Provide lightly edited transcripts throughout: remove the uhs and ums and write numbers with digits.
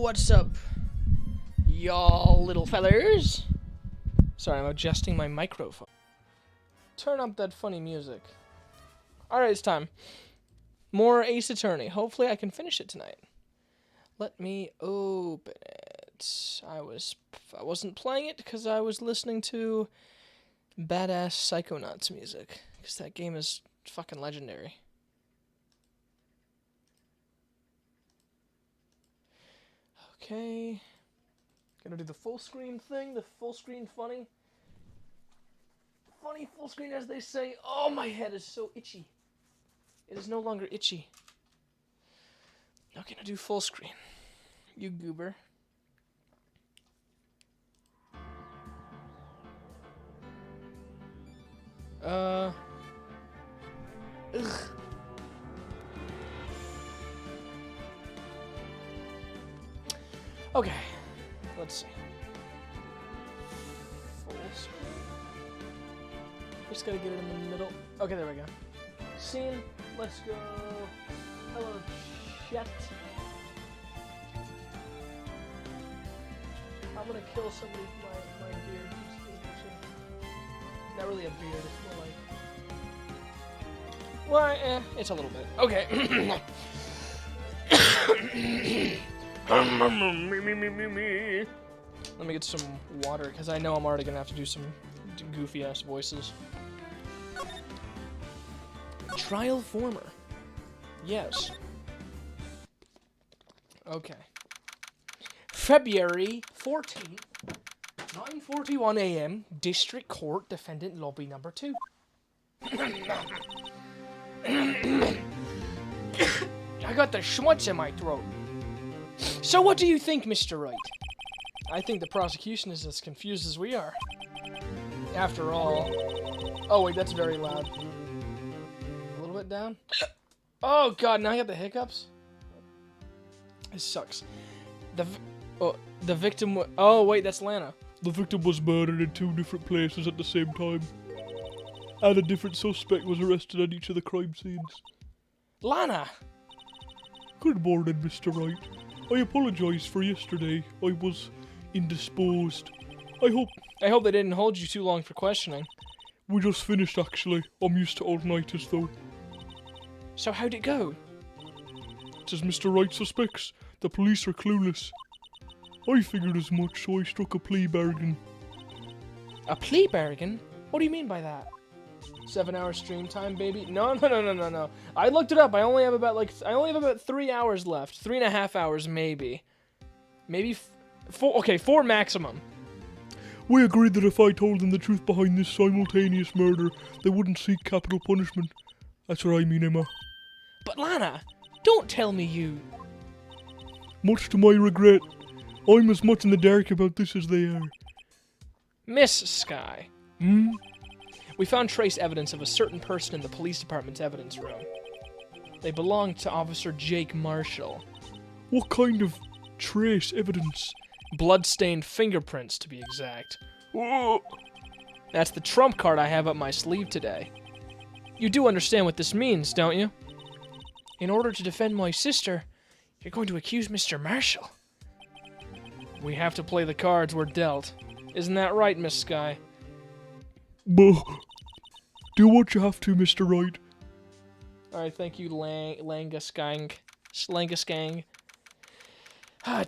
What's up, y'all little fellers? Sorry, I'm adjusting my microphone. Turn up that funny music. Alright, it's time. More Ace Attorney. Hopefully I can finish it tonight. Let me open it. I wasn't playing it because I was listening to badass Psychonauts music. Because that game is fucking legendary. Okay. Gonna do the full screen thing, the full screen funny. Funny full screen, as they say. Oh, my head is so itchy. It is no longer itchy. Now gonna do full screen. You goober. Ugh. Okay, let's see. Full screen. Just gotta get it in the middle. Okay, there we go. Scene. Let's go. Hello, chat. I'm gonna kill somebody with my beard. Not really a beard, it's more like... Well, it's a little bit. Okay. Let me get some water, because I know I'm already gonna have to do some goofy-ass voices. Trial former. Yes. Okay. February 14th, 9:41 a.m., District Court, Defendant Lobby Number 2. I got the schmutz in my throat. So what do you think, Mr. Wright? I think the prosecution is as confused as we are. After all... Oh, wait, that's very loud. A little bit down. Oh, God, now I got the hiccups? This sucks. The victim... Oh, wait, that's Lana. The victim was murdered in 2 different places at the same time. And a different suspect was arrested at each of the crime scenes. Lana! Good morning, Mr. Wright. I apologise for yesterday. I was indisposed. I hope they didn't hold you too long for questioning. We just finished, actually. I'm used to all-nighters, though. So how'd it go? It's as Mr. Wright suspects. The police are clueless. I figured as much, so I struck a plea bargain. A plea bargain? What do you mean by that? 7-hour stream time, baby? No. I looked it up. I only have about 3 hours left. 3.5 hours, maybe. Maybe 4. Okay, 4 maximum. We agreed that if I told them the truth behind this simultaneous murder, they wouldn't seek capital punishment. That's what I mean, Emma. But Lana, don't tell me you... Much to my regret, I'm as much in the dark about this as they are. Miss Sky. We found trace evidence of a certain person in the police department's evidence room. They belonged to Officer Jake Marshall. What kind of trace evidence? Blood-stained fingerprints, to be exact. Whoa. That's the trump card I have up my sleeve today. You do understand what this means, don't you? In order to defend my sister, you're going to accuse Mr. Marshall. We have to play the cards we're dealt. Isn't that right, Miss Sky? Do what you have to, Mr. Wright. Alright, thank you, Langaskang.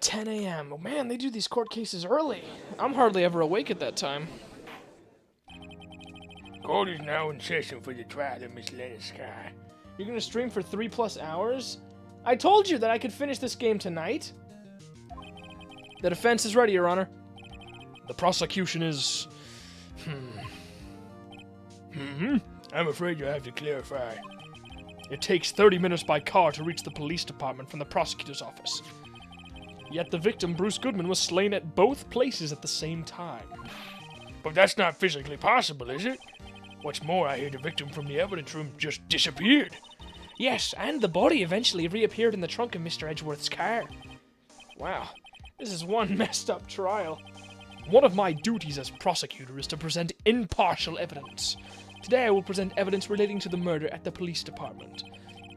10 a.m. Oh man, they do these court cases early. I'm hardly ever awake at that time. Court is now in session for the trial of Miss Lana Sky. You're gonna stream for 3+ hours? I told you that I could finish this game tonight. The defense is ready, Your Honor. The prosecution is... I'm afraid you'll have to clarify. It takes 30 minutes by car to reach the police department from the prosecutor's office. Yet the victim, Bruce Goodman, was slain at both places at the same time. But that's not physically possible, is it? What's more, I hear the victim from the evidence room just disappeared. Yes, and the body eventually reappeared in the trunk of Mr. Edgeworth's car. Wow, this is one messed up trial. One of my duties as prosecutor is to present impartial evidence. Today I will present evidence relating to the murder at the police department.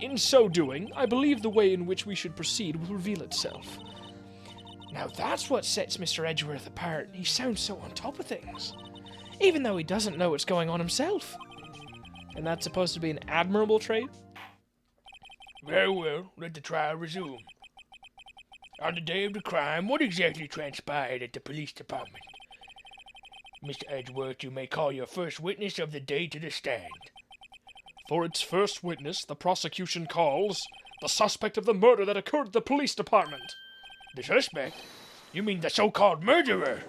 In so doing, I believe the way in which we should proceed will reveal itself. Now that's what sets Mr. Edgeworth apart. He sounds so on top of things, even though he doesn't know what's going on himself. And that's supposed to be an admirable trait? Very well, let the trial resume. On the day of the crime, what exactly transpired at the police department? Mr. Edgeworth, you may call your first witness of the day to the stand. For its first witness, the prosecution calls the suspect of the murder that occurred at the police department. The suspect? You mean the so-called murderer?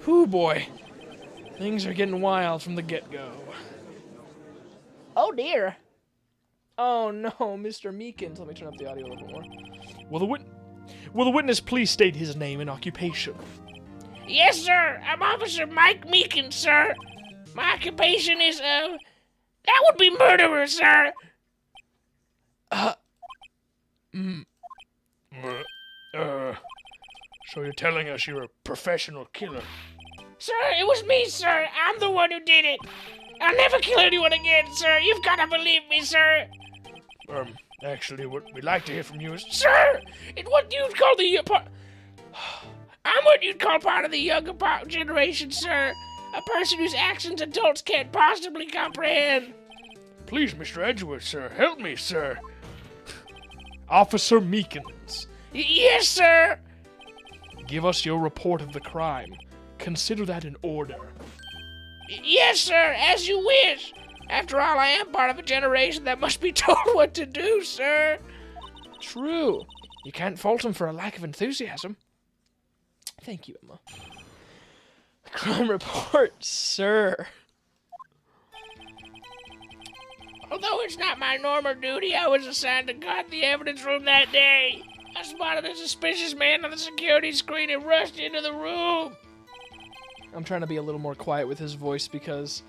Whew, boy. Things are getting wild from the get-go. Oh, dear. Oh, no, Mr. Meekins. Let me turn up the audio a little more. Will the witness please state his name and occupation? Yes, sir. I'm Officer Mike Meekins, sir. My occupation is, that would be murderer, sir. So you're telling us you're a professional killer? Sir, it was me, sir. I'm the one who did it. I'll never kill anyone again, sir. You've got to believe me, sir. Actually, what we'd like to hear from you is... Sir, it's what you'd call the... I'm what you'd call part of the younger generation, sir. A person whose actions adults can't possibly comprehend. Please, Mr. Edgeworth, sir, help me, sir. Officer Meekins, Yes, sir. give us your report of the crime. Consider that in order. Yes, sir, as you wish. After all, I am part of a generation that must be told what to do, sir. True. You can't fault him for a lack of enthusiasm. Thank you, Emma. Crime report, sir. Although it's not my normal duty, I was assigned to guard the evidence room that day. I spotted a suspicious man on the security screen and rushed into the room. I'm trying to be a little more quiet with his voice because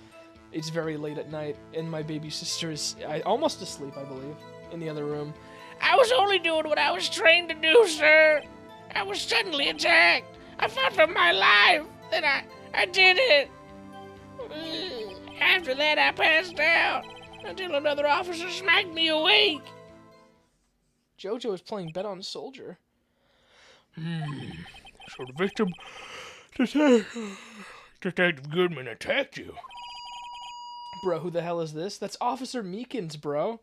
it's very late at night and my baby sister is almost asleep, I believe, in the other room. I was only doing what I was trained to do, sir. I was suddenly attacked. I fought for my life. Then I did it. After that, I passed out until another officer smacked me awake. Jojo is playing Bet on Soldier. So the victim, Detective Goodman, attacked you. Bro, who the hell is this? That's Officer Meekins, bro.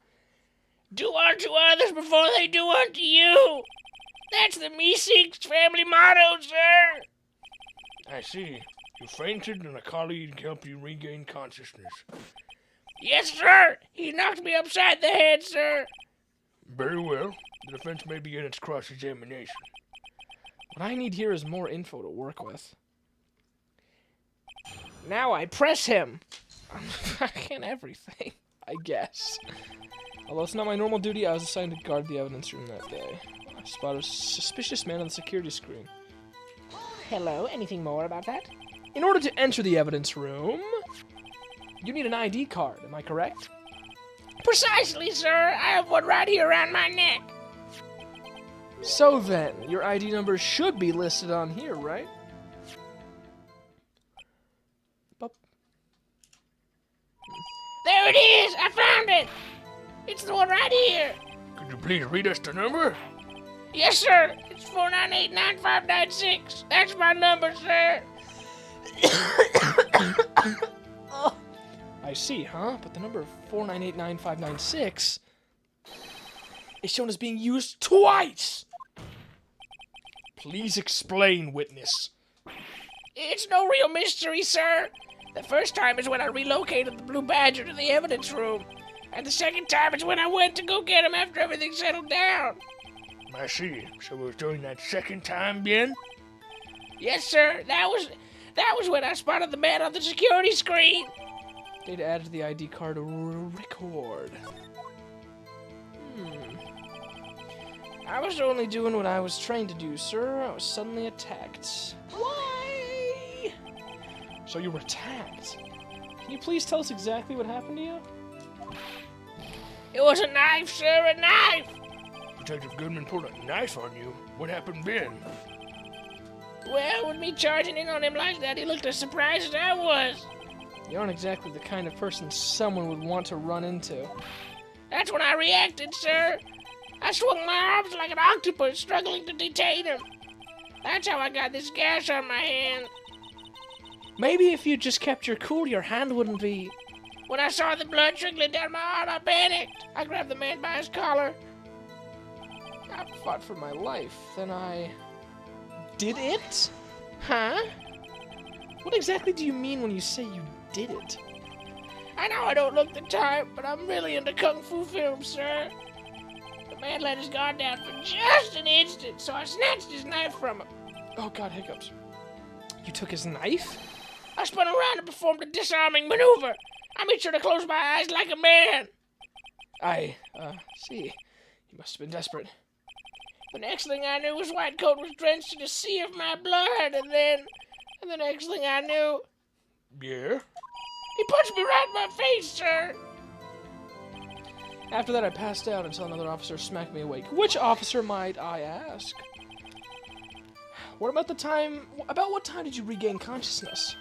Do unto others before they do unto you. That's the Meeseeks family motto, sir. I see. You fainted and a colleague helped you regain consciousness. Yes, sir. He knocked me upside the head, sir. Very well. The defense may begin its cross-examination. What I need here is more info to work with. Now I press him. I'm fucking everything, I guess. Although it's not my normal duty, I was assigned to guard the evidence room that day. I spotted a suspicious man on the security screen. Hello, anything more about that? In order to enter the evidence room, you need an ID card, am I correct? Precisely, sir. I have one right here around my neck. So then, your ID number should be listed on here, right? Bup. There it is. I found it. It's the one right here. Could you please read us the number? Yes, sir. It's 498-9596. That's my number, sir. I see, huh? But the number 4989596 is shown as being used twice! Please explain, witness. It's no real mystery, sir. The first time is when I relocated the Blue Badger to the evidence room. And the second time is when I went to go get him after everything settled down. I see. So it was during that second time, bien? Yes, sir. That was when I spotted the man on the security screen. Data added to the ID card record. I was only doing what I was trained to do, sir. I was suddenly attacked. Why? So you were attacked. Can you please tell us exactly what happened to you? It was a knife, sir, a knife. Detective Goodman pulled a knife on you. What happened then? Well, with me charging in on him like that, he looked as surprised as I was. You aren't exactly the kind of person someone would want to run into. That's when I reacted, sir. I swung my arms like an octopus, struggling to detain him. That's how I got this gash on my hand. Maybe if you just kept your cool, your hand wouldn't be... When I saw the blood trickling down my arm, I panicked. I grabbed the man by his collar. I fought for my life. Then I... did it? Huh? What exactly do you mean when you say you did it? I know I don't look the type, but I'm really into kung fu films, sir. The man let his guard down for just an instant, so I snatched his knife from him. Oh god, hiccups. You took his knife? I spun around and performed a disarming maneuver. I made sure to close my eyes like a man. I, see. You must have been desperate. The next thing I knew, his white coat was drenched in a sea of my blood, and the next thing I knew, Yeah? he punched me right in my face, sir. After that, I passed out until another officer smacked me awake. Which officer, might I ask? What about what time did you regain consciousness?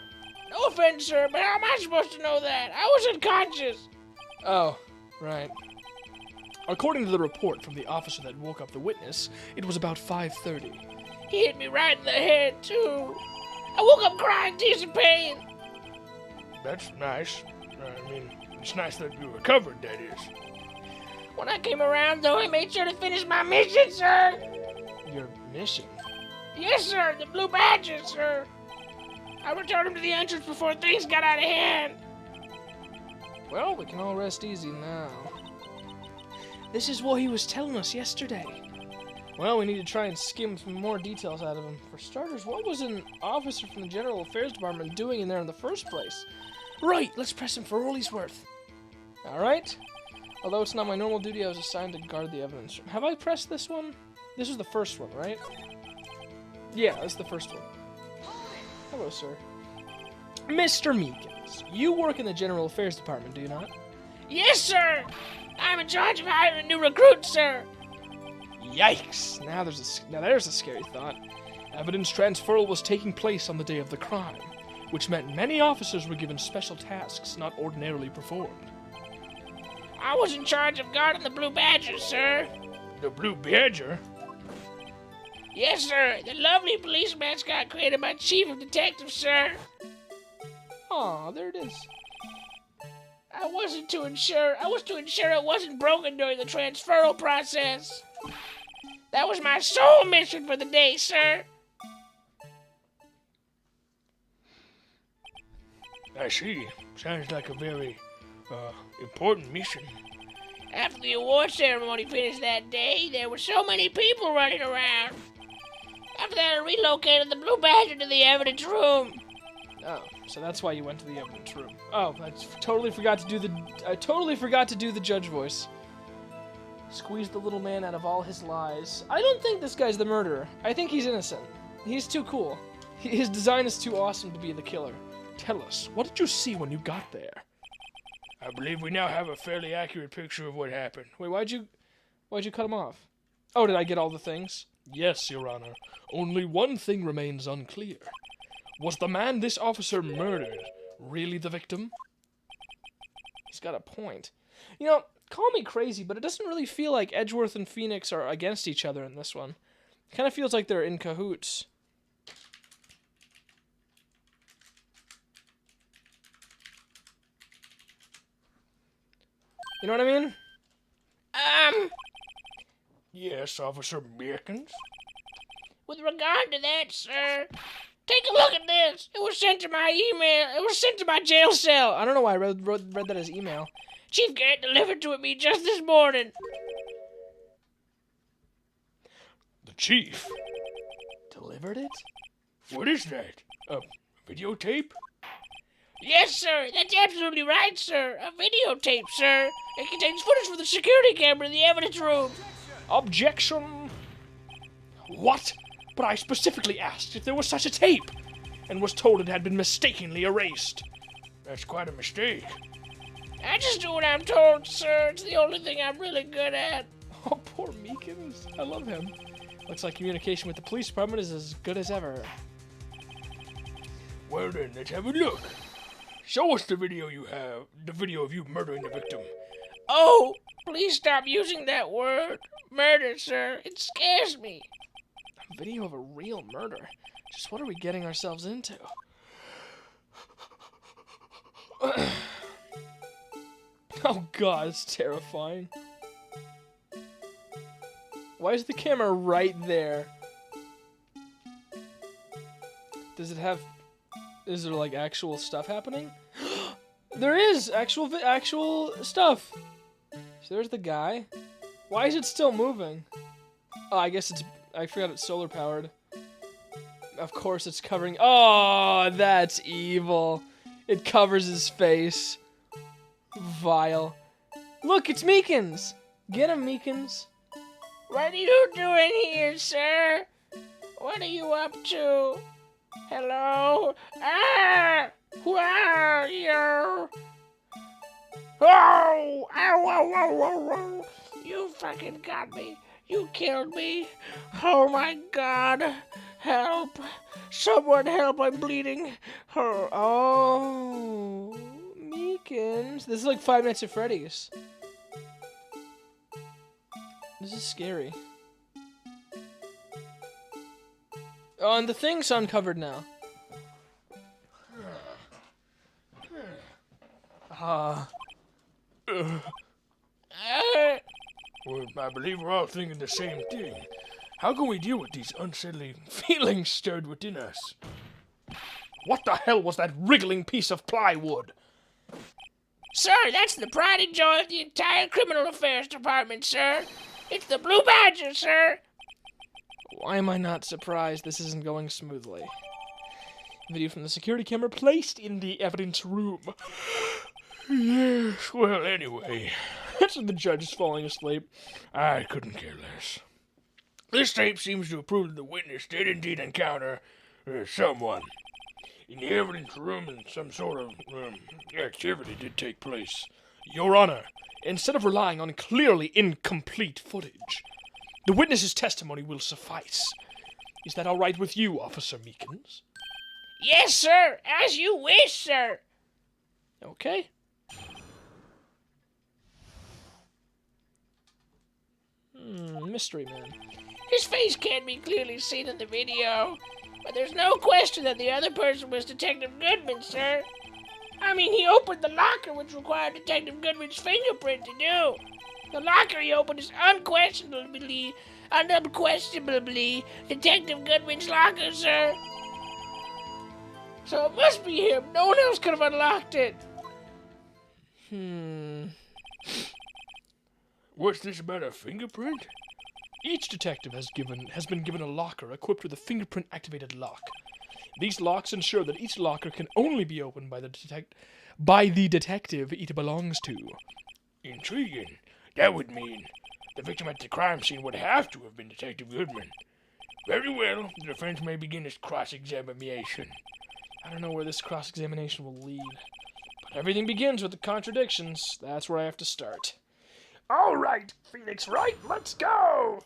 No offense, sir, but how am I supposed to know that? I was unconscious. Oh, right. According to the report from the officer that woke up the witness, it was about 5:30. He hit me right in the head, too. I woke up crying tears of pain. That's nice. I mean, it's nice that you recovered, that is. When I came around, though, I made sure to finish my mission, sir. Your mission? Yes, sir, the Blue Badger, sir. I returned him to the entrance before things got out of hand. Well, we can all rest easy now. This is what he was telling us yesterday. Well, we need to try and skim some more details out of him. For starters, what was an officer from the General Affairs Department doing in there in the first place? Right, let's press him for all he's worth. Alright. Although it's not my normal duty, I was assigned to guard the evidence room. Have I pressed this one? This was the first one, right? Yeah, that's the first one. Hello, sir. Mr. Meekins, you work in the General Affairs Department, do you not? Yes, sir. I'm in charge of hiring new recruits, sir. Yikes! Now there's a scary thought. Evidence transferal was taking place on the day of the crime, which meant many officers were given special tasks not ordinarily performed. I was in charge of guarding the Blue Badger, sir. The Blue Badger? Yes, sir. The lovely police mascot created by Chief of Detectives, sir. Aw, there it is. I was to ensure it wasn't broken during the transferal process. That was my sole mission for the day, sir. I see. Sounds like a very, important mission. After the award ceremony finished that day, there were so many people running around. After that, I relocated the Blue Badger to the evidence room. Oh, so that's why you went to the evidence room. Oh, I totally forgot to do the judge voice. Squeeze the little man out of all his lies. I don't think this guy's the murderer. I think he's innocent. He's too cool. His design is too awesome to be the killer. Tell us, what did you see when you got there? I believe we now have a fairly accurate picture of what happened. Wait, why'd you cut him off? Oh, did I get all the things? Yes, Your Honor. Only one thing remains unclear. Was the man this officer murdered really the victim? He's got a point. You know, call me crazy, but it doesn't really feel like Edgeworth and Phoenix are against each other in this one. It kind of feels like they're in cahoots. You know what I mean? Yes, Officer Meekins? With regard to that, sir, take a look at this. It was sent to my email. It was sent to my jail cell. I don't know why I read that as email. Chief Garrett delivered to me just this morning. The Chief? Delivered it? What is that? A videotape? Yes, sir. That's absolutely right, sir. A videotape, sir. It contains footage from the security camera in the evidence room. Objection! What? But I specifically asked if there was such a tape, and was told it had been mistakenly erased. That's quite a mistake. I just do what I'm told, sir. It's the only thing I'm really good at. Oh, poor Meekins. I love him. Looks like communication with the police department is as good as ever. Well then, let's have a look. Show us the video you have, the video of you murdering the victim. Oh, please stop using that word. Murder, sir. It scares me. A video of a real murder. Just what are we getting ourselves into? Oh god, it's terrifying. Why is the camera right there? Does it have... Is there like actual stuff happening? There is actual stuff. So there's the guy. Why is it still moving? Oh, I guess it's... I forgot it's solar powered. Of course it's covering... Oh, that's evil. It covers his face. Vile. Look, it's Meekins. Get him, Meekins. What are you doing here, sir? What are you up to? Hello? Ah! Who are you? Oh! Ow, ow, ow, ow, ow. You fucking got me. You killed me. Oh my god. Help. Someone help. I'm bleeding. Oh, Meekins. This is like Five Nights at Freddy's. This is scary. Oh, and the thing's uncovered now. Well, I believe we're all thinking the same thing. How can we deal with these unsettling feelings stirred within us? What the hell was that wriggling piece of plywood? Sir, that's the pride and joy of the entire criminal affairs department, sir. It's the Blue Badger, sir. Why am I not surprised this isn't going smoothly? Video from the security camera placed in the evidence room. Yes, well, anyway, The judge is falling asleep. I couldn't care less. This tape seems to prove that the witness did indeed encounter someone in the evidence room, and some sort of activity did take place. Your Honor, instead of relying on clearly incomplete footage, the witness's testimony will suffice. Is that all right with you, Officer Meekins? Yes, sir. As you wish, sir. Okay. Mystery Man. His face can't be clearly seen in the video, but there's no question that the other person was Detective Goodman, sir. I mean, he opened the locker, which required Detective Goodman's fingerprint to do. The locker he opened is unquestionably Detective Goodman's locker, sir. So it must be him. No one else could have unlocked it. What's this about a fingerprint? Each detective has been given a locker equipped with a fingerprint-activated lock. These locks ensure that each locker can only be opened by the detective it belongs to. Intriguing. That would mean the victim at the crime scene would have to have been Detective Goodman. Very well, the defense may begin its cross-examination. I don't know where this cross-examination will lead, but everything begins with the contradictions. That's where I have to start. All right, Phoenix Wright, let's go!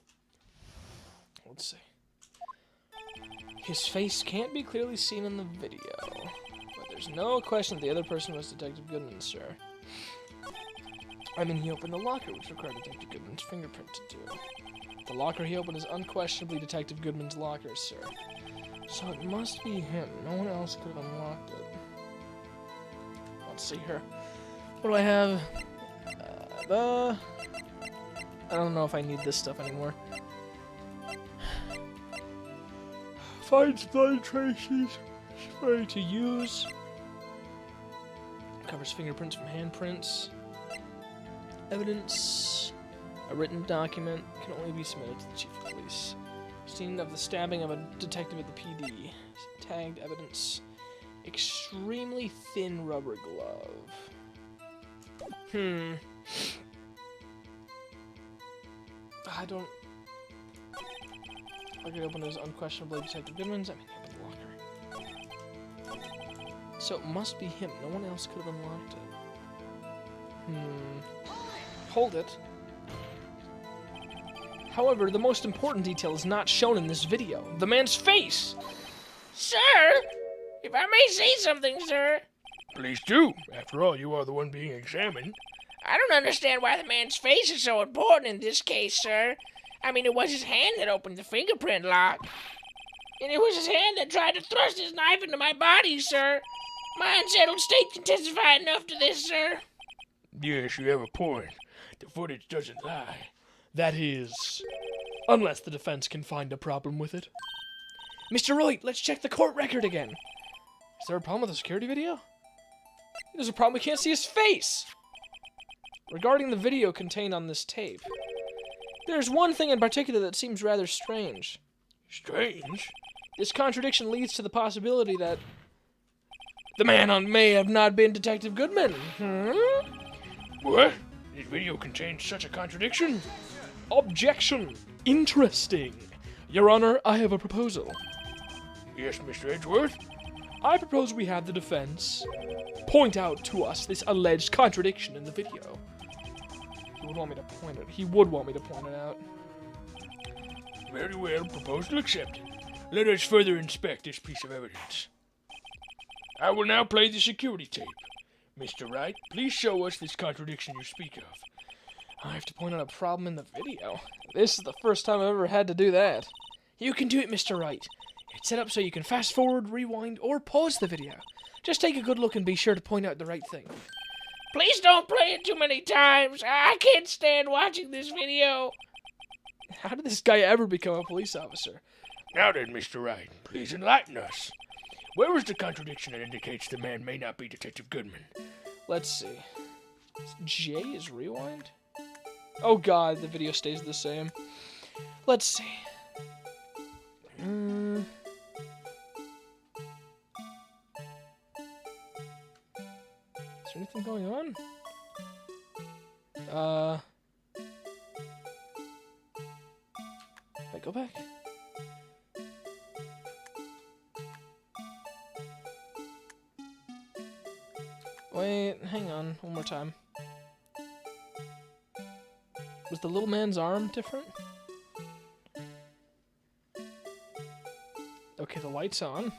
Let's see. His face can't be clearly seen in the video, but there's no question that the other person was Detective Goodman, sir. I mean, he opened the locker, which required Detective Goodman's fingerprint to do. The locker he opened is unquestionably Detective Goodman's locker, sir. So it must be him. No one else could have unlocked it. Let's see here. What do I have? I don't know if I need this stuff anymore. Finds blood traces. Ready to use. Covers fingerprints from handprints. Evidence. A written document can only be submitted to the chief of police. Scene of the stabbing of a detective at the PD. Tagged evidence. Extremely thin rubber glove. I don't... Locker open is unquestionably Detective Goodman's. I mean, open the locker. So it must be him. No one else could have unlocked it. Hold it. However, the most important detail is not shown in this video. The man's face! Sir, if I may say something, sir. Please do. After all, you are the one being examined. I don't understand why the man's face is so important in this case, sir. I mean, it was his hand that opened the fingerprint lock. And it was his hand that tried to thrust his knife into my body, sir. My unsettled state can testify enough to this, sir. Yes, you have a point. The footage doesn't lie. That is, unless the defense can find a problem with it. Mr. Wright, let's check the court record again. Is there a problem with the security video? There's a problem, we can't see his face! Regarding the video contained on this tape, there's one thing in particular that seems rather strange. Strange? This contradiction leads to the possibility that the man may have not been Detective Goodman. What? This video contains such a contradiction? Objection! Interesting. Your Honor, I have a proposal. Yes, Mr. Edgeworth? I propose we have the defense point out to us this alleged contradiction in the video. He would want me to point it. He would want me to point it out. Very well, proposal accepted. Let us further inspect this piece of evidence. I will now play the security tape. Mr. Wright, please show us this contradiction you speak of. I have to point out a problem in the video. This is the first time I've ever had to do that. You can do it, Mr. Wright. It's set up so you can fast forward, rewind, or pause the video. Just take a good look and be sure to point out the right thing. Please don't play it too many times. I can't stand watching this video. How did this guy ever become a police officer? Now then, Mr. Wright, please enlighten us. Where is the contradiction that indicates the man may not be Detective Goodman? Let's see. J is rewind? Oh god, the video stays the same. Let's see. Is there anything going on? Wait, go back. Wait, hang on, one more time. Was the little man's arm different? Okay, the light's on.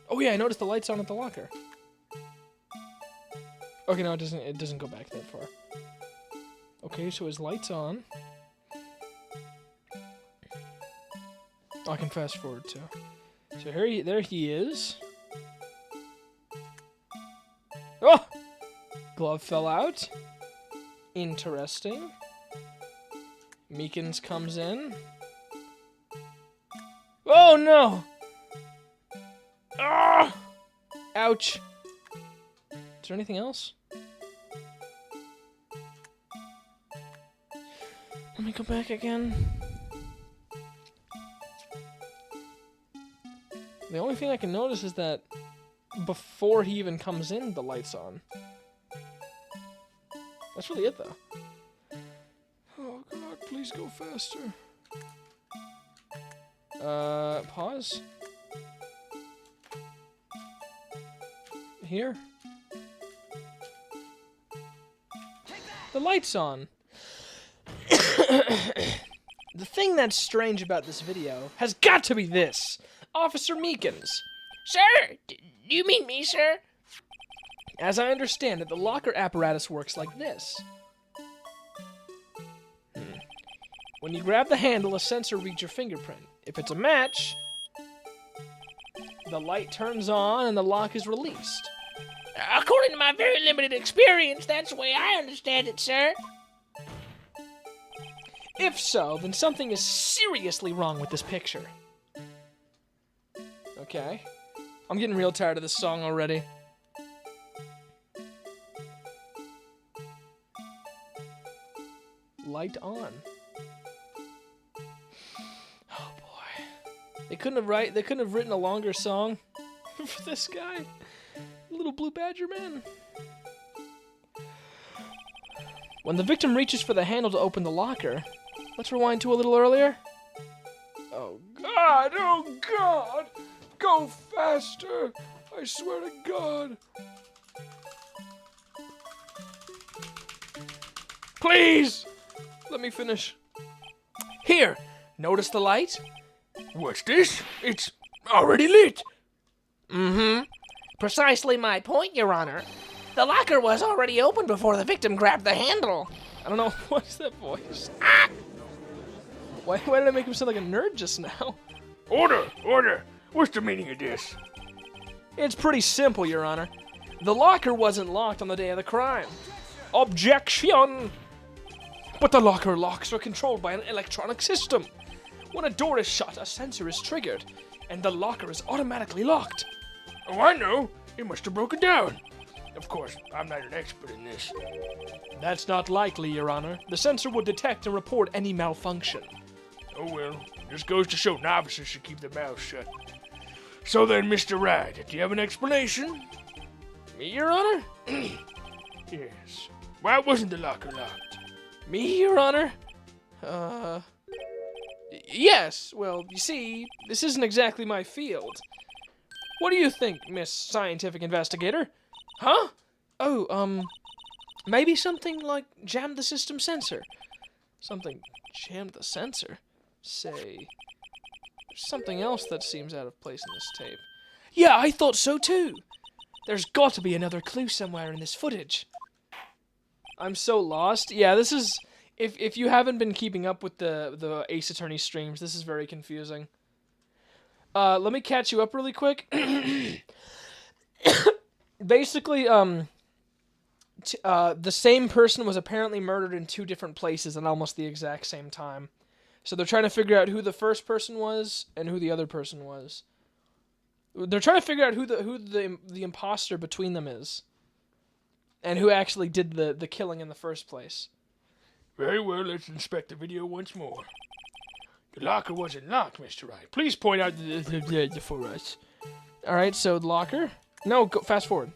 Oh yeah, I noticed the light's on at the locker. Okay, no, it doesn't go back that far. Okay, so his light's on. Oh, I can fast forward too. So there he is. Oh! Glove fell out. Interesting. Meekins comes in. Oh no! Ah! Ouch. Is there anything else? Let me go back again. The only thing I can notice is that before he even comes in, the light's on. That's really it, though. Oh god, please go faster. Pause. Here. The light's on. The thing that's strange about this video has got to be this. Officer Meekins. Sir, do you mean me, sir? As I understand it, the locker apparatus works like this. When you grab the handle, a sensor reads your fingerprint. If it's a match, the light turns on and the lock is released. According to my very limited experience, that's the way I understand it, sir. If so, then something is seriously wrong with this picture. Okay. I'm getting real tired of this song already. Light on. Oh boy. They couldn't have written a longer song for this guy. Little Blue Badger Man. When the victim reaches for the handle to open the locker, let's rewind to a little earlier. Oh god, oh god! Go faster! I swear to God. Please! Let me finish. Here! Notice the light? What's this? It's already lit. Mm-hmm. Precisely my point, Your Honor. The locker was already open before the victim grabbed the handle. I don't know. What's that voice? Why did I make him sound like a nerd just now? Order! Order! What's the meaning of this? It's pretty simple, Your Honor. The locker wasn't locked on the day of the crime. Objection! But the locker locks are controlled by an electronic system. When a door is shut, a sensor is triggered, and the locker is automatically locked. Oh, I know. He must have broken down. Of course, I'm not an expert in this. That's not likely, Your Honor. The sensor would detect and report any malfunction. Oh well, this goes to show novices should keep their mouths shut. So then, Mr. Wright, do you have an explanation? Me, Your Honor? Yes. Why wasn't the locker locked? Me, Your Honor? Yes. Well, you see, this isn't exactly my field. What do you think, Miss Scientific Investigator? Huh? Oh, maybe something like jammed the system sensor. Something jammed the sensor? Say, there's something else that seems out of place in this tape. Yeah, I thought so too. There's got to be another clue somewhere in this footage. I'm so lost. Yeah, this is... If you haven't been keeping up with the Ace Attorney streams, this is very confusing. Let me catch you up really quick. Basically, the same person was apparently murdered in 2 different places at almost the exact same time. So they're trying to figure out who the first person was and who the other person was. They're trying to figure out who the imposter between them is, and who actually did the killing in the first place. Very well, let's inspect the video once more. The locker wasn't locked, Mr. Wright. Please point out the for us. All right, so the locker. No, go fast forward.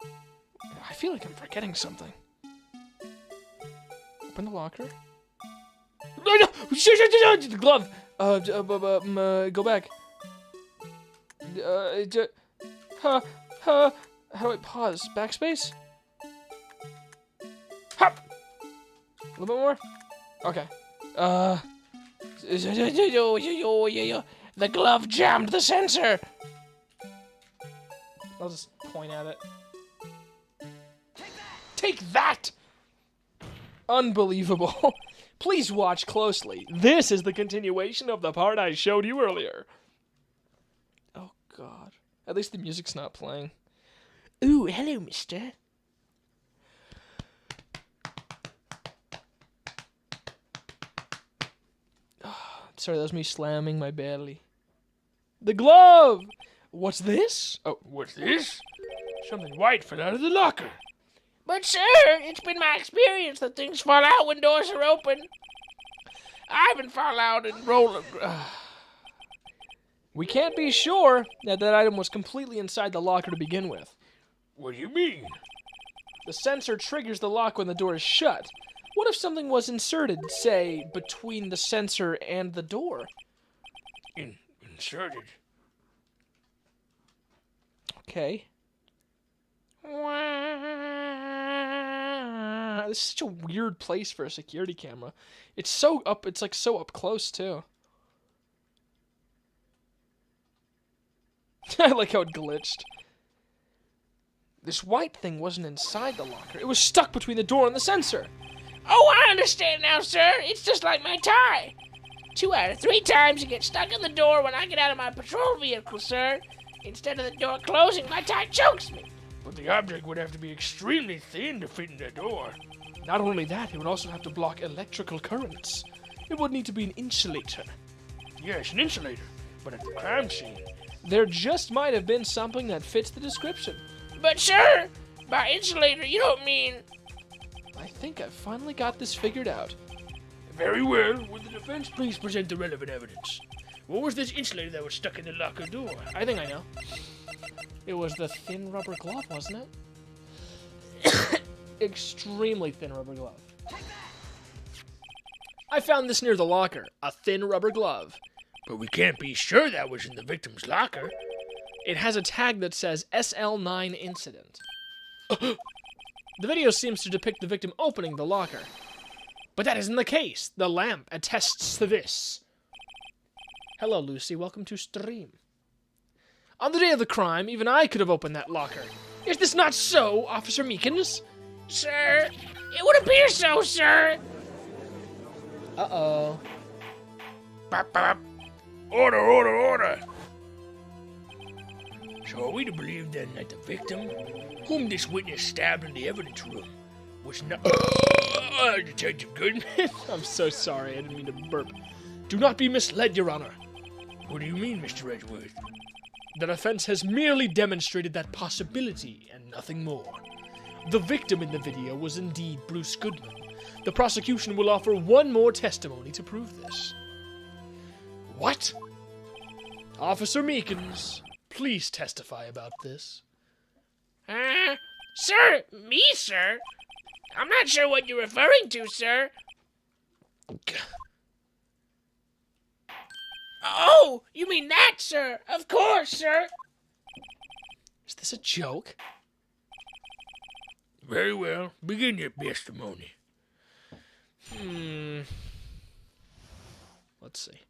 I feel like I'm forgetting something. Open the locker. The glove. Go back. How do I pause? Backspace? Hop! A little bit more? Okay. The glove jammed the sensor. I'll just point at it. Take that! Unbelievable. Please watch closely. This is the continuation of the part I showed you earlier. Oh, God. At least the music's not playing. Ooh, hello, mister. Sorry, that was me slamming my belly. The glove! What's this? Oh, what's this? Something white fell out of the locker. But, sir, it's been my experience that things fall out when doors are open. I haven't fall out and roll... We can't be sure that that item was completely inside the locker to begin with. What do you mean? The sensor triggers the lock when the door is shut. What if something was inserted, say, between the sensor and the door? Inserted? Okay. This is such a weird place for a security camera. It's so up, it's like so up close too. I like how it glitched. This white thing wasn't inside the locker. It was stuck between the door and the sensor. Oh, I understand now, sir. It's just like my tie. 2 out of 3 times it gets stuck in the door when I get out of my patrol vehicle, sir. Instead of the door closing, my tie chokes me. But the object would have to be extremely thin to fit in the door. Not only that, it would also have to block electrical currents. It would need to be an insulator. Yes, an insulator. But at the crime scene... There just might have been something that fits the description. But, sir, by insulator, you don't mean... I think I've finally got this figured out. Very well. Would the defense please present the relevant evidence? What was this insulator that was stuck in the locker door? I think I know. It was the thin rubber glove, wasn't it? Extremely thin rubber glove. I found this near the locker. A thin rubber glove. But we can't be sure that was in the victim's locker. It has a tag that says SL9 incident. The video seems to depict the victim opening the locker. But that isn't the case. The lamp attests to this. Hello, Lucy. Welcome to stream. On the day of the crime, even I could have opened that locker. Is this not so, Officer Meekins? Sir, it would appear so, sir. Uh-oh. Bop, bop. Order, order, order. So are we to believe then that the victim, whom this witness stabbed in the evidence room, was not Detective Goodman? I'm so sorry, I didn't mean to burp. Do not be misled, Your Honor. What do you mean, Mr. Edgeworth? The defense has merely demonstrated that possibility and nothing more. The victim in the video was indeed Bruce Goodman. The prosecution will offer one more testimony to prove this. What? Officer Meekins, please testify about this. Sir, me, sir? I'm not sure what you're referring to, sir. Oh, you mean that, sir? Of course, sir. Is this a joke? Very well. Begin your testimony. Let's see.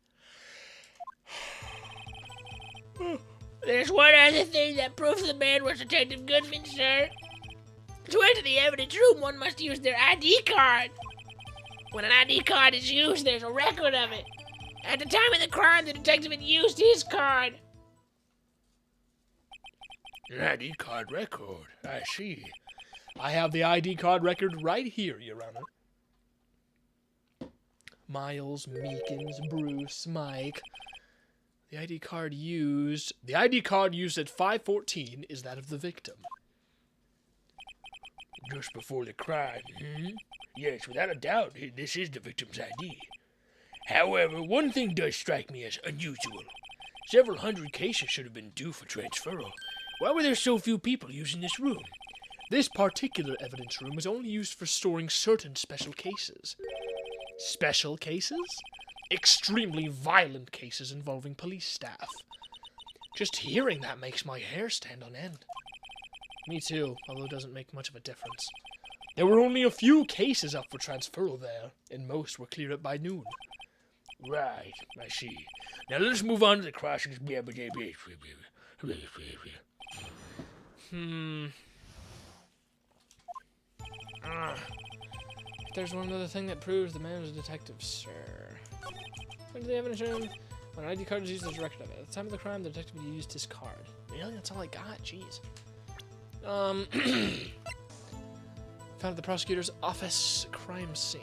There's one other thing that proves the man was Detective Goodman, sir. To enter the evidence room, one must use their ID card. When an ID card is used, there's a record of it. At the time of the crime, the detective had used his card. An ID card record. I see. I have the ID card record right here, Your Honor. Miles, Meekins, Bruce, Mike. The ID card used at 5:14 is that of the victim. Just before the crime. Yes, without a doubt, this is the victim's ID. However, one thing does strike me as unusual. Several hundred cases should have been due for transferal. Why were there so few people using this room? This particular evidence room is only used for storing certain special cases. Special cases? Extremely violent cases involving police staff. Just hearing that makes my hair stand on end. Me too, although it doesn't make much of a difference. There were only a few cases up for transferal there, and most were cleared up by noon. Right, I see. Now let's move on to the crossings. There's one other thing that proves the man was a detective, sir. Went to the evidence room. When an ID card was used, there's a record of it. At the time of the crime, the detective used his card. Really? That's all I got? Jeez. Found at the prosecutor's office crime scene.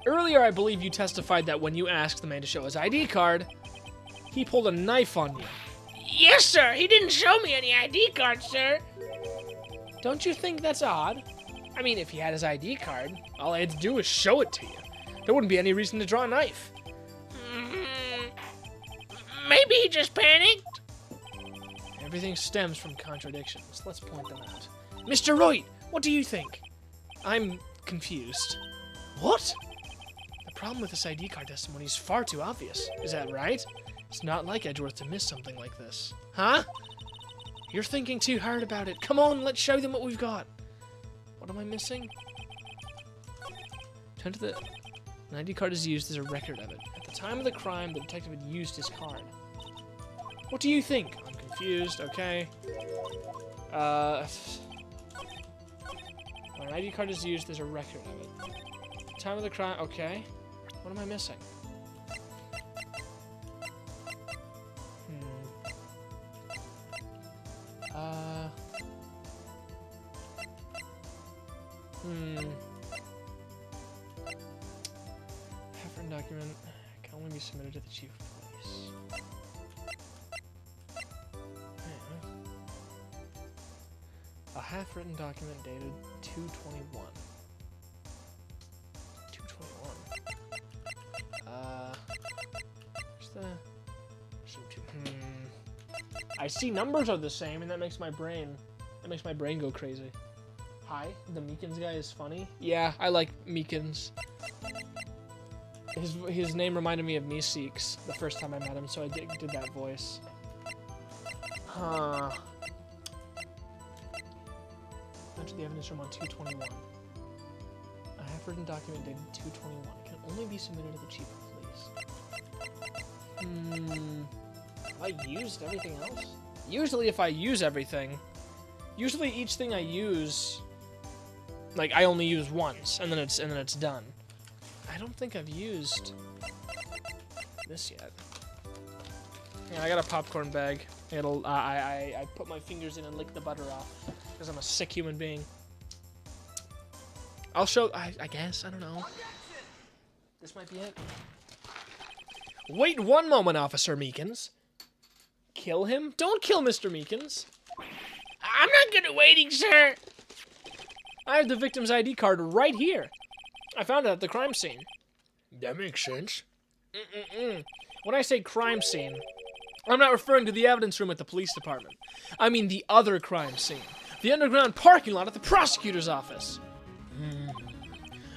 Earlier, I believe you testified that when you asked the man to show his ID card, he pulled a knife on you. Yes, sir. He didn't show me any ID card, sir. Don't you think that's odd? I mean, if he had his ID card, all I had to do was show it to you. There wouldn't be any reason to draw a knife. Maybe he just panicked. Everything stems from contradictions. Let's point them out. Mr. Wright, what do you think? I'm confused. What? The problem with this ID card testimony is far too obvious. Is that right? It's not like Edgeworth to miss something like this. Huh? You're thinking too hard about it. Come on, let's show them what we've got. What am I missing? Turn to the... An ID card is used as a record of it. At the time of the crime, the detective had used his card. What do you think? I'm confused, okay. When an ID card is used, there's a record of it. At the time of the crime, okay. What am I missing? Half-written document can only be submitted to the chief of police. A half-written document dated 2/21. 2/21. Where's the... I see numbers are the same, and that makes my brain go crazy. Hi, the Meekins guy is funny. Yeah, I like Meekins. His name reminded me of Meeseeks the first time I met him, so I did that voice. Huh. Enter the evidence room on 2/21. A half-written document dated 2/21 can only be submitted to the chief of police. Have I used everything else? Usually if I use everything, usually each thing I use, like, I only use once, and then it's done. I don't think I've used this yet. Yeah, I got a popcorn bag. I put my fingers in and lick the butter off, because I'm a sick human being. I'll show, I guess, I don't know. This might be it. Wait one moment, Officer Meekins. Kill him? Don't kill Mr. Meekins. I'm not good at waiting, sir. I have the victim's ID card right here. I found it at the crime scene. That makes sense. When I say crime scene, I'm not referring to the evidence room at the police department. I mean the other crime scene. The underground parking lot at the prosecutor's office.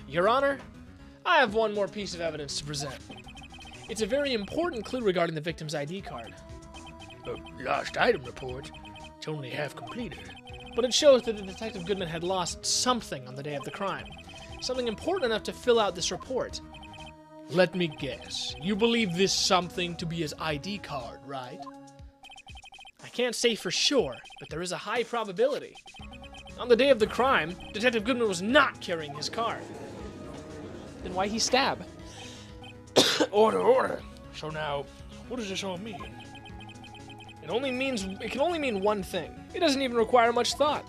Your Honor, I have one more piece of evidence to present. It's a very important clue regarding the victim's ID card. A lost item report. It's only half completed. But it shows that the Detective Goodman had lost something on the day of the crime. Something important enough to fill out this report. Let me guess. You believe this something to be his ID card, right? I can't say for sure, but there is a high probability. On the day of the crime, Detective Goodman was not carrying his card. Then why he stab? Order. So now, what does this all mean? It can only mean one thing. It doesn't even require much thought.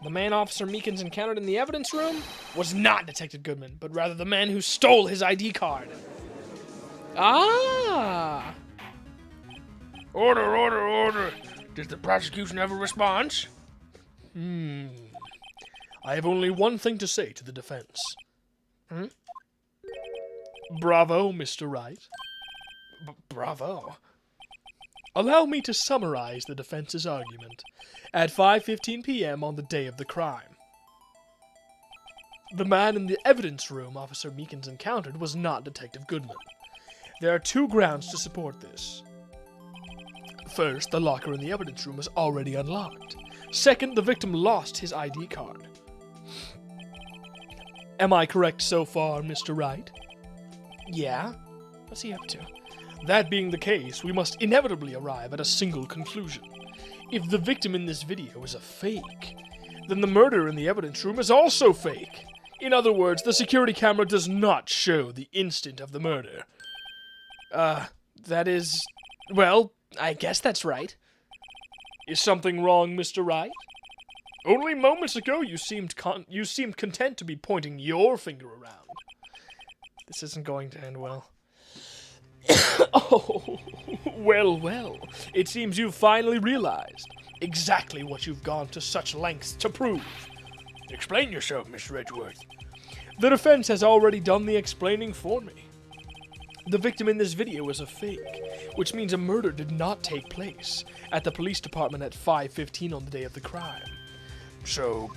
The man Officer Meekins encountered in the evidence room was not Detective Goodman, but rather the man who stole his ID card. Ah! Order. Does the prosecution have a response? I have only one thing to say to the defense. Bravo, Mr. Wright. Bravo. Allow me to summarize the defense's argument. At 5:15 p.m. on the day of the crime, the man in the evidence room Officer Meekins encountered was not Detective Goodman. There are two grounds to support this. First, the locker in the evidence room was already unlocked. Second, the victim lost his ID card. Am I correct so far, Mr. Wright? Yeah? What's he up to? That being the case, we must inevitably arrive at a single conclusion. If the victim in this video is a fake, then the murder in the evidence room is also fake. In other words, the security camera does not show the instant of the murder. That is... Well, I guess that's right. Is something wrong, Mr. Wright? Only moments ago you seemed content to be pointing your finger around. This isn't going to end well. Oh, well. It seems you've finally realized exactly what you've gone to such lengths to prove. Explain yourself, Mr. Edgeworth. The defense has already done the explaining for me. The victim in this video is a fake, which means a murder did not take place at the police department at 5:15 on the day of the crime. So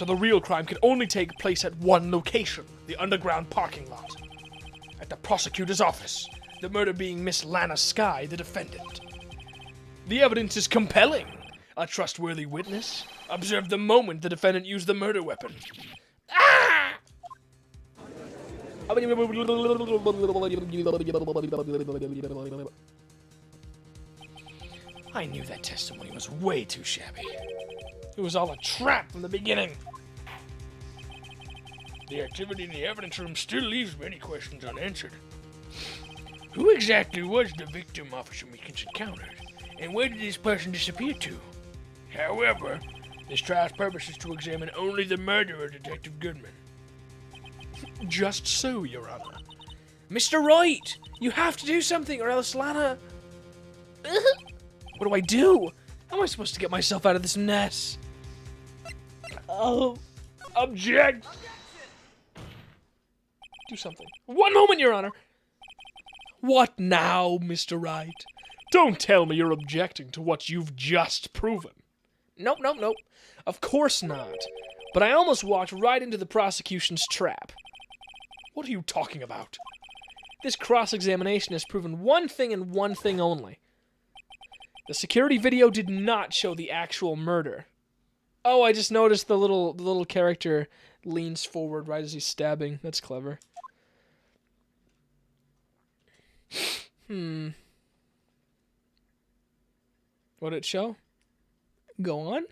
the real crime could only take place at one location, the underground parking lot. At the prosecutor's office, the murder being Miss Lana Skye, the defendant. The evidence is compelling. A trustworthy witness observed the moment the defendant used the murder weapon. Ah! I knew that testimony was way too shabby. It was all a trap from the beginning. The activity in the evidence room still leaves many questions unanswered. Who exactly was the victim Officer Meekins encountered, and where did this person disappear to? However, this trial's purpose is to examine only the murderer, Detective Goodman. Just so, Your Honor. Mr. Wright, you have to do something, or else Lana... What do I do? How am I supposed to get myself out of this mess? Oh, object! Do something. One moment, Your Honor. What now, Mr. Wright? Don't tell me you're objecting to what you've just proven. Nope. Of course not. But I almost walked right into the prosecution's trap. What are you talking about? This cross-examination has proven one thing and one thing only. The security video did not show the actual murder. Oh, I just noticed the little character leans forward right as he's stabbing. That's clever. What'd it show? Go on.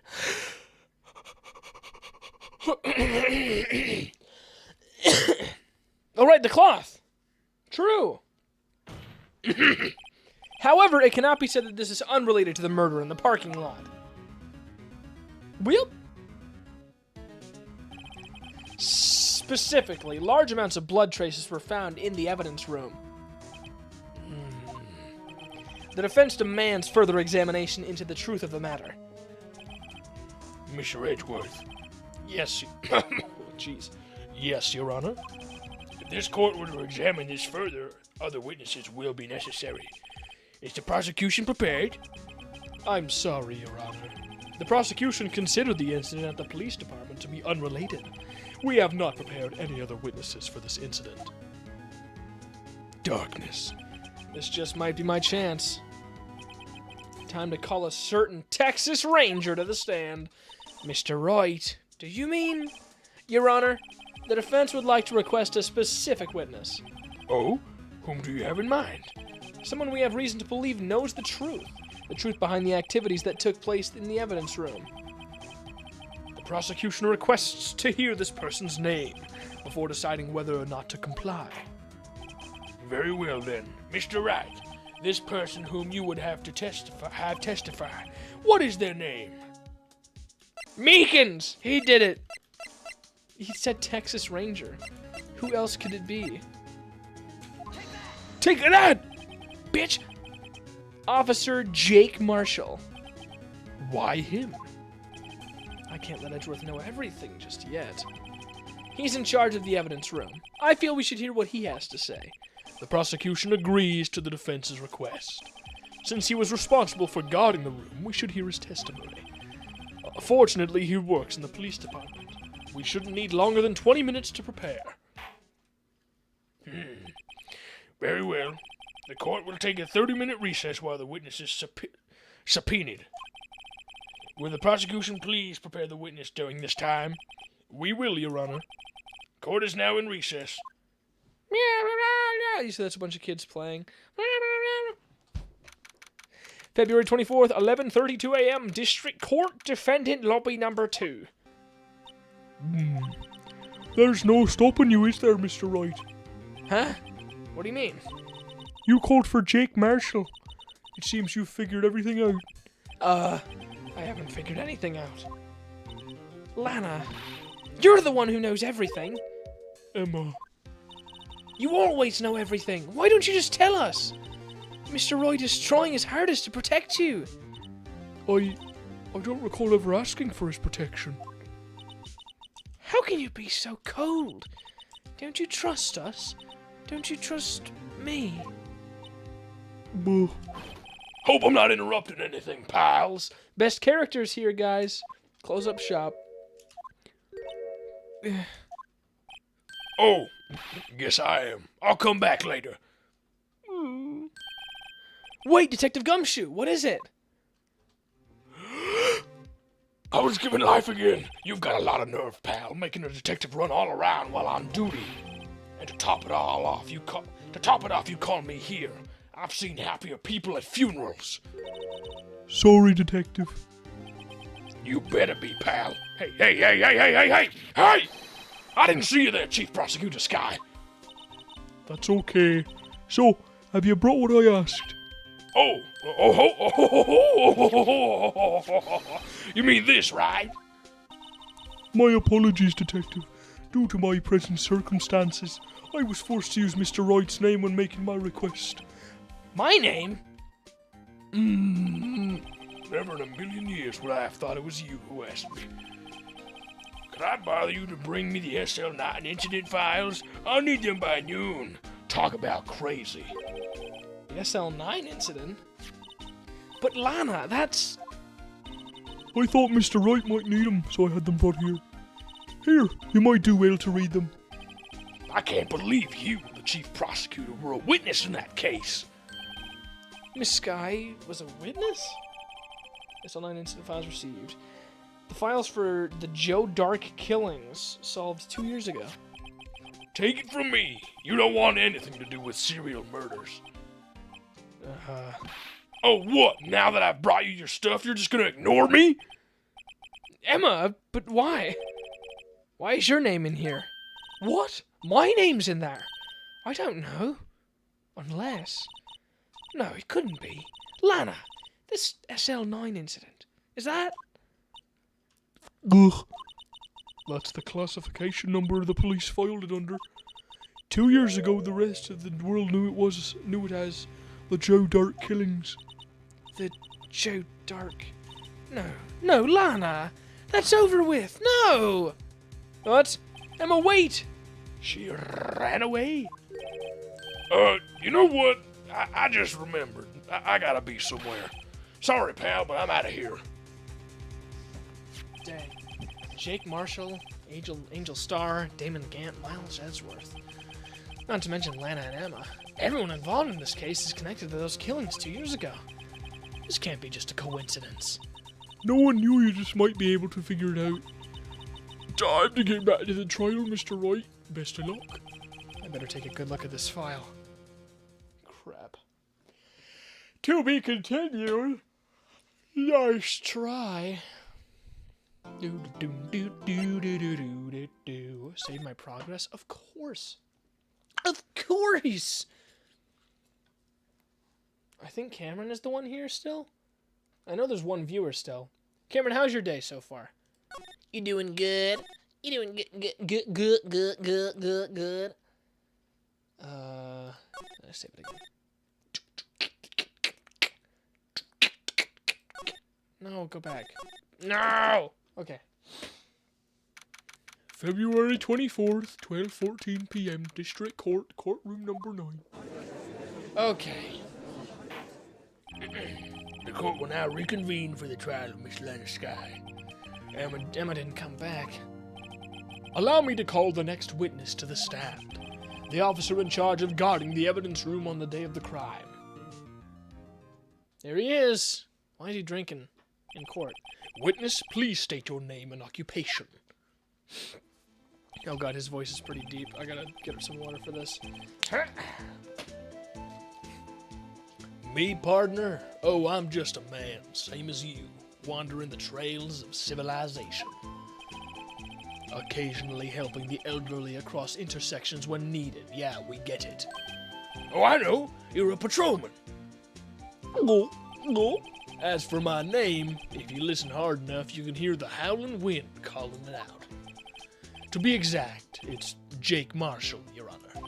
All right, the cloth. True. However, it cannot be said that this is unrelated to the murder in the parking lot. Well, specifically, large amounts of blood traces were found in the evidence room. The defense demands further examination into the truth of the matter. Mr. Edgeworth. Yes. Jeez. Yes, Your Honor. If this court were to examine this further, other witnesses will be necessary. Is the prosecution prepared? I'm sorry, Your Honor. The prosecution considered the incident at the police department to be unrelated. We have not prepared any other witnesses for this incident. Darkness. This just might be my chance. Time to call a certain Texas Ranger to the stand. Mr. Wright, do you mean? Your Honor, the defense would like to request a specific witness. Oh? Whom do you have in mind? Someone we have reason to believe knows the truth behind the activities that took place in the evidence room. The prosecution requests to hear this person's name before deciding whether or not to comply. Very well then. Mr. Wright, this person whom you would have to testify, what is their name? Meekins! He did it! He said Texas Ranger. Who else could it be? Take that! Bitch! Officer Jake Marshall. Why him? I can't let Edgeworth know everything just yet. He's in charge of the evidence room. I feel we should hear what he has to say. The prosecution agrees to the defense's request. Since he was responsible for guarding the room, we should hear his testimony. Fortunately, he works in the police department. We shouldn't need longer than 20 minutes to prepare. Very well. The court will take a 30-minute recess while the witness is subpoenaed. Will the prosecution please prepare the witness during this time? We will, Your Honor. Court is now in recess. You see that's a bunch of kids playing. February 24th, 11:32 a.m. District Court, Defendant Lobby Number 2. There's no stopping you, is there, Mr. Wright? Huh? What do you mean? You called for Jake Marshall. It seems you've figured everything out. I haven't figured anything out. Lana, you're the one who knows everything. Emma. You always know everything. Why don't you just tell us? Mr. Wright is trying his hardest to protect you. I don't recall ever asking for his protection. How can you be so cold? Don't you trust us? Don't you trust me? Well, Hope I'm not interrupting anything, pals. Best characters here, guys. Close up shop. Oh, guess I am. I'll come back later. Wait, Detective Gumshoe, what is it? I was given life again. You've got a lot of nerve, pal, making a detective run all around while on duty. And to top it off, you call me here. I've seen happier people at funerals. sorry, Detective. You better be, pal. Hey! I didn't see you there, Chief Prosecutor Sky. That's okay. So, have you brought what I asked? You mean this, right? My apologies, Detective. Due to my present circumstances, I was forced to use Mr. Wright's name when making my request. My name? Never in a million years would I have thought it was you who asked me. Could I bother you to bring me the SL9 incident files? I'll need them by noon. Talk about crazy. The SL9 incident? But Lana, that's... I thought Mr. Wright might need them, so I had them brought here. Here, you might do well to read them. I can't believe you, the chief prosecutor, were a witness in that case. Miss Sky was a witness? SL9 incident files received. The files for the Joe Dark killings solved 2 years ago. Take it from me, you don't want anything to do with serial murders. Oh, what? Now that I've brought you your stuff, you're just gonna ignore me? Emma, but why? Why is your name in here? What? My name's in there? I don't know. Unless... No, it couldn't be. Lana, this SL9 incident. Is that... Ugh. That's the classification number the police filed it under. 2 years ago, the rest of the world knew it as the Joe Dark killings. The Joe Dark... No, Lana! That's over with! No! What? Emma, wait! She ran away? You know what? I just remembered. I gotta be somewhere. Sorry, pal, but I'm out of here. Dang. Jake Marshall, Angel Starr, Damon Gant, Miles Edgeworth. Not to mention Lana and Emma. Everyone involved in this case is connected to those killings 2 years ago. This can't be just a coincidence. No one knew you just might be able to figure it out. Time to get back to the trial, Mr. Wright. Best of luck. I better take a good look at this file. Crap. To be continued. Nice try. Save my progress? Of course. Of course! I think Cameron is the one here still. I know there's one viewer still. Cameron, how's your day so far? You doing good? You doing good? Let's save it again. No, go back. No! Okay. February 24th, 12:14 p.m. District Court, courtroom number 9. Okay. The court will now reconvene for the trial of Miss Lana Skye. Emma didn't come back. Allow me to call the next witness to the stand. The officer in charge of guarding the evidence room on the day of the crime. There he is. Why is he drinking in court? Witness, please state your name and occupation. Oh god, his voice is pretty deep. I gotta get her some water for this. Me, partner? Oh, I'm just a man, same as you, wandering the trails of civilization. Occasionally helping the elderly across intersections when needed. Yeah, we get it. Oh, I know. You're a patrolman. No. As for my name, if you listen hard enough, you can hear the howling wind calling it out. To be exact, it's Jake Marshall, Your Honor.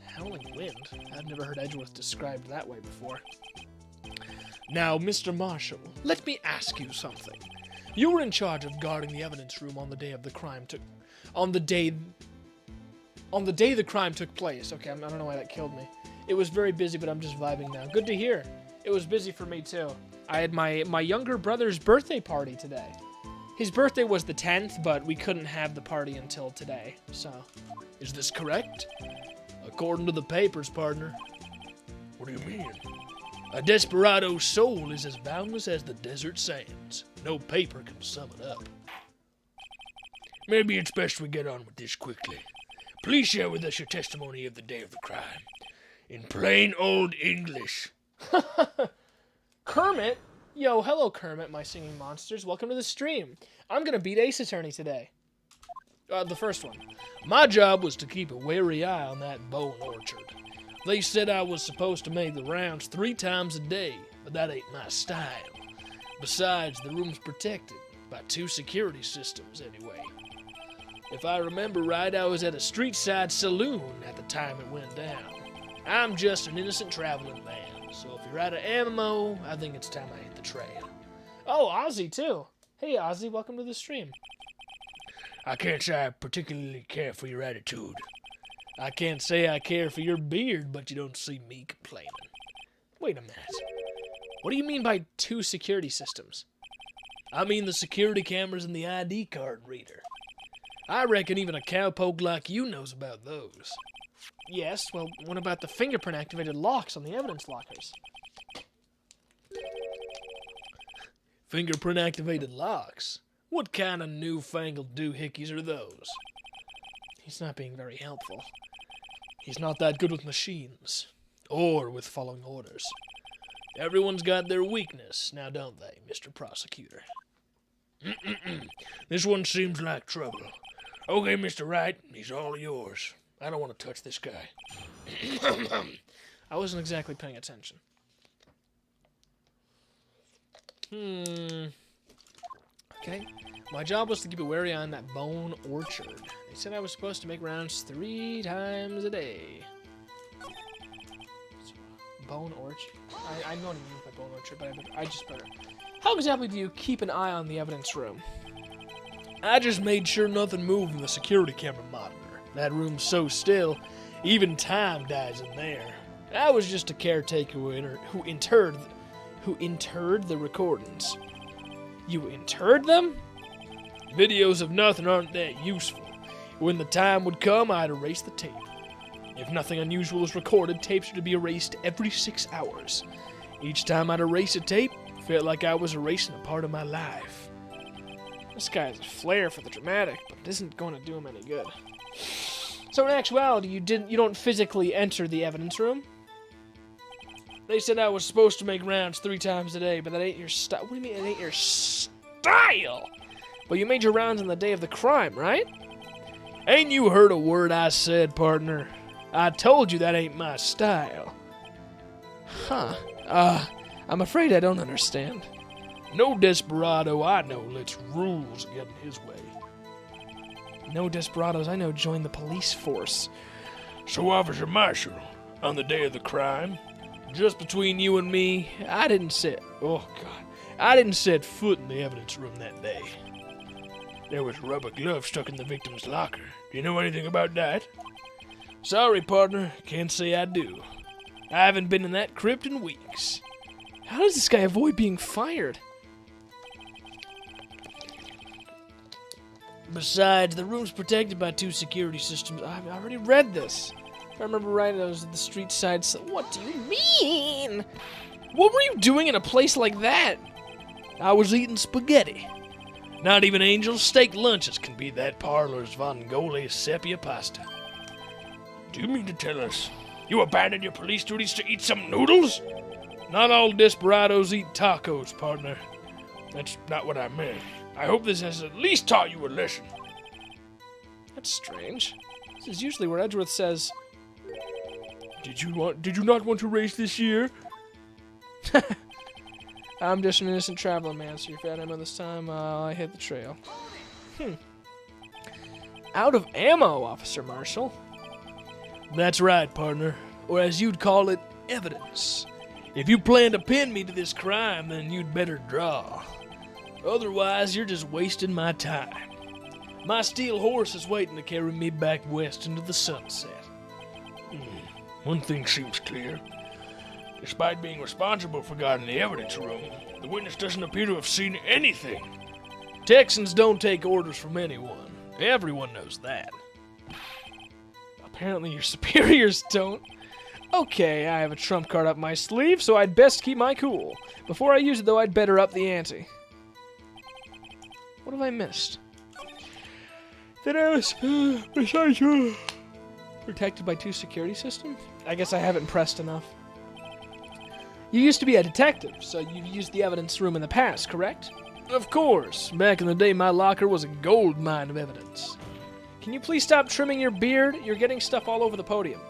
Howling wind? I've never heard Edgeworth described that way before. Now, Mr. Marshall, let me ask you something. You were in charge of guarding the evidence room on the day of the crime on the day the crime took place. Okay, I don't know why that killed me. It was very busy, but I'm just vibing now. Good to hear. It was busy for me too. I had my younger brother's birthday party today. His birthday was the 10th, but we couldn't have the party until today, so. Is this correct? According to the papers, partner. What do you mean? A desperado's soul is as boundless as the desert sands. No paper can sum it up. Maybe it's best we get on with this quickly. Please share with us your testimony of the day of the crime. In plain old English. Kermit? Yo, hello Kermit, my singing monsters. Welcome to the stream. I'm gonna beat Ace Attorney today. The first one. My job was to keep a wary eye on that Bowen orchard. They said I was supposed to make the rounds 3 times a day, but that ain't my style. Besides, the room's protected by 2 security systems anyway. If I remember right, I was at a street side saloon at the time it went down. I'm just an innocent traveling man, so if you're out of ammo, I think it's time I hit the trail. Oh, Ozzy too. Hey Ozzy, welcome to the stream. I can't say I particularly care for your attitude. I can't say I care for your beard, but you don't see me complaining. Wait a minute. What do you mean by 2 security systems? I mean the security cameras and the ID card reader. I reckon even a cowpoke like you knows about those. Yes, well, what about the fingerprint-activated locks on the evidence lockers? Fingerprint-activated locks? What kind of newfangled doohickeys are those? He's not being very helpful. He's not that good with machines. or with following orders. Everyone's got their weakness, now don't they, Mr. Prosecutor? This one seems like trouble. Okay, Mr. Wright, he's all yours. I don't want to touch this guy. I wasn't exactly paying attention. Okay. My job was to keep a wary eye on that Bone Orchard. They said I was supposed to make rounds 3 times a day. Bone Orchard? I know what you mean by Bone Orchard, but I just better. How exactly do you keep an eye on the evidence room? I just made sure nothing moved in the security camera monitor. That room's so still, even time dies in there. I was just a caretaker who interred the recordings. You interred them? Videos of nothing aren't that useful. When the time would come, I'd erase the tape. If nothing unusual is recorded, tapes are to be erased every 6 hours. Each time I'd erase a tape, it felt like I was erasing a part of my life. This guy has a flair for the dramatic, but it isn't going to do him any good. So in actuality, you don't physically enter the evidence room? They said I was supposed to make rounds 3 times a day, but that ain't your style. What do you mean it ain't your style? But you made your rounds on the day of the crime, right? Ain't you heard a word I said, partner? I told you that ain't my style. Huh. I'm afraid I don't understand. No desperado I know lets rules get in his way. No desperados I know join the police force. So, Officer Marshall, on the day of the crime, just between you and me, I didn't set foot in the evidence room that day. There was rubber gloves stuck in the victim's locker. Do you know anything about that? Sorry, partner, can't say I do. I haven't been in that crypt in weeks. How does this guy avoid being fired? Besides, the room's protected by 2 security systems. I've already read this. If I remember right, it was at the street side. So what do you mean? What were you doing in a place like that? I was eating spaghetti. Not even Angel's steak lunches can beat that parlor's Vongole sepia pasta. Do you mean to tell us you abandoned your police duties to eat some noodles? Not all desperados eat tacos, partner. That's not what I meant. I hope this has at least taught you a lesson. That's strange. This is usually where Edgeworth says, Did you not want to race this year? I'm just an innocent traveler, man, so you're fat ammo this time, I hit the trail. Out of ammo, Officer Marshall. That's right, partner. Or as you'd call it, evidence. If you plan to pin me to this crime, then you'd better draw. Otherwise, you're just wasting my time. My steel horse is waiting to carry me back west into the sunset. One thing seems clear. Despite being responsible for guarding the evidence room, the witness doesn't appear to have seen anything. Texans don't take orders from anyone. Everyone knows that. Apparently your superiors don't. Okay, I have a trump card up my sleeve, so I'd best keep my cool. Before I use it, though, I'd better up the ante. What have I missed? That I was beside you. Protected by 2 security systems? I guess I haven't pressed enough. You used to be a detective, so you've used the evidence room in the past, correct? Of course. Back in the day, my locker was a gold mine of evidence. Can you please stop trimming your beard? You're getting stuff all over the podium.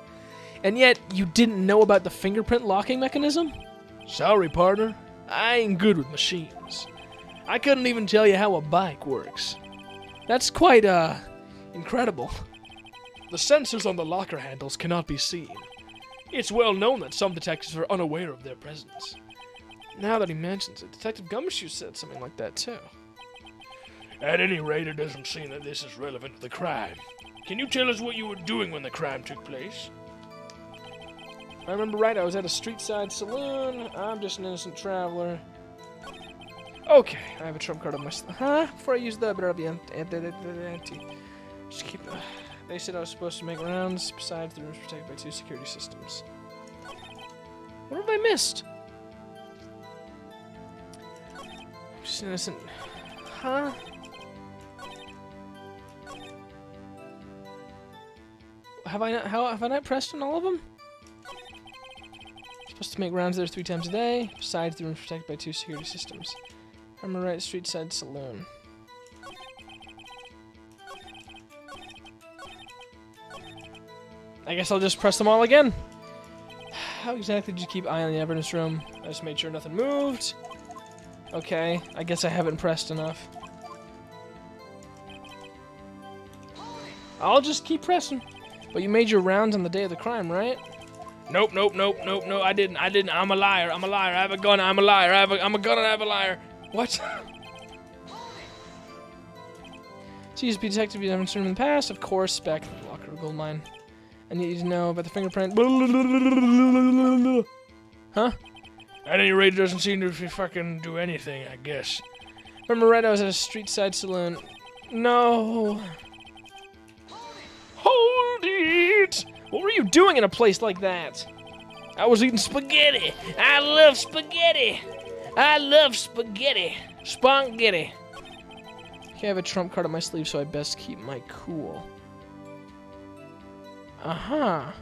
And yet, you didn't know about the fingerprint locking mechanism? Sorry, partner. I ain't good with machines. I couldn't even tell you how a bike works. That's quite, incredible. The sensors on the locker handles cannot be seen. It's well known that some detectives are unaware of their presence. Now that he mentions it, Detective Gumshoe said something like that, too. At any rate, it doesn't seem that this is relevant to the crime. Can you tell us what you were doing when the crime took place? If I remember right, I was at a street side saloon. I'm just an innocent traveler. Okay, I have a trump card on my before I use that, I better have the ante. Just keep. They said I was supposed to make rounds. Besides, the room's protected by 2 security systems. What have I missed? I'm just innocent. Huh? Have I not pressed on all of them? Supposed to make rounds there 3 times a day. Besides, the room's protected by 2 security systems. I'm right, street side saloon. I guess I'll just press them all again. How exactly did you keep eye on the evidence room? I just made sure nothing moved. Okay, I guess I haven't pressed enough. I'll just keep pressing. But you made your rounds on the day of the crime, right? Nope. I didn't. I'm a liar. I have a gun. I'm a liar. I'm a gun and I have a liar. What? So you used to be detective in the evidence room in the past? Of course, back in the locker gold mine. I need you to know about the fingerprint. Huh? At any rate, it doesn't seem to fucking do anything, I guess. Remember right, I was at a street side saloon. No. Hold it! What were you doing in a place like that? I was eating spaghetti. I love spaghetti. I love spaghetti. Spaghetti. Okay, I have a trump card on my sleeve, so I best keep my cool. Uh-huh.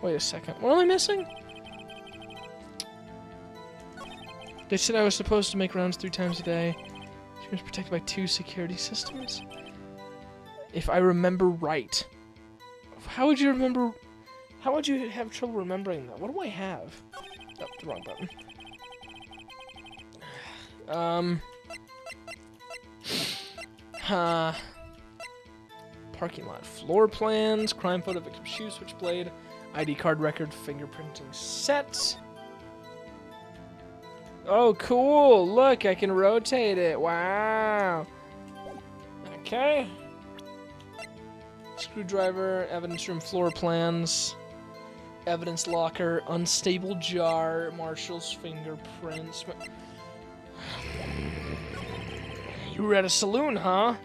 Wait a second. What am I missing? They said I was supposed to make rounds 3 times a day. She was protected by 2 security systems. If I remember right. How would you remember... How would you have trouble remembering that? What do I have? Oh, the wrong button. Parking lot floor plans, crime photo, victim shoe, switchblade, ID card record, fingerprinting set. Oh, cool! Look, I can rotate it. Wow. Okay. Screwdriver, evidence room floor plans, evidence locker, unstable jar, Marshall's fingerprints. You were at a saloon, huh?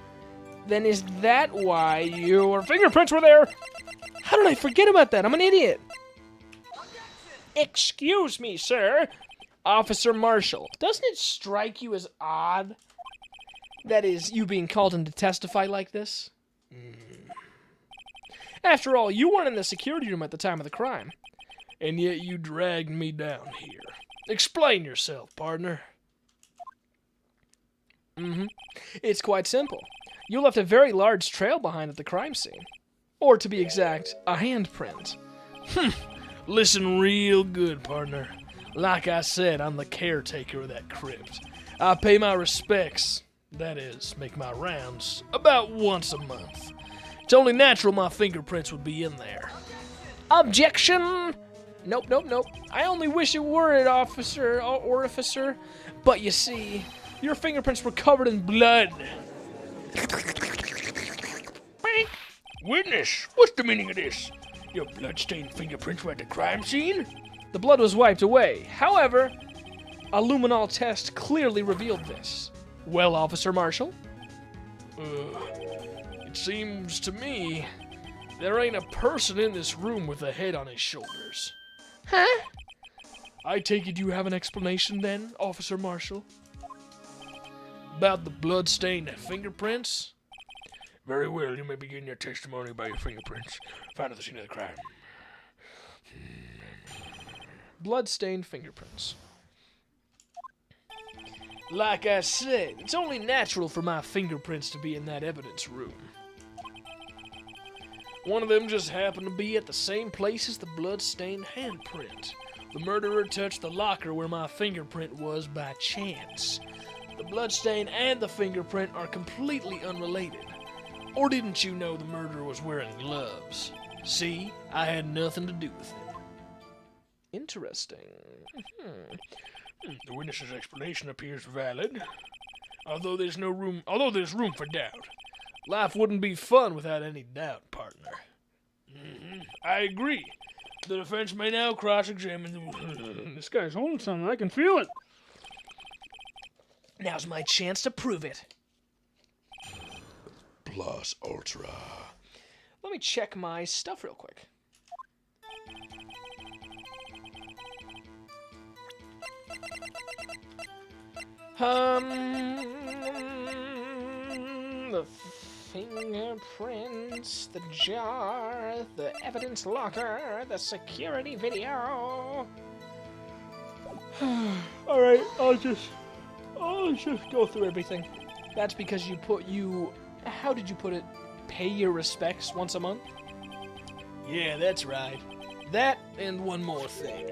Then is that why your fingerprints were there? How did I forget about that? I'm an idiot. Excuse me, sir. Officer Marshall, doesn't it strike you as odd? That is, you being called in to testify like this? After all, you weren't in the security room at the time of the crime. And yet you dragged me down here. Explain yourself, partner. It's quite simple. You left a very large trail behind at the crime scene. Or, to be exact, a handprint. Listen real good, partner. Like I said, I'm the caretaker of that crypt. I pay my respects, that is, make my rounds, about once a month. It's only natural my fingerprints would be in there. Objection! Nope. I only wish it were an officer or orificer. But you see, your fingerprints were covered in blood. Witness, what's the meaning of this? Your blood-stained fingerprints were at the crime scene? The blood was wiped away. However, a luminol test clearly revealed this. Well, Officer Marshall? It seems to me there ain't a person in this room with a head on his shoulders. Huh? I take it you have an explanation then, Officer Marshall? About the blood-stained fingerprints? Very well, you may begin your testimony by your fingerprints found at the scene of the crime. Blood-stained fingerprints. Like I said, it's only natural for my fingerprints to be in that evidence room. One of them just happened to be at the same place as the blood-stained handprint. The murderer touched the locker where my fingerprint was by chance. The bloodstain and the fingerprint are completely unrelated. Or didn't you know the murderer was wearing gloves? See, I had nothing to do with it. Interesting. The witness's explanation appears valid, although there's room for doubt. Life wouldn't be fun without any doubt, partner. I agree. The defense may now cross-examine the... This guy's holding something. I can feel it. Now's my chance to prove it. Plus ultra. Let me check my stuff real quick. The fingerprints, the jar, the evidence locker, the security video. Alright, I'll just go through everything. That's because how did you put it? Pay your respects once a month? Yeah, that's right. That and one more thing.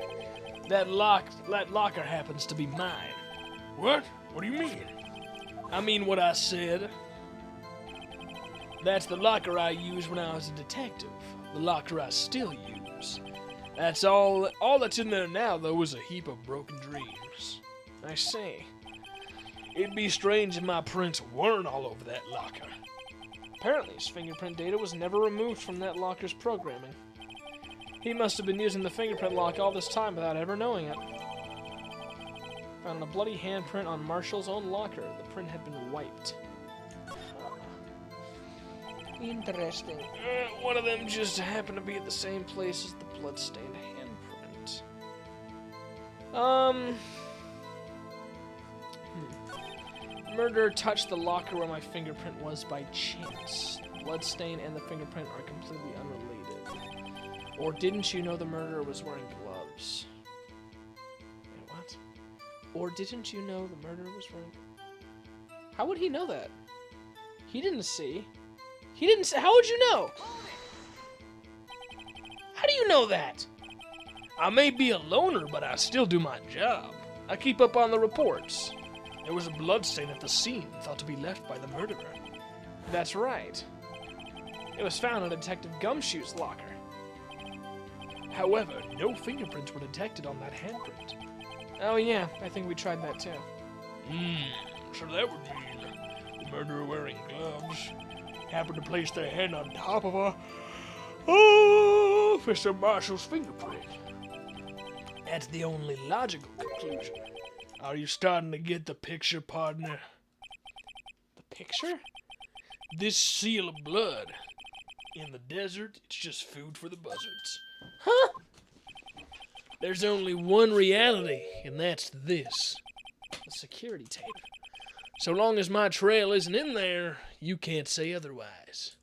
That locker happens to be mine. What? What do you mean? I mean what I said. That's the locker I used when I was a detective. The locker I still use. That's all that's in there now, though, is a heap of broken dreams. I see. It'd be strange if my prints weren't all over that locker. Apparently, his fingerprint data was never removed from that locker's programming. He must have been using the fingerprint lock all this time without ever knowing it. Found a bloody handprint on Marshall's own locker. The print had been wiped. Interesting. One of them just happened to be at the same place as the bloodstained handprint. Murderer touched the locker where my fingerprint was by chance. The bloodstain and the fingerprint are completely unrelated. Or didn't you know the murderer was wearing gloves? Wait, what? Or didn't you know the murderer was wearing... How would he know that? He didn't see. He didn't say. How would you know? How do you know that? I may be a loner, but I still do my job. I keep up on the reports. There was a bloodstain at the scene, thought to be left by the murderer. That's right. It was found in Detective Gumshoe's locker. However, no fingerprints were detected on that handprint. Oh yeah, I think we tried that too. So that would mean the murderer wearing gloves happened to place their hand on top of Officer Marshall's fingerprint. That's the only logical conclusion. Are you starting to get the picture, partner? The picture? This seal of blood in the desert, it's just food for the buzzards. Huh? There's only one reality, and that's this. The security tape. So long as my trail isn't in there, you can't say otherwise.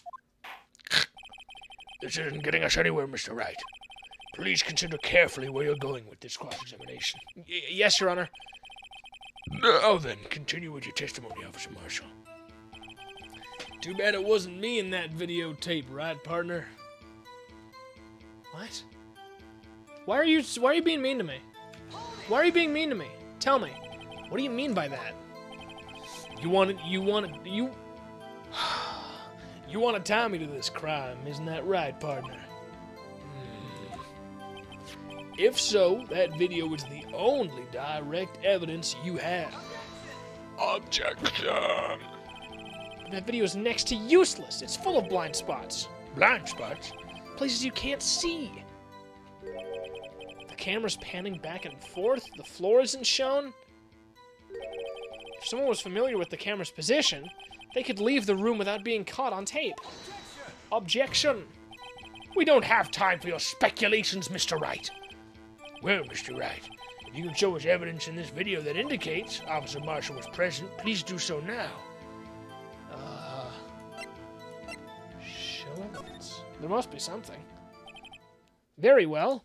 This isn't getting us anywhere, Mr. Wright. Please consider carefully where you're going with this cross-examination. Yes, Your Honor. Now then, continue with your testimony, Officer Marshall. Too bad it wasn't me in that videotape, right, partner? What? Why are you being mean to me? Why are you being mean to me? Tell me. What do you mean by that? You want to tie me to this crime, isn't that right, partner? If so, that video is the only direct evidence you have. Objection! That video is next to useless. It's full of blind spots. Blind spots? Places you can't see. The camera's panning back and forth. The floor isn't shown. If someone was familiar with the camera's position, they could leave the room without being caught on tape. Objection! We don't have time for your speculations, Mr. Wright. Well, Mr. Wright, if you can show us evidence in this video that indicates Officer Marshall was present, please do so now. Show evidence. There must be something. Very well.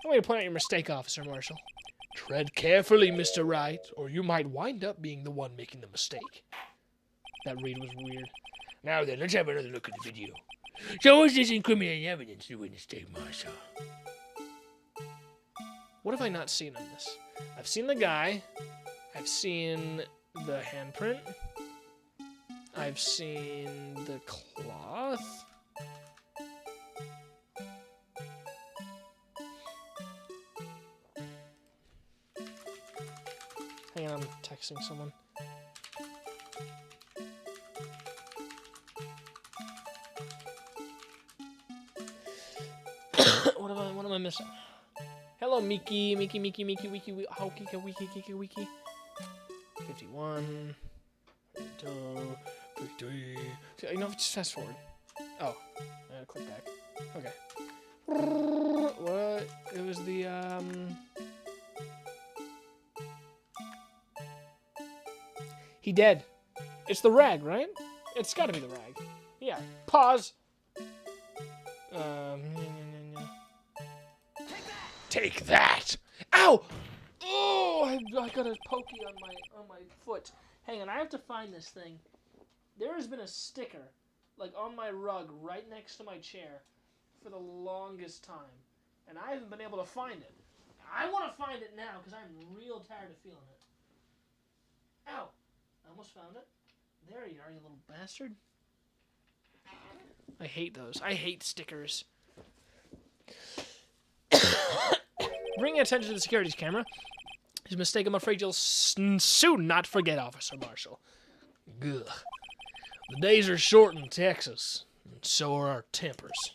I'm going to point out your mistake, Officer Marshall. Tread carefully, Mr. Wright, or you might wind up being the one making the mistake. That read was weird. Now then, let's have another look at the video. Show us this incriminating evidence to witness State Marshall. What have I not seen in this? I've seen the guy. I've seen the handprint. I've seen the cloth. Hang on, I'm texting someone. What am I missing? Hello, Miki, wiki, 51, 52, 53. You know, just fast forward. Oh, I gotta click back. Okay. What? It was the, He dead. It's the rag, right? It's gotta be the rag. Yeah. Pause. Take that! Ow! Oh, I got a pokey on my foot. Hang on, I have to find this thing. There has been a sticker, like on my rug, right next to my chair, for the longest time, and I haven't been able to find it. I want to find it now because I'm real tired of feeling it. Ow! I almost found it. There you are, you little bastard. I hate those. I hate stickers. Bringing attention to the securities camera. His mistake, I'm afraid you'll soon not forget, Officer Marshall. Ugh. The days are short in Texas, and so are our tempers.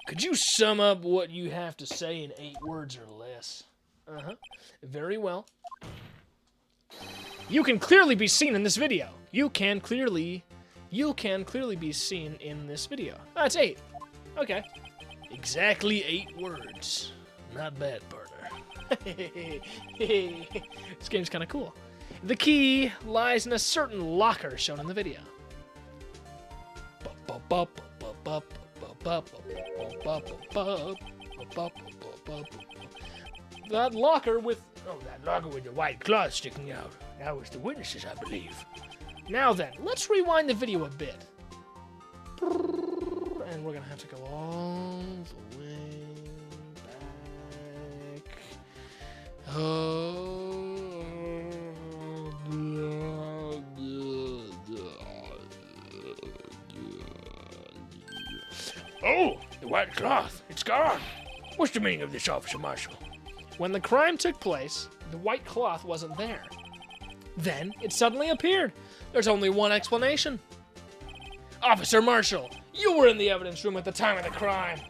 Could you sum up what you have to say in 8 words or less? Uh-huh. Very well. You can clearly be seen in this video. You can clearly be seen in this video. That's 8. Okay. Exactly 8 words. Not bad, partner. This game's kind of cool. The key lies in a certain locker shown in the video. That locker with... Oh, that locker with the white cloth sticking out. That was the witnesses, I believe. Now then, let's rewind the video a bit. And we're gonna have to go all the way back. Oh, the white cloth. It's gone. What's the meaning of this, Officer Marshall? When the crime took place, the white cloth wasn't there. Then it suddenly appeared. There's only one explanation. Officer Marshall, you were in the evidence room at the time of the crime.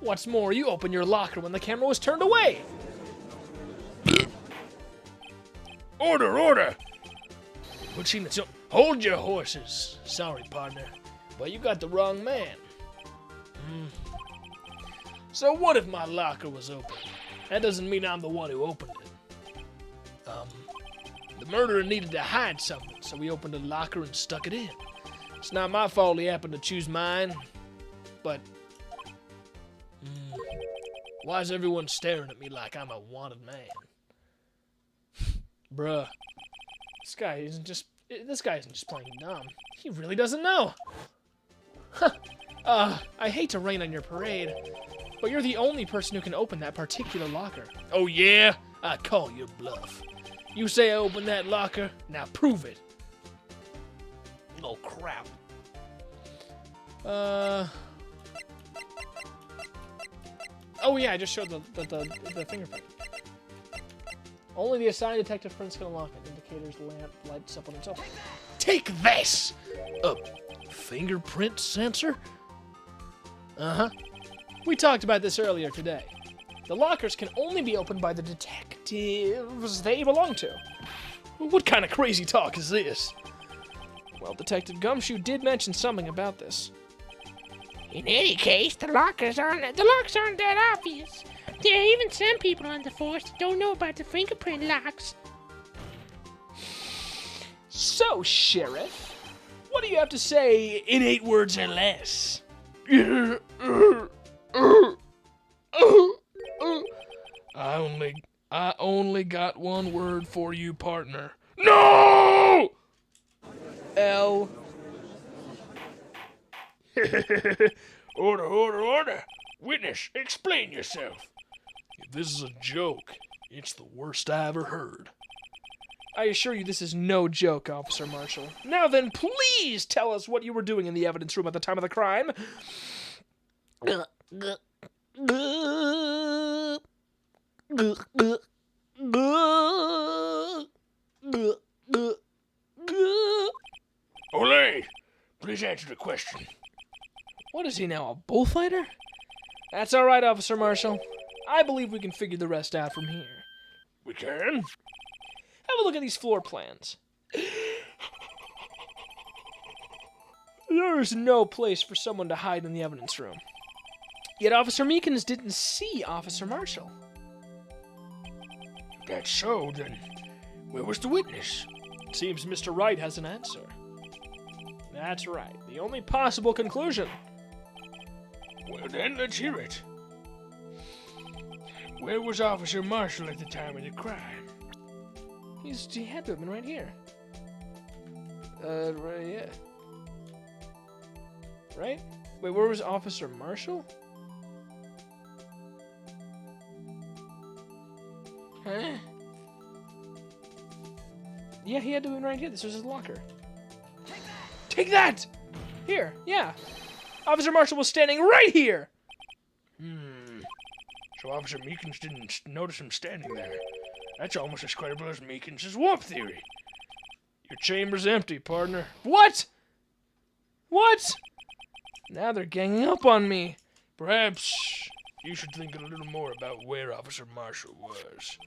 What's more, you opened your locker when the camera was turned away. Order, order! Hold your horses. Sorry, partner, but you got the wrong man. So what if my locker was open? That doesn't mean I'm the one who opened it. The murderer needed to hide something, so he opened a locker and stuck it in. It's not my fault he happened to choose mine, but... why is everyone staring at me like I'm a wanted man? Bruh. This guy isn't just playing dumb. He really doesn't know. I hate to rain on your parade, but you're the only person who can open that particular locker. Oh yeah? I call your bluff. You say I opened that locker, now prove it. Oh crap. Oh yeah, I just showed the fingerprint. Only the assigned detective prints can unlock it. Indicator's lamp lights up on its own. Take this! A fingerprint sensor? Uh-huh. We talked about this earlier today. The lockers can only be opened by the detectives they belong to. What kind of crazy talk is this? Well, Detective Gumshoe did mention something about this. In any case, the locks aren't that obvious. There are even some people on the force that don't know about the fingerprint locks. So, Sheriff, what do you have to say in 8 words or less? I only got 1 word for you, partner. No! L. Order, order, order! Witness, explain yourself. If this is a joke, it's the worst I ever heard. I assure you this is no joke, Officer Marshall. Now then, please tell us what you were doing in the evidence room at the time of the crime. Olay, please answer the question. What is he now, a bullfighter? That's all right, Officer Marshall. I believe we can figure the rest out from here. We can? Have a look at these floor plans. There is no place for someone to hide in the evidence room. Yet Officer Meekins didn't see Officer Marshall. If that's so, then where was the witness? It seems Mr. Wright has an answer. That's right. The only possible conclusion. Well then, let's hear it. Where was Officer Marshall at the time of the crime? He had to have been right here. Right, yeah. Right? Wait, where was Officer Marshall? Huh? Yeah, he had to have been right here. This was his locker. Take that! Here, yeah. Officer Marshall was standing right here! So Officer Meekins didn't notice him standing there. That's almost as credible as Meekins' warp theory. Your chamber's empty, partner. What? What? Now they're ganging up on me. Perhaps you should think a little more about where Officer Marshall was.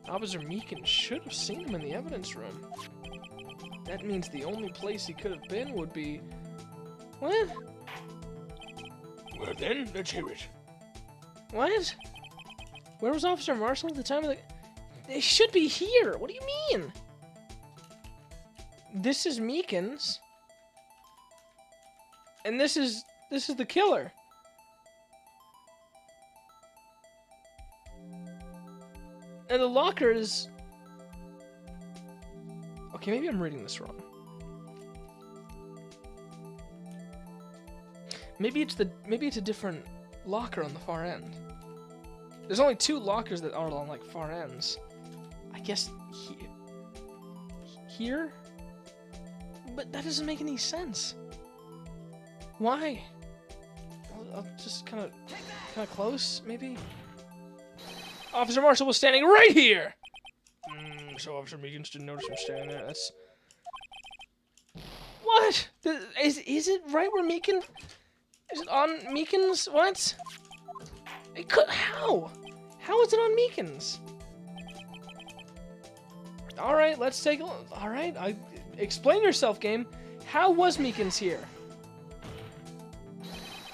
Officer Meekins should have seen him in the evidence room. That means the only place he could have been would be... What? Well then, let's hear it. What? Where was Officer Marshall at the time of the... They should be here! What do you mean? This is Meekins. And this is the killer. And the locker is... Okay, maybe I'm reading this wrong. Maybe it's a different locker on the far end. There's only 2 lockers that are on like far ends. I guess here? But that doesn't make any sense. Why? I'll just kind of close, maybe? Officer Marshall was standing right here! So Officer Meekins didn't notice him standing there. That's... What? Is it right where Meekins... Is it on Meekins? What? It could... How? How is it on Meekins? Alright, let's take a look. Alright, explain yourself, game. How was Meekins here?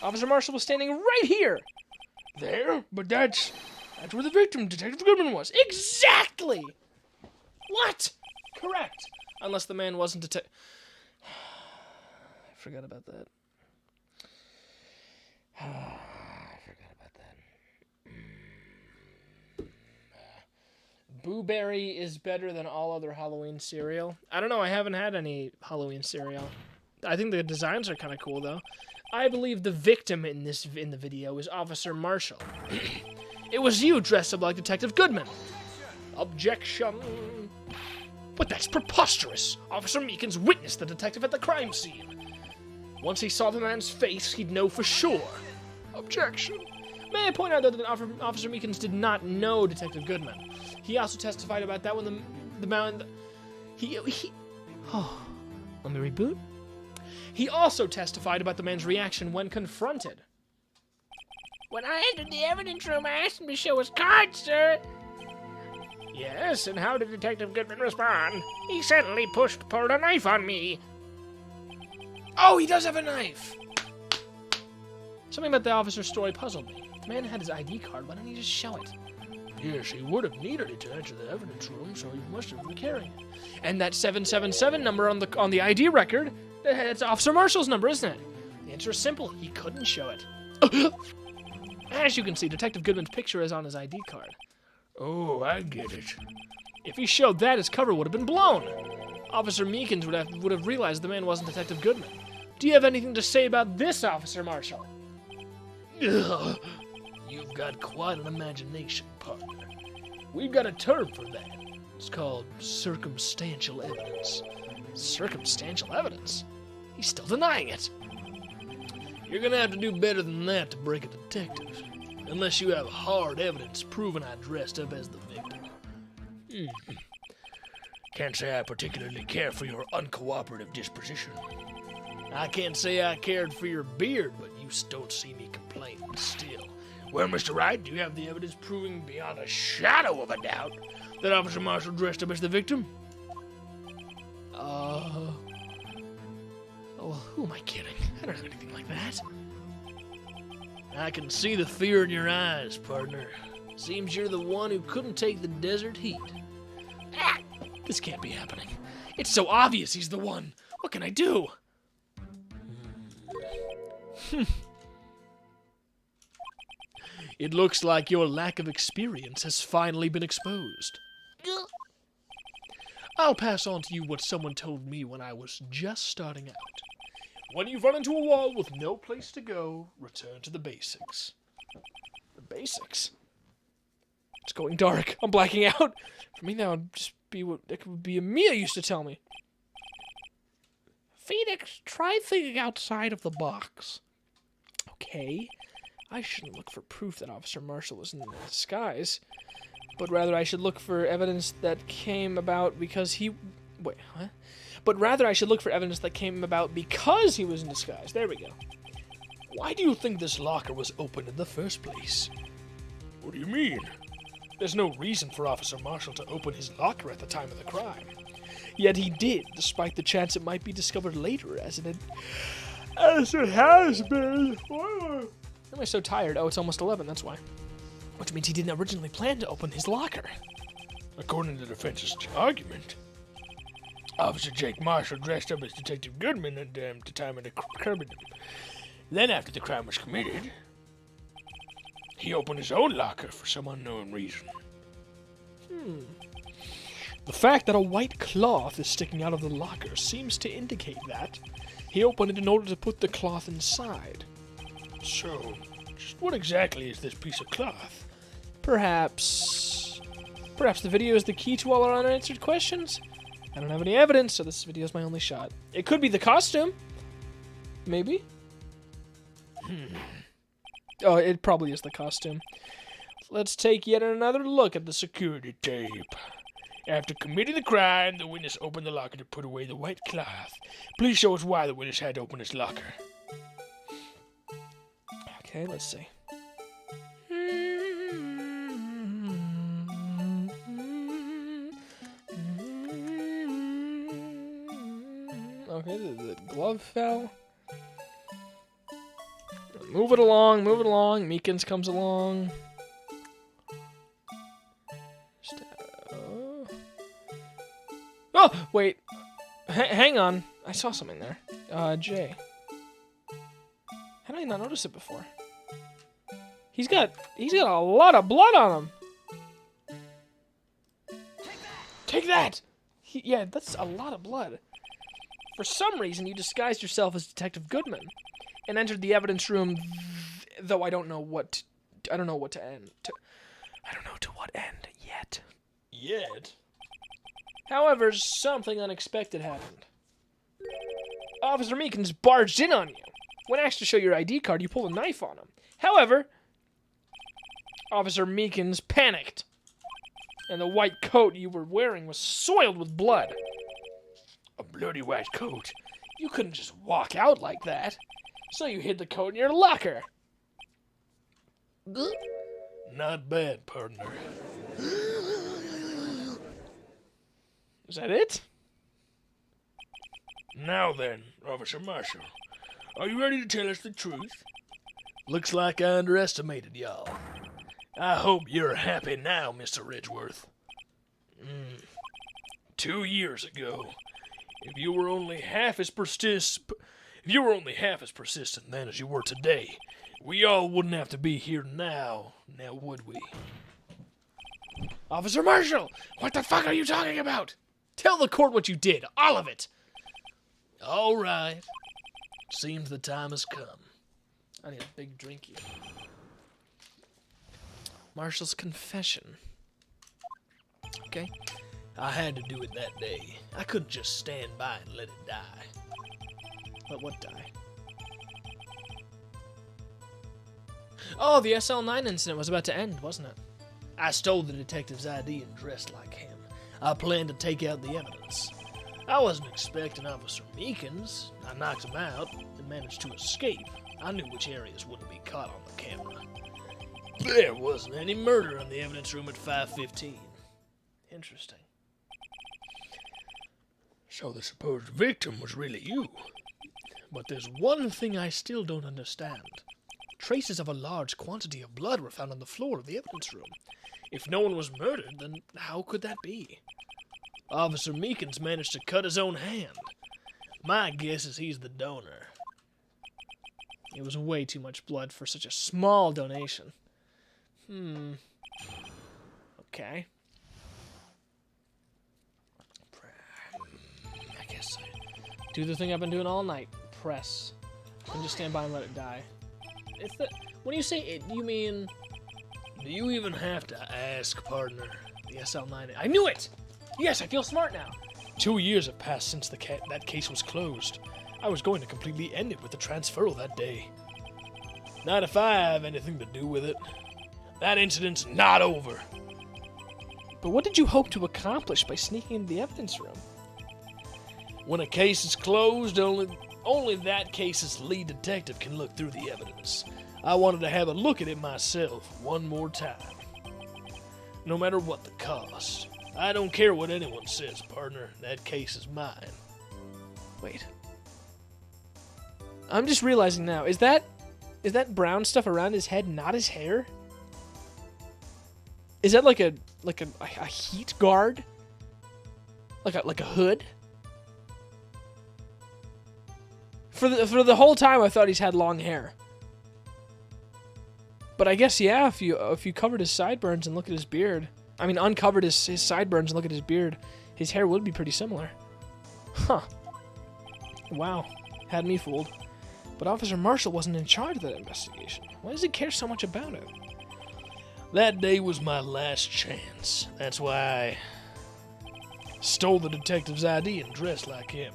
Officer Marshall was standing right here! There? But that's where the victim, Detective Goodman, was. Exactly! What? Correct. Unless the man wasn't I forgot about that. Boo Berry is better than all other Halloween cereal. I don't know, I haven't had any Halloween cereal. I think the designs are kind of cool, though. I believe the victim in the video is Officer Marshall. It was you dressed up like Detective Goodman. Objection. But that's preposterous. Officer Meekins witnessed the detective at the crime scene. Once he saw the man's face, he'd know for sure. Objection. May I point out that Officer Meekins did not know Detective Goodman. He also testified about that when the man... Oh, let me reboot. He also testified about the man's reaction when confronted. When I entered the evidence room, I asked him to show his card, sir. Yes, and how did Detective Goodman respond? He suddenly pulled a knife on me. Oh, he does have a knife! Something about the officer's story puzzled me. The man had his ID card, why didn't he just show it? Yes, he would have needed it to enter the evidence room, so he must have been carrying it. And that 777 number on the ID record, it's Officer Marshall's number, isn't it? The answer is simple. He couldn't show it. As you can see, Detective Goodman's picture is on his ID card. Oh, I get it. If he showed that, his cover would have been blown. Officer Meekins would have realized the man wasn't Detective Goodman. Do you have anything to say about this, Officer Marshall? Ugh. You've got quite an imagination, partner. We've got a term for that. It's called circumstantial evidence. Circumstantial evidence? He's still denying it. You're gonna have to do better than that to break a detective. Unless you have hard evidence proving I dressed up as the victim. Can't say I particularly care for your uncooperative disposition. I can't say I cared for your beard, but you don't see me complaining still. Well, Mr. Wright, do you have the evidence proving beyond a shadow of a doubt that Officer Marshall dressed up as the victim? Oh, who am I kidding? I don't have anything like that. I can see the fear in your eyes, partner. Seems you're the one who couldn't take the desert heat. This can't be happening. It's so obvious he's the one. What can I do? It looks like your lack of experience has finally been exposed. I'll pass on to you what someone told me when I was just starting out. When you've run into a wall with no place to go, return to the basics. The basics? It's going dark. I'm blacking out. For me, that would just be what it would be Mia used to tell me. Phoenix, try thinking outside of the box. Okay. I shouldn't look for proof that Officer Marshall was in disguise, but rather I should look for evidence that came about because he... Wait, huh? But rather I should look for evidence that came about because he was in disguise. There we go. Why do you think this locker was open in the first place? What do you mean? There's no reason for Officer Marshall to open his locker at the time of the crime. Yet he did, despite the chance it might be discovered later as it has been. Why am I so tired? Oh, it's almost 11, that's why. Which means he didn't originally plan to open his locker. According to the defense's argument, Officer Jake Marshall dressed up as Detective Goodman at the time of the crime. Then, after the crime was committed, he opened his own locker for some unknown reason. The fact that a white cloth is sticking out of the locker seems to indicate that he opened it in order to put the cloth inside. So, just what exactly is this piece of cloth? Perhaps the video is the key to all our unanswered questions? I don't have any evidence, so this video is my only shot. It could be the costume. Maybe. Oh, it probably is the costume. Let's take yet another look at the security tape. After committing the crime, the witness opened the locker to put away the white cloth. Please show us why the witness had to open his locker. Okay, let's see. Okay, the glove fell. Move it along, move it along. Meekins comes along. Oh, wait. Hang on. I saw something there. Jay. How did I not notice it before? He's got a lot of blood on him. Take that! Yeah, that's a lot of blood. For some reason, you disguised yourself as Detective Goodman and entered the evidence room, though I don't know what to end. I don't know to what end yet. Yet? However, something unexpected happened. Officer Meekins barged in on you. When asked to show your ID card, you pulled a knife on him. However, Officer Meekins panicked, and the white coat you were wearing was soiled with blood. A bloody white coat? You couldn't just walk out like that. So you hid the coat in your locker. Not bad, partner. Is that it? Now then, Officer Marshall, are you ready to tell us the truth? Looks like I underestimated y'all. I hope you're happy now, Mr. Ridgeworth. 2 years ago, If you were only half as persistent then as you were today, we all wouldn't have to be here now would we? Officer Marshall, what the fuck are you talking about? Tell the court what you did, all of it. All right. Seems the time has come. I need a big drink here. Marshall's confession. Okay. I had to do it that day. I couldn't just stand by and let it die. Let what die? Oh, the SL9 incident was about to end, wasn't it? I stole the detective's ID and dressed like him. I planned to take out the evidence. I wasn't expecting Officer Meekins. I knocked him out and managed to escape. I knew which areas wouldn't be caught on the camera. There wasn't any murder in the evidence room at 5:15. Interesting. So the supposed victim was really you. But there's one thing I still don't understand. Traces of a large quantity of blood were found on the floor of the evidence room. If no one was murdered, then how could that be? Officer Meekins managed to cut his own hand. My guess is he's the donor. It was way too much blood for such a small donation. Okay. I guess I do the thing I've been doing all night. Press. And just stand by and let it die. It's the... When you say it, you mean... Do you even have to ask, partner? The SL9. I knew it! Yes, I feel smart now. 2 years have passed since that case was closed. I was going to completely end it with the transferal that day. Not if I have anything to do with it. That incident's not over. But what did you hope to accomplish by sneaking into the evidence room? When a case is closed, only that case's lead detective can look through the evidence. I wanted to have a look at it myself one more time. No matter what the cost. I don't care what anyone says, partner. That case is mine. Wait. I'm just realizing now. Is that brown stuff around his head not his hair? Is that like a heat guard? Like a hood? For the whole time I thought he's had long hair. But I guess yeah, if you covered his sideburns and look at his beard, I mean uncovered his sideburns and look at his beard, his hair would be pretty similar. Huh. Wow. Had me fooled. But Officer Marshall wasn't in charge of that investigation. Why does he care so much about it? That day was my last chance. That's why I stole the detective's ID and dressed like him.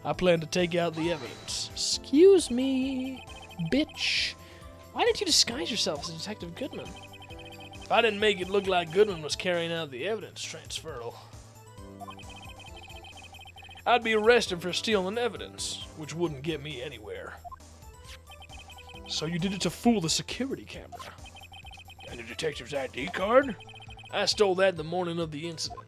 I plan to take out the evidence. Excuse me, bitch. Why did you disguise yourself as Detective Goodman? If I didn't make it look like Goodman was carrying out the evidence transferal, I'd be arrested for stealing evidence, which wouldn't get me anywhere. So you did it to fool the security camera. And the detective's ID card? I stole that the morning of the incident.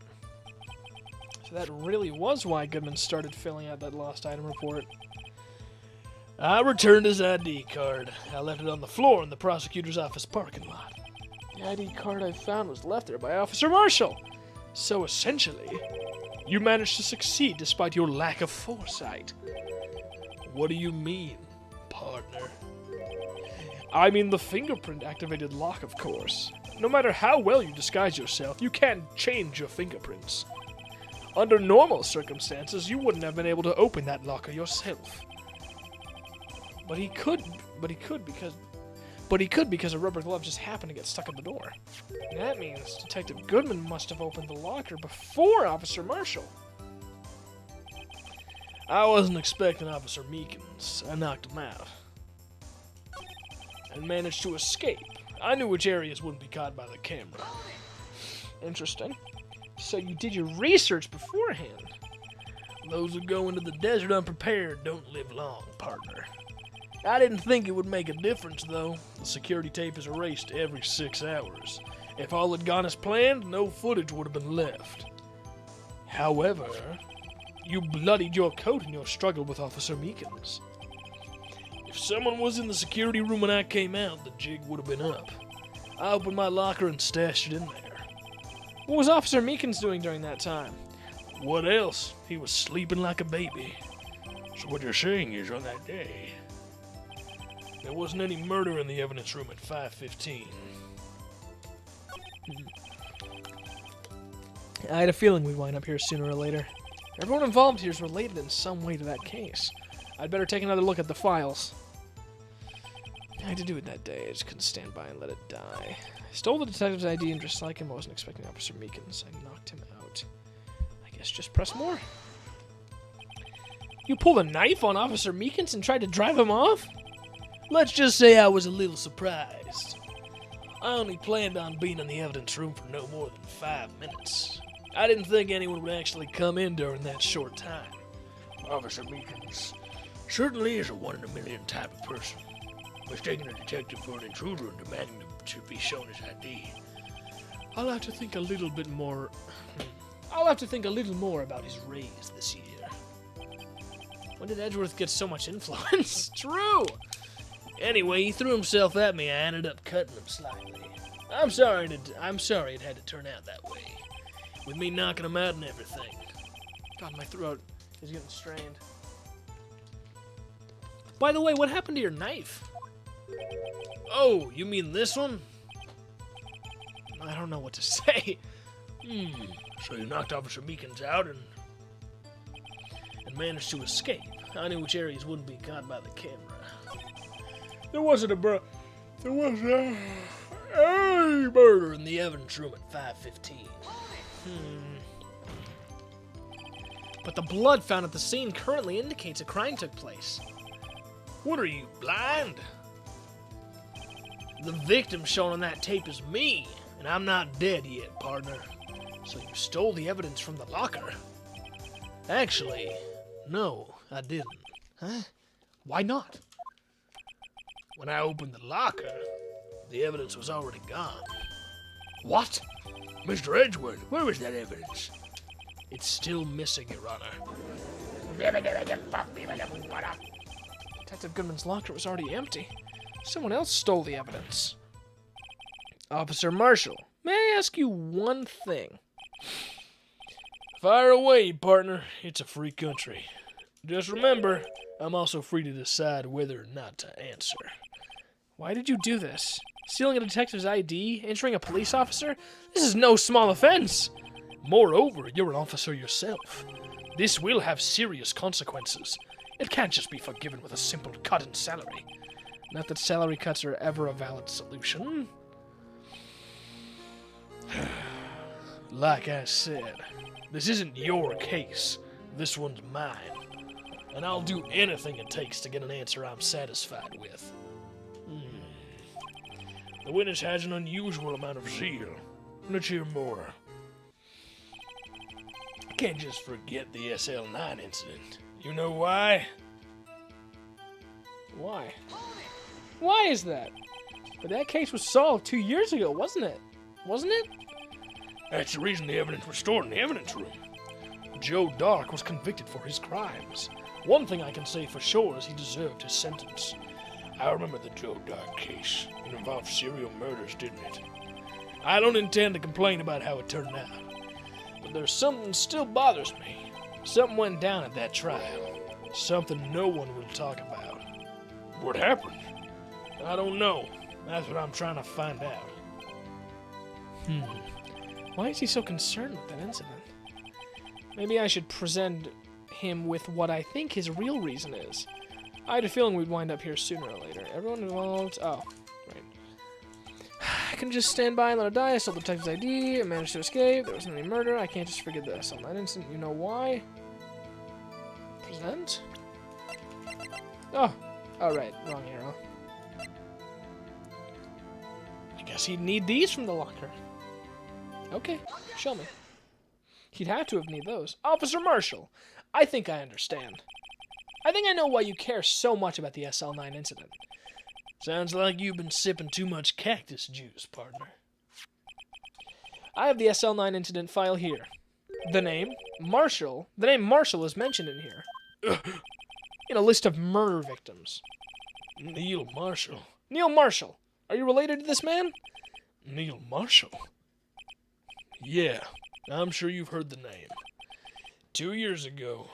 So that really was why Goodman started filling out that lost item report. I returned his ID card. I left it on the floor in the prosecutor's office parking lot. The ID card I found was left there by Officer Marshall. So essentially, you managed to succeed despite your lack of foresight. What do you mean, partner? I mean the fingerprint-activated lock, of course. No matter how well you disguise yourself, you can't change your fingerprints. Under normal circumstances, you wouldn't have been able to open that locker yourself. But he could because a rubber glove just happened to get stuck in the door. And that means Detective Goodman must have opened the locker before Officer Marshall. I wasn't expecting Officer Meekins. I knocked him out. And managed to escape. I knew which areas wouldn't be caught by the camera. Interesting. So you did your research beforehand. Those who go into the desert unprepared don't live long, partner. I didn't think it would make a difference, though. The security tape is erased every 6 hours. If all had gone as planned, no footage would have been left. However, you bloodied your coat in your struggle with Officer Meekins. If someone was in the security room when I came out, the jig would have been up. I opened my locker and stashed it in there. What was Officer Meekins doing during that time? What else? He was sleeping like a baby. So what you're saying is on that day, there wasn't any murder in the evidence room at 5:15. I had a feeling we'd wind up here sooner or later. Everyone involved here is related in some way to that case. I'd better take another look at the files. I had to do it that day. I just couldn't stand by and let it die. I stole the detective's ID and dressed like him. I wasn't expecting Officer Meekins. I knocked him out. I guess just press more. You pulled a knife on Officer Meekins and tried to drive him off? Let's just say I was a little surprised. I only planned on being in the evidence room for no more than 5 minutes. I didn't think anyone would actually come in during that short time. Officer Meekins certainly is a one-in-a-million type of person, mistaking a detective for an intruder and demanding to be shown his ID. I'll have to think a little bit more. I'll have to think a little more about his raise this year. When did Edgeworth get so much influence? True! Anyway, he threw himself at me. I ended up cutting him slightly. I'm sorry it had to turn out that way. With me knocking him out and everything. God, my throat is getting strained. By the way, what happened to your knife? Oh, you mean this one? I don't know what to say. So you knocked Officer Meekins out and managed to escape. I knew which areas wouldn't be caught by the camera. there was a murder in the evidence room at 5:15. But the blood found at the scene currently indicates a crime took place. What are you, blind? The victim shown on that tape is me, and I'm not dead yet, partner. So you stole the evidence from the locker? Actually, no, I didn't. Huh? Why not? When I opened the locker, the evidence was already gone. What? Mr. Edgeworth, where is that evidence? It's still missing, Your Honor. Detective Goodman's locker was already empty. Someone else stole the evidence. Officer Marshall, may I ask you one thing? Fire away, partner. It's a free country. Just remember, I'm also free to decide whether or not to answer. Why did you do this? Stealing a detective's ID? Injuring a police officer? This is no small offense! Moreover, you're an officer yourself. This will have serious consequences. It can't just be forgiven with a simple cut in salary. Not that salary cuts are ever a valid solution. Like I said, this isn't your case. This one's mine. And I'll do anything it takes to get an answer I'm satisfied with. The witness has an unusual amount of zeal. Let's hear more. I can't just forget the SL9 incident. You know why? Why? Why is that? But that case was solved 2 years ago, wasn't it? Wasn't it? That's the reason the evidence was stored in the evidence room. Joe Dark was convicted for his crimes. One thing I can say for sure is he deserved his sentence. I remember the Joe Dark case. It involved serial murders, didn't it? I don't intend to complain about how it turned out. But there's something that still bothers me. Something went down at that trial. Something no one will talk about. What happened? I don't know. That's what I'm trying to find out. Why is he so concerned with that incident? Maybe I should present him with what I think his real reason is. I had a feeling we'd wind up here sooner or later. Everyone involved... Oh, right. I can just stand by and let it die. I stole the detective's ID. I managed to escape. There wasn't any murder. I can't just forget this. On that instant, you know why? Present? Oh. Oh, right. Wrong arrow. I guess he'd need these from the locker. Okay, show me. He'd have to have need those. Officer Marshall, I think I understand. I think I know why you care so much about the SL9 incident. Sounds like you've been sipping too much cactus juice, partner. I have the SL9 incident file here. The name Marshall is mentioned in here. In a list of murder victims. Neil Marshall. Neil Marshall. Are you related to this man? Neil Marshall? Yeah, I'm sure you've heard the name. 2 years ago.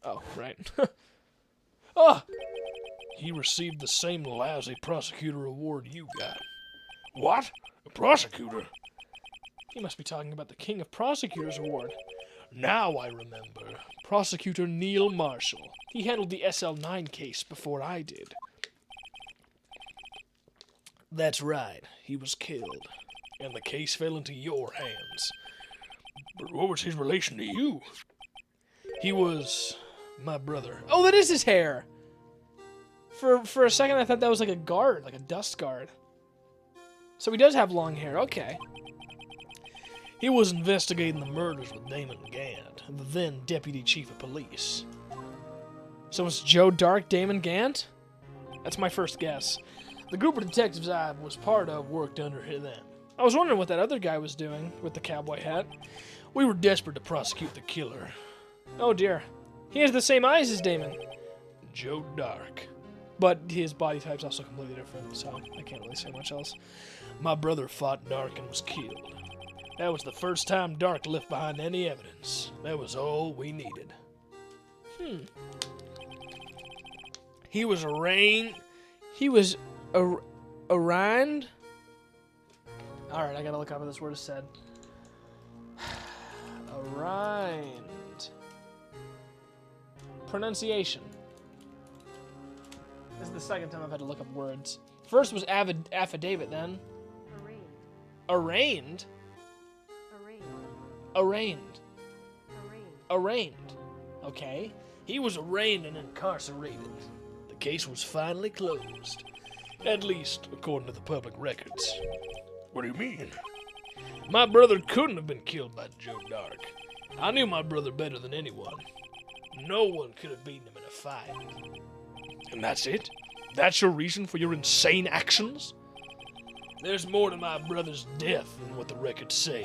Oh, right. Oh! He received the same lousy prosecutor award you got. What? A prosecutor? He must be talking about the King of Prosecutors Award. Now I remember. Prosecutor Neil Marshall. He handled the SL9 case before I did. That's right. He was killed. And the case fell into your hands. But what was his relation to you? He was my brother. Oh, that is his hair! For a second I thought that was like a guard, like a dust guard. So he does have long hair, okay. He was investigating the murders with Damon Gant, the then Deputy Chief of Police. So it's Joe Dark, Damon Gant? That's my first guess. The group of detectives I was part of worked under them. I was wondering what that other guy was doing with the cowboy hat. We were desperate to prosecute the killer. Oh dear. He has the same eyes as Damon. Joe Dark. But his body type's also completely different, so I can't really say much else. My brother fought Dark and was killed. That was the first time Dark left behind any evidence. That was all we needed. He was arraigned He was around. Alright, I gotta look up what this word is said. Around. Pronunciation. This is the second time I've had to look up words. First was affidavit, then. Arraigned. Arraigned. Arraigned. Okay. He was arraigned and incarcerated. The case was finally closed. At least, according to the public records. What do you mean? My brother couldn't have been killed by Joe Dark. I knew my brother better than anyone. No one could have beaten him in a fight. And that's it? That's your reason for your insane actions? There's more to my brother's death than what the records say.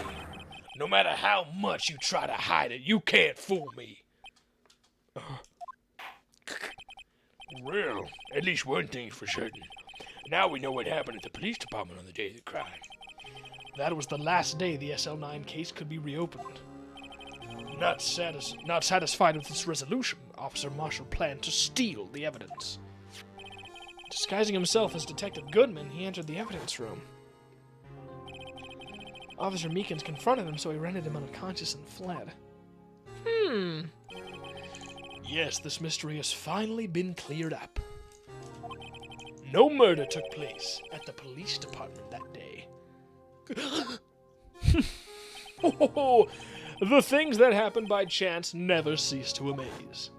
No matter how much you try to hide it, you can't fool me. Well, at least one thing's for certain. Now we know what happened at the police department on the day of the crime. That was the last day the SL9 case could be reopened. Not satisfied with this resolution, Officer Marshall planned to steal the evidence. Disguising himself as Detective Goodman, he entered the evidence room. Officer Meekins confronted him, so he rendered him unconscious and fled. Yes, this mystery has finally been cleared up. No murder took place at the police department that day. Oh, the things that happen by chance never cease to amaze.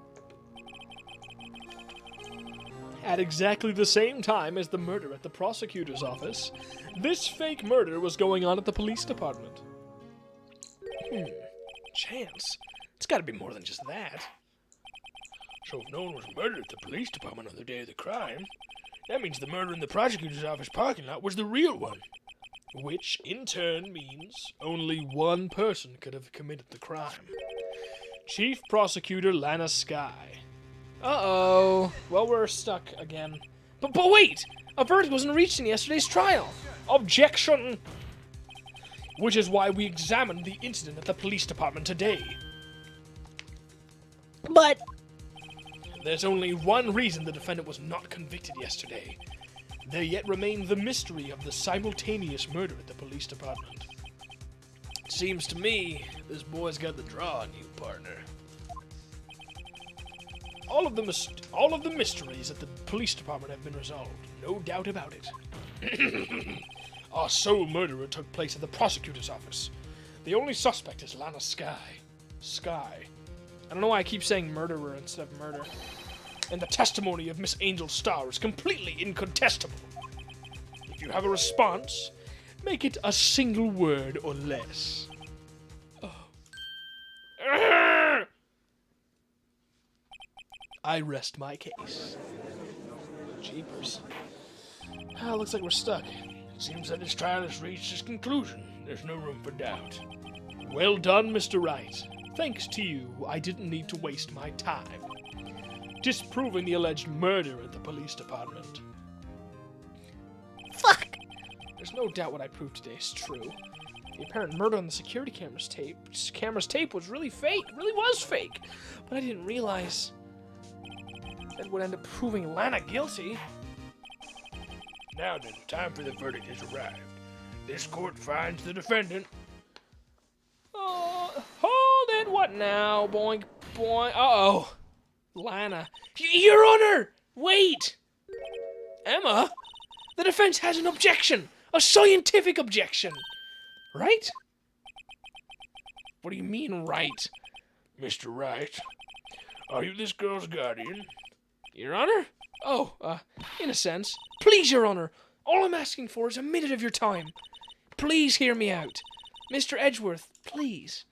At exactly the same time as the murder at the prosecutor's office, this fake murder was going on at the police department. Chance? It's gotta be more than just that. So if no one was murdered at the police department on the day of the crime, that means the murder in the prosecutor's office parking lot was the real one. Which, in turn, means only one person could have committed the crime. Chief Prosecutor Lana Skye. Uh-oh. Well, we're stuck again. But wait! A verdict wasn't reached in yesterday's trial. Objection! Which is why we examined the incident at the police department today. But there's only one reason the defendant was not convicted yesterday. There yet remained the mystery of the simultaneous murder at the police department. Seems to me this boy's got the draw on you, partner. All of the mysteries at the police department have been resolved, no doubt about it. Our sole murderer took place at the prosecutor's office. The only suspect is Lana Skye. Skye. I don't know why I keep saying murderer instead of murder. And the testimony of Miss Angel Starr is completely incontestable. If you have a response, make it a single word or less. I rest my case. Jeepers. Looks like we're stuck. Seems that this trial has reached its conclusion. There's no room for doubt. Well done, Mr. Wright. Thanks to you, I didn't need to waste my time disproving the alleged murder at the police department. Fuck! There's no doubt what I proved today is true. The apparent murder on the security camera's tape was really fake. It really was fake. But I didn't realize that it would end up proving Lana guilty. Now then, time for the verdict has arrived. This court finds the defendant. Oh, hold it! What now? Boink, boink. Uh-oh. Lana. Your Honor! Wait! Emma? The defense has an objection! A scientific objection! Right? What do you mean, right? Mr. Wright, are you this girl's guardian? Your Honor? Oh, in a sense. Please, Your Honor, all I'm asking for is a minute of your time. Please hear me out. Mr. Edgeworth, please.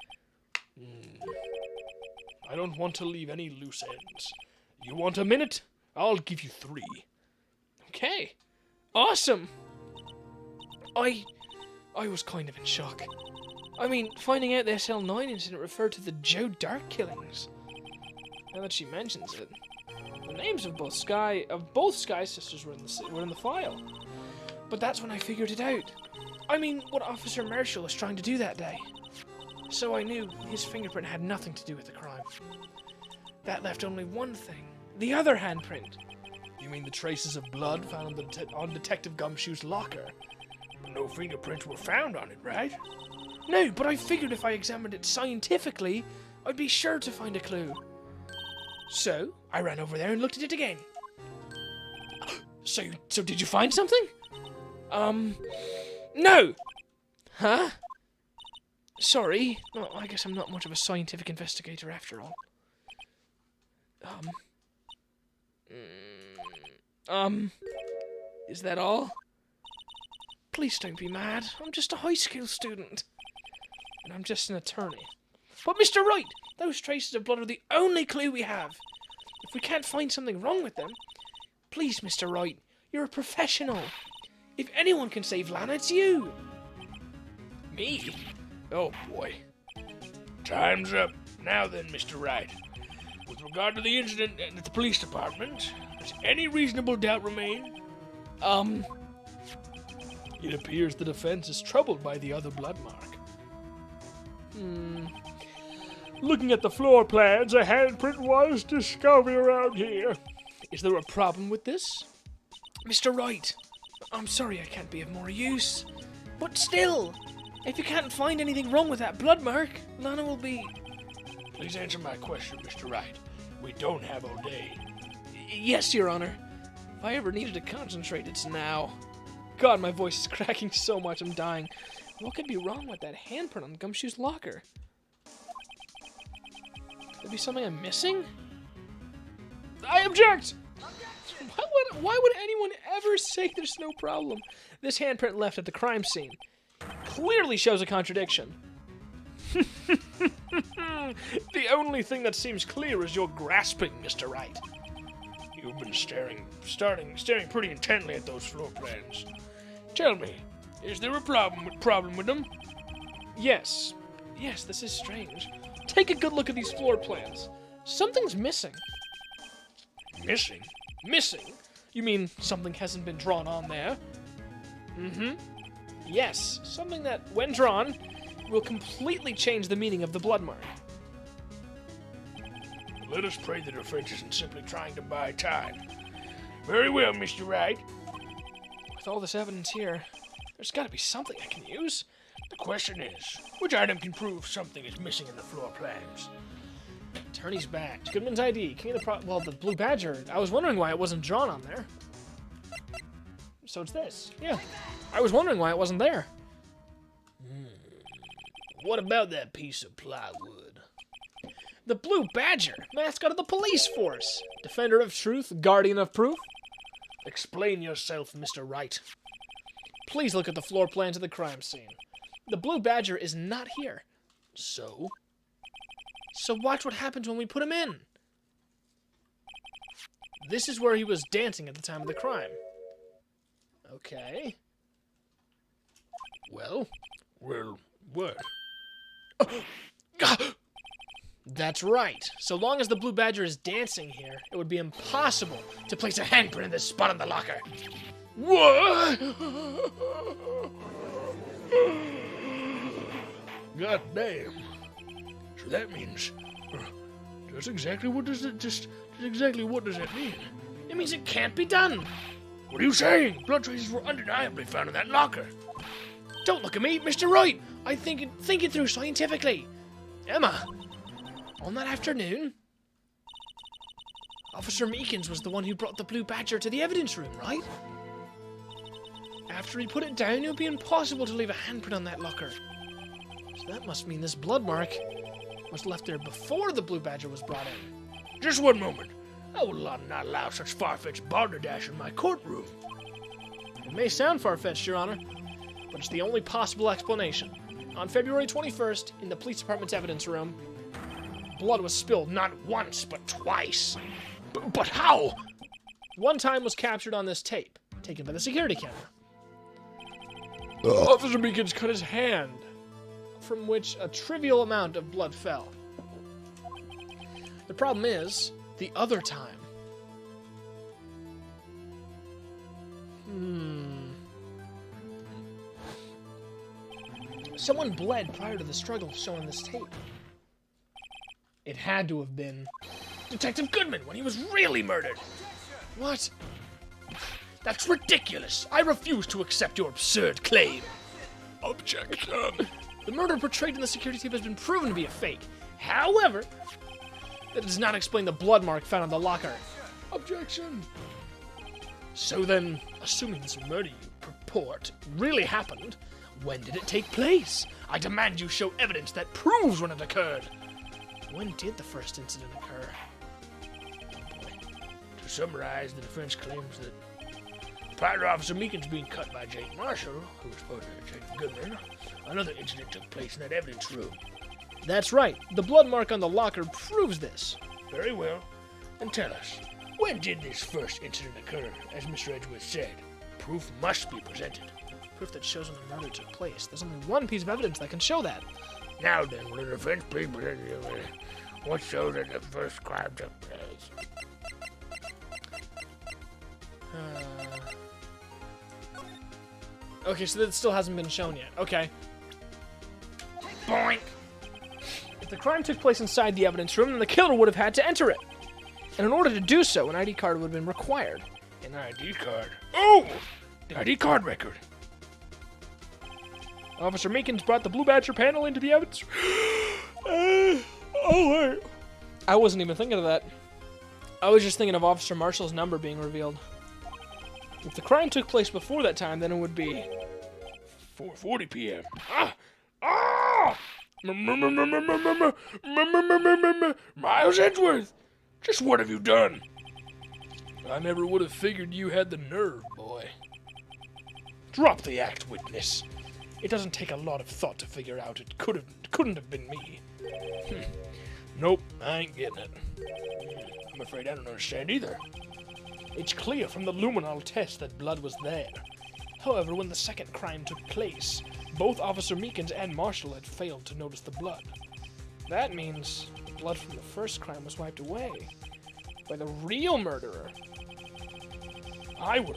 I don't want to leave any loose ends. You want a minute? I'll give you 3. Okay. Awesome! I was kind of in shock. I mean, finding out the SL9 incident referred to the Joe Dark killings. Now that she mentions it, the names of both Skye sisters were in the file. But that's when I figured it out. I mean, what Officer Marshall was trying to do that day. So I knew his fingerprint had nothing to do with the crime. That left only one thing. The other handprint. You mean the traces of blood found on Detective Gumshoe's locker? But no fingerprints were found on it, right? No, but I figured if I examined it scientifically, I'd be sure to find a clue. So, I ran over there and looked at it again. So did you find something? No! Huh? Sorry. Well, I guess I'm not much of a scientific investigator after all. Is that all? Please don't be mad. I'm just a high school student. And I'm just an attorney. But Mr. Wright, those traces of blood are the only clue we have. If we can't find something wrong with them, please, Mr. Wright, you're a professional. If anyone can save Lana, it's you. Me? Oh boy. Time's up. Now then, Mr. Wright. With regard to the incident at the police department, does any reasonable doubt remain? It appears the defense is troubled by the other blood mark. Looking at the floor plans, a handprint was discovered around here. Is there a problem with this? Mr. Wright, I'm sorry I can't be of more use. But still, if you can't find anything wrong with that blood mark, Lana will be... Please answer my question, Mr. Wright. We don't have all day. Yes, Your Honor. If I ever needed to concentrate, it's now. God, my voice is cracking so much, I'm dying. What could be wrong with that handprint on Gumshoe's locker? Could there be something I'm missing? I object! Why would anyone ever say there's no problem? This handprint left at the crime scene clearly shows a contradiction. The only thing that seems clear is your grasping, Mr. Wright. You've been staring pretty intently at those floor plans. Tell me, is there a problem with them? Yes. Yes, this is strange. Take a good look at these floor plans. Something's missing. Missing? Missing? You mean something hasn't been drawn on there? Mm-hmm. Yes, something that, when drawn, will completely change the meaning of the blood mark. Let us pray the defense isn't simply trying to buy time. Very well, Mr. Wright. With all this evidence here, there's got to be something I can use. The question is, which item can prove something is missing in the floor plans? Attorney's badge, Goodman's ID, King of the Blue Badger. I was wondering why it wasn't drawn on there. So it's this. Yeah. I was wondering why it wasn't there. What about that piece of plywood? The Blue Badger, mascot of the police force. Defender of truth, guardian of proof. Explain yourself, Mr. Wright. Please look at the floor plans of the crime scene. The Blue Badger is not here. So watch what happens when we put him in. This is where he was dancing at the time of the crime. Okay. Well, what? That's right. So long as the Blue Badger is dancing here, it would be impossible to place a handprint in this spot on the locker. What? God damn. So that means... exactly what does that mean? It means it can't be done. What are you saying? Blood traces were undeniably found in that locker. Don't look at me, Mr. Wright. I think it through scientifically. Emma, on that afternoon, Officer Meekins was the one who brought the Blue Badger to the evidence room, right? After he put it down, it would be impossible to leave a handprint on that locker. So that must mean this blood mark was left there before the Blue Badger was brought in. Just one moment. I will not allow such far-fetched balderdash in my courtroom. It may sound far-fetched, Your Honor, but it's the only possible explanation. On February 21st, in the police department's evidence room, blood was spilled not once, but twice. But how? One time was captured on this tape, taken by the security camera. Officer Meekins cut his hand, from which a trivial amount of blood fell. The problem is, the other time. Someone bled prior to the struggle shown in this tape. It had to have been Detective Goodman when he was really murdered. What? That's ridiculous. I refuse to accept your absurd claim. Objection. The murder portrayed in the security tape has been proven to be a fake. However, that does not explain the blood mark found on the locker. Objection. So then, assuming this murder you purport really happened, when did it take place? I demand you show evidence that proves when it occurred. When did the first incident occur? To summarize, the defense claims that prior to Officer Meekins being cut by Jake Marshall, who was supposedly Jake Goodman, another incident took place in that evidence room. That's right. The blood mark on the locker proves this. Very well. And tell us, when did this first incident occur, as Mr. Edgeworth said? Proof must be presented. Proof that shows when the murder took place. There's only one piece of evidence that can show that. Now then, will the defense please present what shows that the first crime took place? Okay, so that still hasn't been shown yet. Okay. Boink! If the crime took place inside the evidence room, then the killer would have had to enter it. And in order to do so, an ID card would have been required. An ID card? Oh! The ID card record. Officer Meekins brought the Blue Badger panel into the evidence. Wait. I wasn't even thinking of that. I was just thinking of Officer Marshall's number being revealed. If the crime took place before that time, then it would be 4:40 p.m. Miles Edgeworth! Just what have you done? I never would have figured you had the nerve, boy. Drop the act, witness. It doesn't take a lot of thought to figure out it couldn't have been me. Nope, I ain't getting it. I'm afraid I don't understand either. It's clear from the luminol test that blood was there. However, when the second crime took place, both Officer Meekins and Marshall had failed to notice the blood. That means blood from the first crime was wiped away by the real murderer. I would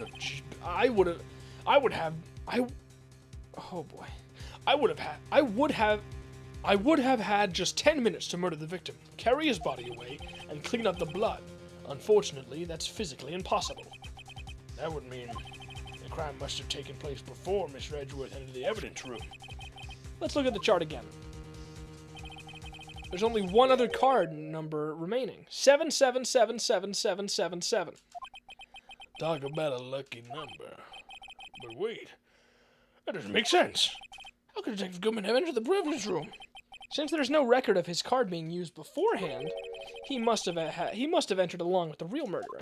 have had just 10 minutes to murder the victim, carry his body away, and clean up the blood. Unfortunately, that's physically impossible. That would mean the crime must have taken place before Mr. Edgeworth entered the evidence room. Let's look at the chart again. There's only one other card number remaining. 77777777. Talk about a lucky number. But wait, that doesn't make sense. How could Detective Goodman have entered the evidence room? Since there's no record of his card being used beforehand, he must have entered along with the real murderer.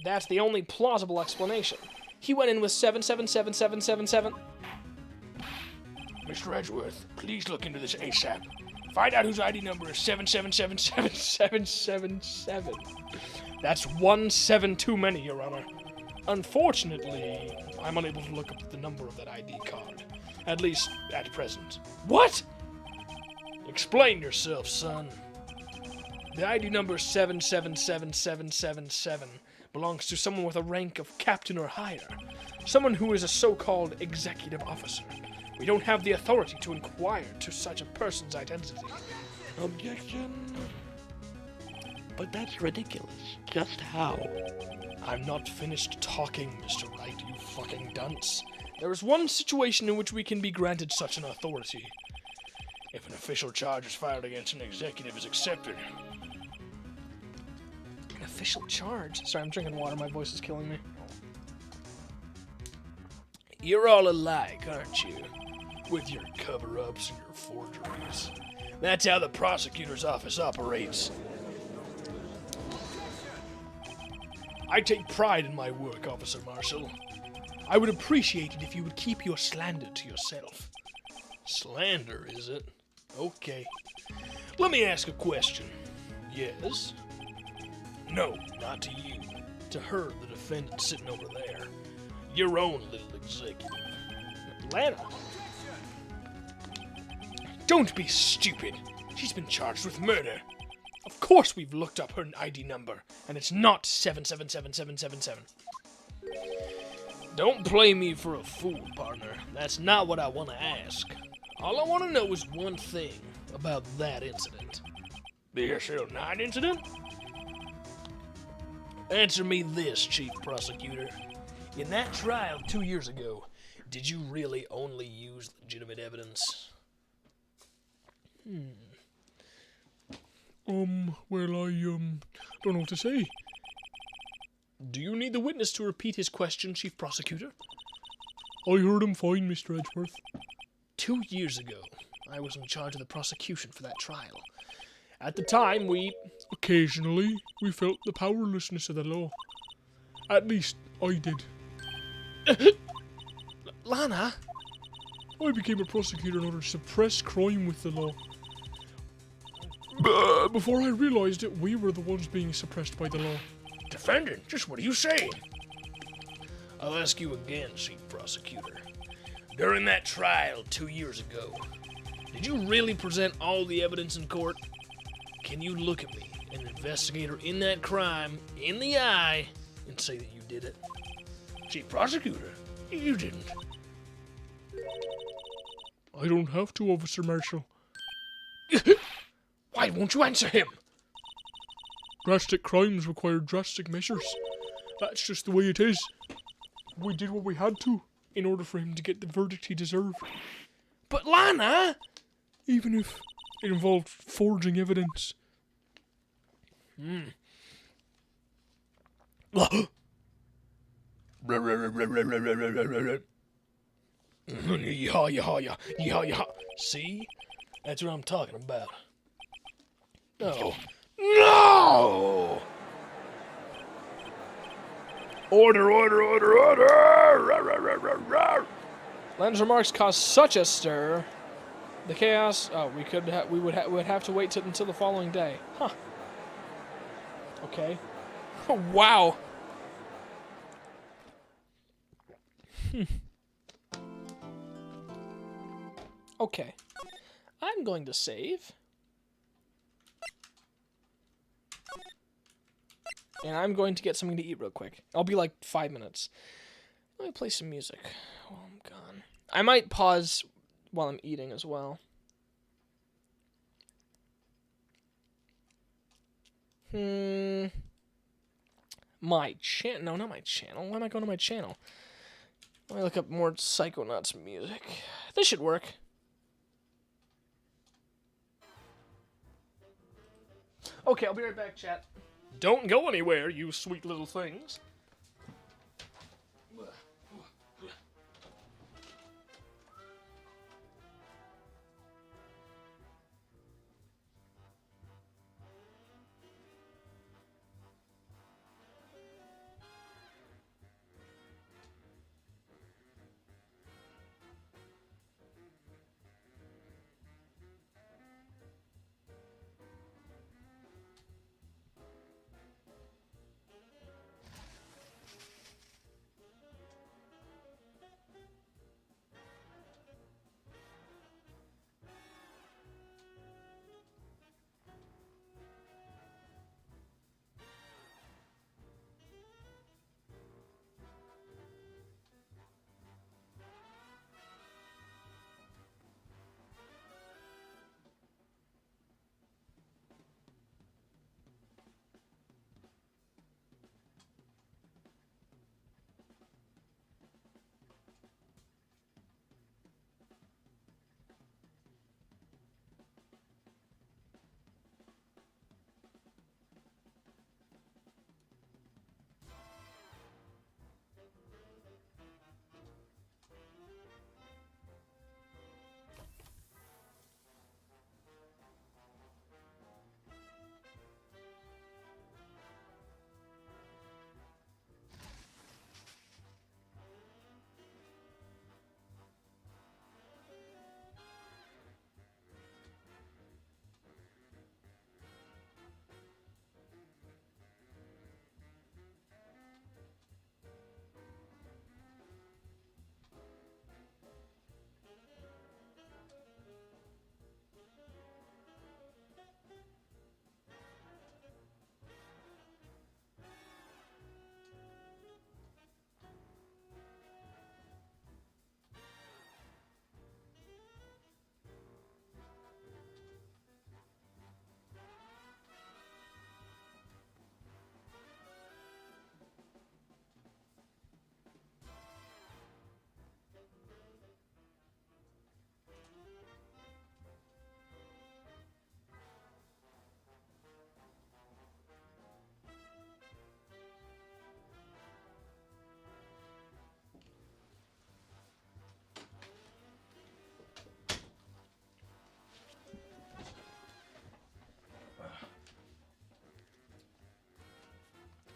That's the only plausible explanation. He went in with 777777. Mr. Edgeworth, please look into this ASAP. Find out whose ID number is 77777777. That's 1 7 too many, Your Honor. Unfortunately, I'm unable to look up the number of that ID card. At least, at present. What? Explain yourself, son. The ID number 777777 belongs to someone with a rank of captain or higher. Someone who is a so-called executive officer. We don't have the authority to inquire to such a person's identity. Objection. But that's ridiculous. Just how? I'm not finished talking, Mr. Wright, you fucking dunce. There is one situation in which we can be granted such an authority. If an official charge is filed against an executive is accepted. An official charge? Sorry, I'm drinking water. My voice is killing me. You're all alike, aren't you? With your cover-ups and your forgeries. That's how the prosecutor's office operates. I take pride in my work, Officer Marshall. I would appreciate it if you would keep your slander to yourself. Slander, is it? Okay. Let me ask a question. Yes? No, not to you. To her, the defendant sitting over there. Your own little executive. Lana. Don't be stupid. She's been charged with murder. Of course we've looked up her ID number, and it's not 777777. Don't play me for a fool, partner. That's not what I want to ask. All I want to know is one thing about that incident. The SL9 incident? Answer me this, Chief Prosecutor. In that trial 2 years ago, did you really only use legitimate evidence? Well, I don't know what to say. Do you need the witness to repeat his question, Chief Prosecutor? I heard him fine, Mr. Edgeworth. 2 years ago, I was in charge of the prosecution for that trial. At the time, Occasionally, we felt the powerlessness of the law. At least, I did. Lana? I became a prosecutor in order to suppress crime with the law. Before I realized it, we were the ones being suppressed by the law. Defendant, just what are you saying? I'll ask you again, Chief Prosecutor. During that trial 2 years ago, did you really present all the evidence in court? Can you look at me, an investigator in that crime, in the eye, and say that you did it? Chief Prosecutor, you didn't. I don't have to, Officer Marshall. Why won't you answer him? Drastic crimes require drastic measures. That's just the way it is. We did what we had to in order for him to get the verdict he deserved. But Lana! Even if it involved forging evidence. See? That's what I'm talking about. Oh. No! Order, order, order, order! Len's remarks caused such a stir. The chaos. Oh, we would have to wait until the following day. Huh. Okay. Wow. Okay. I'm going to save. And I'm going to get something to eat real quick. I'll be like 5 minutes. Let me play some music while I'm gone. I might pause while I'm eating as well. My channel? No, not my channel. Why am I going to my channel? Let me look up more Psychonauts music. This should work. Okay, I'll be right back, chat. Don't go anywhere, you sweet little things.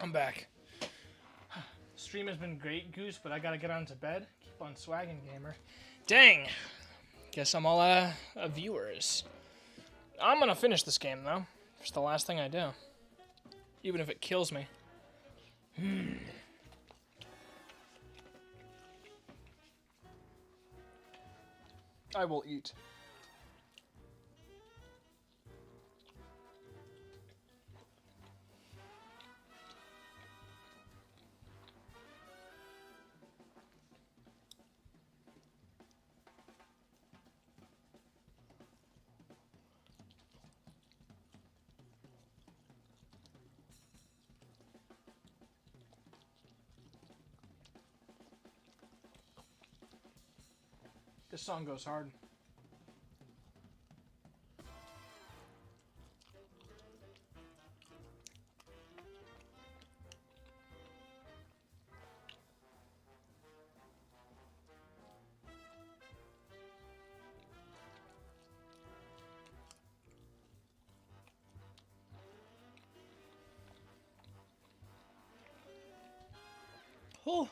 I'm back. Stream has been great, Goose, but I gotta get on to bed. Keep on swagging, gamer. Dang! Guess I'm all out of viewers. I'm gonna finish this game, though. It's the last thing I do. Even if it kills me. I will eat. This song goes hard. Oh.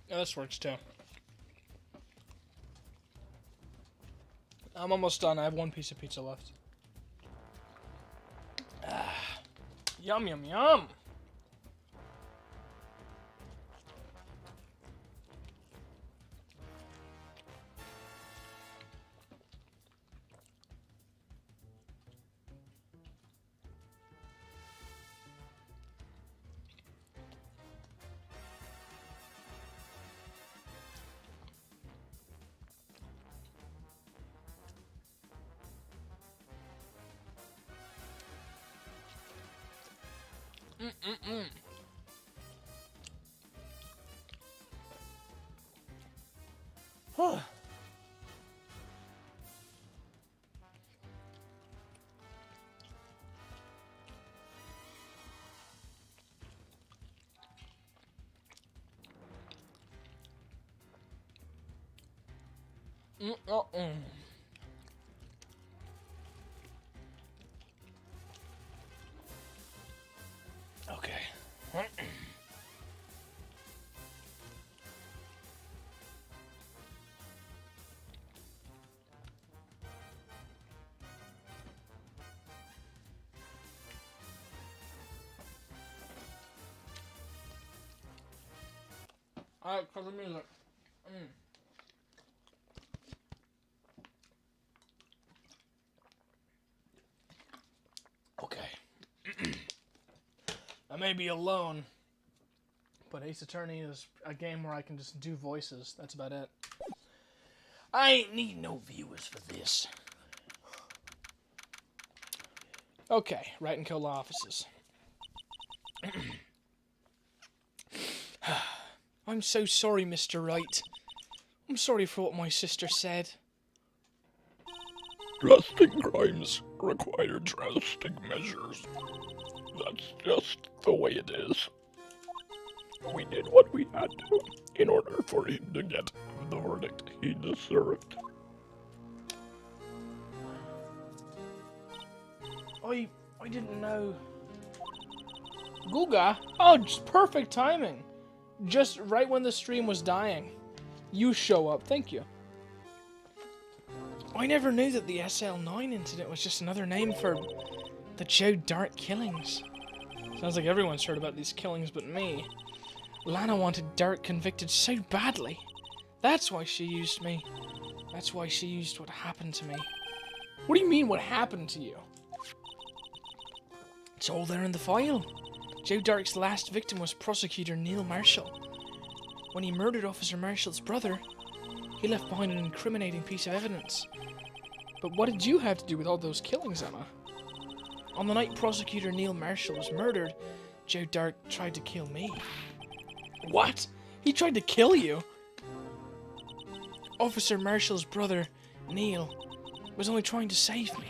Yeah, this works too. I'm almost done. I have one piece of pizza left. Yum, yum, yum. Okay. Alright, for the music. Okay. I may be alone, but Ace Attorney is a game where I can just do voices. That's about it. I ain't need no viewers for this. Okay, Right and Kill Law Offices. I'm so sorry, Mr. Wright. I'm sorry for what my sister said. Drastic crimes require drastic measures. That's just the way it is. We did what we had to in order for him to get the verdict he deserved. I didn't know. Guga? Oh, just perfect timing. Just right when the stream was dying. You show up, thank you. I never knew that the SL9 incident was just another name for the Joe Dart killings. Sounds like everyone's heard about these killings but me. Lana wanted Dart convicted so badly. That's why she used me. That's why she used what happened to me. What do you mean, what happened to you? It's all there in the file. Joe Dart's last victim was prosecutor Neil Marshall. When he murdered Officer Marshall's brother, he left behind an incriminating piece of evidence. But what did you have to do with all those killings, Emma? On the night prosecutor Neil Marshall was murdered, Joe Dart tried to kill me. What? He tried to kill you? Officer Marshall's brother, Neil, was only trying to save me.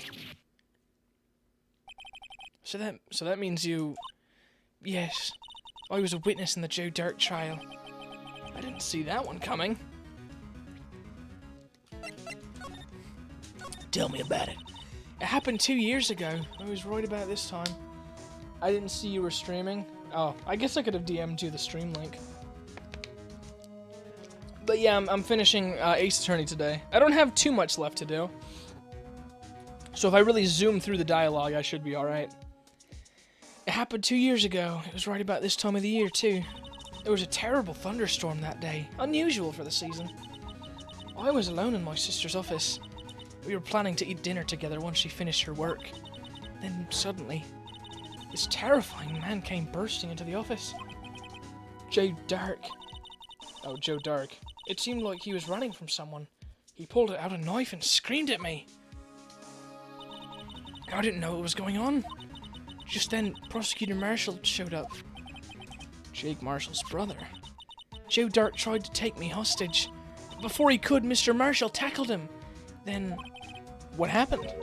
So that means you... Yes, I was a witness in the Joe Dart trial. I didn't see that one coming. Tell me about it. It happened 2 years ago. I was right about this time. I didn't see you were streaming. Oh, I guess I could have DM'd you the stream link. But yeah, I'm finishing Ace Attorney today. I don't have too much left to do. So if I really zoom through the dialogue, I should be alright. It happened 2 years ago. It was right about this time of the year, too. There was a terrible thunderstorm that day. Unusual for the season. I was alone in my sister's office. We were planning to eat dinner together once she finished her work. Then, suddenly, this terrifying man came bursting into the office. Joe Dark. Oh, Joe Dark. It seemed like he was running from someone. He pulled out a knife and screamed at me. I didn't know what was going on. Just then, Prosecutor Marshall showed up. Jake Marshall's brother. Joe Dark tried to take me hostage. Before he could, Mr. Marshall tackled him. Then, what happened?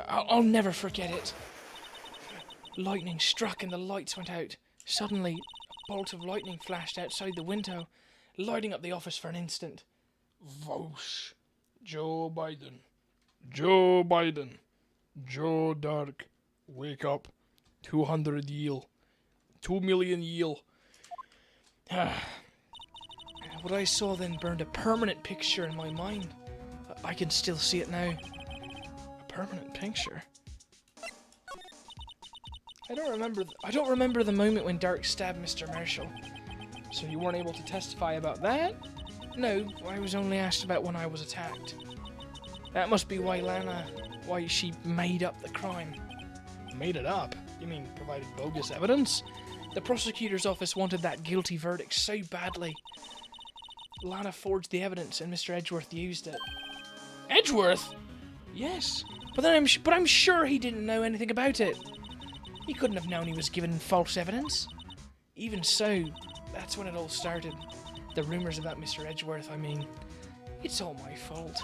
I'll never forget it. Lightning struck and the lights went out. Suddenly, a bolt of lightning flashed outside the window, lighting up the office for an instant. Vosh. Joe Biden. Joe Biden. Joe Dark. Wake up. 200 yield. 2 million yield. What I saw then burned a permanent picture in my mind. I can still see it now. A permanent picture? I don't remember the moment when Dark stabbed Mr. Marshall. So you weren't able to testify about that? No, I was only asked about when I was attacked. That must be why she made up the crime. Made it up? You mean provided bogus evidence? The prosecutor's office wanted that guilty verdict so badly. Lana forged the evidence and Mr. Edgeworth used it. Edgeworth? Yes, but I'm sure he didn't know anything about it. He couldn't have known he was given false evidence. Even so, that's when it all started. The rumors about Mr. Edgeworth, I mean. It's all my fault.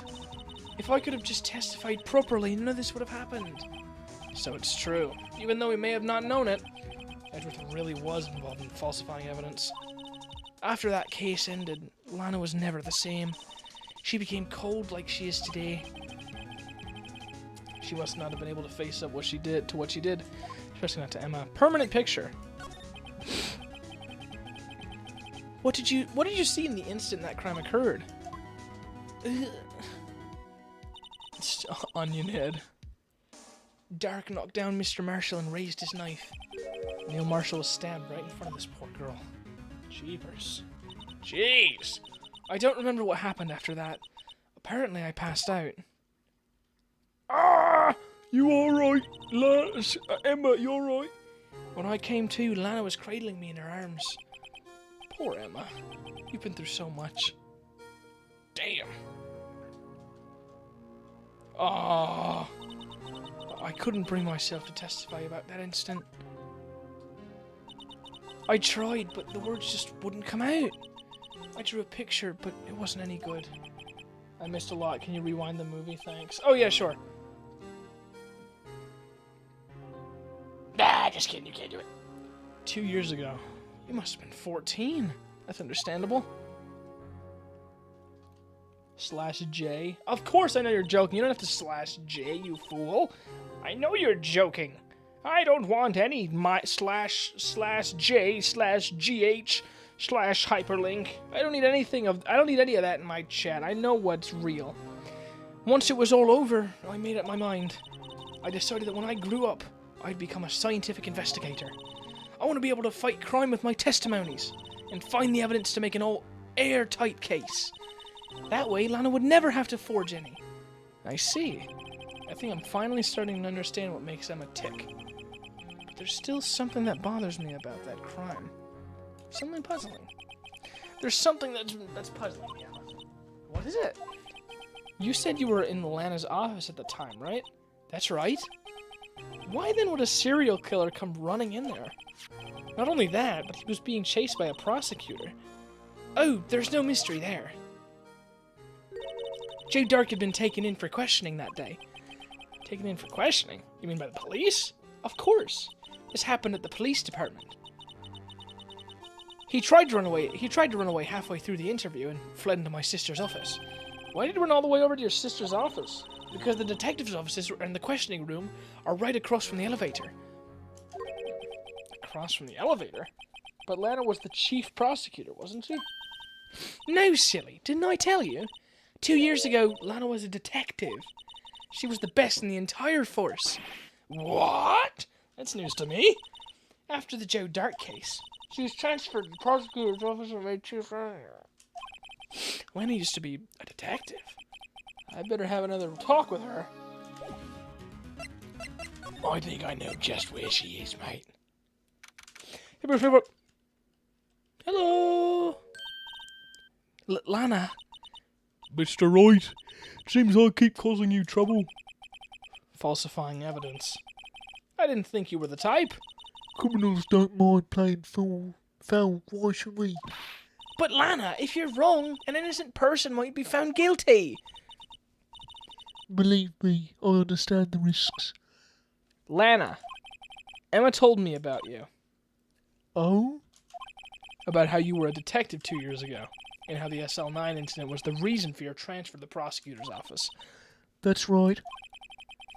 If I could have just testified properly, none of this would have happened. So it's true. Even though he may have not known it, Edgeworth really was involved in falsifying evidence. After that case ended, Lana was never the same. She became cold like she is today. She must not have been able to face up what she did, especially not to Emma. Permanent picture. What did you see in the instant that crime occurred? Onion head. Dark knocked down Mr. Marshall and raised his knife. Neil Marshall was stabbed right in front of this poor girl. Jeepers. Jeez! I don't remember what happened after that. Apparently I passed out. Ah! You alright? Emma, you alright? When I came to, Lana was cradling me in her arms. Poor Emma. You've been through so much. Damn. Ah. I couldn't bring myself to testify about that incident. I tried, but the words just wouldn't come out. I drew a picture, but it wasn't any good. I missed a lot. Can you rewind the movie? Thanks. Oh, yeah, sure. Nah, just kidding. You can't do it. 2 years ago. You must have been 14. That's understandable. /J. Of course I know you're joking. You don't have to /J, you fool. I know you're joking. I don't want any /J/GH/hyperlink. I don't need any of that in my chat. I know what's real. Once it was all over, I made up my mind. I decided that when I grew up, I'd become a scientific investigator. I want to be able to fight crime with my testimonies and find the evidence to make an all airtight case. That way, Lana would never have to forge any. I see. I think I'm finally starting to understand what makes Emma tick. But there's still something that bothers me about that crime. Something puzzling. There's something that's puzzling me, Emma. What is it? You said you were in Lana's office at the time, right? That's right. Why then would a serial killer come running in there? Not only that, but he was being chased by a prosecutor. Oh, there's no mystery there. Joe Dark had been taken in for questioning that day. Taken in for questioning? You mean by the police? Of course. This happened at the police department. He tried to run away halfway through the interview and fled into my sister's office. Why did you run all the way over to your sister's office? because the detective's offices and the questioning room are right across from the elevator. Across from the elevator? But Lana was the chief prosecutor, wasn't she? No, silly. Didn't I tell you? 2 years ago, Lana was a detective. She was the best in the entire force. What? That's news to me. After the Joe Dart case, she was transferred to the prosecutor's office and made chief. Lana used to be a detective. I better have another talk with her. I think I know just where she is, mate. Hello. Lana. Mr. Wright, seems I keep causing you trouble. Falsifying evidence. I didn't think you were the type. Criminals don't mind playing foul. Why should we? But Lana, if you're wrong, an innocent person might be found guilty. Believe me, I understand the risks. Lana, Emma told me about you. Oh? About how you were a detective 2 years ago, and how the SL9 incident was the reason for your transfer to the prosecutor's office. That's right.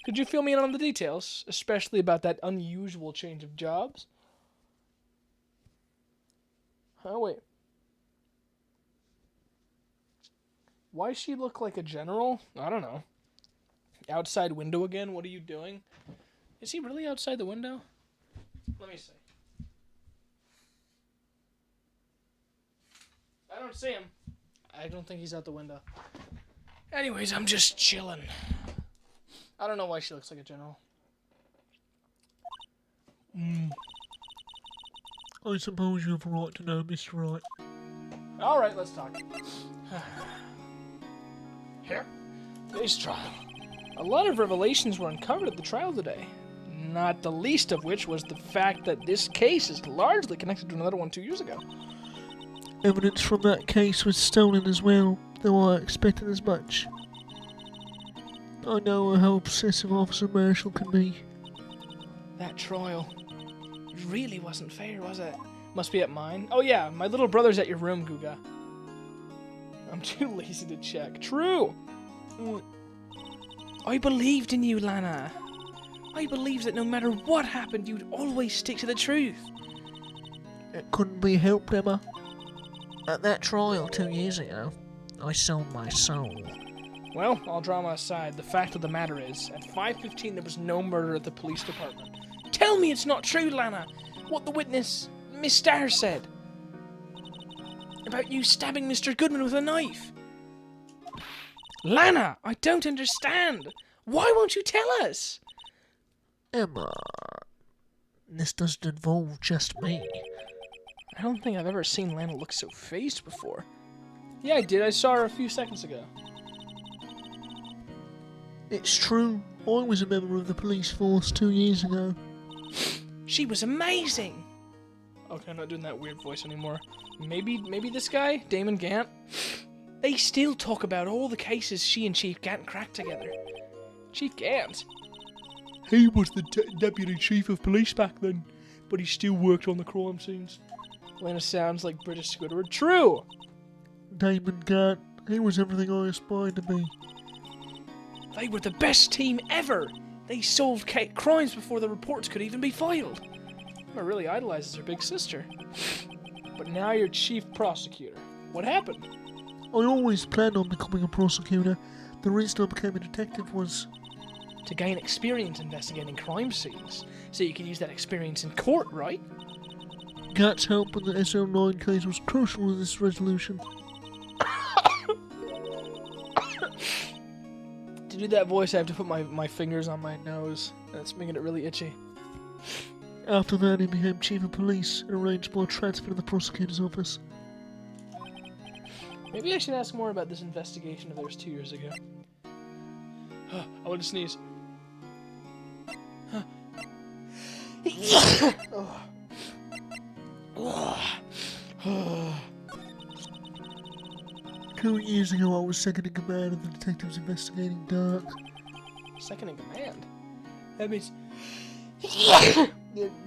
Could you fill me in on the details, especially about that unusual change of jobs? Oh, wait. Why she look like a general? I don't know. Outside window again? What are you doing? Is he really outside the window? Let me see. I don't see him. I don't think he's out the window. Anyways, I'm just chilling. I don't know why she looks like a general. I suppose you have a right to know, Mr. Wright. Alright, let's talk. Here, today's trial. A lot of revelations were uncovered at the trial today. Not the least of which was the fact that this case is largely connected to another one 2 years ago. Evidence from that case was stolen as well, though I expected as much. I know how obsessive Officer Marshall can be. That trial. It really wasn't fair, was it? Must be at mine. Oh yeah, my little brother's at your room, Guga. I'm too lazy to check. True! I believed in you, Lana. I believed that no matter what happened, you'd always stick to the truth. It couldn't be helped, Emma. At that trial 2 years ago, I sold my soul. Well, all drama aside, the fact of the matter is, at 5:15 there was no murder at the police department. Tell me it's not true, Lana! What the witness, Miss Starr, said. About you stabbing Mr. Goodman with a knife. Lana, I don't understand. Why won't you tell us? Emma, this doesn't involve just me. I don't think I've ever seen Lana look so phased before. Yeah, I did. I saw her a few seconds ago. It's true. I was a member of the police force 2 years ago. She was amazing. Okay, I'm not doing that weird voice anymore. Maybe this guy, Damon Gant. They still talk about all the cases she and Chief Gant cracked together. Chief Gant? He was the deputy chief of police back then, but he still worked on the crime scenes. Lana sounds like British Squidward. True! Damon Gant, he was everything I aspired to be. They were the best team ever! They solved crimes before the reports could even be filed. Emma really idolizes her big sister. But now you're chief prosecutor. What happened? I always planned on becoming a prosecutor. The reason I became a detective was to gain experience investigating crime scenes, so you could use that experience in court, right? Gant's help in the SL9 case was crucial to this resolution. To do that voice, I have to put my fingers on my nose. That's making it really itchy. After that, he became chief of police and arranged my transfer to the prosecutor's office. Maybe I should ask more about this investigation of theirs 2 years ago. I want to sneeze. 2 years ago, I was second in command of the detectives investigating Dark. Second in command? That means the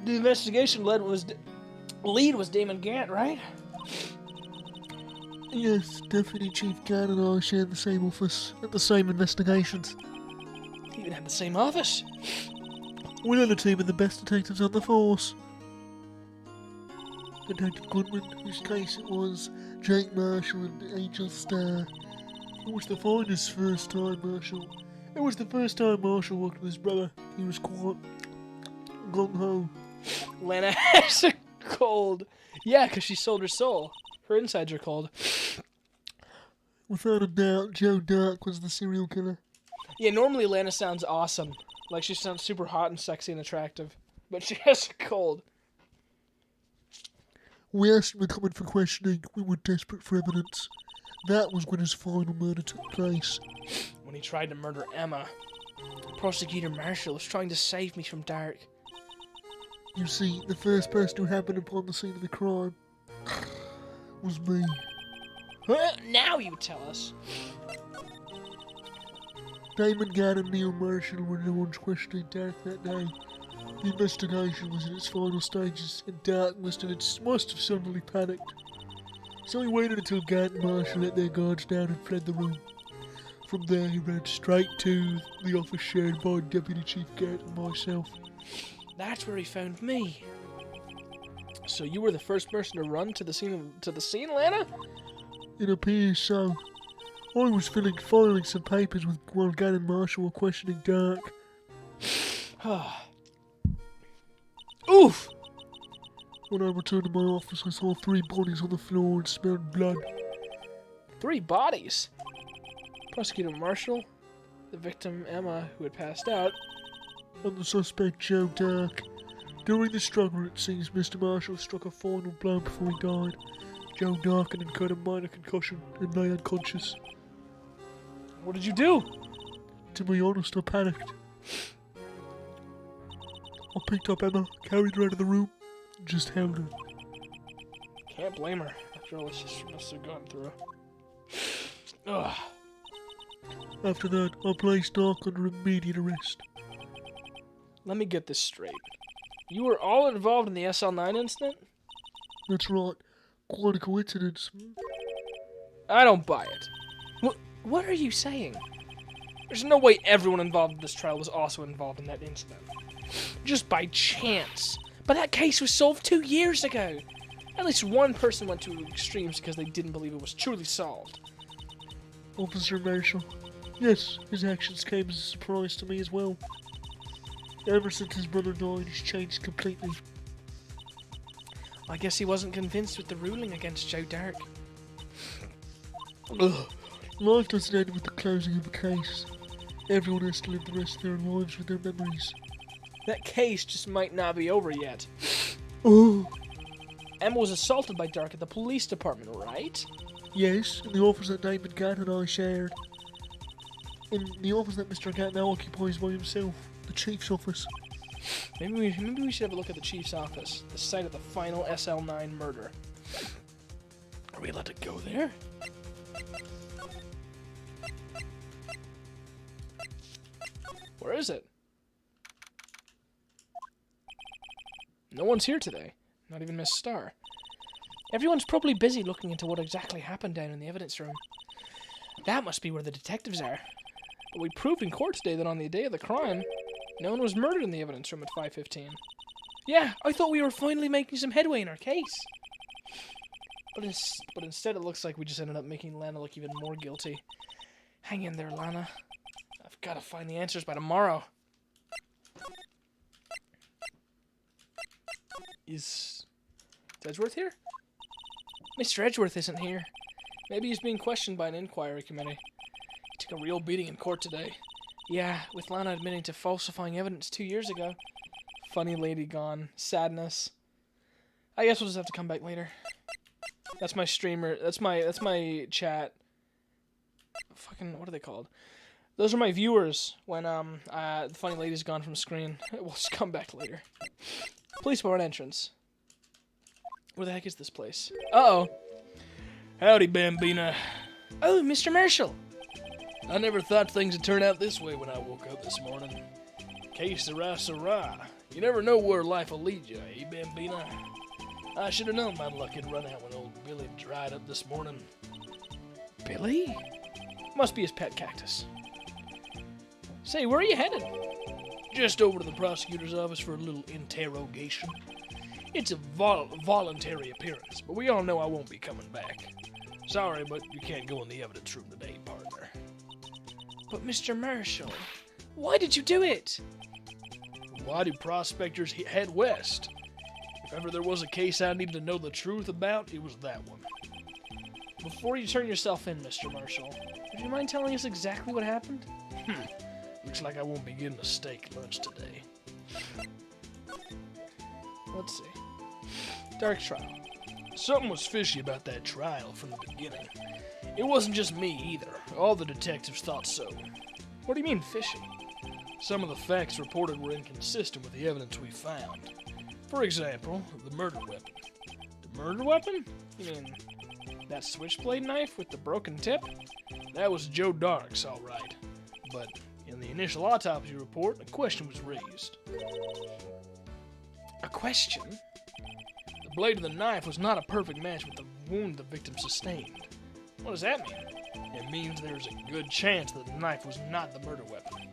investigation lead was Damon Gant, right? Yes, Deputy Chief Gant and I shared the same office and the same investigations. even had the same office. We're on a team of the best detectives on the force. Detective Goodman, whose case it was, Jake Marshall and Angel Starr. It was the finest first time Marshall. It was the first time Marshall worked with his brother. He was quite gung-ho. Lana has a cold. Yeah, because she sold her soul. Her insides are cold. Without a doubt, Joe Dark was the serial killer. Yeah, normally Lana sounds awesome. Like she sounds super hot and sexy and attractive. But she has a cold. We asked him to come in for questioning. We were desperate for evidence. That was when his final murder took place. When he tried to murder Emma, Prosecutor Marshall was trying to save me from Dark. You see, the first person who happened upon the scene of the crime was me. Huh? Now you tell us. Damon Gann and Neil Marshall were the ones questioning Dark that day. The investigation was in its final stages, and Dark must have suddenly panicked. So he waited until Gann and Marshall let their guards down and fled the room. From there he ran straight to the office shared by Deputy Chief Gann and myself. That's where he found me. So you were the first person to run to the scene, Lana? It appears so. I was filing some papers while Gann and Marshall were questioning Dark. Oof! When I returned to my office, I saw 3 bodies on the floor and smelled blood. 3 bodies? Prosecutor Marshall, the victim Emma, who had passed out, And the suspect, Joe Dark. During the struggle, it seems Mr. Marshall struck a final blow before he died. Joe Dark had incurred a minor concussion and lay unconscious. what did you do? To be honest, I panicked. I picked up Emma, carried her out of the room, and just held her. Can't blame her. After all she must have gone through. Ugh. After that, I placed Dark under immediate arrest. Let me get this straight. You were all involved in the SL9 incident? That's right. Quite a coincidence. I don't buy it. What are you saying? There's no way everyone involved in this trial was also involved in that incident. Just by chance. But that case was solved 2 years ago. At least one person went to extremes because they didn't believe it was truly solved. Officer Marshall. Yes, his actions came as a surprise to me as well. Ever since his brother died, he's changed completely. I guess he wasn't convinced with the ruling against Joe Dark. Ugh. Life doesn't end with the closing of a case. Everyone has to live the rest of their lives with their memories. That case just might not be over yet. Oh, Emma was assaulted by Dark at the police department, right? yes, in the office that Damon Gann and I shared. In the office that Mr. Gann now occupies by himself, the chief's office. Maybe we should have a look at the chief's office, the site of the final SL9 murder. Are we allowed to go there? Where is it? No one's here today. Not even Miss Starr. Everyone's probably busy looking into what exactly happened down in the evidence room. That must be where the detectives are. But we proved in court today that on the day of the crime, no one was murdered in the evidence room at 5:15. Yeah, I thought we were finally making some headway in our case. But instead it looks like we just ended up making Lana look even more guilty. Hang in there, Lana. I've got to find the answers by tomorrow. Is Edgeworth here? Mr. Edgeworth isn't here. Maybe he's being questioned by an inquiry committee. He took a real beating in court today. Yeah, with Lana admitting to falsifying evidence 2 years ago. Funny lady gone. Sadness. I guess we'll just have to come back later. That's my streamer. That's my chat. Fucking, what are they called? Those are my viewers when the funny lady's gone from screen. We'll just come back later. Police bar entrance. Where the heck is this place? Uh-oh. Howdy, Bambina. Oh, Mr. Marshall. I never thought things would turn out this way when I woke up this morning. Que sera, sera. You never know where life will lead you, eh, Bambina? I should have known my luck had run out when old Billy dried up this morning. Billy? Must be his pet cactus. Say, where are you headed? Just over to the prosecutor's office for a little interrogation. It's a voluntary appearance, but we all know I won't be coming back. Sorry, but you can't go in the evidence room today, partner. But Mr. Marshall, why did you do it? Why do prospectors head west? If ever there was a case I needed to know the truth about, it was that one. Before you turn yourself in, Mr. Marshall, would you mind telling us exactly what happened? Looks like I won't be getting a steak lunch today. Let's see. Dark trial. Something was fishy about that trial from the beginning. It wasn't just me either. All the detectives thought so. What do you mean, fishy? Some of the facts reported were inconsistent with the evidence we found. For example, the murder weapon. The murder weapon? You mean that switchblade knife with the broken tip? That was Joe Dark's, all right. But in the initial autopsy report, a question was raised. A question? The blade of the knife was not a perfect match with the wound the victim sustained. What does that mean? It means there's a good chance that the knife was not the murder weapon.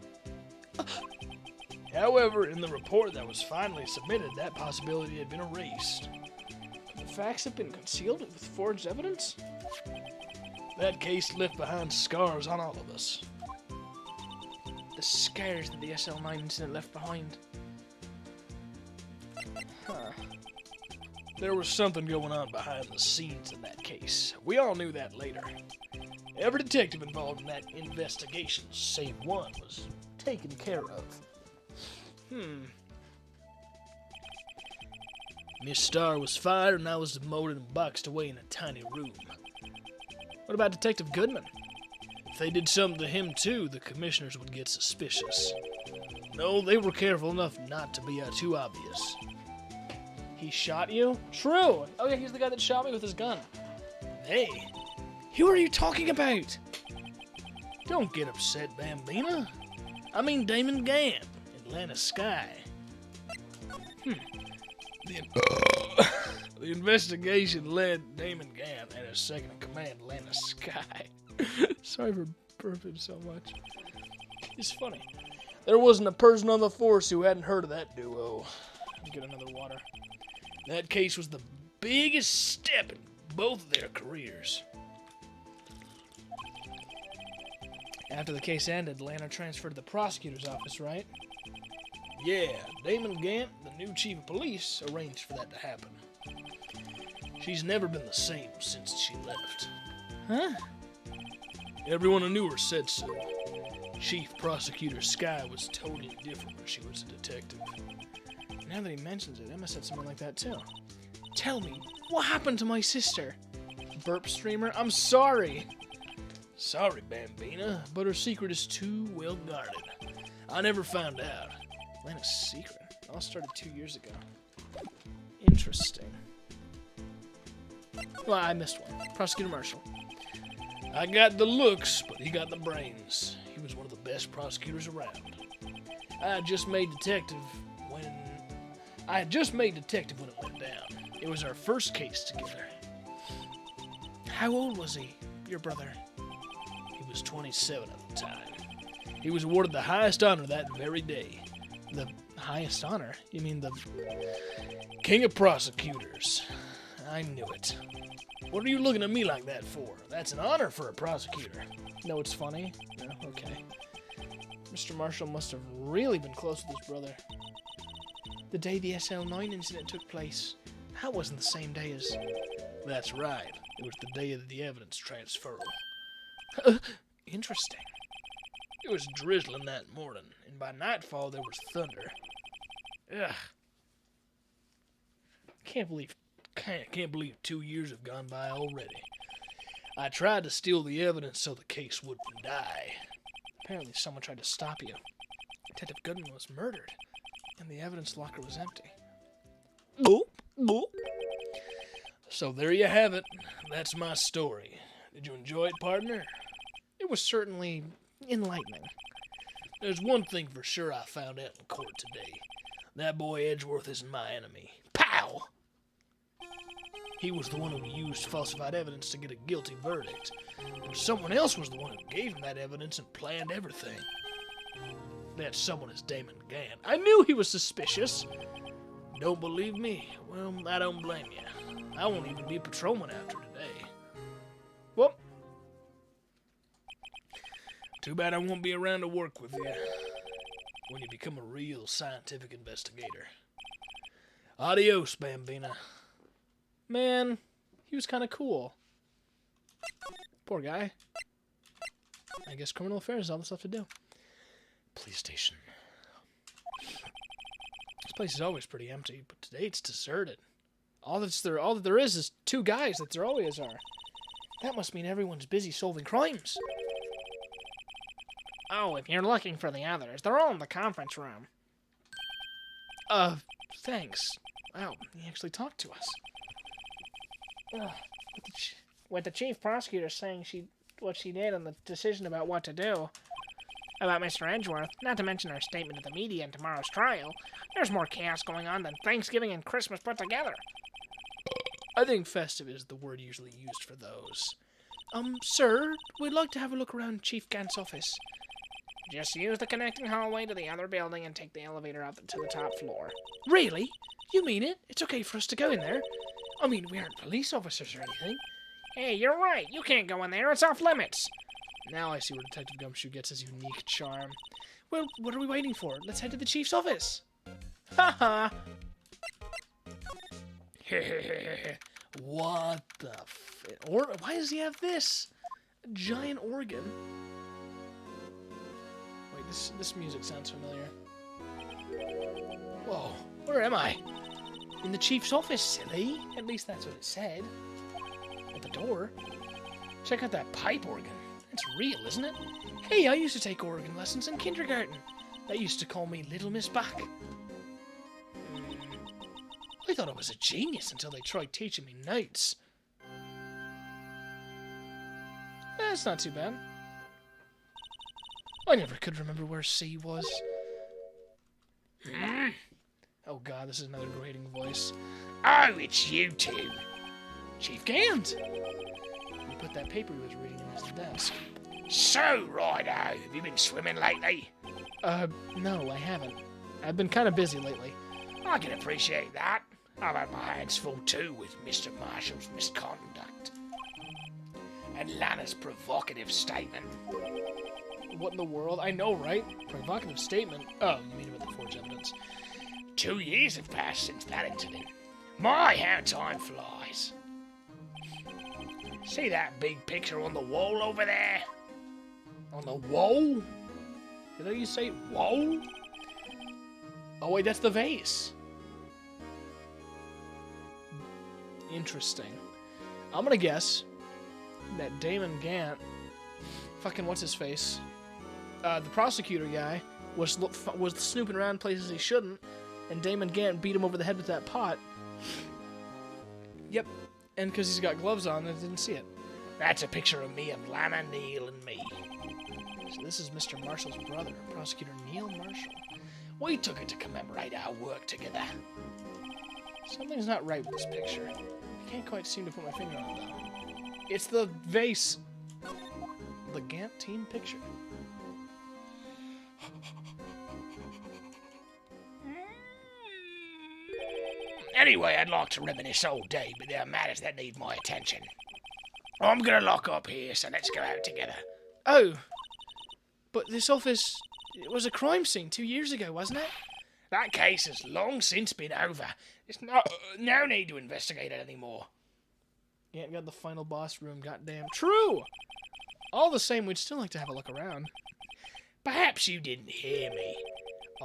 However, in the report that was finally submitted, that possibility had been erased. The facts have been concealed with forged evidence? That case left behind scars on all of us. The scars that the SL9 incident left behind. Huh. There was something going on behind the scenes in that case. We all knew that later. Every detective involved in that investigation, save one, was taken care of. Miss Starr was fired and I was demoted and boxed away in a tiny room. What about Detective Goodman? If they did something to him too, the commissioners would get suspicious. No, they were careful enough not to be too obvious. He shot you? True! Oh yeah, he's the guy that shot me with his gun. Hey, who are you talking about? Don't get upset, Bambina. I mean Damon Gant, Atlanta Sky. The investigation led Damon Gant and his second-in-command, Atlanta Sky. Sorry for burping so much. It's funny. There wasn't a person on the force who hadn't heard of that duo. Get another water. That case was the biggest step in both of their careers. After the case ended, Lana transferred to the prosecutor's office, right? Yeah, Damon Gant, the new chief of police, arranged for that to happen. She's never been the same since she left. Huh? Everyone who knew her said so. Chief Prosecutor Sky was totally different when she was a detective. Now that he mentions it, Emma said something like that too. Tell me, what happened to my sister? Burp streamer, I'm sorry. Sorry, Bambina, but her secret is too well guarded. I never found out. Lana's secret? It all started 2 years ago. Interesting. Well, I missed one. Prosecutor Marshall. I got the looks, but he got the brains. He was one of the best prosecutors around. I had just made detective when it went down. It was our first case together. How old was he, your brother? He was 27 at the time. He was awarded the highest honor that very day. The highest honor? You mean the King of Prosecutors. I knew it. What are you looking at me like that for? That's an honor for a prosecutor. No, it's funny? No, okay. Mr. Marshall must have really been close with his brother. The day the SL9 incident took place, that wasn't the same day as... That's right. It was the day of the evidence transferal. Interesting. It was drizzling that morning, and by nightfall there was thunder. Ugh. Can't believe 2 years have gone by already. I tried to steal the evidence so the case wouldn't die. Apparently someone tried to stop you. Detective Goodman was murdered, and the evidence locker was empty. So there you have it. That's my story. Did you enjoy it, partner? It was certainly enlightening. There's one thing for sure I found out in court today. That boy Edgeworth isn't my enemy. Pow! He was the one who used falsified evidence to get a guilty verdict. And someone else was the one who gave him that evidence and planned everything. that someone is Damon Gant. I knew he was suspicious. Don't believe me? Well, I don't blame you. I won't even be a patrolman after today. Well, too bad I won't be around to work with you when you become a real scientific investigator. Adios, Bambina. Man, he was kind of cool. Poor guy. I guess criminal affairs is all that's left to do. Police station. This place is always pretty empty, but today it's deserted. All that there is two guys that there always are. That must mean everyone's busy solving crimes. Oh, if you're looking for the others, they're all in the conference room. Thanks. Wow, he actually talked to us. With the chief prosecutor saying what she did and the decision about what to do about Mr. Edgeworth, not to mention her statement to the media in tomorrow's trial, there's more chaos going on than Thanksgiving and Christmas put together. I think festive is the word usually used for those. Sir, we'd like to have a look around Chief Gant's office. Just use the connecting hallway to the other building and take the elevator up to the top floor. Really? You mean it? It's okay for us to go in there? I mean, we aren't police officers or anything. Hey, you're right. You can't go in there. It's off limits. Now I see where Detective Gumshoe gets his unique charm. Well, what are we waiting for? Let's head to the chief's office. Ha ha! What the why does he have this? A giant organ. Wait, this music sounds familiar. Whoa, where am I? In the chief's office, silly. At least that's what it said. At the door. Check out that pipe organ. It's real, isn't it? Hey, I used to take organ lessons in kindergarten. They used to call me Little Miss Back. I thought I was a genius until they tried teaching me notes. That's not too bad. I never could remember where C was. Oh god, this is another grating voice. Oh, it's you two. Chief Gant! He put that paper he was reading on his desk. So, Righto, have you been swimming lately? No, I haven't. I've been kind of busy lately. I can appreciate that. I've had my hands full too with Mr. Marshall's misconduct. And Lana's provocative statement. What in the world? I know, right? Provocative statement? Oh, you mean about the forged evidence. 2 years have passed since that incident. My, how time flies. See that big picture on the wall over there? On the wall? Did you say wall? Oh wait, that's the vase. Interesting. I'm gonna guess that Damon Gant, fucking what's his face, the prosecutor guy, was snooping around places he shouldn't, and Damon Gant beat him over the head with that pot. Yep, and because he's got gloves on, I didn't see it. That's a picture of me and Lana, Neil, and me. So this is Mr. Marshall's brother, Prosecutor Neil Marshall. We took it to commemorate our work together. Something's not right with this picture. I can't quite seem to put my finger on it, though. It's the vase. The Gant team picture. Anyway, I'd like to reminisce all day, but there are matters that need my attention. I'm gonna lock up here, so let's go out together. Oh, but this office, it was a crime scene 2 years ago, wasn't it? That case has long since been over. There's no need to investigate it anymore. You ain't got the final boss room, goddamn. True! All the same, we'd still like to have a look around. Perhaps you didn't hear me.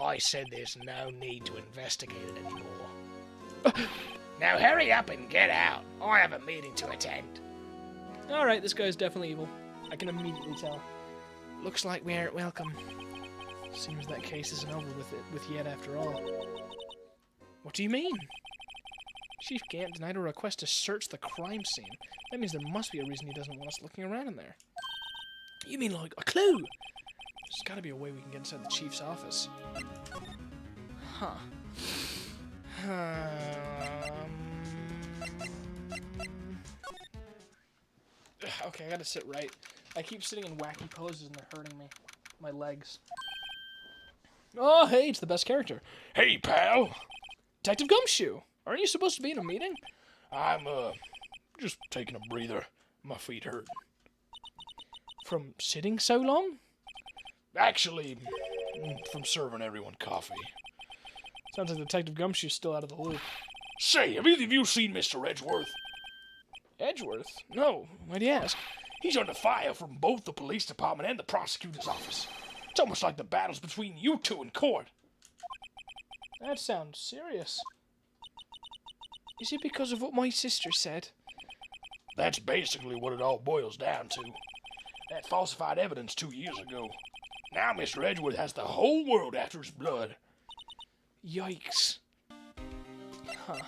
I said there's no need to investigate it anymore. Now hurry up and get out. I have a meeting to attend. Alright, this guy's definitely evil. I can immediately tell. Looks like we aren't welcome. Seems that case isn't over with yet after all. What do you mean? Chief Gant denied a request to search the crime scene. That means there must be a reason he doesn't want us looking around in there. You mean like a clue? There's gotta be a way we can get inside the chief's office. Huh. Okay, I gotta sit right. I keep sitting in wacky poses and they're hurting me. My legs. Oh, hey, it's the best character. Hey, pal. Detective Gumshoe. Aren't you supposed to be in a meeting? I'm, just taking a breather. My feet hurt. From sitting so long? Actually, from serving everyone coffee. Sounds like Detective Gumshoe's still out of the loop. Say, have either of you seen Mr. Edgeworth? Edgeworth? No. Why'd you ask? He's under fire from both the police department and the prosecutor's office. It's almost like the battle's between you two in court. That sounds serious. Is it because of what my sister said? That's basically what it all boils down to. That falsified evidence 2 years ago. Now Mr. Edgeworth has the whole world after his blood. Yikes. Huh.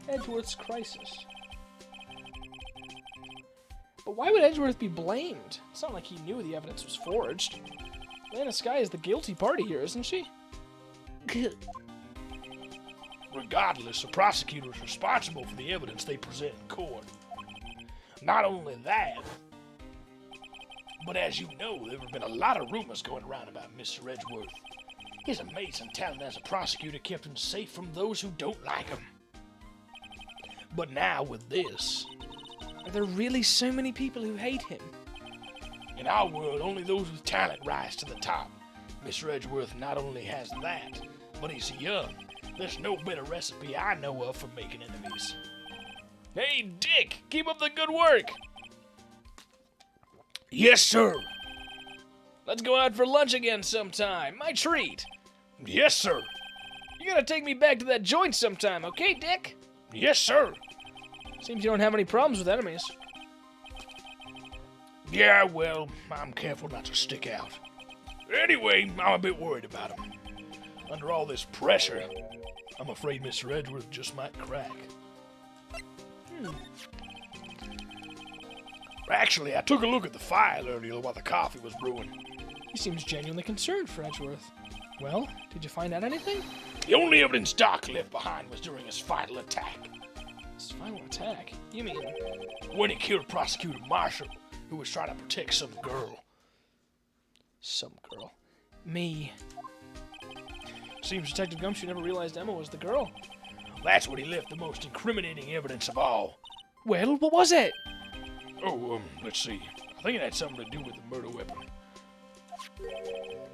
Edgeworth's crisis. But why would Edgeworth be blamed? It's not like he knew the evidence was forged. Lana Skye is the guilty party here, isn't she? Regardless, the prosecutor is responsible for the evidence they present in court. Not only that, but as you know, there have been a lot of rumors going around about Mr. Edgeworth. His amazing talent as a prosecutor kept him safe from those who don't like him. But now with this, Are there really so many people who hate him? in our world, only those with talent rise to the top. Mr. Edgeworth not only has that, but he's young. There's no better recipe I know of for making enemies. Hey, Dick! Keep up the good work! Yes, sir. Let's go out for lunch again sometime. My treat. Yes, sir. You gotta take me back to that joint sometime, okay, Dick? Yes, sir. Seems you don't have any problems with enemies. Yeah, well, I'm careful not to stick out. Anyway, I'm a bit worried about him. Under all this pressure, I'm afraid Mr. Edgeworth just might crack. Actually, I took a look at the file earlier while the coffee was brewing. He seems genuinely concerned for Edgeworth. Well, did you find out anything? The only evidence Doc left behind was during his final attack, His final attack? You mean... when he killed Prosecutor Marshall, who was trying to protect some girl. some girl. Me. Seems Detective Gumshoe never realized Emma was the girl. That's when he left the most incriminating evidence of all. Well, what was it? Oh, let's see. I think it had something to do with the murder weapon.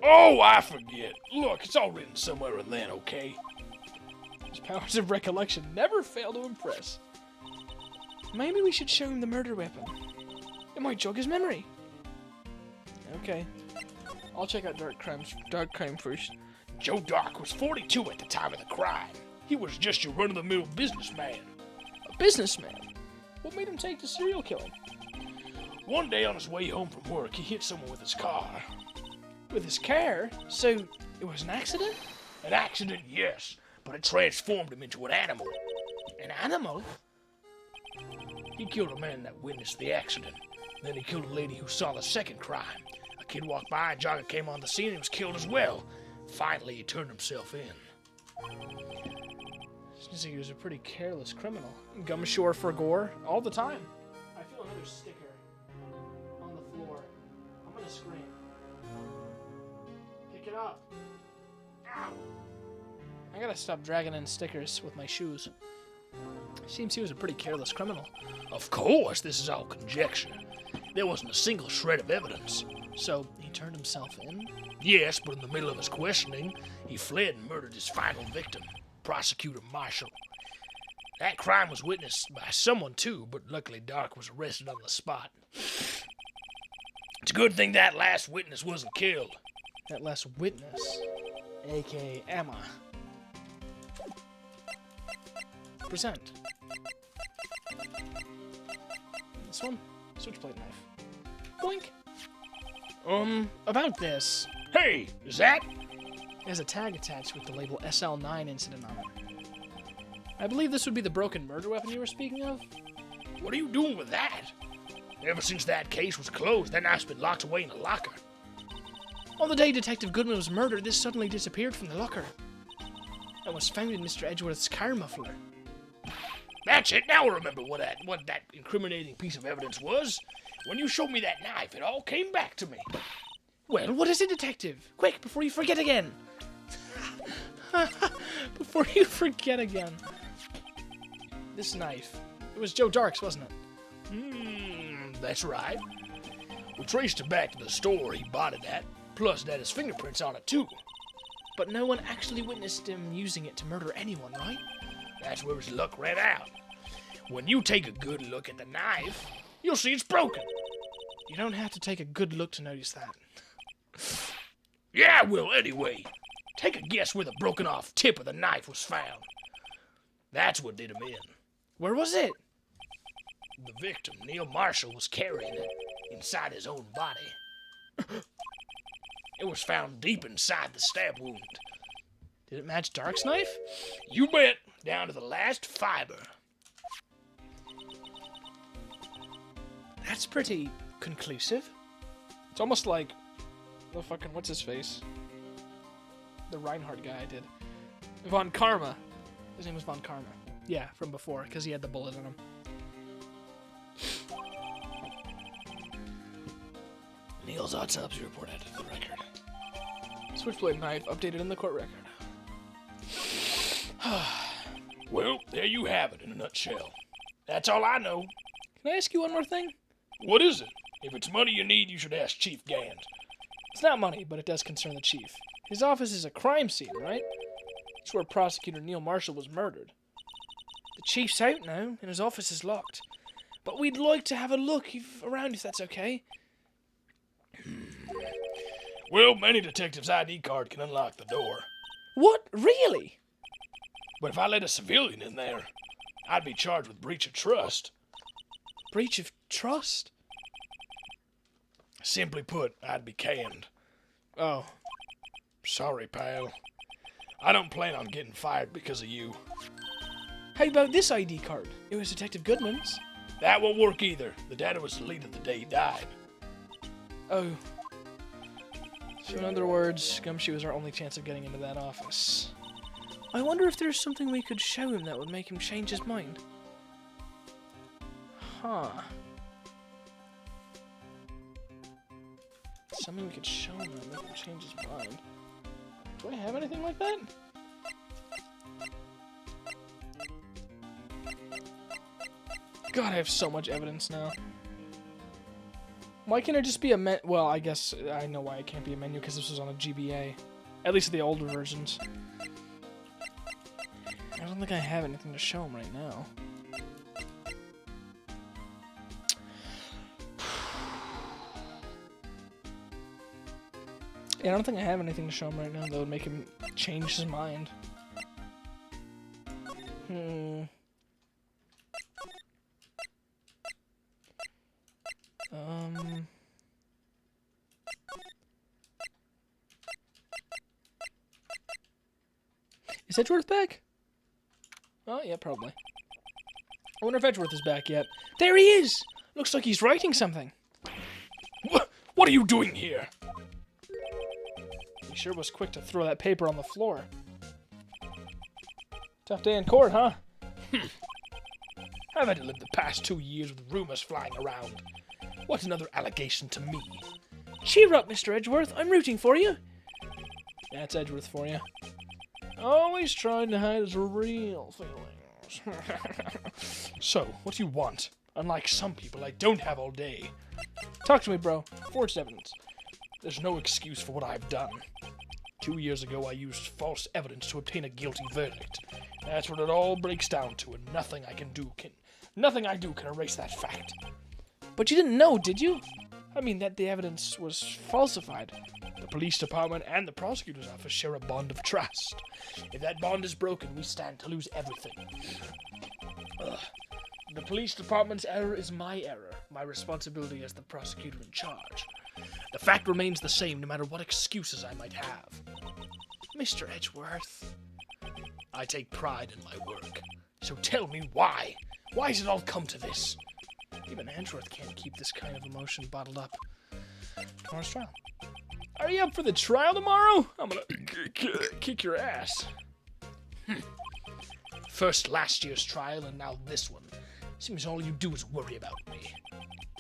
Oh, I forget. Look, it's all written somewhere in there, okay? His powers of recollection never fail to impress. Maybe we should show him the murder weapon. It might jog his memory. Okay. I'll check out Dark Crime first. Joe Dark was 42 at the time of the crime. He was just your run-of-the-mill businessman. A businessman? What made him take to serial killing? One day on his way home from work, he hit someone with his car. With his car? So, it was an accident? An accident, yes, but it transformed him into an animal. An animal? He killed a man that witnessed the accident. Then he killed a lady who saw the second crime. A kid walked by, a jogger came on the scene and was killed as well. Finally, he turned himself in. Seems like he was a pretty careless criminal. Gumshoe for gore all the time. I feel another sticker on the floor. I'm gonna scream. Pick it up. Ow! I gotta stop dragging in stickers with my shoes. Seems he was a pretty careless criminal. Of course, this is all conjecture. There wasn't a single shred of evidence. So, he turned himself in? Yes, but in the middle of his questioning, he fled and murdered his final victim, Prosecutor Marshall. That crime was witnessed by someone too, but luckily Dark was arrested on the spot. It's a good thing that last witness wasn't killed. That last witness, aka Emma. Present. This one? Switchblade knife. Boink. About this. Hey, is that? It has a tag attached with the label SL9 incident on it. I believe this would be the broken murder weapon you were speaking of. What are you doing with that? Ever since that case was closed, that knife's been locked away in a locker. On the day Detective Goodman was murdered, this suddenly disappeared from the locker. It was found in Mr. Edgeworth's car muffler. That's it. Now I remember what that incriminating piece of evidence was. When you showed me that knife, it all came back to me. Well, what is it, Detective? Quick, before you forget again. Before you forget again. This knife. It was Joe Dark's, wasn't it? That's right. We traced it back to the store he bought it at, plus it had his fingerprints on it too. But no one actually witnessed him using it to murder anyone, right? That's where his luck ran out. When you take a good look at the knife, you'll see it's broken. You don't have to take a good look to notice that. Yeah, I will anyway. Take a guess where the broken off tip of the knife was found. That's what did him in. Where was it? The victim, Neil Marshall, was carrying it inside his own body. It was found deep inside the stab wound. Did it match Dark's knife? You bet, down to the last fiber. That's pretty conclusive. It's almost like the fucking, what's his face? The Reinhardt guy I did. Von Karma. His name was Von Karma. Yeah, from before, because he had the bullet in him. Neil's autopsy report added to the record. Switchblade knife updated in the court record. Well, there you have it in a nutshell. That's all I know. Can I ask you one more thing? What is it? If it's money you need, you should ask Chief Gant. It's not money, but it does concern the chief. His office is a crime scene, right? It's where Prosecutor Neil Marshall was murdered. The chief's out now, and his office is locked. But we'd like to have a look around if that's okay. Well, any detective's ID card can unlock the door. What? Really? But if I let a civilian in there, I'd be charged with breach of trust. Breach of trust? Simply put, I'd be canned. Oh. Sorry, pal. I don't plan on getting fired because of you. How about this ID card? It was Detective Goodman's. That won't work either. The data was deleted the day he died. Oh. So in other words, Gumshoe was our only chance of getting into that office. I wonder if there's something we could show him that would make him change his mind. Huh. Something we could show him that would make him change his mind. Do I have anything like that? God, I have so much evidence now. Why can't it just be a well, I guess I know why it can't be a menu, because this was on a GBA. At least the older versions. I don't think I have anything to show him right now. Yeah, I don't think I have anything to show him right now that would make him change his mind. Is Edgeworth back? Oh, yeah, probably. I wonder if Edgeworth is back yet. There he is! Looks like he's writing something. What are you doing here? He sure was quick to throw that paper on the floor. Tough day in court, huh? I've had to live the past 2 years with rumors flying around. What's another allegation to me? Cheer up, Mr. Edgeworth. I'm rooting for you. That's Edgeworth for you. Always trying to hide his real feelings. So, what do you want? Unlike some people, I don't have all day. Talk to me, bro. Forged evidence. There's no excuse for what I've done. 2 years ago, I used false evidence to obtain a guilty verdict. That's what it all breaks down to, and nothing I do can erase that fact. But you didn't know, did you? I mean, that the evidence was falsified. The police department and the prosecutor's office share a bond of trust. If that bond is broken, we stand to lose everything. The police department's error is my error. My responsibility as the prosecutor in charge. The fact remains the same no matter what excuses I might have. Mr. Edgeworth. I take pride in my work. So tell me why. Why has it all come to this? Even Edgeworth can't keep this kind of emotion bottled up. Tomorrow's trial. Are you up for the trial tomorrow? I'm gonna kick your ass. First last year's trial and now this one. Seems all you do is worry about me.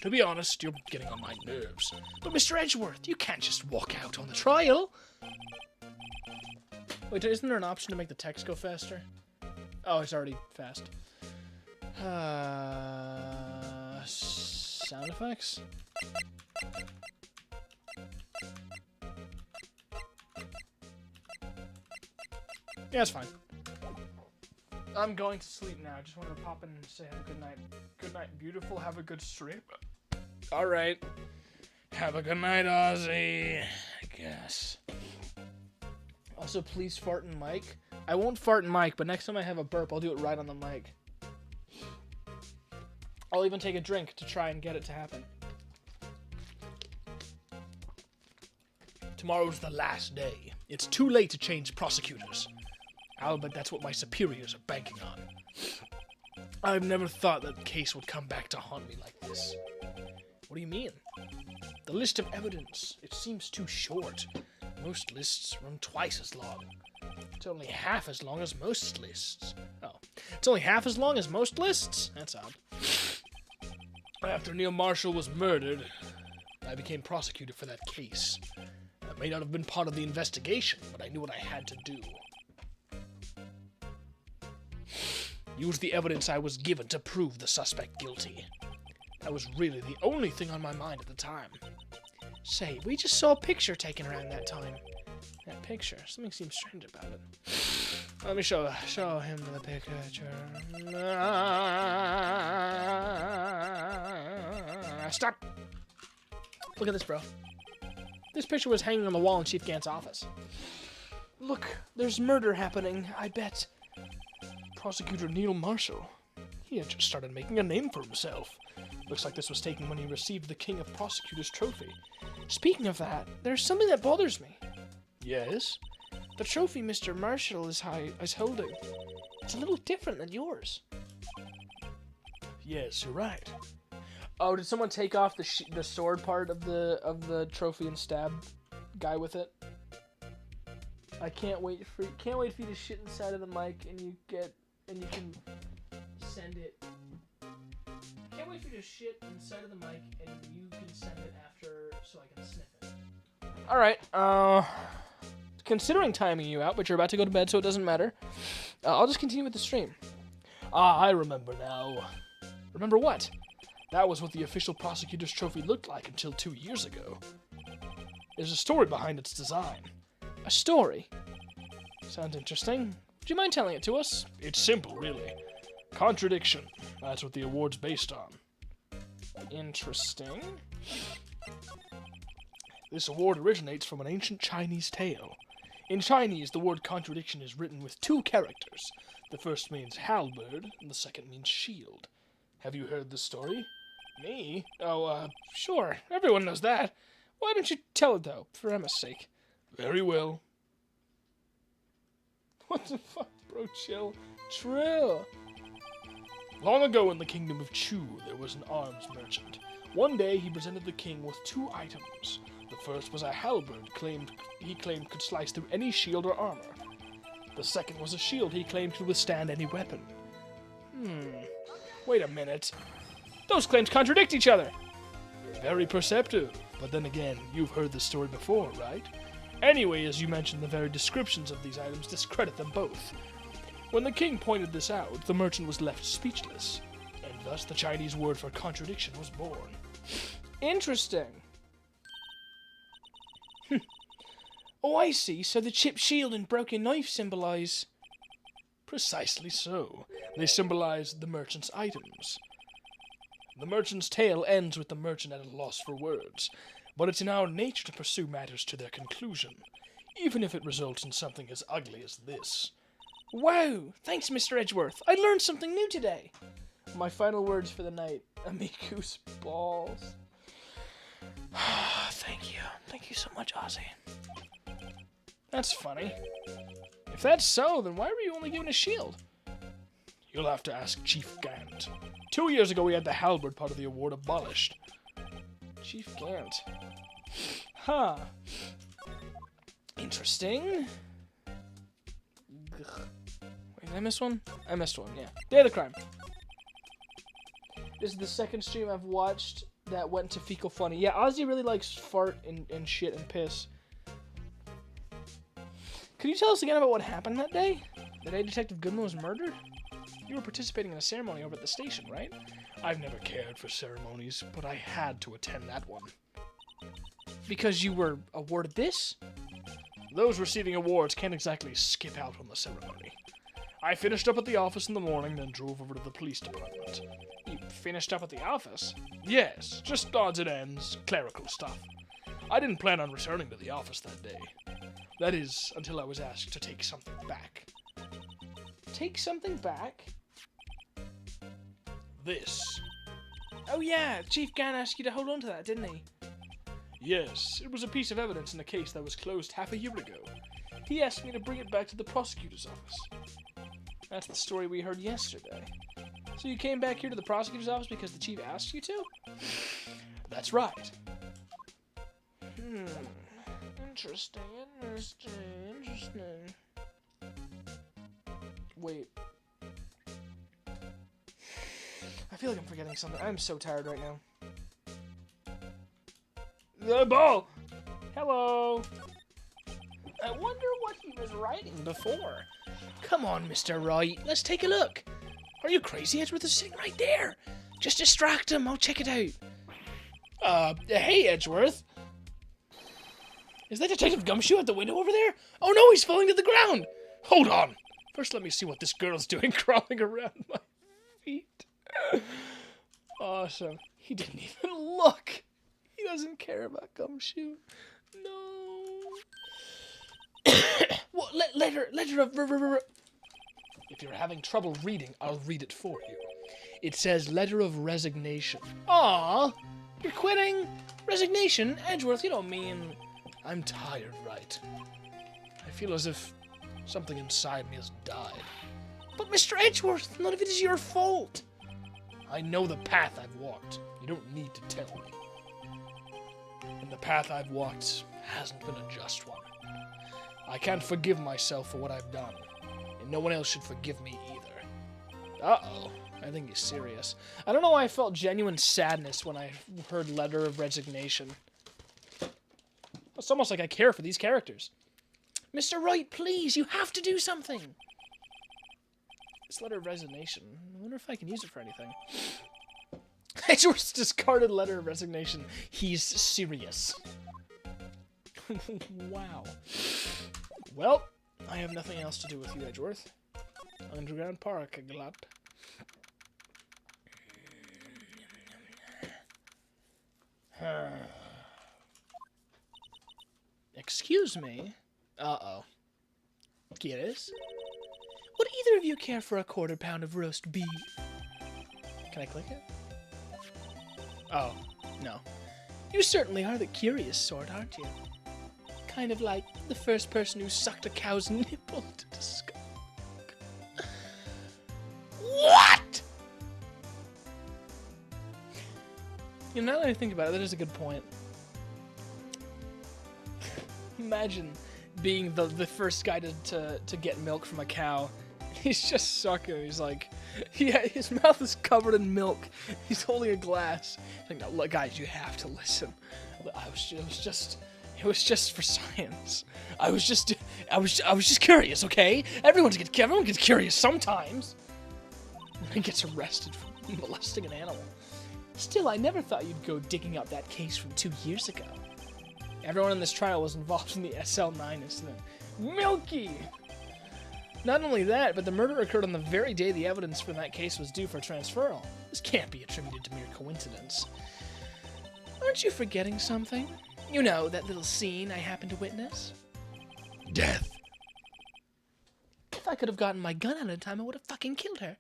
To be honest, you're getting on my nerves. But Mr. Edgeworth, you can't just walk out on the trial. Wait, isn't there an option to make the text go faster? Oh, it's already fast. Sound effects? Yeah, it's fine. I'm going to sleep now. I just wanted to pop in and say have a good night. Good night, beautiful. Have a good sleep. All right. Have a good night, Ozzy. I guess. Also, please fart in mic. I won't fart in mic, but next time I have a burp, I'll do it right on the mic. I'll even take a drink to try and get it to happen. Tomorrow's the last day. It's too late to change prosecutors. I'll bet that's what my superiors are banking on. I've never thought that the case would come back to haunt me like this. What do you mean? The list of evidence. It seems too short. Most lists run twice as long. It's only half as long as most lists. Oh, it's only half as long as most lists? That's odd. After Neil Marshall was murdered, I became prosecutor for that case. I may not have been part of the investigation, but I knew what I had to do. Use the evidence I was given to prove the suspect guilty. That was really the only thing on my mind at the time. Say, we just saw a picture taken around that time. That picture? Something seems strange about it. Let me show him the picture. Stop! Look at this, bro. This picture was hanging on the wall in Chief Gant's office. Look, there's murder happening, I bet. Prosecutor Neil Marshall. He had just started making a name for himself. Looks like this was taken when he received the King of Prosecutors trophy. Speaking of that, there's something that bothers me. Yes? The trophy Mr. Marshall is holding. It's a little different than yours. Yes, you're right. Oh, did someone take off the sword part of the trophy and stab guy with it? I can't wait for you to shit inside of the mic and you can send it. Can't wait for you to shit inside of the mic and you can send it after so I can sniff it. All right. Considering timing you out, but you're about to go to bed, so it doesn't matter. I'll just continue with the stream. I remember now. Remember what? That was what the official prosecutor's trophy looked like until 2 years ago. There's a story behind its design. A story? Sounds interesting. Would you mind telling it to us? It's simple, really. Contradiction. That's what the award's based on. Interesting. This award originates from an ancient Chinese tale. In Chinese, the word contradiction is written with 2 characters. The first means halberd, and the second means shield. Have you heard the story? Me? Oh, sure. Everyone knows that. Why don't you tell it, though, for Emma's sake? Very well. What the fuck, bro? Chill. Trill. Long ago in the kingdom of Chu, there was an arms merchant. One day, he presented the king with 2 items. The first was a halberd he claimed could slice through any shield or armor. The second was a shield he claimed could withstand any weapon. Wait a minute. Those claims contradict each other. Very perceptive. But then again, you've heard this story before, right? Anyway, as you mentioned, the very descriptions of these items discredit them both. When the king pointed this out, the merchant was left speechless, and thus the Chinese word for contradiction was born. Interesting. Oh, I see. So the chipped shield and broken knife symbolize... Precisely so. They symbolize the merchant's items. The merchant's tale ends with the merchant at a loss for words, but it's in our nature to pursue matters to their conclusion, even if it results in something as ugly as this. Wow! Thanks, Mr. Edgeworth. I learned something new today. My final words for the night. Amiku's balls. Thank you. Thank you so much, Ozzy. That's funny. If that's so, then why were you only given a shield? You'll have to ask Chief Gant. 2 years ago, we had the halberd part of the award abolished. Chief Gant. Huh. Interesting. Ugh. Wait, did I miss one? I missed one, yeah. Day of the Crime. This is the second stream I've watched that went to Fecal Funny. Yeah, Ozzy really likes fart and shit and piss. Could you tell us again about what happened that day? The day Detective Goodman was murdered? You were participating in a ceremony over at the station, right? I've never cared for ceremonies, but I had to attend that one. Because you were awarded this? Those receiving awards can't exactly skip out on the ceremony. I finished up at the office in the morning, then drove over to the police department. You finished up at the office? Yes, just odds and ends, clerical stuff. I didn't plan on returning to the office that day. That is, until I was asked to take something back. Take something back? This. Oh yeah, Chief Gann asked you to hold on to that, didn't he? Yes, it was a piece of evidence in a case that was closed half a year ago. He asked me to bring it back to the prosecutor's office. That's the story we heard yesterday. So you came back here to the prosecutor's office because the chief asked you to? That's right. Interesting. Wait. I feel like I'm forgetting something. I'm so tired right now. The ball! Hello! I wonder what he was writing before. Come on, Mr. Wright, let's take a look. Are you crazy? Edgeworth is sitting right there. Just distract him, I'll check it out. Hey, Edgeworth. Is that Detective Gumshoe at the window over there? Oh no, he's falling to the ground. Hold on! First let me see what this girl's doing crawling around my feet. Awesome. He didn't even look. He doesn't care about Gumshoe. No. What letter of If you're having trouble reading, I'll read it for you. It says letter of resignation. Aw, you're quitting? Resignation? Edgeworth, you don't mean... I'm tired, right? I feel as if something inside me has died. But Mr. Edgeworth, none of it is your fault. I know the path I've walked. You don't need to tell me. And the path I've walked hasn't been a just one. I can't forgive myself for what I've done, and no one else should forgive me either. Uh-oh. I think he's serious. I don't know why I felt genuine sadness when I heard Letter of Resignation. It's almost like I care for these characters. Mr. Wright, please, you have to do something. This Letter of Resignation. I wonder if I can use it for anything. Edgeworth's discarded Letter of Resignation. He's serious. Wow. Well, I have nothing else to do with you, Edgeworth. Underground Park, glad. Excuse me? Uh-oh. Kiris? Would either of you care for a quarter pound of roast beef? Can I click it? Oh, no. You certainly are the curious sort, aren't you? Kind of like the first person who sucked a cow's nipple to discover. What? You know, now that I think about it, that is a good point. Imagine being the first guy to get milk from a cow. He's just sucking. He's like, yeah, his mouth is covered in milk. He's holding a glass. He's like, no, look, guys, you have to listen. It was just for science. I was just curious, okay? Everyone gets curious sometimes. And he gets arrested for molesting an animal. Still, I never thought you'd go digging up that case from 2 years ago. Everyone in this trial was involved in the SL9 incident. Milky! Not only that, but the murder occurred on the very day the evidence from that case was due for transferal. This can't be attributed to mere coincidence. Aren't you forgetting something? You know, that little scene I happened to witness? Death. If I could have gotten my gun out in time, I would have fucking killed her.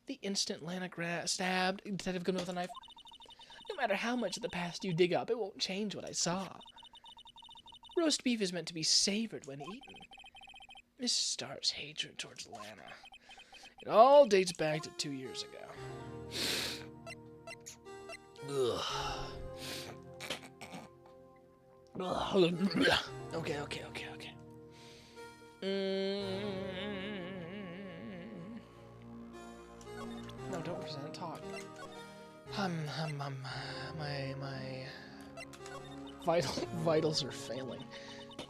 The instant Lana stabbed Detective Goodman with a knife. No matter how much of the past you dig up, it won't change what I saw. Roast beef is meant to be savored when eaten. Miss Starr's hatred towards Lana. It all dates back to 2 years ago. Ugh. Okay. No, don't present. Talk. My vitals are failing.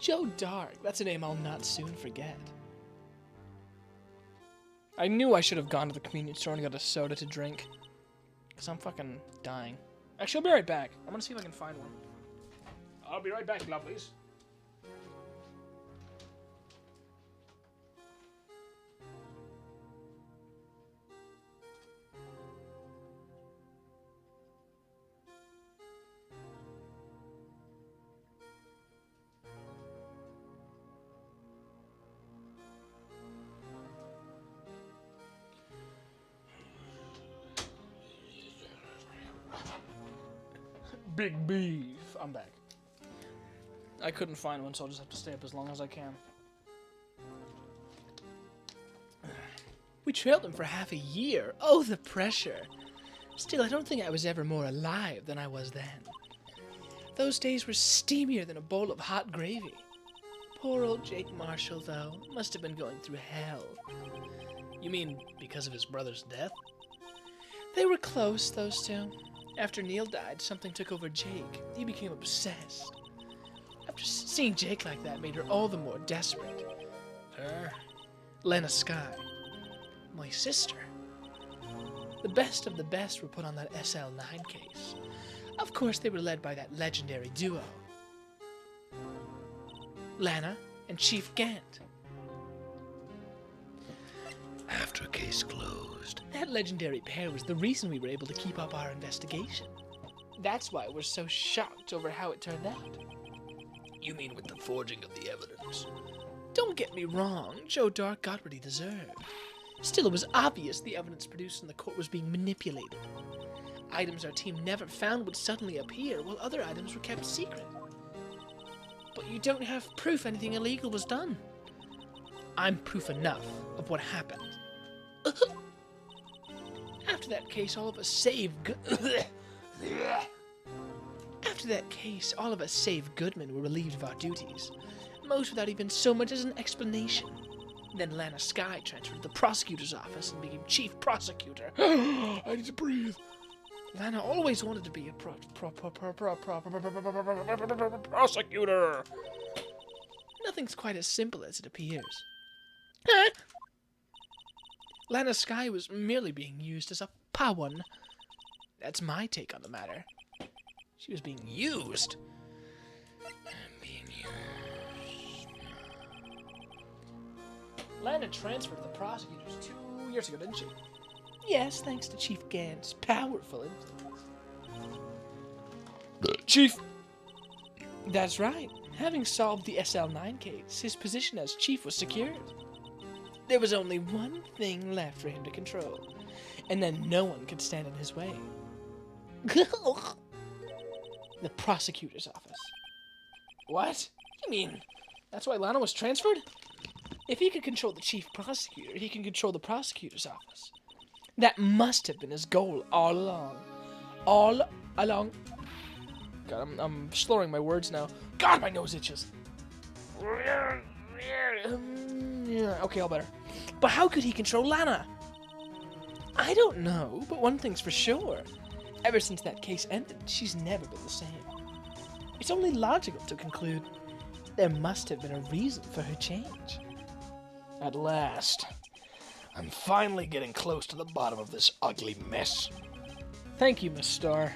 Joe Dark, that's a name I'll not soon forget. I knew I should have gone to the convenience store and got a soda to drink. Because I'm fucking dying. Actually, I'll be right back. I'm gonna see if I can find one. I'll be right back, lovelies. Big beef. I'm back. I couldn't find one, so I'll just have to stay up as long as I can. We trailed them for half a year. Oh, the pressure. Still, I don't think I was ever more alive than I was then. Those days were steamier than a bowl of hot gravy. Poor old Jake Marshall, though, must have been going through hell. You mean because of his brother's death? They were close, those two. After Neil died, something took over Jake. He became obsessed. After seeing Jake like that made her all the more desperate. Her? Lena Skye. My sister. The best of the best were put on that SL9 case. Of course, they were led by that legendary duo. Lana and Chief Gant. After case closed. That legendary pair was the reason we were able to keep up our investigation. That's why we're so shocked over how it turned out. You mean with the forging of the evidence? Don't get me wrong, Joe Dark got what he deserved. Still, it was obvious the evidence produced in the court was being manipulated. Items our team never found would suddenly appear, while other items were kept secret. But you don't have proof anything illegal was done. I'm proof enough of what happened. After that case, all of us save Goodman were relieved of our duties, most without even so much as an explanation. Then Lana Skye transferred to the prosecutor's office and became chief prosecutor. I need to breathe. Lana always wanted to be a Prosecutor. Nothing's quite as simple as it appears. Lana Skye was merely being used as a pawn. That's my take on the matter. She was being used. Lana transferred to the prosecutors 2 years ago, didn't she? Yes, thanks to Chief Gant's powerful influence. Chief. That's right. Having solved the SL9 case, his position as chief was secured. There was only one thing left for him to control, and then no one could stand in his way. The prosecutor's office. What? You mean that's why Lana was transferred? If he could control the chief prosecutor, he can control the prosecutor's office. That must have been his goal all along. All along. God, I'm slurring my words now. God, my nose itches. Okay, all better. But how could he control Lana? I don't know, but one thing's for sure. Ever since that case ended, she's never been the same. It's only logical to conclude there must have been a reason for her change. At last. I'm finally getting close to the bottom of this ugly mess. Thank you, Miss Starr.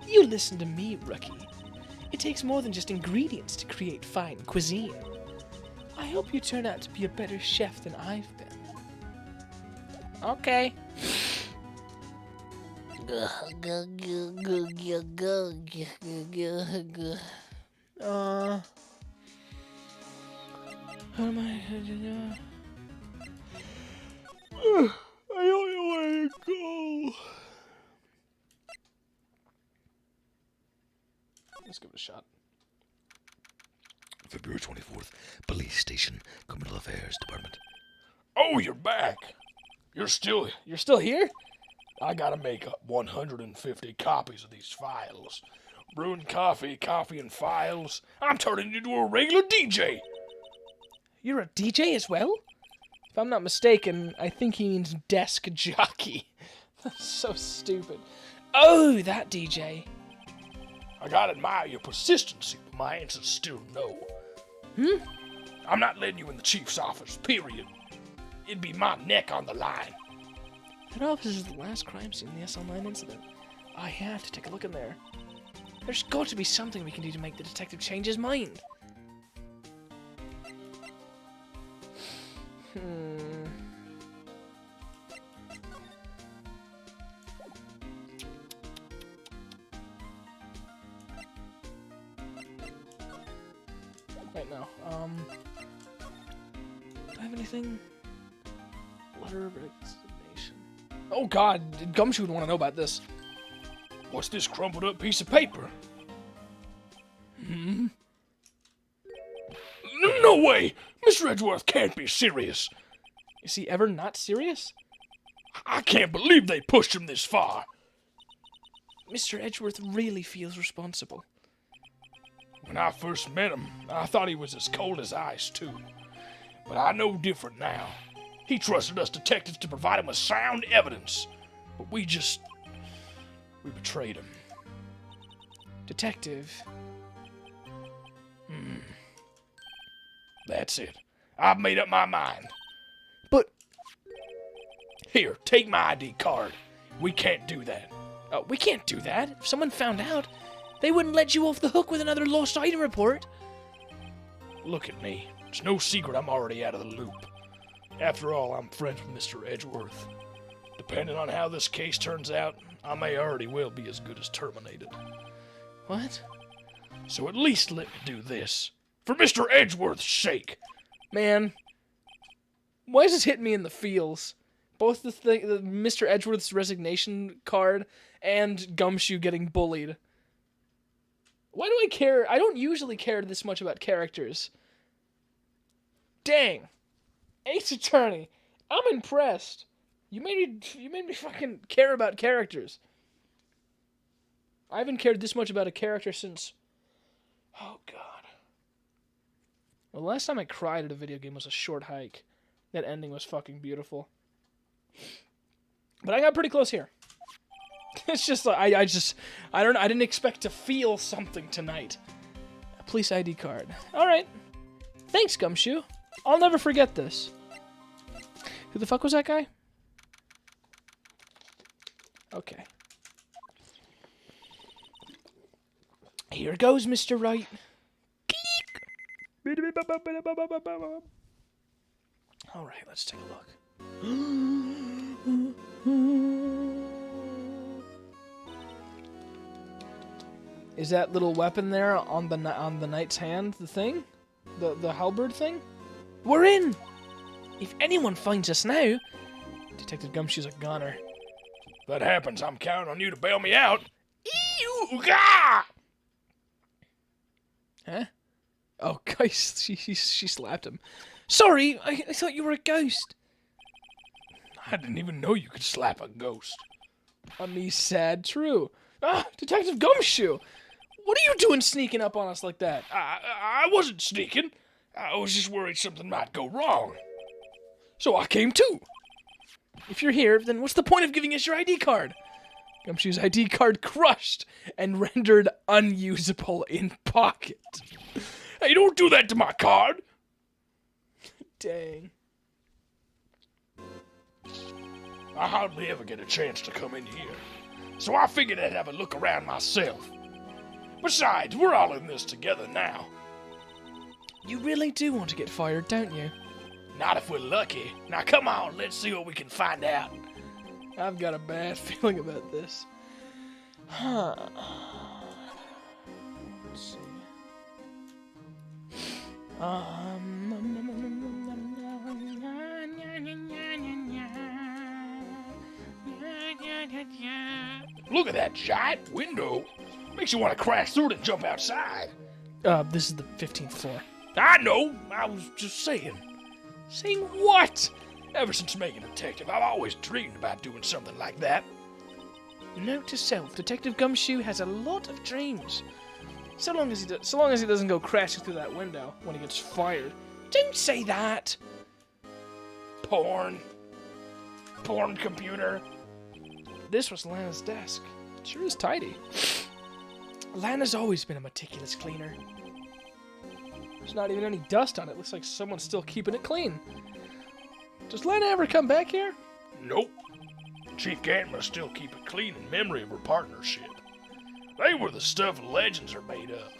You listen to me, rookie. It takes more than just ingredients to create fine cuisine. I hope you turn out to be a better chef than I've been. Okay. How am I gonna do? I don't know where to go. Let's give it a shot. February 24th, Police Station, Criminal Affairs Department. Oh, you're back. You're still here? I gotta make up 150 copies of these files. Brewing coffee, and files. I'm turning into a regular DJ. You're a DJ as well? If I'm not mistaken, I think he means desk jockey. That's so stupid. Oh, that DJ. I gotta admire your persistency, but my answer's still no. I'm not letting you in the chief's office, period. It'd be my neck on the line. That office is the last crime scene in the SL9 incident. I have to take a look in there. There's got to be something we can do to make the detective change his mind. Wait, no. Do I have anything? Letter of resignation. Oh god, Gumshoe would want to know about this. What's this crumpled up piece of paper? No way! Mr. Edgeworth can't be serious. Is he ever not serious? I can't believe they pushed him this far. Mr. Edgeworth really feels responsible. When I first met him, I thought he was as cold as ice, too. But I know different now. He trusted us detectives to provide him with sound evidence. But we betrayed him. Detective. That's it. I've made up my mind. But Here, take my ID card. We can't do that. we can't do that. If someone found out, they wouldn't let you off the hook with another lost item report. Look at me. It's no secret I'm already out of the loop. After all, I'm friends with Mr. Edgeworth. Depending on how this case turns out, I may already well be as good as terminated. What? So at least let me do this. For Mr. Edgeworth's sake. Man, why is this hitting me in the feels? Both the Mr. Edgeworth's resignation card and Gumshoe getting bullied. Why do I care? I don't usually care this much about characters. Dang. Ace Attorney, I'm impressed. You made me fucking care about characters. I haven't cared this much about a character since... Oh, God. Well, the last time I cried at a video game was A Short Hike. That ending was fucking beautiful. But I got pretty close here. It's just like, I didn't expect to feel something tonight. A police ID card. Alright. Thanks, Gumshoe. I'll never forget this. Who the fuck was that guy? Okay. Here goes, Mr. Wright. Alright, let's take a look. Is that little weapon there on the knight's hand the thing? The halberd thing? We're in! If anyone finds us now... Detective Gumshoe's a goner. If that happens, I'm counting on you to bail me out. Ew! Gah! Huh? Oh, guys, she slapped him. Sorry, I thought you were a ghost. I didn't even know you could slap a ghost. A me sad true. Ah, Detective Gumshoe! What are you doing sneaking up on us like that? I wasn't sneaking. I was just worried something might go wrong. So I came too. If you're here, then what's the point of giving us your ID card? Gumshoe's ID card crushed and rendered unusable in pocket. Hey, don't do that to my card. Dang. I hardly ever get a chance to come in here, so I figured I'd have a look around myself. Besides, we're all in this together now. You really do want to get fired, don't you? Not if we're lucky. Now come on, let's see what we can find out. I've got a bad feeling about this. Huh. Let's see. Look at that giant window. Makes you want to crash through it and jump outside. This is the 15th floor. I know. I was just saying. Saying what? Ever since being a detective, I've always dreamed about doing something like that. Note to self: Detective Gumshoe has a lot of dreams. So long as he doesn't go crashing through that window when he gets fired. Don't say that. Porn computer. This was Lana's desk. Sure is tidy. Lana's always been a meticulous cleaner. There's not even any dust on it. Looks like someone's still keeping it clean. Does Lana ever come back here? Nope. Chief Gant must still keep it clean in memory of her partnership. They were the stuff legends are made of.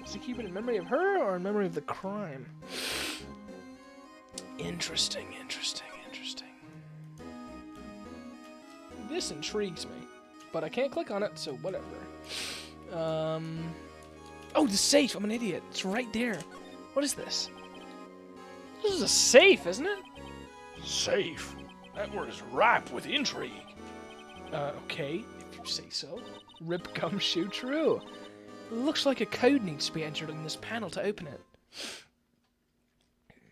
Does he keep it in memory of her or in memory of the crime? Interesting. This intrigues me, but I can't click on it, so whatever. Oh, the safe. I'm an idiot. It's right there. What is this? This is a safe, isn't it? Safe? That word is ripe with intrigue. Okay, if you say so. Rip Gumshoe, true. Looks like a code needs to be entered in this panel to open it.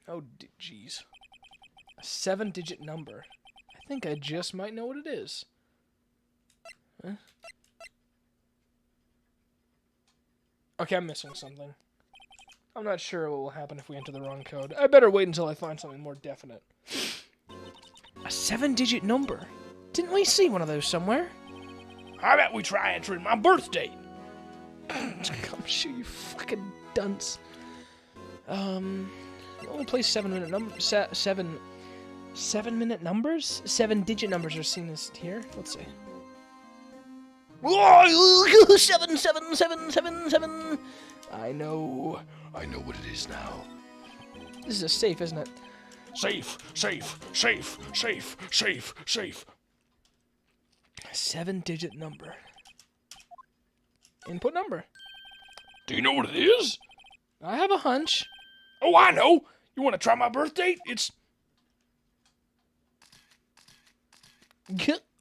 Oh, jeez. A 7-digit number. I think I just might know what it is. Huh? Okay, I'm missing something. I'm not sure what will happen if we enter the wrong code. I better wait until I find something more definite. A 7-digit number? Didn't we see one of those somewhere? How about we try entering my birth date? Gumshoe, you fucking dunce. The only place 7-minute numbers, 7-minute numbers? 7-digit numbers are seen as here. Let's see. 77777. I know what it is now. This is a safe, isn't it? Safe. A 7-digit number. Input number. Do you know what it is? I have a hunch. Oh, I know. You want to try my birth date? It's...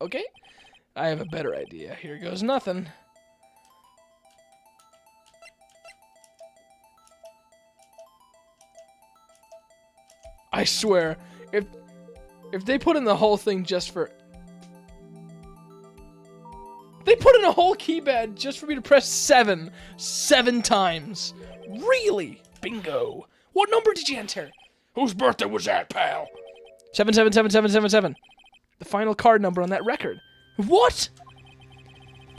Okay. I have a better idea. Here goes nothing. I swear, if they put in the whole thing just for... They put in a whole keypad just for me to press 7 times. Really? Bingo. What number did you enter? Whose birthday was that, pal? 777777. The final card number on that record. What?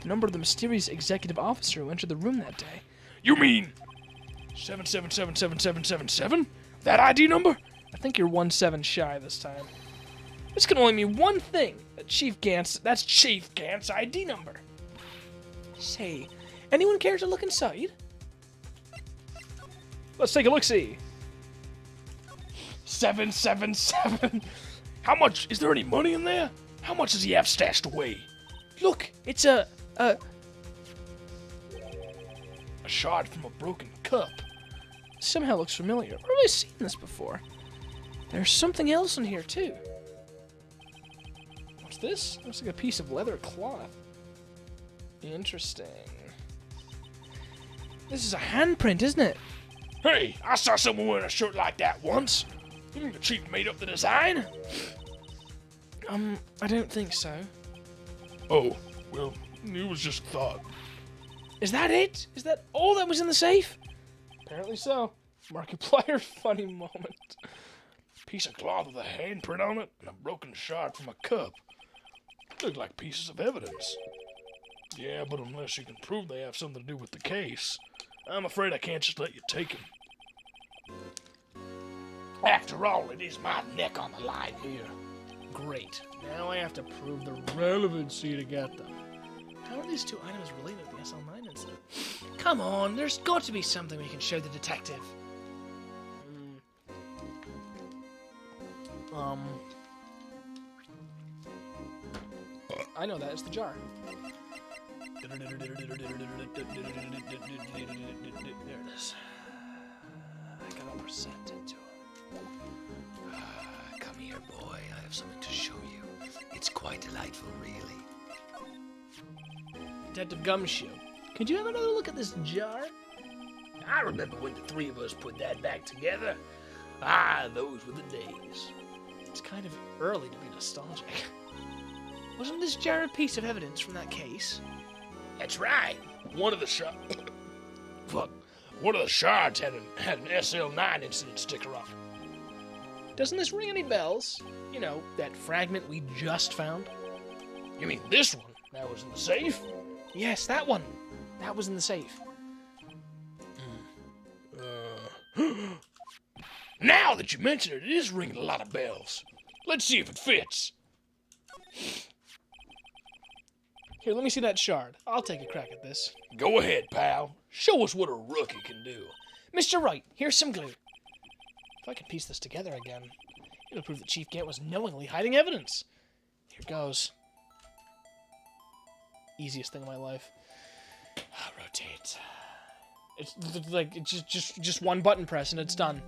The number of the mysterious executive officer who entered the room that day. You mean 777777? That ID number? I think you're 1-7 shy this time. This can only mean one thing. That's Chief Gant's ID number. Say, anyone care to look inside? Let's take a look-see. 777. How much? Is there any money in there? How much does he have stashed away? Look, it's a shard from a broken cup. somehow looks familiar. Where have I seen this before? There's something else in here, too. What's this? Looks like a piece of leather cloth. Interesting. This is a handprint, isn't it? Hey, I saw someone wearing a shirt like that once. You think the chief made up the design? I don't think so. Oh, well, it was just a thought. Is that it? Is that all that was in the safe? Apparently so. Markiplier funny moment. Piece of cloth with a handprint on it and a broken shard from a cup. Look like pieces of evidence. Yeah, but unless you can prove they have something to do with the case, I'm afraid I can't just let you take them. After all, it is my neck on the line here. Great. Now I have to prove the relevancy to get them. How are these two items related to the SL9 incident? Come on, there's got to be something we can show the detective. I know that. It's the jar. There it is. I gotta present it to him. Come here, boy. I have something to show you. It's quite delightful, really. Detective Gumshoe, could you have another look at this jar? I remember when the three of us put that back together. Ah, those were the days. It's kind of early to be nostalgic. Wasn't this jar a piece of evidence from that case? That's right. One of the shards had an SL9 incident sticker on it. Doesn't this ring any bells? You know, that fragment we just found? You mean this one that was in the safe? Yes, that one. That was in the safe. Now that you mention it, it is ringing a lot of bells. Let's see if it fits. Here, let me see that shard. I'll take a crack at this. Go ahead, pal. Show us what a rookie can do. Mr. Wright, here's some glue. If I can piece this together again, it'll prove that Chief Gant was knowingly hiding evidence. Here goes. Easiest thing in my life. Rotate. It's like it's just one button press and it's done.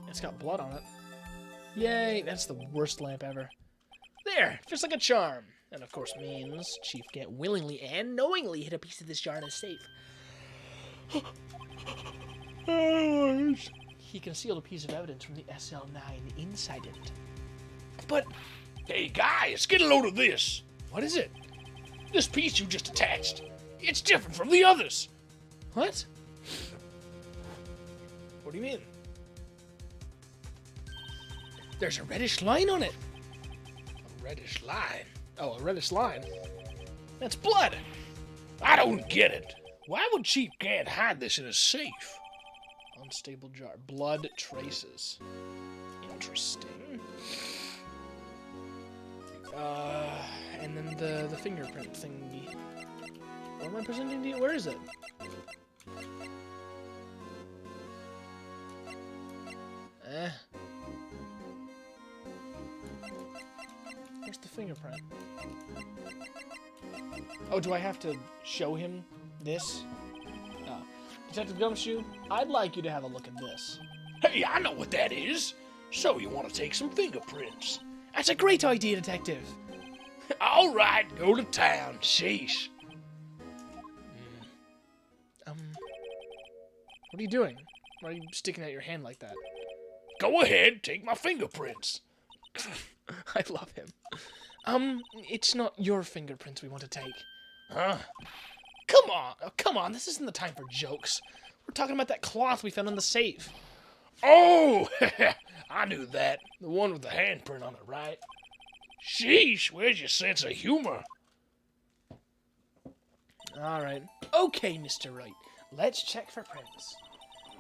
It's got blood on it. Yay! That's the worst lamp ever. There, just like a charm. And of course means Chief Gant willingly and knowingly hid a piece of this jar in his safe. He concealed a piece of evidence from the SL9 inside it. But, Hey, guys, get a load of this. what is it? This piece you just attached. It's different from the others. What? What do you mean? There's a reddish line on it. A reddish line. Oh, a reddish line. That's blood. I don't get it. Why would Chief Gant hide this in a safe? Unstable jar. Blood traces. Interesting. And then the fingerprint thingy. What am I presenting to you? Where is it? Where's the fingerprint? Oh, do I have to show him this? Oh. Detective Gumshoe, I'd like you to have a look at this. Hey, I know what that is. So you want to take some fingerprints? That's a great idea, Detective. All right, go to town. Sheesh. What are you doing? Why are you sticking out your hand like that? Go ahead, take my fingerprints. I love him. It's not your fingerprints we want to take. Huh? Come on, come on, this isn't the time for jokes. We're talking about that cloth we found in the safe. Oh, I knew that. The one with the handprint on it, right? Sheesh, where's your sense of humor? Alright. Okay, Mr. Wright. Let's check for prints.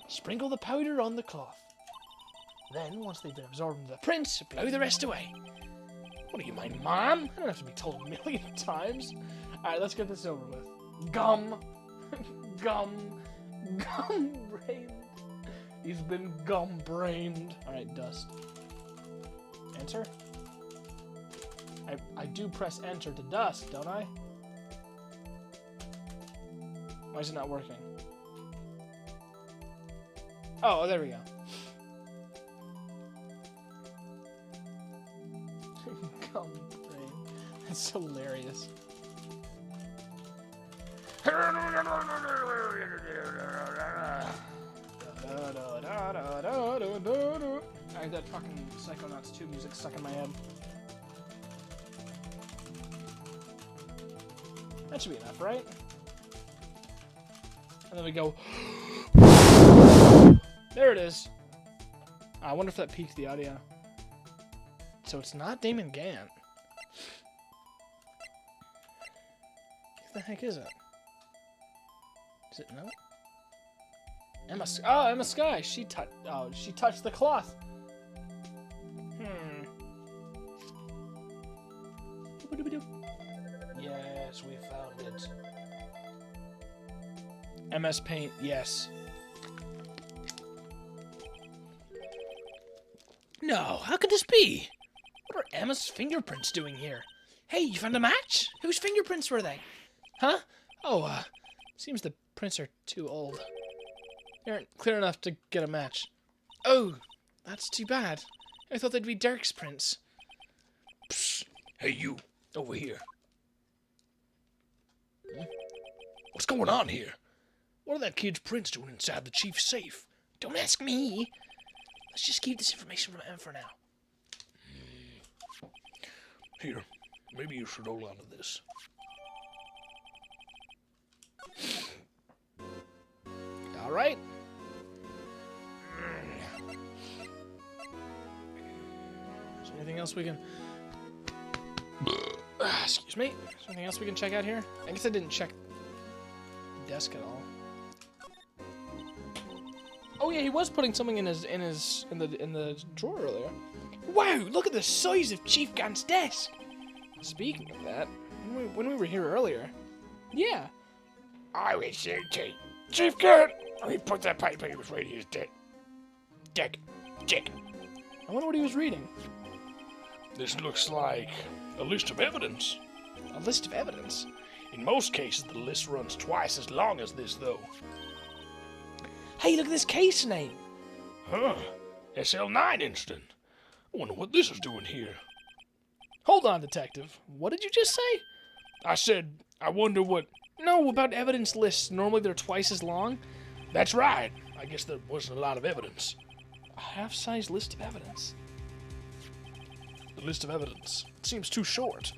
Sprinkle the powder on the cloth. Then, once they've been absorbed into the prints, blow the rest away. What do you mean, Mom? I don't have to be told a million times. Alright, let's get this over with. Gum. Gum-brained. He's been gum-brained. Alright, dust. Enter? I do press enter to dust, don't I? Why is it not working? Oh, there we go. Gum-brained. That's hilarious. I had that fucking Psychonauts 2 music stuck in my head. That should be enough, right? And then we go... There it is. I wonder if that peaks the audio. So it's not Damon Gant. What the heck is it? Is it no? Emma Sky. She touched the cloth. Yes, we found it. MS Paint, yes. No, how could this be? What are Emma's fingerprints doing here? Hey, you found a match? Whose fingerprints were they? Huh? Oh, seems the prints are too old. They aren't clear enough to get a match. Oh, that's too bad. I thought they'd be Dirk's prints. Psst. Hey, you, over here. What's going on here? What are that kid's prints doing inside the chief's safe? Don't ask me. Let's just keep this information from Em for now. Here, maybe you should hold on to this. All right. Is there anything else we can... Excuse me. Is there anything else we can check out here? I guess I didn't check the desk at all. Oh yeah, he was putting something in the drawer earlier. Wow, look at the size of Chief Gant's desk. Speaking of that, when we were here earlier, yeah. I will say, Chief Gant, let me put that paper he was reading his deck. I wonder what he was reading. This looks like a list of evidence. A list of evidence. In most cases, the list runs twice as long as this, though. Hey, look at this case name. Huh. SL9 incident. I wonder what this is doing here. Hold on, detective. What did you just say? I said, I wonder what... No, about evidence lists. Normally they're twice as long. That's right. I guess there wasn't a lot of evidence. A half-size list of evidence. The list of evidence. It seems too short.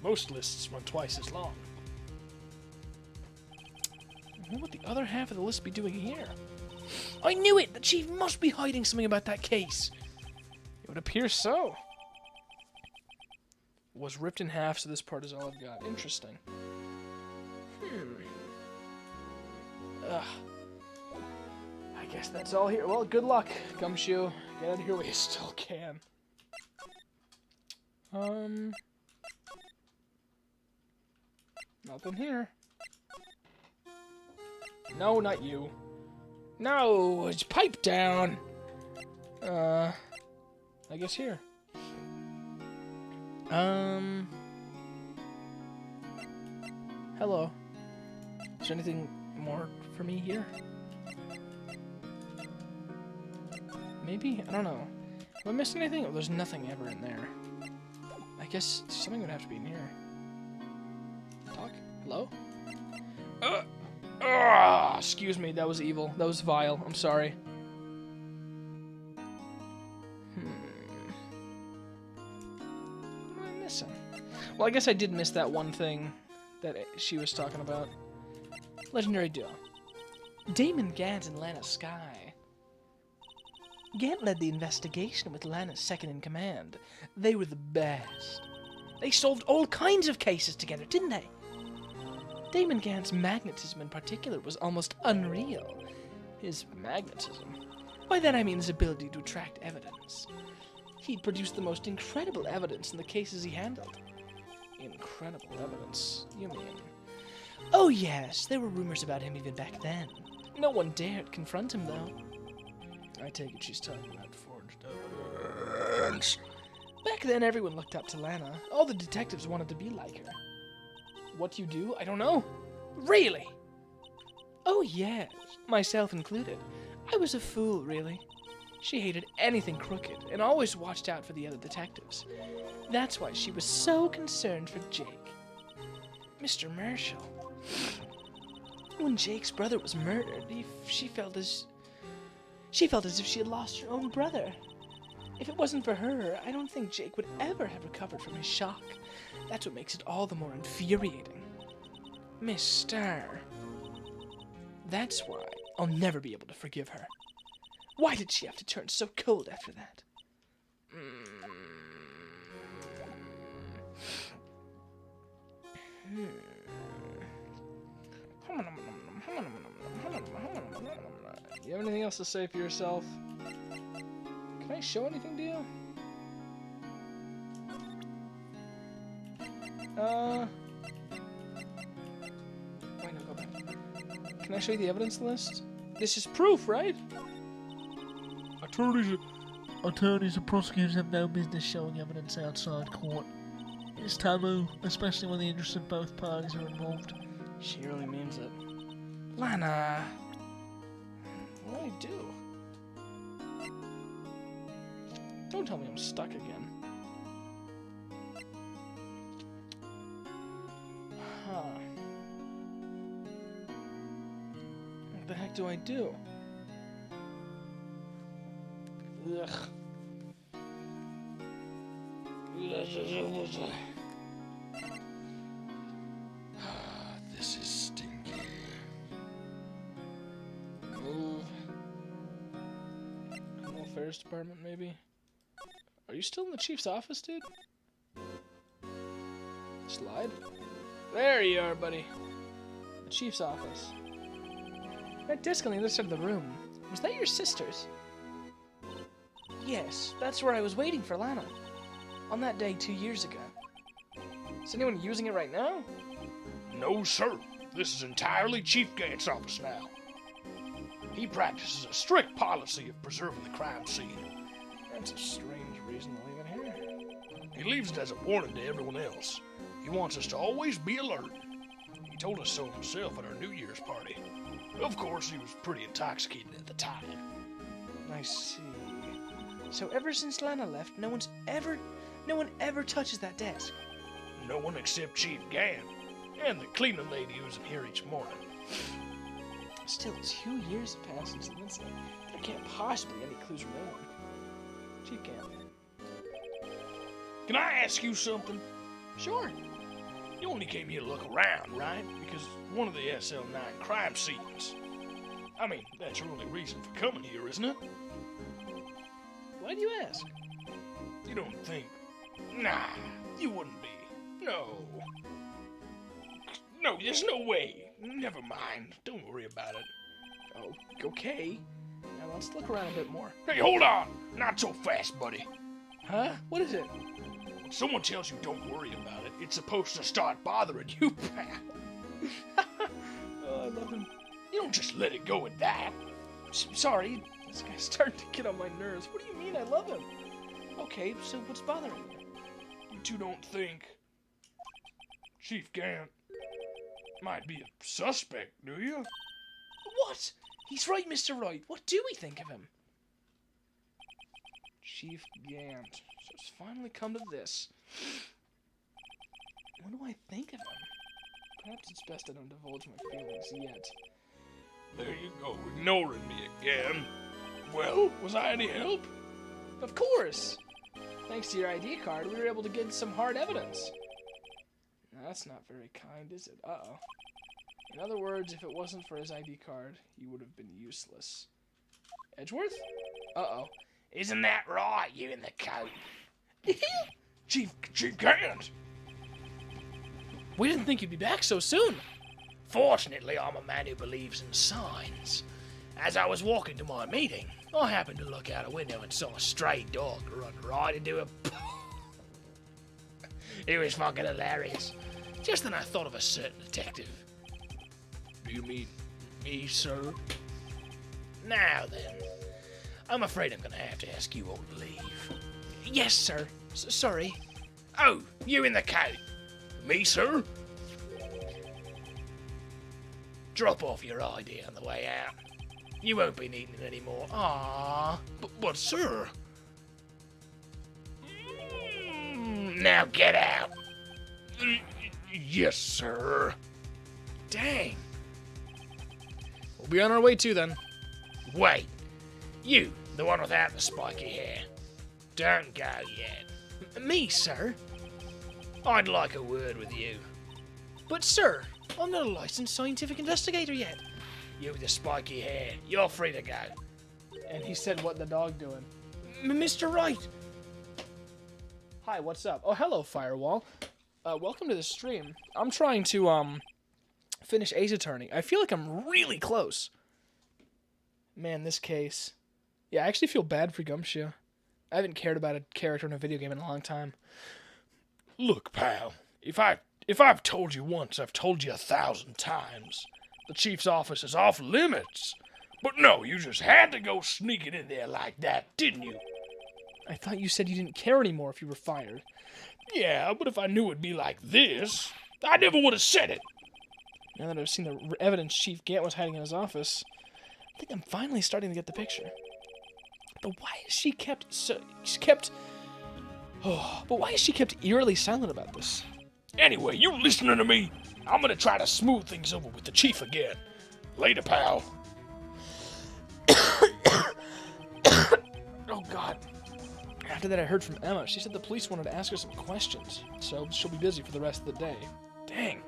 Most lists run twice as long. What would the other half of the list be doing here? I knew it! The chief must be hiding something about that case. It would appear so. Was ripped in half, so this part is all I've got. Interesting. Ugh. I guess that's all here. Well, good luck, Gumshoe. Get out of here while you still can. Nothing here. No, not you. No, it's pipe down. I guess here. Hello. Is there anything more for me here? Maybe? I don't know. Am I missing anything? Oh, there's nothing ever in there. I guess something would have to be in here. Talk? Hello? Excuse me, that was evil. That was vile. I'm sorry. What am I missing? Well, I guess I did miss that one thing that she was talking about. Legendary duo. Damon Gant and Lana Skye. Gant led the investigation with Lana's second in command. They were the best. They solved all kinds of cases together, didn't they? Damon Gant's magnetism in particular was almost unreal. His magnetism? By that I mean his ability to attract evidence. He produced the most incredible evidence in the cases he handled. Incredible evidence, you mean? Oh yes, there were rumors about him even back then. No one dared confront him, though. I take it she's talking about forged evidence. Back then, everyone looked up to Lana. All the detectives wanted to be like her. What you do? I don't know. Really? Oh yes, myself included. I was a fool, really. She hated anything crooked and always watched out for the other detectives. That's why she was so concerned for Jake. Mr. Marshall. When Jake's brother was murdered, she felt as if she had lost her own brother. If it wasn't for her, I don't think Jake would ever have recovered from his shock. That's what makes it all the more infuriating. Miss Starr. That's why I'll never be able to forgive her. Why did she have to turn so cold after that? You have anything else to say for yourself? Can I show anything to you? Wait, no, go back. Can I show you the evidence list? This is proof, right? Attorneys and prosecutors have no business showing evidence outside court. It's taboo, especially when the interests of both parties are involved. She really means it. Lana! What do I do? Don't tell me I'm stuck again. Huh. What the heck do I do? Ugh. This is stinky. Move. Criminal Affairs Department, maybe? Are you still in the chief's office, dude? Slide. There you are, buddy. The chief's office. That desk on the other side of the room. Was that your sister's? Yes, that's where I was waiting for Lana. On that day 2 years ago. Is anyone using it right now? No, sir. This is entirely Chief Gant's office now. He practices a strict policy of preserving the crime scene. That's a strange reason to leave it here. He leaves it as a warning to everyone else. He wants us to always be alert. He told us so himself at our New Year's party. Of course, he was pretty intoxicated at the time. I see. So ever since Lana left, no one ever touches that desk. No one except Chief Gant and the cleaning lady who's in here each morning. Still, 2 years have passed since the incident. There can't possibly be any clues around. Chief Gant. Can I ask you something? Sure. You only came here to look around, right? Because one of the SL9 crime scenes. I mean, that's your only reason for coming here, isn't it? Why do you ask? You don't think... Nah, you wouldn't be. No. No, there's no way. Never mind. Don't worry about it. Oh, okay. Now let's look around a bit more. Hey, hold on! Not so fast, buddy. Huh? What is it? When someone tells you don't worry about it, it's supposed to start bothering you, pal. Oh, I love him. You don't just let it go at that. Sorry, this guy's starting to get on my nerves. What do you mean I love him? Okay, so what's bothering you? You two don't think Chief Gant might be a suspect, do you? What? He's right, Mr. Wright. What do we think of him? Chief Gant. So it's finally come to this. What do I think of him? Perhaps it's best I don't divulge my feelings yet. There you go, ignoring me again. Well, was I any help? Of course! Thanks to your ID card, we were able to get some hard evidence. Now, that's not very kind, is it? Uh-oh. In other words, if it wasn't for his ID card, he would have been useless. Edgeworth? Uh-oh. Isn't that right, you in the coat? Chief Gant! We didn't think you'd be back so soon. Fortunately, I'm a man who believes in signs. As I was walking to my meeting, I happened to look out a window and saw a stray dog run right into a... It was fucking hilarious. Just then I thought of a certain detective. Do you mean me, sir? Now then, I'm afraid I'm gonna have to ask you all to leave. Yes, sir. Sorry. Oh, you in the coat. Me, sir? Drop off your ID on the way out. You won't be needing it anymore. Aww. But sir... Now get out. Yes, sir. Dang. We'll be on our way too, then. Wait. You, the one without the spiky hair. Don't go yet. Me, sir? I'd like a word with you. But, sir, I'm not a licensed scientific investigator yet. You with the spiky hair, you're free to go. And he said, what the dog doing? Mr. Wright! Hi, what's up? Oh, hello, Firewall. Welcome to the stream. I'm trying to, finish Ace Attorney. I feel like I'm really close. Man, this case. Yeah, I actually feel bad for Gumshoe. I haven't cared about a character in a video game in a long time. Look, pal, if I've told you once, I've told you 1,000 times. The chief's office is off limits. But no, you just had to go sneaking in there like that, didn't you? I thought you said you didn't care anymore if you were fired. Yeah, but if I knew it'd be like this, I never would have said it. Now that I've seen the evidence Chief Gant was hiding in his office, I think I'm finally starting to get the picture. But why is she kept eerily silent about this? Anyway, you listening to me? I'm gonna try to smooth things over with the chief again. Later, pal. Oh, God. After that, I heard from Emma. She said the police wanted to ask her some questions, so she'll be busy for the rest of the day. Dang.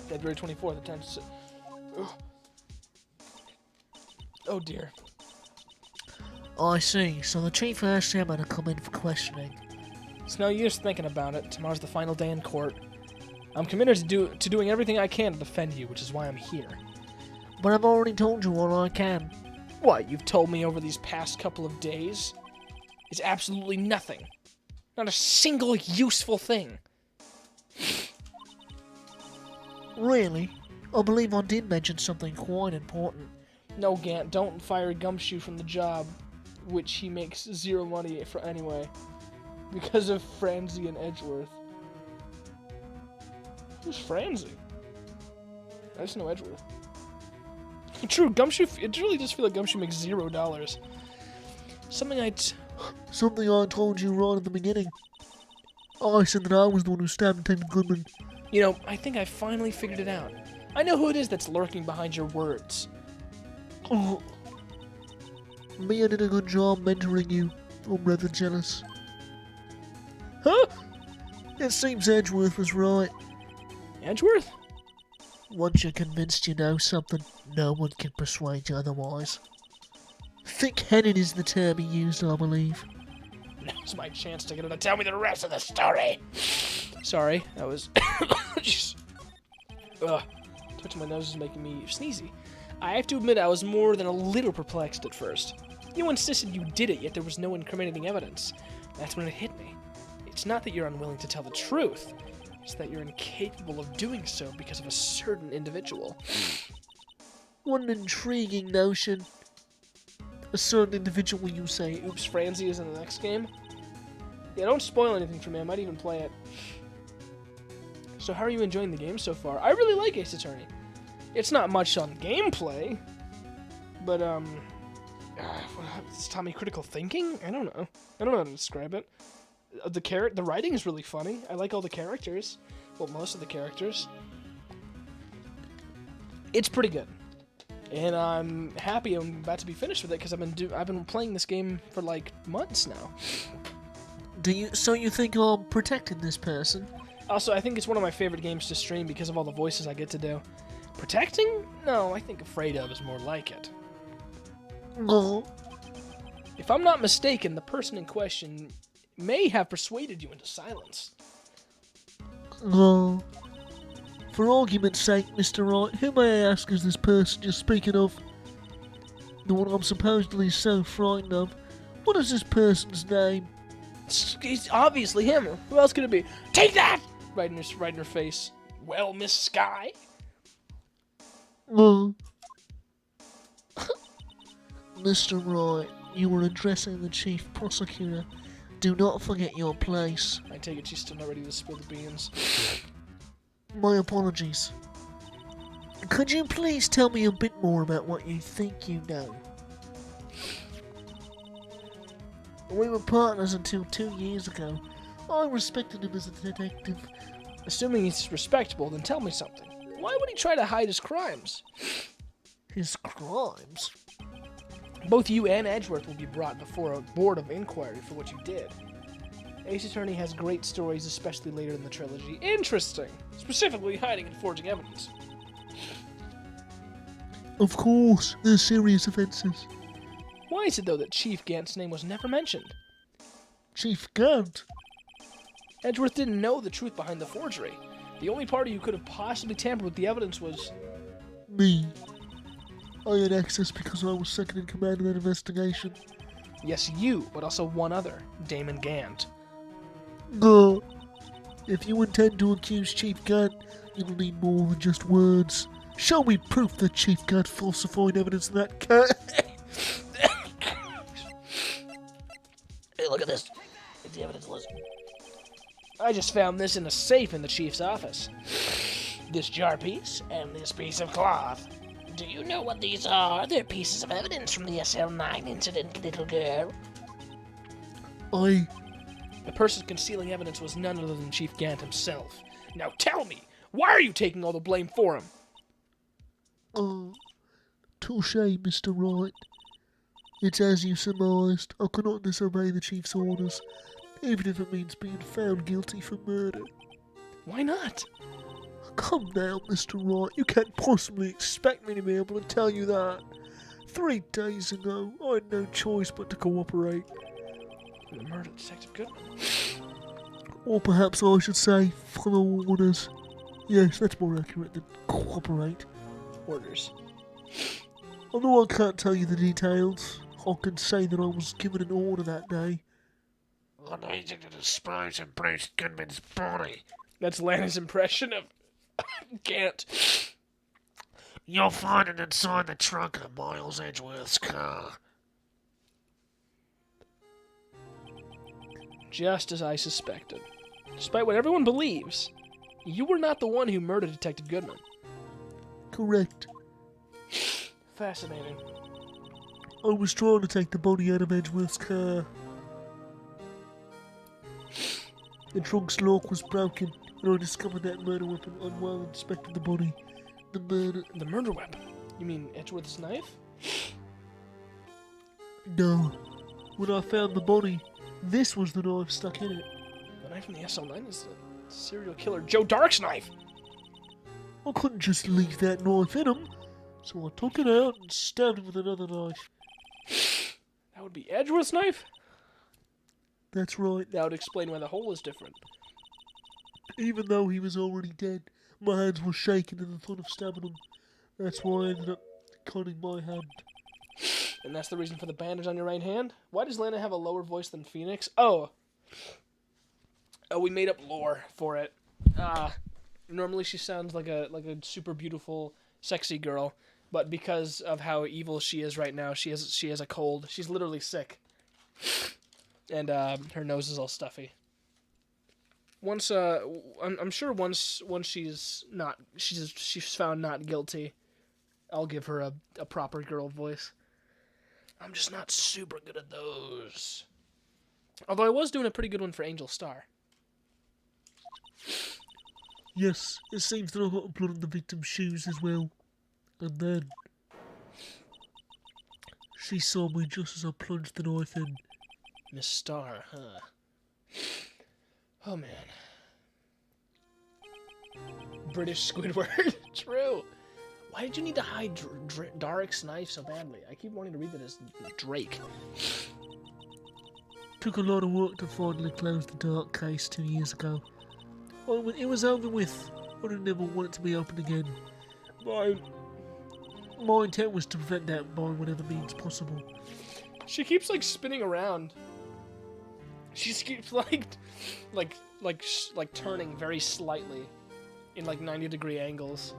February 24th, the time to... Oh, dear. I see. So the chief asked Emma to come in for questioning. It's no use thinking about it. Tomorrow's the final day in court. I'm committed to doing everything I can to defend you, which is why I'm here. But I've already told you all I can. What, you've told me over these past couple of days? It's absolutely nothing. Not a single useful thing. Really? I believe I did mention something quite important. No, Gant, don't fire Gumshoe from the job, which he makes zero money for anyway, because of Franzi and Edgeworth. Who's Franzi? I just know Edgeworth. True, Gumshoe, it really does feel like Gumshoe makes $0. Something Something I told you right at the beginning. I said that I was the one who stabbed Detective Goodman. You know, I think I finally figured it out. I know who it is that's lurking behind your words. Oh. Mia did a good job mentoring you. I'm rather jealous. Huh? It seems Edgeworth was right. Edgeworth? Once you're convinced you know something, no one can persuade you otherwise. Thick-headed is the term he used, I believe. Now's my chance to get her to tell me the rest of the story. Sorry, that was... Just... Ugh. Touching my nose is making me sneezy. I have to admit I was more than a little perplexed at first. You insisted you did it, yet there was no incriminating evidence. That's when it hit me. It's not that you're unwilling to tell the truth. It's that you're incapable of doing so because of a certain individual. What an intriguing notion. A certain individual, you say. Oops, Franzi is in the next game. Yeah, don't spoil anything for me. I might even play it. So how are you enjoying the game so far? I really like Ace Attorney. It's not much on gameplay, but it's Tommy critical thinking? I don't know. I don't know how to describe it. The writing is really funny. I like all the characters. Well, most of the characters. It's pretty good. And I'm happy I'm about to be finished with it because I've been playing this game for like months now. So you think I'm protecting this person? Also, I think it's one of my favorite games to stream because of all the voices I get to do. Protecting? No, I think afraid of is more like it. No. If I'm not mistaken, the person in question may have persuaded you into silence. No. For argument's sake, Mr. Wright, who may I ask is this person you're speaking of? The one I'm supposedly so frightened of. What is this person's name? It's obviously him. Who else could it be? Take that! Right in her face. Well, Miss Sky? No. Mr. Wright, you are addressing the Chief Prosecutor. Do not forget your place. I take it she's still not ready to spill the beans. My apologies. Could you please tell me a bit more about what you think you know? We were partners until 2 years ago. I respected him as a detective. Assuming he's respectable, then tell me something. Why would he try to hide his crimes? His crimes? Both you and Edgeworth will be brought before a board of inquiry for what you did. Ace Attorney has great stories, especially later in the trilogy. Interesting! Specifically hiding and forging evidence. Of course, they're serious offences. Why is it, though, that Chief Gant's name was never mentioned? Chief Gant? Edgeworth didn't know the truth behind the forgery. The only party who could have possibly tampered with the evidence was... Me. I had access because I was second in command of that investigation. Yes, you, but also one other, Damon Gant. No. If you intend to accuse Chief Gant, you'll need more than just words. Show me proof that Chief Gant falsified evidence in that case. Hey, look at this. It's the evidence list. I just found this in a safe in the Chief's office. This jar piece and this piece of cloth. Do you know what these are? They're pieces of evidence from the SL9 incident, little girl. The person concealing evidence was none other than Chief Gant himself. Now tell me, why are you taking all the blame for him? Touche, Mr. Wright. It's as you surmised. I cannot disobey the Chief's orders, even if it means being found guilty for murder. Why not? Come now, Mr. Wright. You can't possibly expect me to be able to tell you that. 3 days ago, I had no choice but to cooperate. The murder of Detective Goodman. Or perhaps I should say, follow orders. Yes, that's more accurate than cooperate. Orders. Although I can't tell you the details, I can say that I was given an order that day. I need you to dispose of Bruce Goodman's body. That's Lana's impression of Gant. You'll find it inside the trunk of Miles Edgeworth's car. Just as I suspected. Despite what everyone believes, you were not the one who murdered Detective Goodman. Correct. Fascinating. I was trying to take the body out of Edgeworth's car. The trunk's lock was broken, and I discovered that murder weapon while inspecting the body. The murder weapon? You mean Edgeworth's knife? No. When I found the body, this was the knife stuck in it. The knife from the SL9 is the serial killer Joe Dark's knife. I couldn't just leave that knife in him, so I took it out and stabbed him with another knife. That would be Edgeworth's knife? That's right. That would explain why the hole is different. Even though he was already dead, my hands were shaking in the thought of stabbing him. That's why I ended up cutting my hand. And that's the reason for the bandage on your right hand? Why does Lana have a lower voice than Phoenix? Oh, we made up lore for it. Normally she sounds like a super beautiful, sexy girl, but because of how evil she is right now, she has a cold. She's literally sick, and her nose is all stuffy. Once I'm sure once she's found not guilty, I'll give her a proper girl voice. I'm just not super good at those. Although I was doing a pretty good one for Angel Star. Yes, it seems that I got blood on the victim's shoes as well. And then she saw me just as I plunged the knife in. Miss Star, huh? Oh man. British Squidward. True. Why did you need to hide Dark's knife so badly? I keep wanting to read that as Drake. Took a lot of work to finally close the Dark case 2 years ago. When it was over with, I didn't ever want it to be opened again. My intent was to prevent that by whatever means possible. She keeps spinning around. She keeps like turning very slightly in 90-degree angles.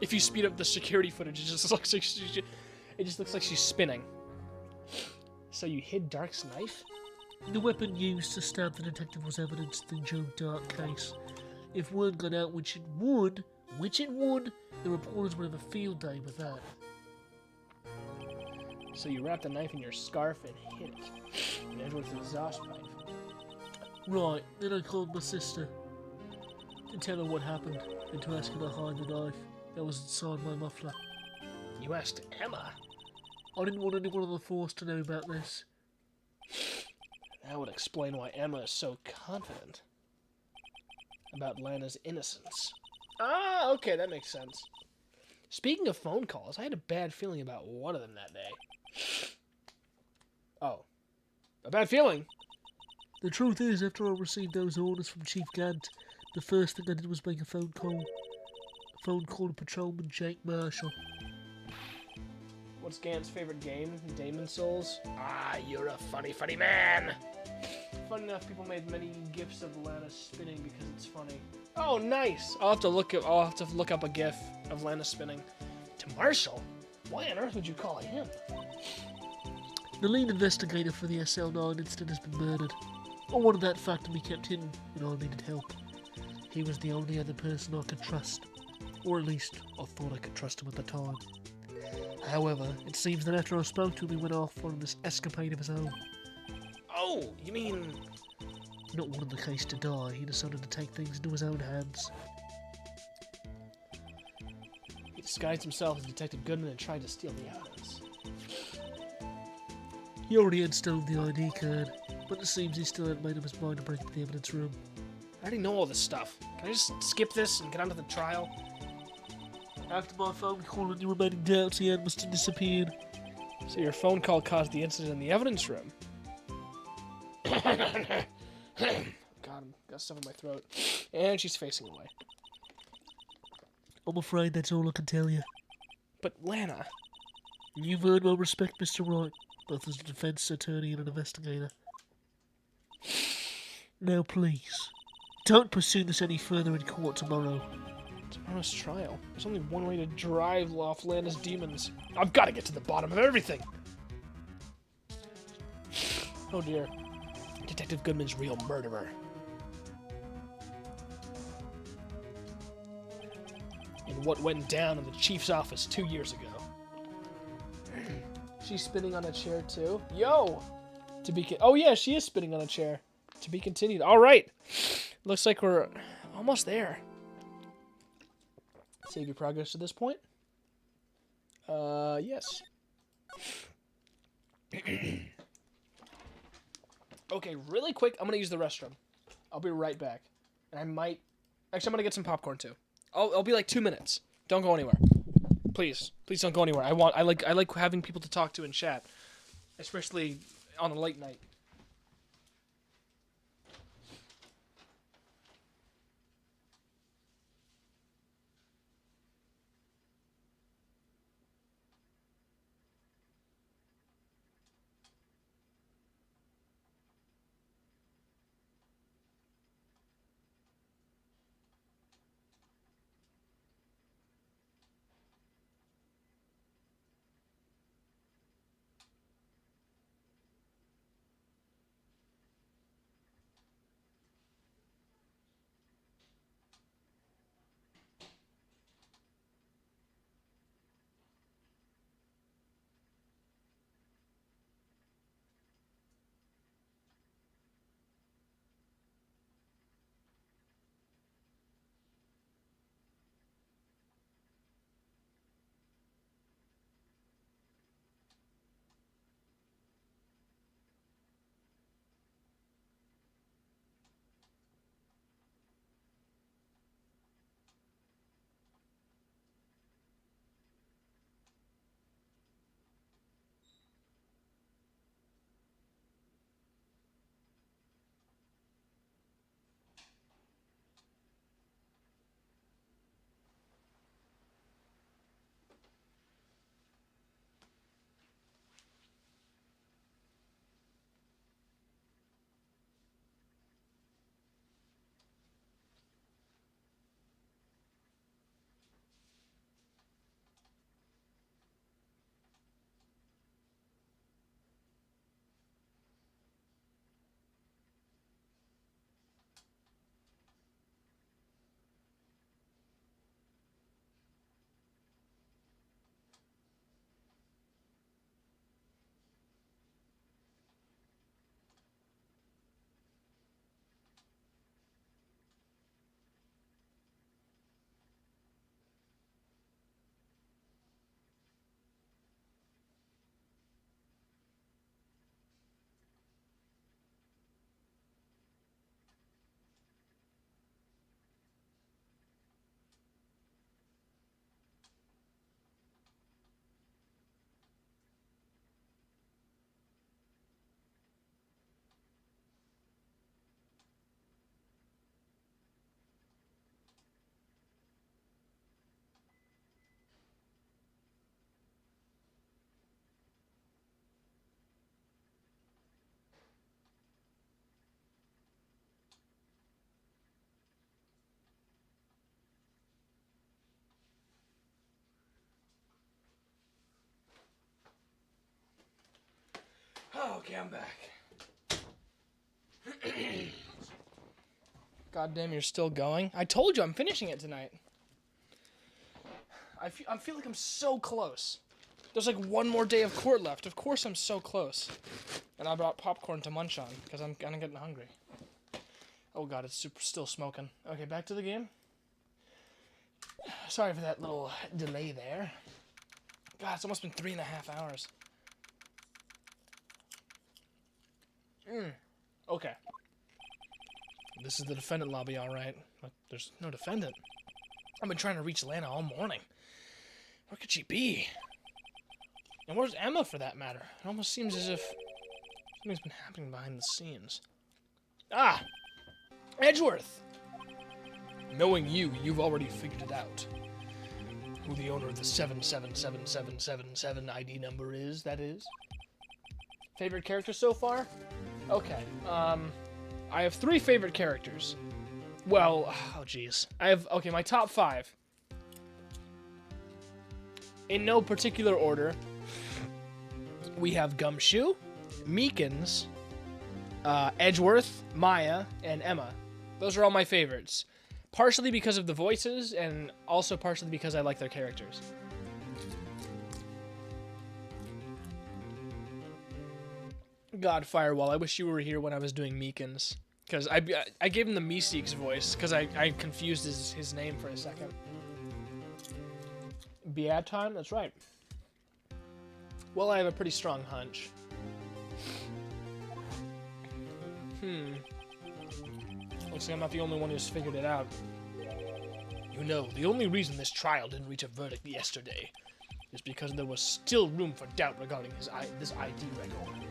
If you speed up the security footage, it just looks like she's spinning. So you hid Dark's knife? The weapon used to stab the detective was evidence in the Joe Dark case. If word got out, which it would, the reporters would have a field day with that. So you wrapped the knife in your scarf and hid it in Edgeworth's exhaust pipe. Right, then I called my sister to tell her what happened and to ask her to hide the knife that was inside my muffler. You asked Emma? I didn't want anyone on the force to know about this. That would explain why Emma is so confident about Lana's innocence. Ah, okay, that makes sense. Speaking of phone calls, I had a bad feeling about one of them that day. Oh. A bad feeling? The truth is, after I received those orders from Chief Gant, the first thing I did was make a phone call. A phone call to Patrolman Jake Marshall. What's Gant's favorite game? Damon Souls? Ah, you're a funny, funny man! Funny enough, people made many gifs of Lana spinning because it's funny. Oh, nice! I'll have to look up a gif of Lana spinning. To Marshall? Why on earth would you call him? The lead investigator for the SL9 incident has been murdered. I wanted that fact to be kept hidden, and I needed help. He was the only other person I could trust. Or at least, I thought I could trust him at the time. However, it seems that after I spoke to him, he went off on this escapade of his own. Oh, you mean... Not wanting the case to die, he decided to take things into his own hands. He disguised himself as Detective Goodman and tried to steal the evidence. He already had stolen the ID card, but it seems he still hadn't made up his mind to break into the evidence room. I already know all this stuff. Can I just skip this and get on to the trial? After my phone call and your remaining doubts, he had must have disappeared. So your phone call caused the incident in the evidence room. God, got stuff in my throat. And she's facing away. I'm afraid that's all I can tell you. But Lana, You've earned my respect, Mr. Wright, both as a defense attorney and an investigator. Now, please, don't pursue this any further in court tomorrow. tomorrow's trial. There's only one way to drive off Lana's demons. I've got to get to the bottom of everything. Oh dear. Detective Goodman's real murderer. And what went down in the chief's office 2 years ago. She's spinning on a chair too. Yo! Oh yeah, she is spinning on a chair. To be continued. All right. Looks like we're almost there. Save your progress to this point. Yes. Okay, really quick, I'm gonna use the restroom. I'll be right back. And I might... Actually, I'm gonna get some popcorn too. I'll be like 2 minutes. Don't go anywhere. Please. Please don't go anywhere. I like having people to talk to and chat. Especially on a late night. Oh, okay, I'm back. God damn, you're still going? I told you I'm finishing it tonight. I feel like I'm so close. There's like one more day of court left. Of course I'm so close. And I brought popcorn to munch on, because I'm kind of getting hungry. Oh god, it's still smoking. Okay, back to the game. Sorry for that little delay there. God, it's almost been 3.5 hours. Okay. This is the defendant lobby, alright. But there's no defendant. I've been trying to reach Lana all morning. Where could she be? And where's Emma, for that matter? It almost seems as if Something's been happening behind the scenes. Ah! Edgeworth! Knowing you, you've already figured it out. Who the owner of the 777777 ID number is, that is. Favorite character so far? Okay, I have 3 favorite characters. Well, oh jeez. Okay, my top 5. In no particular order, we have Gumshoe, Meekins, Edgeworth, Maya, and Emma. Those are all my favorites. Partially because of the voices, and also partially because I like their characters. God, Firewall, I wish you were here when I was doing Meekins. Because I gave him the Meeseeks voice, because I confused his name for a second. Beat time? That's right. Well, I have a pretty strong hunch. Looks like I'm not the only one who's figured it out. You know, the only reason this trial didn't reach a verdict yesterday is because there was still room for doubt regarding this ID record.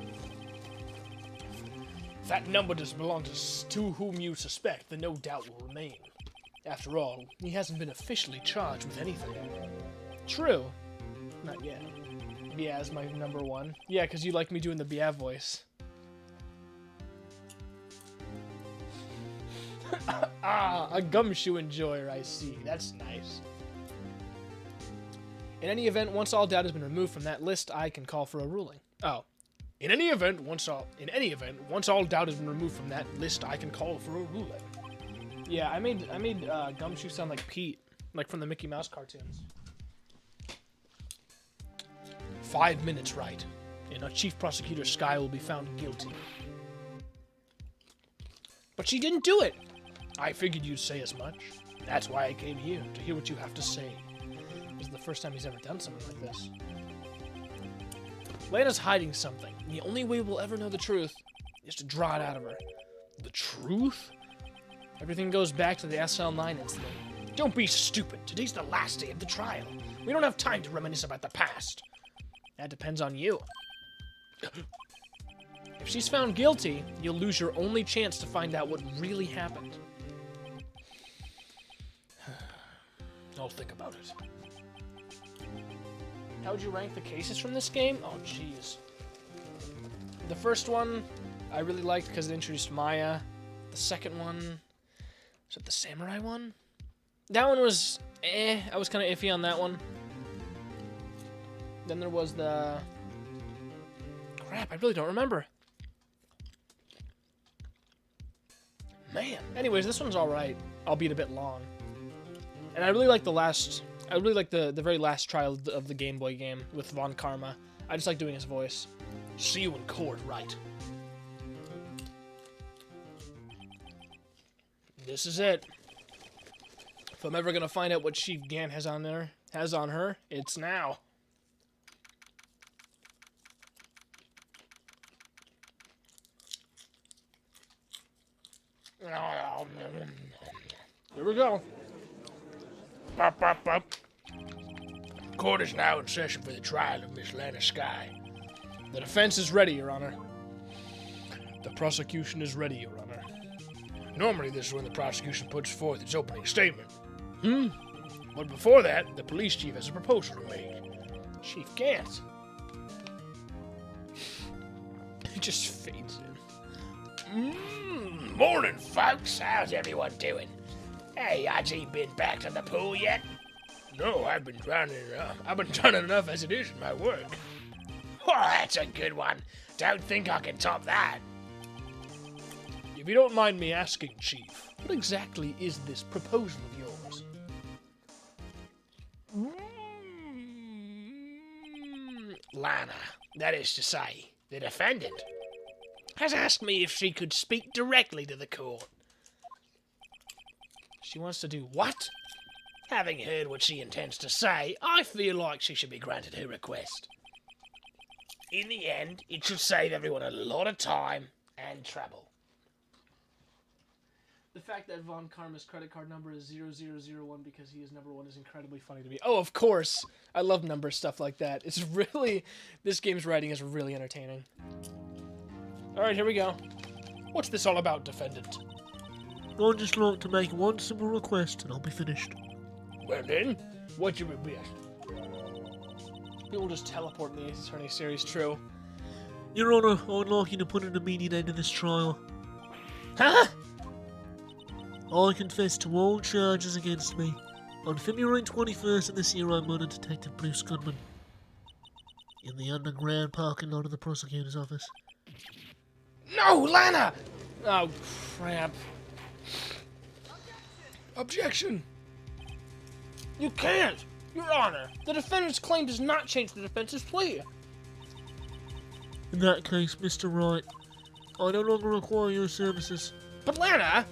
If that number does belong to whom you suspect, then no doubt will remain. After all, he hasn't been officially charged with anything. True. Not yet. Biaz, my number 1. Yeah, because you like me doing the Biaz voice. A Gumshoe enjoyer, I see. That's nice. In any event, once all doubt has been removed from that list, I can call for a ruling. Oh. In any event, once all doubt has been removed from that list, I can call for a ruling. Yeah, I made Gumshoe sound like Pete, like from the Mickey Mouse cartoons. 5 minutes, right? And our Chief Prosecutor Sky will be found guilty. But she didn't do it! I figured you'd say as much. That's why I came here, to hear what you have to say. This is the first time he's ever done something like this. Lana's hiding something, and the only way we'll ever know the truth is to draw it out of her. The truth? Everything goes back to the SL9 incident. Don't be stupid. Today's the last day of the trial. We don't have time to reminisce about the past. That depends on you. If she's found guilty, you'll lose your only chance to find out what really happened. I'll think about it. How would you rank the cases from this game? Oh, jeez. The first one, I really liked because it introduced Maya. The second one, was it the samurai one? That one was, I was kind of iffy on that one. Then there was the... Crap, I really don't remember. Man. Anyways, this one's alright, albeit a bit long. And I really like the last... I really like the very last trial of the Game Boy game with Von Karma. I just like doing his voice. See you in court, right? This is it. If I'm ever gonna find out what Chief Gan has on her, it's now. Here we go. Pop, pop, pop. Court is now in session for the trial of Miss Lana Sky. The defense is ready, Your Honor. The prosecution is ready, Your Honor. Normally this is when the prosecution puts forth its opening statement. But before that, the police chief has a proposal to make. Chief Gant. It just fades in. Morning, folks. How's everyone doing? Hey, has he been back to the pool yet? No, I've been drowning enough. I've been drowning enough as it is in my work. Oh, that's a good one. Don't think I can top that. If you don't mind me asking, Chief, what exactly is this proposal of yours? Lana, that is to say, the defendant, has asked me if she could speak directly to the court. She wants to do what? Having heard what she intends to say, I feel like she should be granted her request. In the end, it should save everyone a lot of time and trouble. The fact that Von Karma's credit card number is 0001 because he is number 1 is incredibly funny to me. Oh, of course! I love number stuff like that. It's really... This game's writing is really entertaining. Alright, here we go. What's this all about, defendant? I'd just like to make one simple request and I'll be finished. Well then, what's your request? People just teleport in the Ace Attorney series, true. Your Honor, I'd like you to put an immediate end to this trial. Huh? I confess to all charges against me. On February 21st of this year, I murdered Detective Bruce Goodman in the underground parking lot of the prosecutor's office. No, Lana! Oh, crap. Objection! You can't! Your Honor, the defendant's claim does not change the defense's plea. In that case, Mr. Wright, I no longer require your services. But Lana!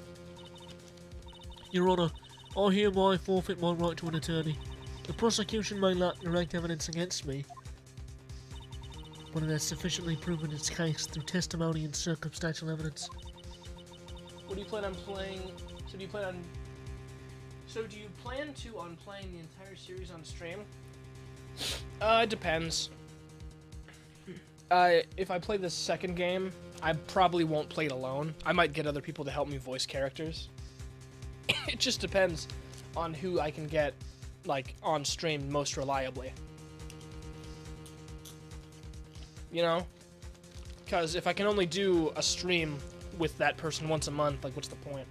Your Honor, I hereby forfeit my right to an attorney. The prosecution may lack direct evidence against me, but it has sufficiently proven its case through testimony and circumstantial evidence. What do you plan on playing? So do you plan on... So do you plan to on playing the entire series on stream? It depends. If I play the second game, I probably won't play it alone. I might get other people to help me voice characters. It just depends on who I can get, like, on stream most reliably. You know? Because if I can only do a stream with that person once a month, like, what's the point?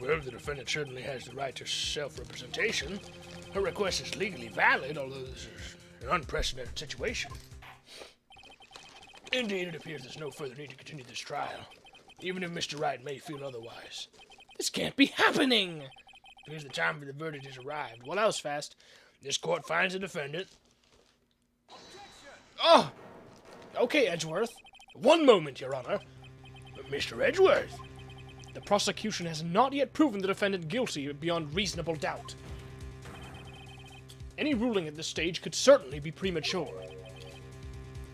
Well, the defendant certainly has the right to self-representation. Her request is legally valid, although this is an unprecedented situation. Indeed, it appears there's no further need to continue this trial, even if Mr. Wright may feel otherwise. This can't be happening! Appears the time for the verdict has arrived. Well, that was fast. This court finds the defendant. Oh! Okay, Edgeworth. One moment, Your Honor. Mr. Edgeworth. The prosecution has not yet proven the defendant guilty beyond reasonable doubt. Any ruling at this stage could certainly be premature.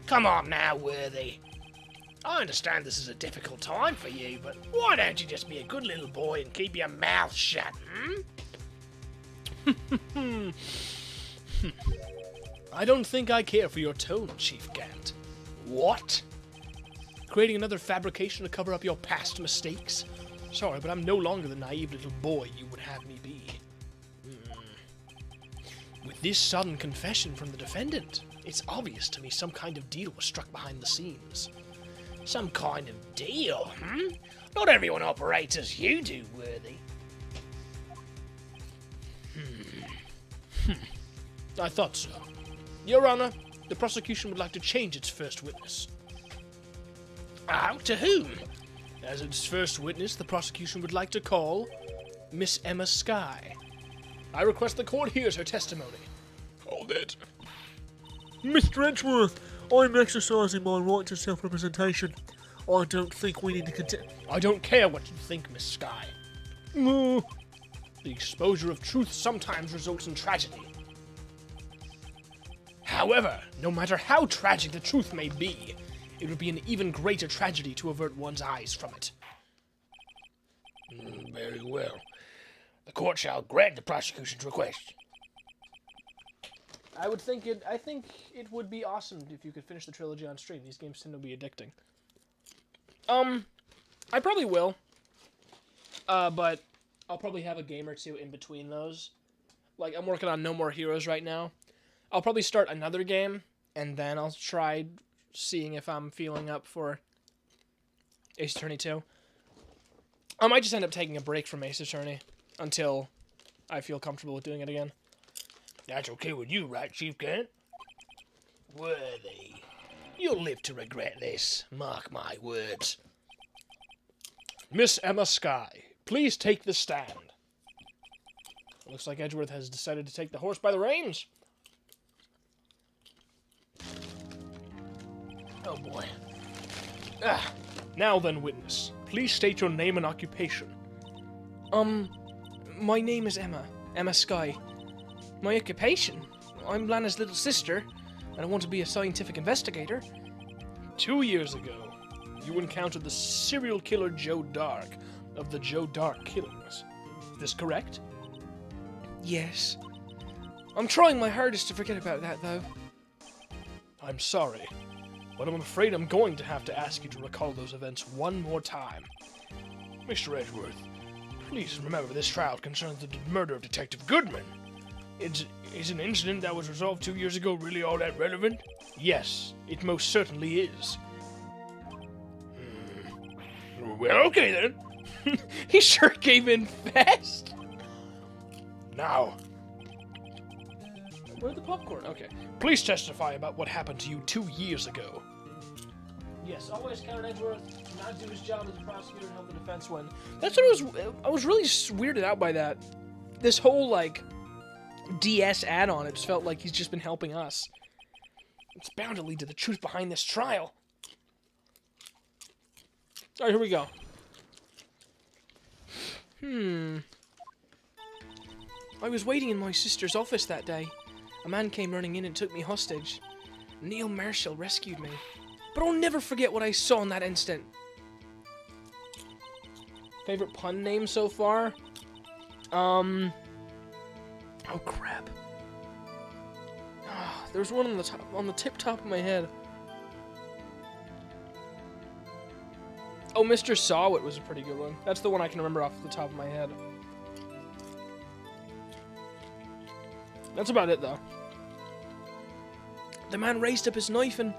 Come on now, Worthy. I understand this is a difficult time for you, but why don't you just be a good little boy and keep your mouth shut, I don't think I care for your tone, Chief Gant. What? Creating another fabrication to cover up your past mistakes? Sorry, but I'm no longer the naive little boy you would have me be. With this sudden confession from the defendant, it's obvious to me some kind of deal was struck behind the scenes. Some kind of deal, Not everyone operates as you do, Worthy. I thought so. Your Honor, the prosecution would like to change its first witness. Out to whom? As its first witness, the prosecution would like to call Miss Emma Skye. I request the court hears her testimony. Hold it. Mr. Edgeworth, I'm exercising my right to self-representation. I don't think we need to continue. I don't care what you think, Miss Skye. The exposure of truth sometimes results in tragedy. However, no matter how tragic the truth may be, it would be an even greater tragedy to avert one's eyes from it. Very well. The court shall grant the prosecution's request. I think it would be awesome if you could finish the trilogy on stream. These games tend to be addicting. I probably will. But I'll probably have a game or two in between those. Like, I'm working on No More Heroes right now. I'll probably start another game, and then I'll try seeing if I'm feeling up for Ace Attorney 2. I might just end up taking a break from Ace Attorney until I feel comfortable with doing it again. That's okay with you, right, Chief Gant? Worthy. You'll live to regret this. Mark my words. Miss Emma Skye, please take the stand. Looks like Edgeworth has decided to take the horse by the reins. Oh boy. Now then, witness, please state your name and occupation. My name is Emma Skye. My occupation? I'm Lana's little sister, and I want to be a scientific investigator. 2 years ago, you encountered the serial killer Joe Dark of the Joe Dark killings. Is this correct? Yes. I'm trying my hardest to forget about that, though. I'm sorry, but I'm afraid I'm going to have to ask you to recall those events one more time. Mr. Edgeworth, please remember this trial concerns the murder of Detective Goodman. Is an incident that was resolved 2 years ago really all that relevant? Yes, it most certainly is. Well, okay then. He sure gave in fast. Now, Where's the popcorn? Okay. Please testify about what happened to you 2 years ago. Yes, always Karen Edgeworth not do his job as a prosecutor and help the defense win. That's what I was really weirded out by that. This whole, like, DS add-on, it just felt like he's just been helping us. It's bound to lead to the truth behind this trial. Alright, here we go. I was waiting in my sister's office that day. A man came running in and took me hostage. Neil Marshall rescued me. But I'll never forget what I saw in that instant. Favorite pun name so far? Oh crap. There's one on the tip top of my head. Oh, Mr. Sawit was a pretty good one. That's the one I can remember off the top of my head. That's about it, though. The man raised up his knife and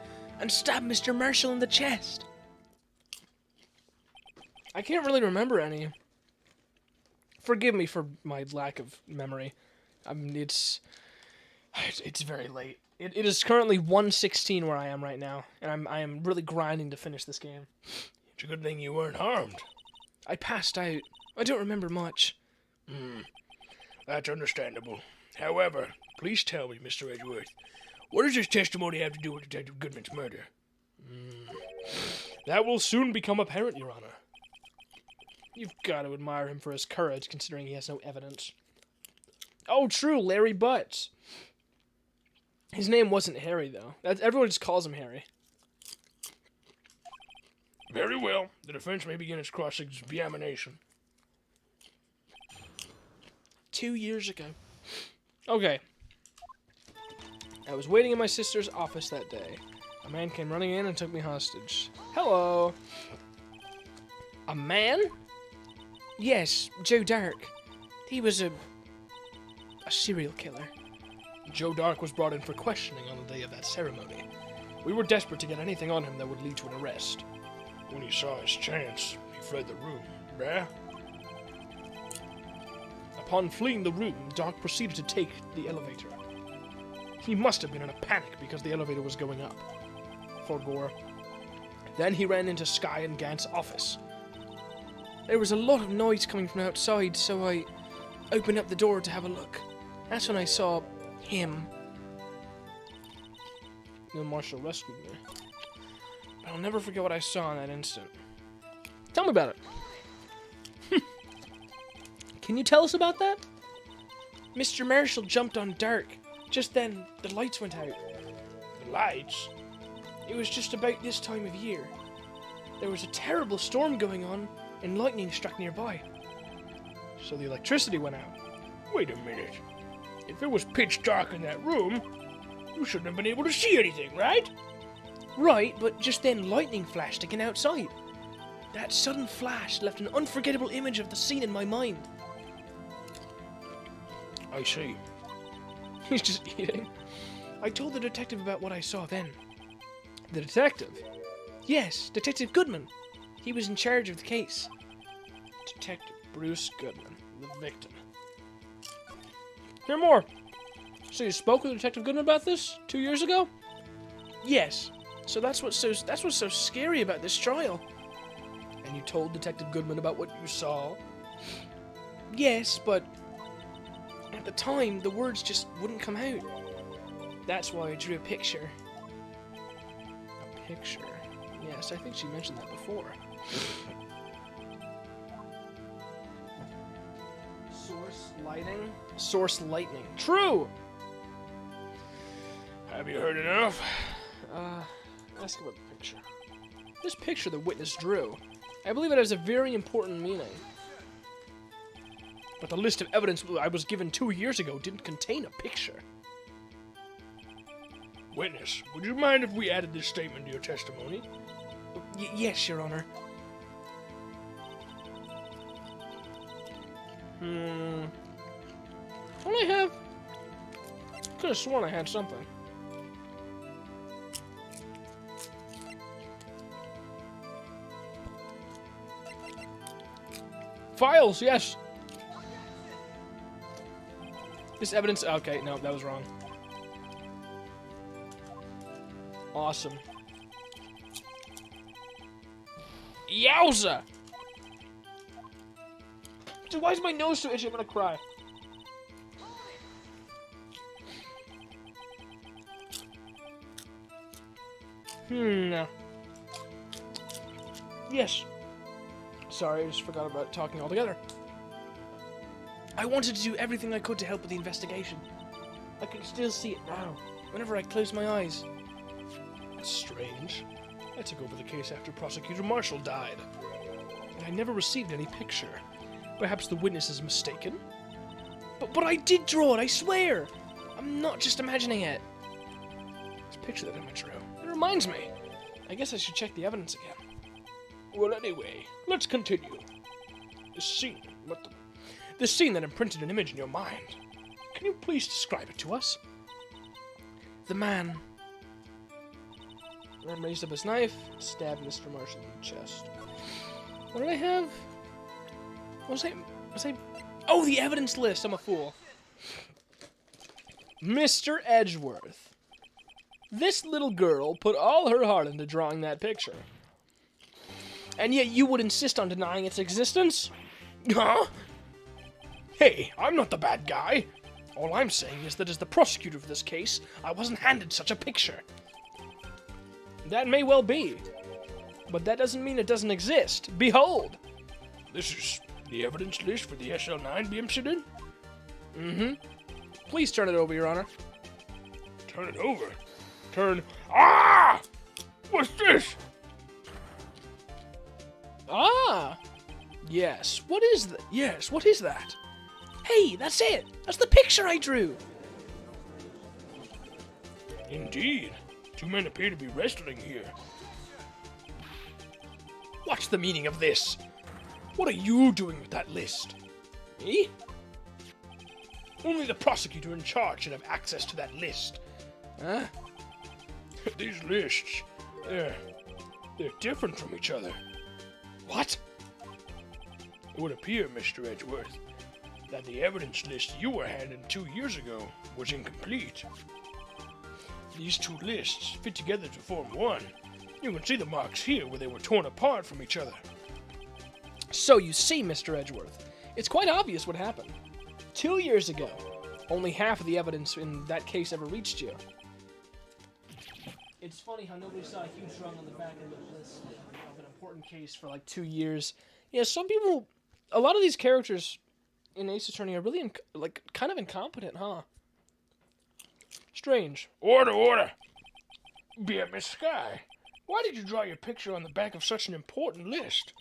stabbed Mr. Marshall in the chest. I can't really remember any. Forgive me for my lack of memory. I mean, it's very late. It is currently 1:16 where I am right now, and I am really grinding to finish this game. it's a good thing you weren't harmed. I passed out. I don't remember much. That's understandable. However, please tell me, Mr. Edgeworth, what does this testimony have to do with Detective Goodman's murder? That will soon become apparent, Your Honor. You've got to admire him for his courage, considering he has no evidence. Oh, true, Larry Butts. His name wasn't Harry, though. Everyone just calls him Harry. Very well. The defense may begin its cross-examination. 2 years ago. Okay. I was waiting in my sister's office that day. A man came running in and took me hostage. Hello. A man? Yes, Joe Dark. He was a serial killer. Joe Dark was brought in for questioning on the day of that ceremony. We were desperate to get anything on him that would lead to an arrest. When he saw his chance, he fled the room. Bruh? Upon fleeing the room, Dark proceeded to take the elevator. He must have been in a panic because the elevator was going up. For Gore. Then he ran into Sky and Gant's office. There was a lot of noise coming from outside, so I opened up the door to have a look. That's when I saw him. Neil Marshall rescued me. But I'll never forget what I saw in that instant. Tell me about it. Can you tell us about that? Mr. Marshall jumped on Dark. Just then, the lights went out. The lights? It was just about this time of year. There was a terrible storm going on, and lightning struck nearby. So the electricity went out. Wait a minute. If it was pitch dark in that room, you shouldn't have been able to see anything, right? Right, but just then lightning flashed again outside. That sudden flash left an unforgettable image of the scene in my mind. I see. He's just eating. I told the detective about what I saw then. The detective? Yes, Detective Goodman. He was in charge of the case. Detective Bruce Goodman, the victim. Hear more. So you spoke with Detective Goodman about this 2 years ago? Yes. So that's what's so scary about this trial. And you told Detective Goodman about what you saw? Yes, but at the time the words just wouldn't come out. That's why I drew a picture. A picture? Yes, I think she mentioned that before. Source lighting? Source lightning. True! Have you heard enough? Ask about the picture. This picture the witness drew, I believe it has a very important meaning. But the list of evidence I was given 2 years ago didn't contain a picture. Witness, would you mind if we added this statement to your testimony? Yes, Your Honor. What do I have? Could have sworn I had something. Files, yes. This evidence. Okay, no, that was wrong. Awesome. Yowza! Dude, why is my nose so itchy? I'm gonna cry. Yes. Sorry, I just forgot about talking altogether. I wanted to do everything I could to help with the investigation. I can still see it now, whenever I close my eyes. That's strange. I took over the case after Prosecutor Marshall died. And I never received any picture. Perhaps the witness is mistaken? But I did draw it, I swear! I'm not just imagining it. This picture that I drew, it reminds me. I guess I should check the evidence again. Well, anyway, let's continue. The scene that imprinted an image in your mind. Can you please describe it to us? The man then raised up his knife, stabbed Mr. Marshall in the chest. What did I have? What was I? Oh, the evidence list! I'm a fool. Mr. Edgeworth. This little girl put all her heart into drawing that picture. And yet you would insist on denying its existence? Huh? Hey, I'm not the bad guy. All I'm saying is that as the prosecutor for this case, I wasn't handed such a picture. That may well be. But that doesn't mean it doesn't exist. Behold! This is the evidence list for the SL9 incident? Mm-hmm. Please turn it over, Your Honor. Turn it over? Ah! What's this? Ah! Yes, what is that? Yes, what is that? Hey, that's it! That's the picture I drew! Indeed. Two men appear to be wrestling here. What's the meaning of this? What are you doing with that list? Me? Only the prosecutor in charge should have access to that list. Huh? These lists, they're different from each other. What? It would appear, Mr. Edgeworth, that the evidence list you were handed 2 years ago was incomplete. These two lists fit together to form one. You can see the marks here where they were torn apart from each other. So you see, Mr. Edgeworth, it's quite obvious what happened. 2 years ago, only half of the evidence in that case ever reached you. It's funny how nobody saw a huge rung on the back of the list of an important case for like 2 years. Yeah, some people, a lot of these characters in Ace Attorney are really, kind of incompetent, huh? Strange. Order! Dear Miss Sky, why did you draw your picture on the back of such an important list?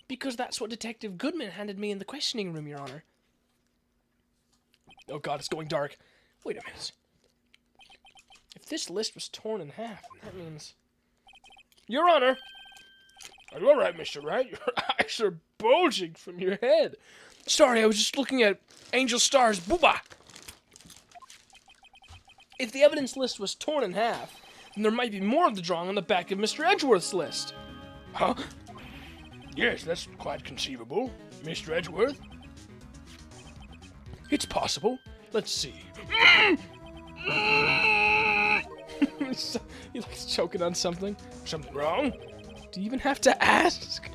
Because that's what Detective Goodman handed me in the questioning room, Your Honor. Oh god, it's going dark. Wait a minute. If this list was torn in half, that means... Your Honor! Are you alright, Mr. Wright? Your eyes are bulging from your head. Sorry, I was just looking at Angel Star's booba! If the evidence list was torn in half, then there might be more of the drawing on the back of Mr. Edgeworth's list. Huh? Yes, that's quite conceivable, Mr. Edgeworth. It's possible. Let's see. He likes choking on something. Something wrong? Do you even have to ask?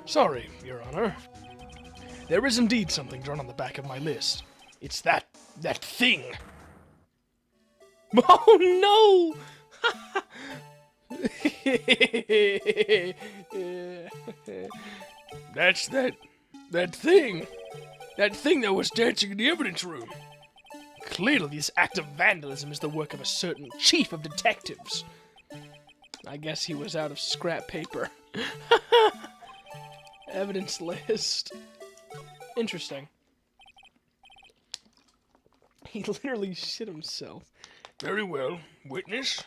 Sorry, Your Honor. There is indeed something drawn on the back of my list. It's that thing. Oh no! That's that thing. That thing that was dancing in the evidence room. Clearly this act of vandalism is the work of a certain chief of detectives. I guess he was out of scrap paper. Evidence list. Interesting. He literally shit himself. Very well. Witness,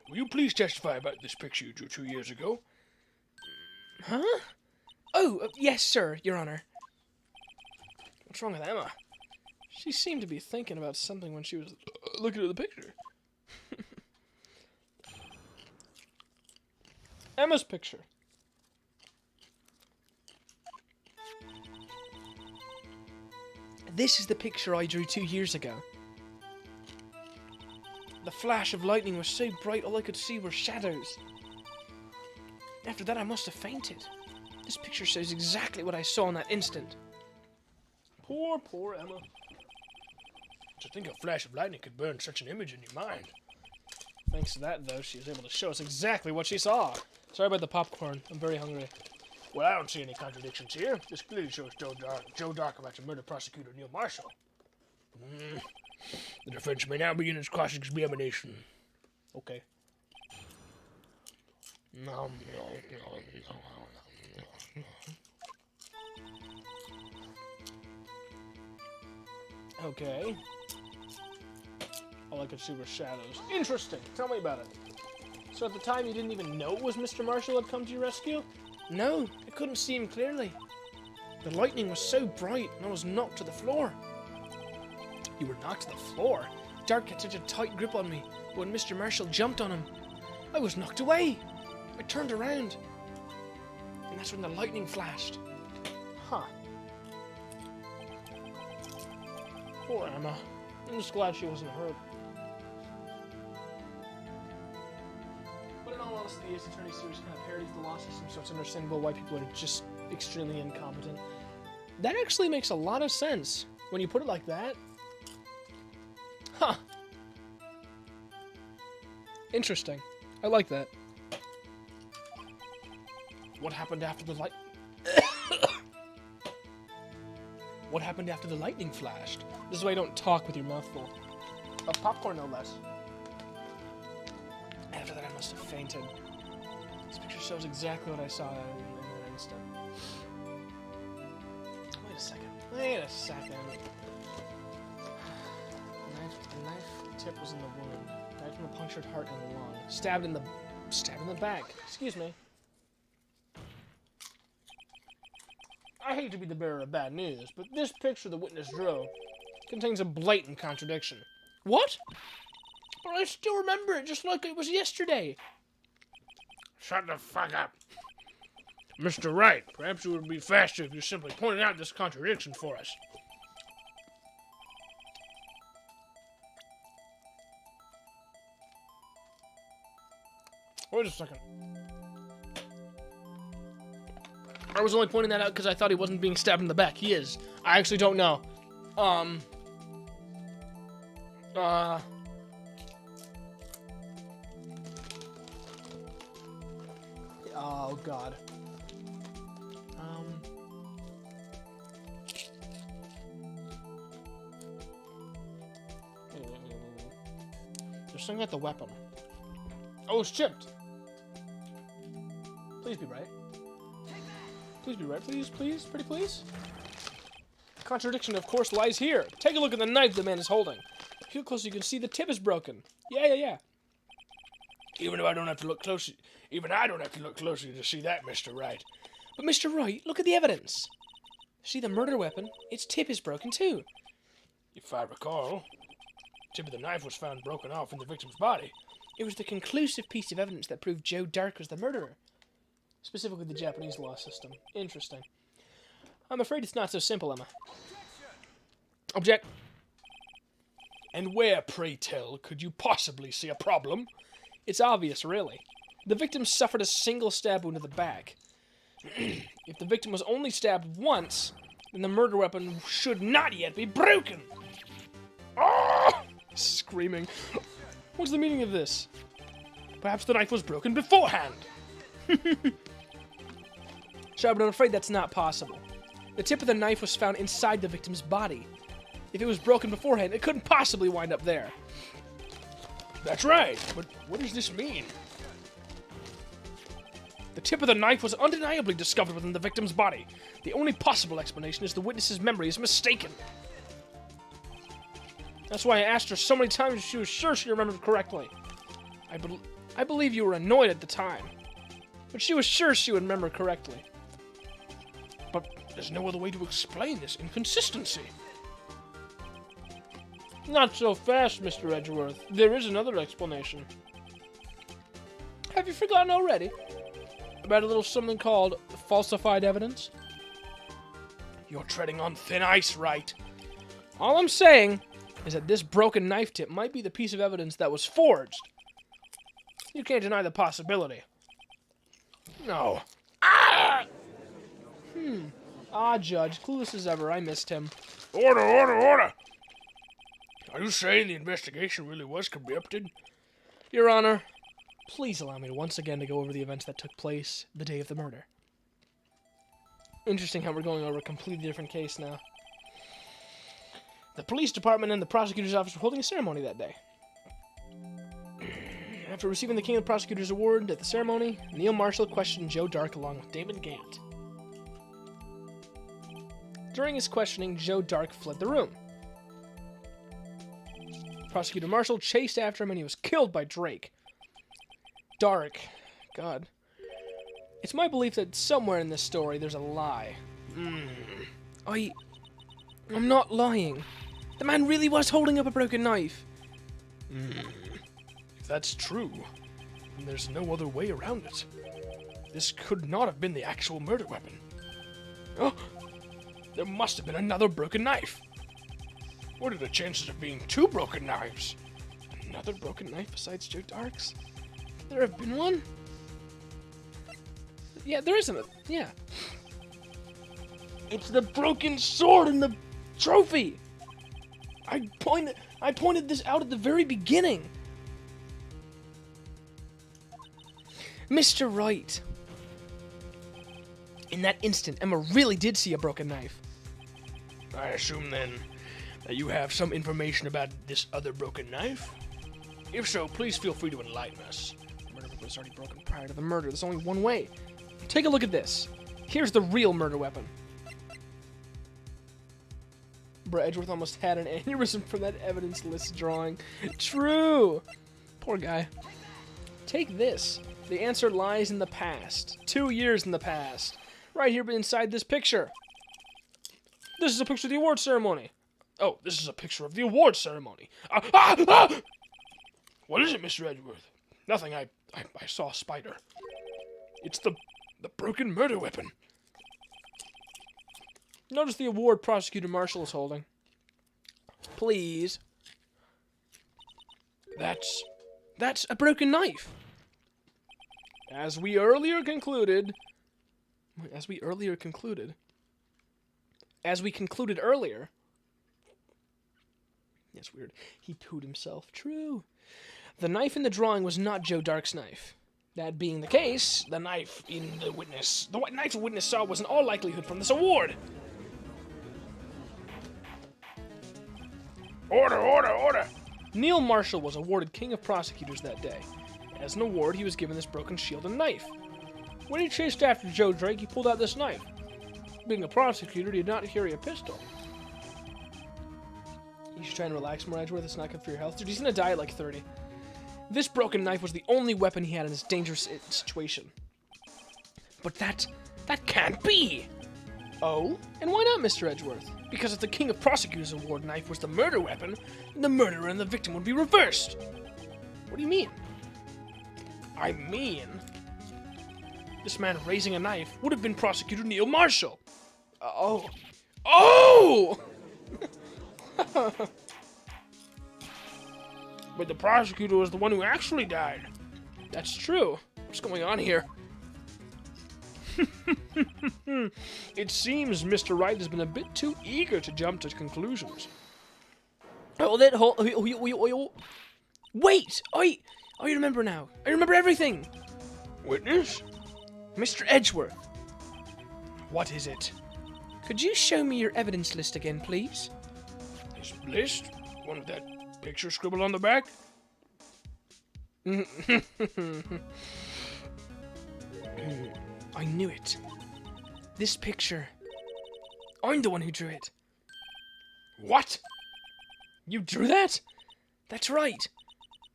will you please testify about this picture you drew 2 years ago? Huh? Oh, yes, sir, Your Honor. What's wrong with Emma? She seemed to be thinking about something when she was looking at the picture. Emma's picture. This is the picture I drew 2 years ago. The flash of lightning was so bright all I could see were shadows. After that I must have fainted. This picture shows exactly what I saw in that instant. Poor Emma. To think a flash of lightning could burn such an image in your mind. Thanks to that, though, she was able to show us exactly what she saw. Sorry about the popcorn. I'm very hungry. Well, I don't see any contradictions here. This clearly shows Joe Darker to murder prosecutor Neil Marshall. The defense may now begin its cross-examination. Okay. Okay. All I could see were shadows. Interesting. Tell me about it. So at the time you didn't even know it was Mr. Marshall had come to your rescue? No, I couldn't see him clearly. The lightning was so bright and I was knocked to the floor. You were knocked to the floor? Dark had such a tight grip on me, but when Mr. Marshall jumped on him, I was knocked away. I turned around, and that's when the lightning flashed. Huh. Poor Emma. I'm just glad she wasn't hurt. But in all honesty, the Ace Attorney series kind of parodies the law system, so it's understandable why people are just extremely incompetent. That actually makes a lot of sense when you put it like that. Huh. Interesting. I like that. What happened after the light? What happened after the lightning flashed? This is why you don't talk with your mouth full. Of popcorn, no less. After that, I must have fainted. This picture shows exactly what I saw in that instant. Wait a second. The knife tip was in the wound. Died from a punctured heart and lung. Stabbed in the back. Excuse me. I hate to be the bearer of bad news, but this picture the witness drew contains a blatant contradiction. What? But I still remember it just like it was yesterday. Shut the fuck up. Mr. Wright, perhaps it would be faster if you simply pointed out this contradiction for us. Wait a second. I was only pointing that out because I thought he wasn't being stabbed in the back. He is. I actually don't know. Oh, God. There's something at the weapon. Oh, it's chipped. Please be right. Please be right, please, pretty please. The contradiction, of course, lies here. Take a look at the knife the man is holding. If you look close, you can see the tip is broken. Yeah. Even I don't have to look closely to see that, Mr. Wright. But Mr. Wright, look at the evidence. See the murder weapon? Its tip is broken too. If I recall, the tip of the knife was found broken off in the victim's body. It was the conclusive piece of evidence that proved Joe Dark was the murderer. Specifically the Japanese law system. Interesting. I'm afraid it's not so simple, Emma. Object. And where, pray tell, could you possibly see a problem? It's obvious, really. The victim suffered a single stab wound to the back. If the victim was only stabbed once, then the murder weapon should not yet be broken. Ah! Screaming. What's the meaning of this? Perhaps the knife was broken beforehand. Sure, but I'm afraid that's not possible. The tip of the knife was found inside the victim's body. If it was broken beforehand, it couldn't possibly wind up there. That's right, but what does this mean? The tip of the knife was undeniably discovered within the victim's body. The only possible explanation is the witness's memory is mistaken. That's why I asked her so many times if she was sure she remembered correctly. I believe you were annoyed at the time, but she was sure she would remember correctly. But there's no other way to explain this inconsistency. Not so fast, Mr. Edgeworth. There is another explanation. Have you forgotten already? About a little something called falsified evidence? You're treading on thin ice, right? All I'm saying is that this broken knife tip might be the piece of evidence that was forged. You can't deny the possibility. No. Judge, clueless as ever, I missed him. Order, order, order! Are you saying the investigation really was corrupted? Your Honor, please allow me once again to go over the events that took place the day of the murder. Interesting how we're going over a completely different case now. The police department and the prosecutor's office were holding a ceremony that day. After receiving the King of the Prosecutors Award at the ceremony, Neil Marshall questioned Joe Dark along with Damon Gant. During his questioning, Joe Dark fled the room. Prosecutor Marshall chased after him and he was killed by Drake. Dark. God. It's my belief that somewhere in this story there's a lie. I'm not lying. The man really was holding up a broken knife. If that's true, then there's no other way around it. This could not have been the actual murder weapon. Oh, there must have been another broken knife. What are the chances of being two broken knives? Another broken knife besides Joe Dark's? There have been one? Yeah, there isn't. Yeah. It's the broken sword in the trophy. I pointed this out at the very beginning. Mr. Wright. In that instant, Emma really did see a broken knife. I assume then that you have some information about this other broken knife? If so, please feel free to enlighten us. The murder weapon was already broken prior to the murder. There's only one way. Take a look at this. Here's the real murder weapon. Bro, Edgeworth almost had an aneurysm from that evidence list drawing. True! Poor guy. Take this. The answer lies in the past. 2 years in the past. Right here inside this picture. This is a picture of the award ceremony. Oh, this is a picture of the award ceremony. What is it, Mr. Edgeworth? Nothing. I saw a spider. It's the broken murder weapon. Notice the award Prosecutor Marshall is holding. Please. That's a broken knife. As we concluded earlier. That's weird. He pooed himself. True. The knife in the drawing was not Joe Dark's knife. That being the case, the knife the knife the witness saw was in all likelihood from this award. Order, order, order! Neil Marshall was awarded King of Prosecutors that day. As an award, he was given this broken shield and knife. When he chased after Joe Drake, he pulled out this knife. Being a prosecutor, he did not carry a pistol. You should try and relax more, Edgeworth. It's not good for your health. Dude, he's gonna die at like 30. This broken knife was the only weapon he had in this dangerous situation. But that can't be! Oh? And why not, Mr. Edgeworth? Because if the King of Prosecutors Award knife was the murder weapon, the murderer and the victim would be reversed. What do you mean? I mean, this man raising a knife would have been Prosecutor Neil Marshall. Oh! But the prosecutor was the one who actually died. That's true. What's going on here? It seems Mr. Wright has been a bit too eager to jump to conclusions. Wait! I remember now. I remember everything. Witness? Mr. Edgeworth, What is it? could you show me your evidence list again, please? This list? One with that picture scribbled on the back? I knew it. This picture. I'm the one who drew it. What? You drew that? That's right.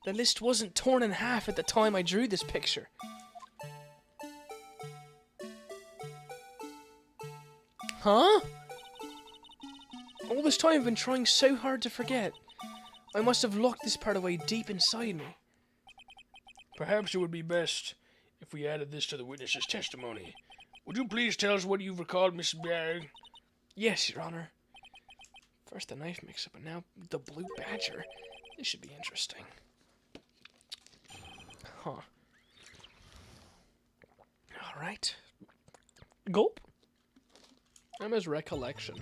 The list wasn't torn in half at the time I drew this picture. Huh? All this time I've been trying so hard to forget. I must have locked this part away deep inside me. Perhaps it would be best if we added this to the witness's testimony. Would you please tell us what you've recalled, Mrs. Barry? Yes, Your Honor. First the knife mix-up, and now the blue badger. This should be interesting. Huh. Alright. Gulp. Emma's recollection.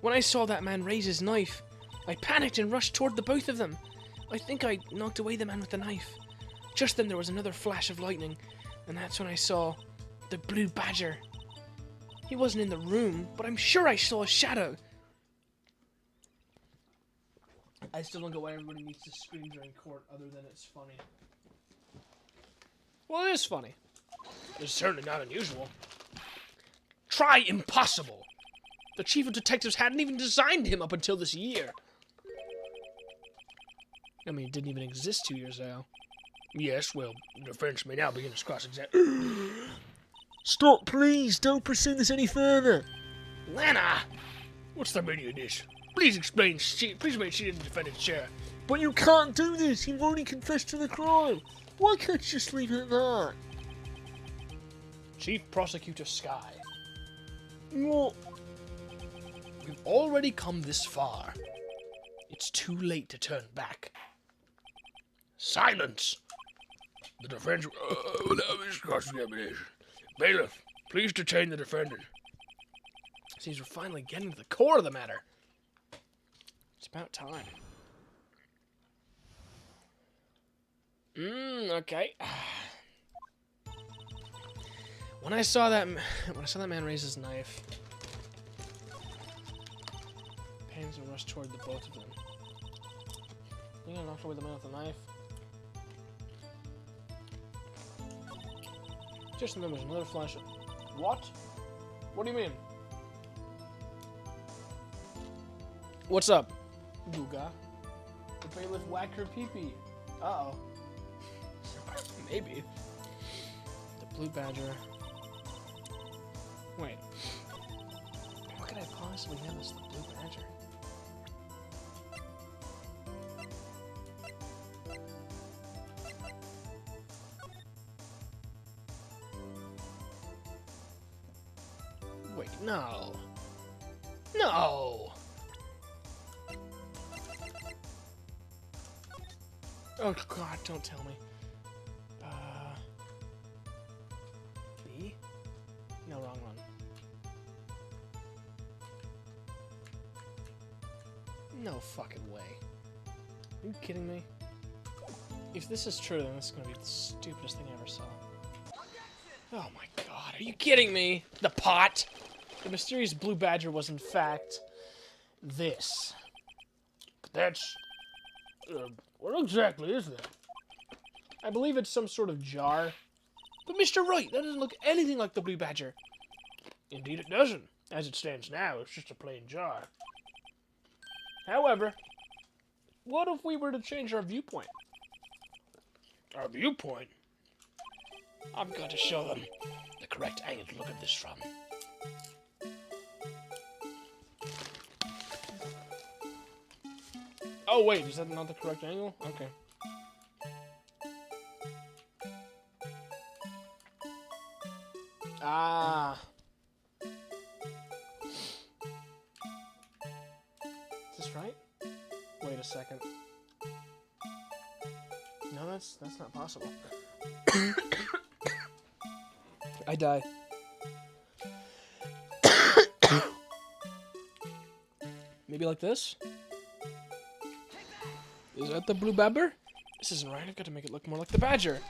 When I saw that man raise his knife, I panicked and rushed toward the both of them. I think I knocked away the man with the knife. Just then there was another flash of lightning, and that's when I saw the blue badger. He wasn't in the room, but I'm sure I saw a shadow. I still don't get why everybody needs to scream during court other than it's funny. Well, it is funny. It's certainly not unusual. Try impossible! The chief of detectives hadn't even designed him up until this year. I mean, it didn't even exist 2 years ago. Yes, well, the defense may now begin its cross-examination. Stop, please! Don't pursue this any further! Lana! What's the meaning of this? Please explain. Please make seat in the defendant's chair. But you can't do this! You've already confessed to the crime! Why can't you just leave it at that? Chief Prosecutor Sky. What? We've already come this far. It's too late to turn back. Silence! The defense will have this cross-examination. Bailiff, please detain the defendant. Seems we're finally getting to the core of the matter. It's about time. Okay. When I saw that man raise his knife, pains and rushed toward the both of them. You gonna knock away the man with the knife? Just remember, there's another flash of... What? What do you mean? What's up, Guga? The bailiff whacked her pee-pee. Uh-oh. Maybe. The blue badger. Wait. What could I possibly have as the blue badger? Wait, no. No! Oh god, don't tell me. B? No, wrong one. No fucking way. Are you kidding me? If this is true, then this is gonna be the stupidest thing I ever saw. Oh my god, are you kidding me? The pot! The mysterious blue badger was in fact this. But that's... what exactly is that? I believe it's some sort of jar. But Mr. Wright, that doesn't look anything like the blue badger. Indeed it doesn't. As it stands now, it's just a plain jar. However, What if we were to change our viewpoint? our viewpoint... I've got to show them. the correct angle to look at this from. Oh wait, is that not the correct angle? Okay. Ah. Is this right? Wait a second. No, that's not possible. I die. Maybe like this? Is that the blue badger? This isn't right. I've got to make it look more like the badger.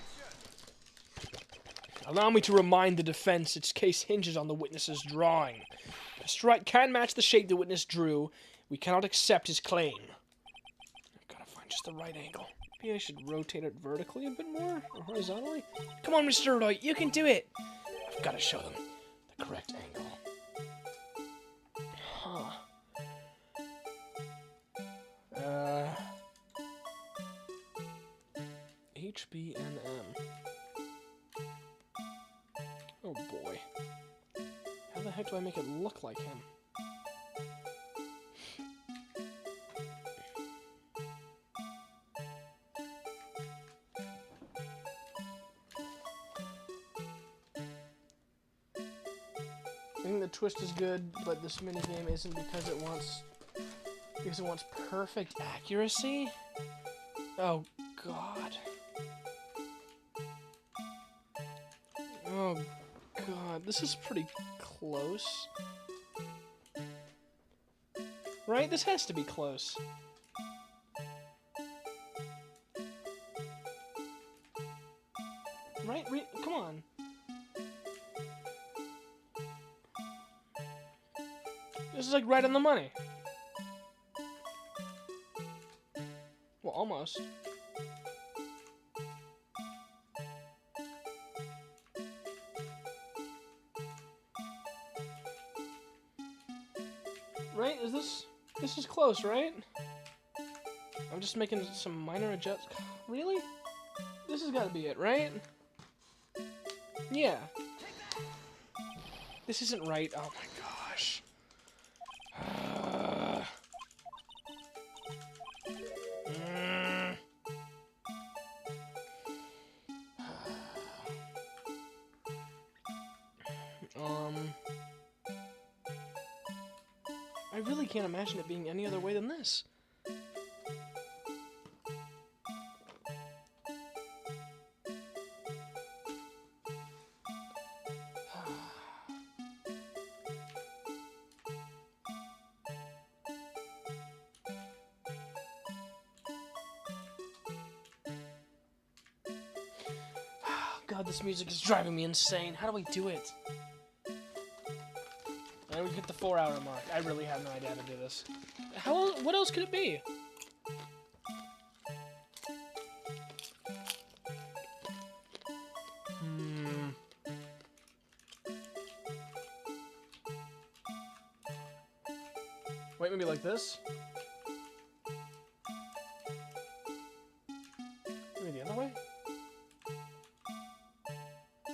Allow me to remind the defense its case hinges on the witness's drawing. If Mr. Wright can match the shape the witness drew, we cannot accept his claim. I've got to find just the right angle. Maybe I should rotate it vertically a bit more? Or horizontally? Come on, Mr. Wright, you can do it! I've got to show them the correct angle. Huh. SBNM. Oh boy. How the heck do I make it look like him? I think the twist is good, but this minigame isn't because it wants perfect accuracy. Oh god. Oh god, this is pretty close. Right? This has to be close. Right? Come on. This is like right on the money. Well, almost. Right? This is close, right? I'm just making some minor adjustments. Really? This has got to be it, right? Yeah. This isn't right. Oh my gosh. I really can't imagine it being any other way than this. God, this music is driving me insane. How do we do it? And we hit the 4-hour mark. I really have no idea how to do this. What else could it be? Wait, maybe like this? Maybe the other way?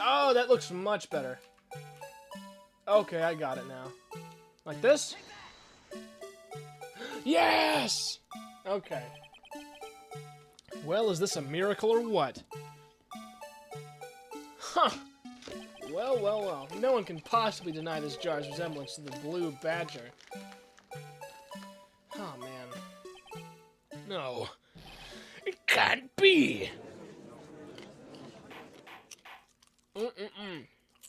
Oh, that looks much better. Okay, I got it now. Like this? Yes! Okay. Well, is this a miracle or what? Huh. Well, well, well. No one can possibly deny this jar's resemblance to the blue badger. Oh, man. No. It can't be!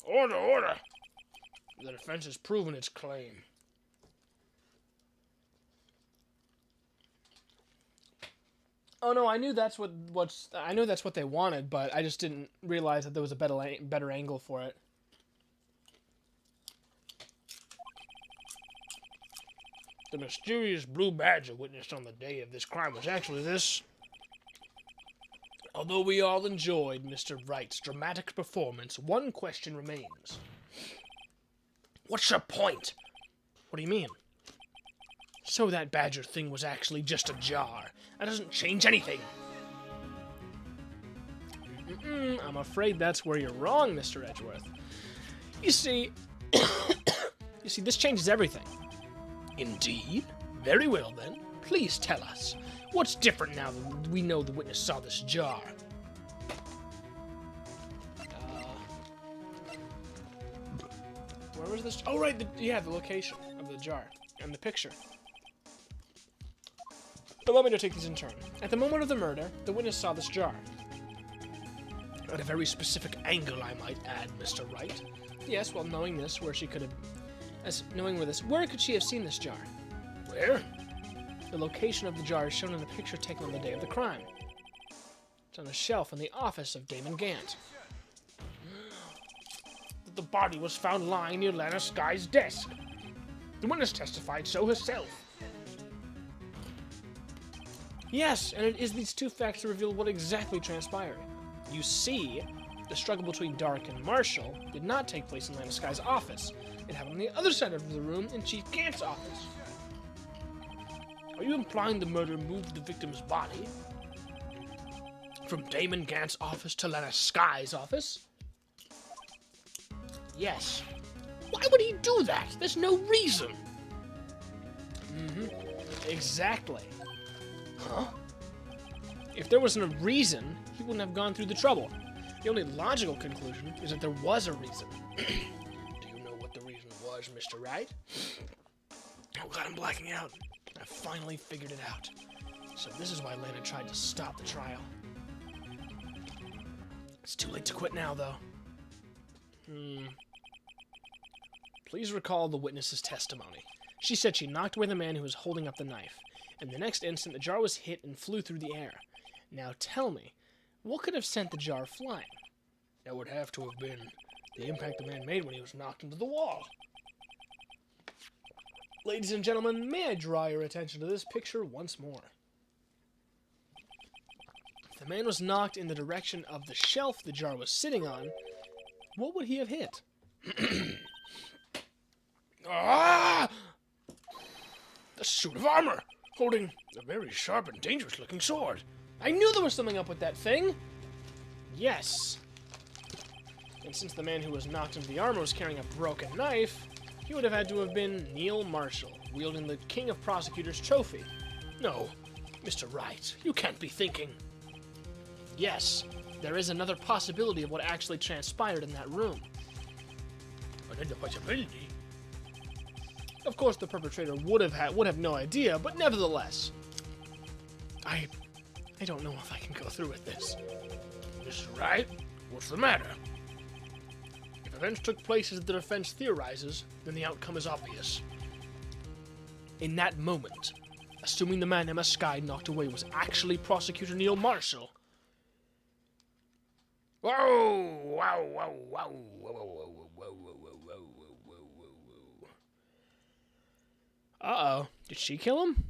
Order, order! The defense has proven its claim. Oh no, I knew that's what they wanted, but I just didn't realize that there was a better angle for it. The mysterious blue badger witnessed on the day of this crime was actually this. Although we all enjoyed Mr. Wright's dramatic performance, one question remains. What's your point? What do you mean? So that badger thing was actually just a jar. That doesn't change anything. I'm afraid that's where you're wrong, Mr. Edgeworth. You see, this changes everything. Indeed? Very well then. Please tell us. What's different now that we know the witness saw this jar? Where was this? Oh, right, the location of the jar and the picture. But let me take these in turn. At the moment of the murder, the witness saw this jar. At a very specific angle, I might add, Mr. Wright. Yes, well, knowing this, where could she have seen this jar? Where? The location of the jar is shown in the picture taken on the day of the crime. It's on a shelf in the office of Damon Gant. The body was found lying near Lana Sky's desk. The witness testified so herself. Yes, and it is these two facts that reveal what exactly transpired. You see, the struggle between Dark and Marshall did not take place in Lana Sky's office. It happened on the other side of the room in Chief Gant's office. Are you implying the murderer moved the victim's body? From Damon Gant's office to Lana Sky's office? Yes. Why would he do that? There's no reason. Exactly. Huh? If there wasn't a reason, he wouldn't have gone through the trouble. The only logical conclusion is that there was a reason. Do you know what the reason was, Mr. Wright? Oh God, I'm blacking out. I finally figured it out. So this is why Lana tried to stop the trial. It's too late to quit now, though. Please recall the witness's testimony. She said she knocked away the man who was holding up the knife, and the next instant the jar was hit and flew through the air. Now tell me, what could have sent the jar flying? That would have to have been the impact the man made when he was knocked into the wall. Ladies and gentlemen, may I draw your attention to this picture once more? If the man was knocked in the direction of the shelf the jar was sitting on, what would he have hit? Ah! The suit of armor, holding a very sharp and dangerous-looking sword. I knew there was something up with that thing! Yes. And since the man who was knocked into the armor was carrying a broken knife, he would have had to have been Neil Marshall, wielding the King of Prosecutors trophy. No, Mr. Wright, you can't be thinking. Yes, there is another possibility of what actually transpired in that room. Another possibility? Of course, the perpetrator would have no idea, but nevertheless, I don't know if I can go through with this. Mr. Wright, what's the matter? If events took place as the defense theorizes, then the outcome is obvious. In that moment, assuming the man Emma Sky knocked away was actually Prosecutor Neil Marshall. Whoa! Wow! Wow! Wow! Whoa! Whoa! Whoa! Whoa! Whoa! Whoa! Uh-oh. Did she kill him?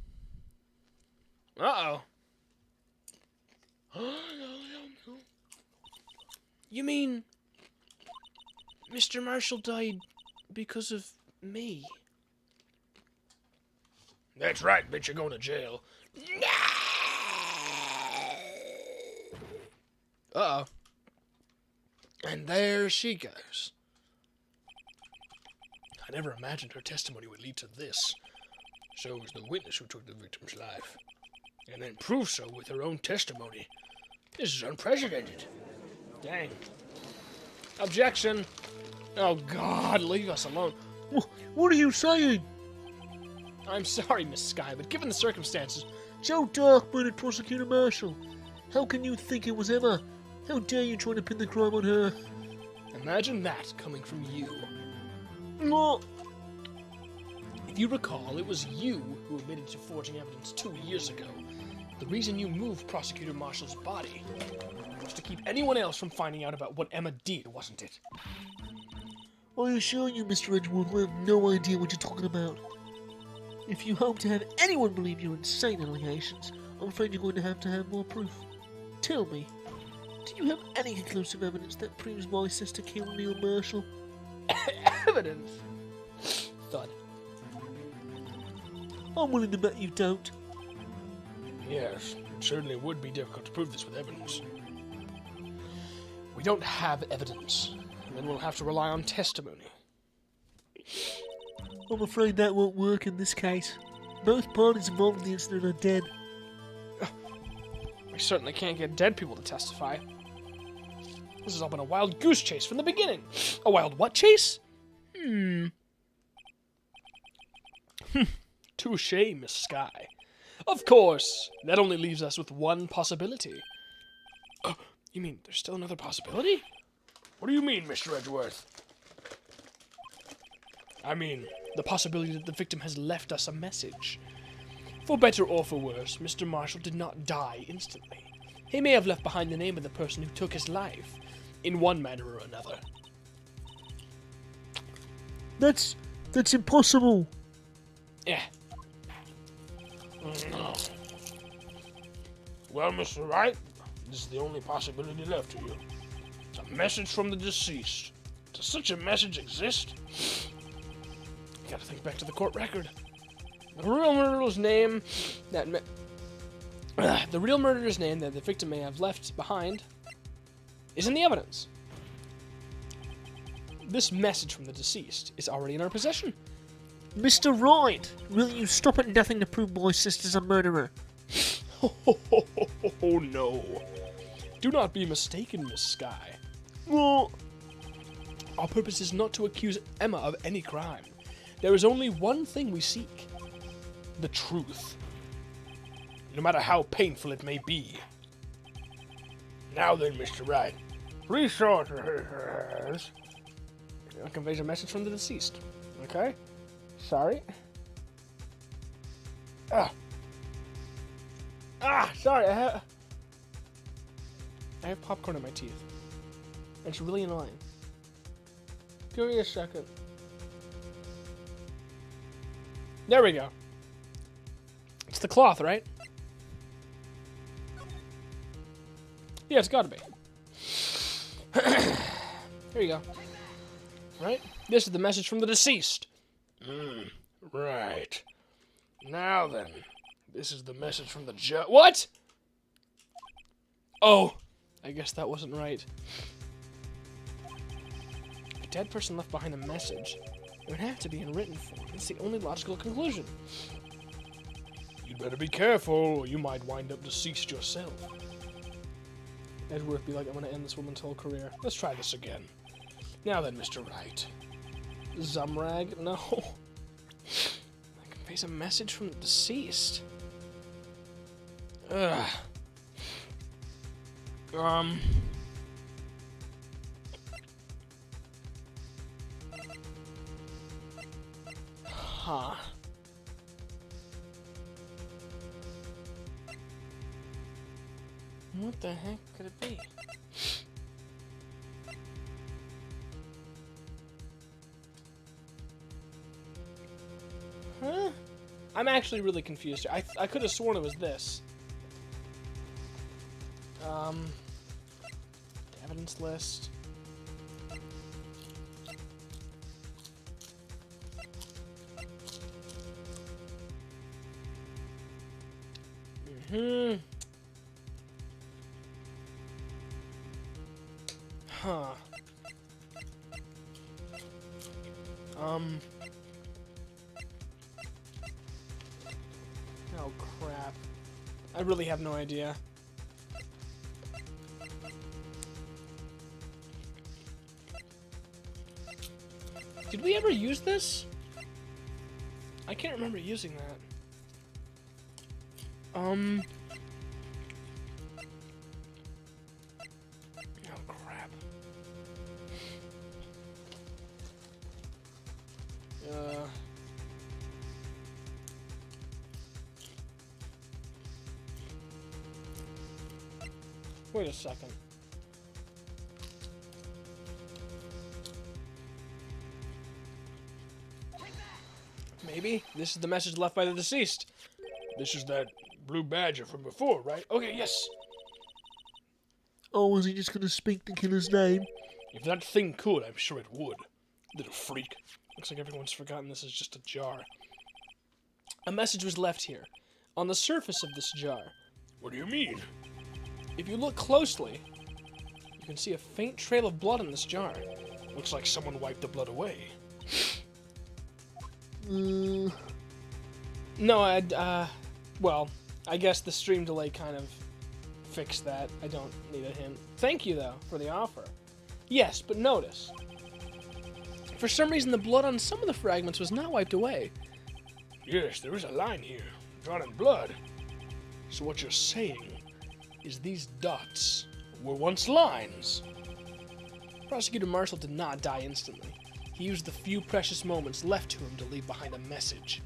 Uh-oh. You mean Mr. Marshall died because of me? That's right, bitch, you're going to jail. Uh-oh. And there she goes. I never imagined her testimony would lead to this. So was the witness who took the victim's life. And then proved so with her own testimony. This is unprecedented. Dang. Objection. Oh, God, leave us alone. What are you saying? I'm sorry, Miss Sky, but given the circumstances... Joe Dark-minded Prosecutor Marshall. How can you think it was Emma? How dare you try to pin the crime on her? Imagine that coming from you. No. If you recall, it was you who admitted to forging evidence 2 years ago. The reason you moved Prosecutor Marshall's body was to keep anyone else from finding out about what Emma did, wasn't it? I assure you, Mr. Edgeworth, I have no idea what you're talking about. If you hope to have anyone believe your insane allegations, I'm afraid you're going to have more proof. Tell me, do you have any conclusive evidence that proves my sister killed Neil Marshall? Evidence? Thud. I'm willing to bet you don't. Yes, it certainly would be difficult to prove this with evidence. We don't have evidence, and then we'll have to rely on testimony. I'm afraid that won't work in this case. Both parties involved in the incident are dead. We certainly can't get dead people to testify. This has all been a wild goose chase from the beginning. A wild what chase? Touche, Miss Sky. Of course, that only leaves us with one possibility. You mean there's still another possibility? What do you mean, Mr. Edgeworth? I mean, the possibility that the victim has left us a message. For better or for worse, Mr. Marshall did not die instantly. He may have left behind the name of the person who took his life, in one manner or another. That's impossible. Yeah. Well, Mr. Wright, this is the only possibility left to you. It's a message from the deceased. Does such a message exist? You gotta think back to the court record. The real murderer's name, The real murderer's name that the victim may have left behind is in the evidence. This message from the deceased is already in our possession. Mr. Wright, will you stop at nothing to prove my sister's a murderer? Oh no. Do not be mistaken, Miss Skye. What? Our purpose is not to accuse Emma of any crime. There is only one thing we seek. The truth. No matter how painful it may be. Now then, Mr. Wright, resources. It conveys a message from the deceased. Okay? Sorry. Sorry, I have popcorn in my teeth. It's really annoying. Give me a second. There we go. It's the cloth, right? Yeah, it's gotta be. Here you go. Right? This is the message from the deceased. Right. Now then, This is the message from the Judge. What? Oh, I guess that wasn't right. If a dead person left behind a message, it would have to be in written form. It's the only logical conclusion. You'd better be careful, or you might wind up deceased yourself. Edgeworth be like, I'm gonna end this woman's whole career. Let's try this again. Now then, Mr. Wright. Zumrag? No. That conveys a message from the deceased. Ugh. Huh. What the heck could it be? Huh? I'm actually really confused. I could have sworn it was this. Evidence list. Huh. Oh crap. I really have no idea. Did we ever use this? I can't remember using that. Oh crap. Wait a second. Maybe this is the message left by the deceased. This is that blue badger from before, right? Okay, yes. Oh, was he just gonna speak the killer's name? If that thing could, I'm sure it would. Little freak. Looks like everyone's forgotten this is just a jar. A message was left here, on the surface of this jar. What do you mean? If you look closely, you can see a faint trail of blood in this jar. Looks like someone wiped the blood away. No, well, I guess the stream delay kind of fixed that. I don't need a hint. Thank you, though, for the offer. Yes, but notice. For some reason, the blood on some of the fragments was not wiped away. Yes, there is a line here, drawn in blood. So what you're saying is these dots were once lines. Prosecutor Marshall did not die instantly. He used the few precious moments left to him to leave behind a message.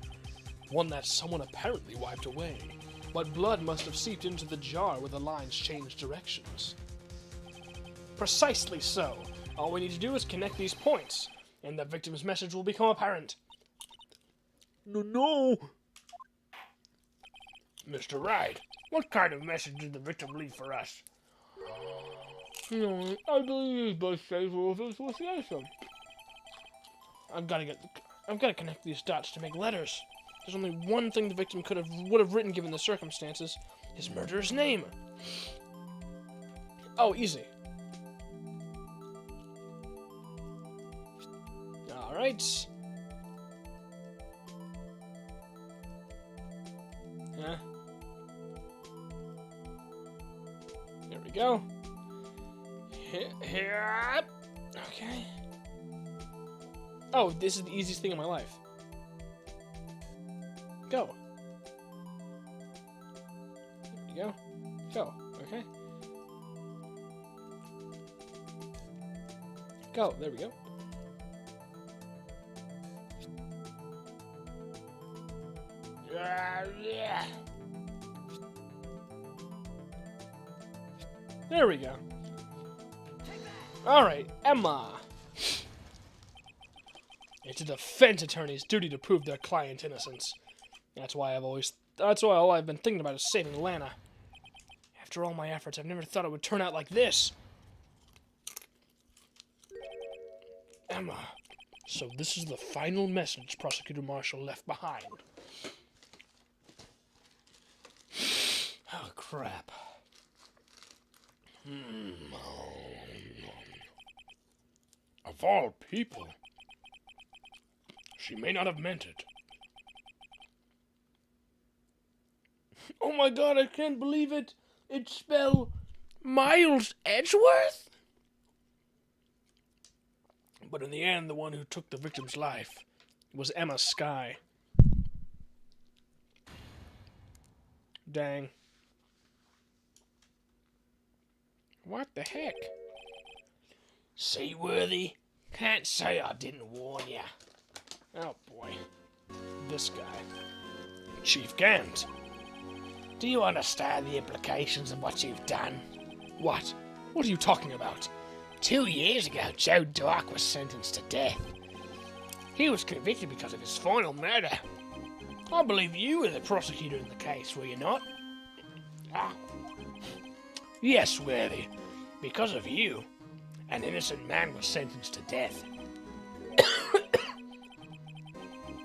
One that someone apparently wiped away. But blood must have seeped into the jar where the lines changed directions. Precisely so. All we need to do is connect these points, and the victim's message will become apparent. No. Mr. Wright, what kind of message did the victim leave for us? I believe both faithful of his association. I've got to connect these dots to make letters. There's only one thing the victim would have written given the circumstances. His murderer's name. Oh, easy. Alright. Yeah. There we go. Here. Okay. Oh, this is the easiest thing in my life. Go. There you go. Go. Okay. Go. There we go. Yeah. There we go. Alright, Emma. It's a defense attorney's duty to prove their client's innocence. That's why all I've been thinking about is saving Lana. After all my efforts, I've never thought it would turn out like this. Emma. So this is the final message Prosecutor Marshall left behind. Oh, crap. Of all people. She may not have meant it. Oh my god, I can't believe it. It spelled Miles Edgeworth? But in the end, the one who took the victim's life was Emma Skye. Dang. What the heck? Seaworthy, can't say I didn't warn you. Oh boy. This guy. Chief Gant. Do you understand the implications of what you've done? What? What are you talking about? 2 years ago, Joe Dark was sentenced to death. He was convicted because of his final murder. I believe you were the prosecutor in the case, were you not? Ah. Yes, Worthy. Because of you, an innocent man was sentenced to death.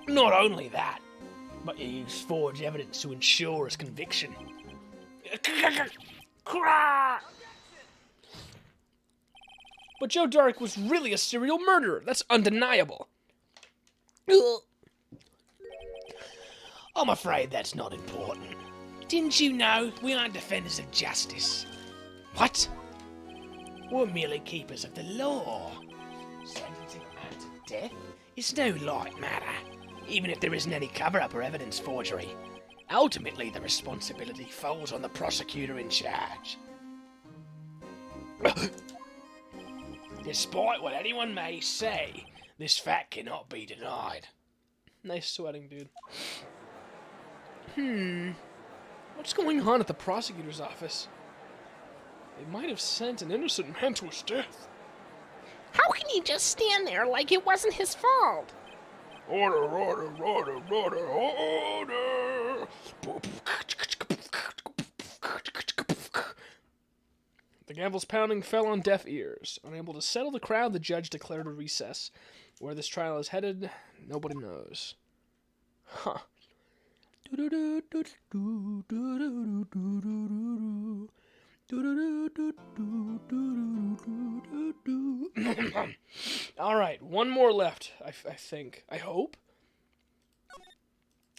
Not only that, but you used forged evidence to ensure his conviction. But Joe Dark was really a serial murderer. That's undeniable. I'm afraid that's not important. Didn't you know we aren't defenders of justice? What? We're merely keepers of the law. Sentencing a man to death is no light matter, even if there isn't any cover-up or evidence forgery. Ultimately, the responsibility falls on the prosecutor in charge. Despite what anyone may say, this fact cannot be denied. Nice sweating, dude. What's going on at the prosecutor's office? They might have sent an innocent man to his death. How can he just stand there like it wasn't his fault? Order, order, order, order, order! The gavel's pounding fell on deaf ears. Unable to settle the crowd, the judge declared a recess. Where this trial is headed, nobody knows. Huh. Alright, one more left, I think. I hope.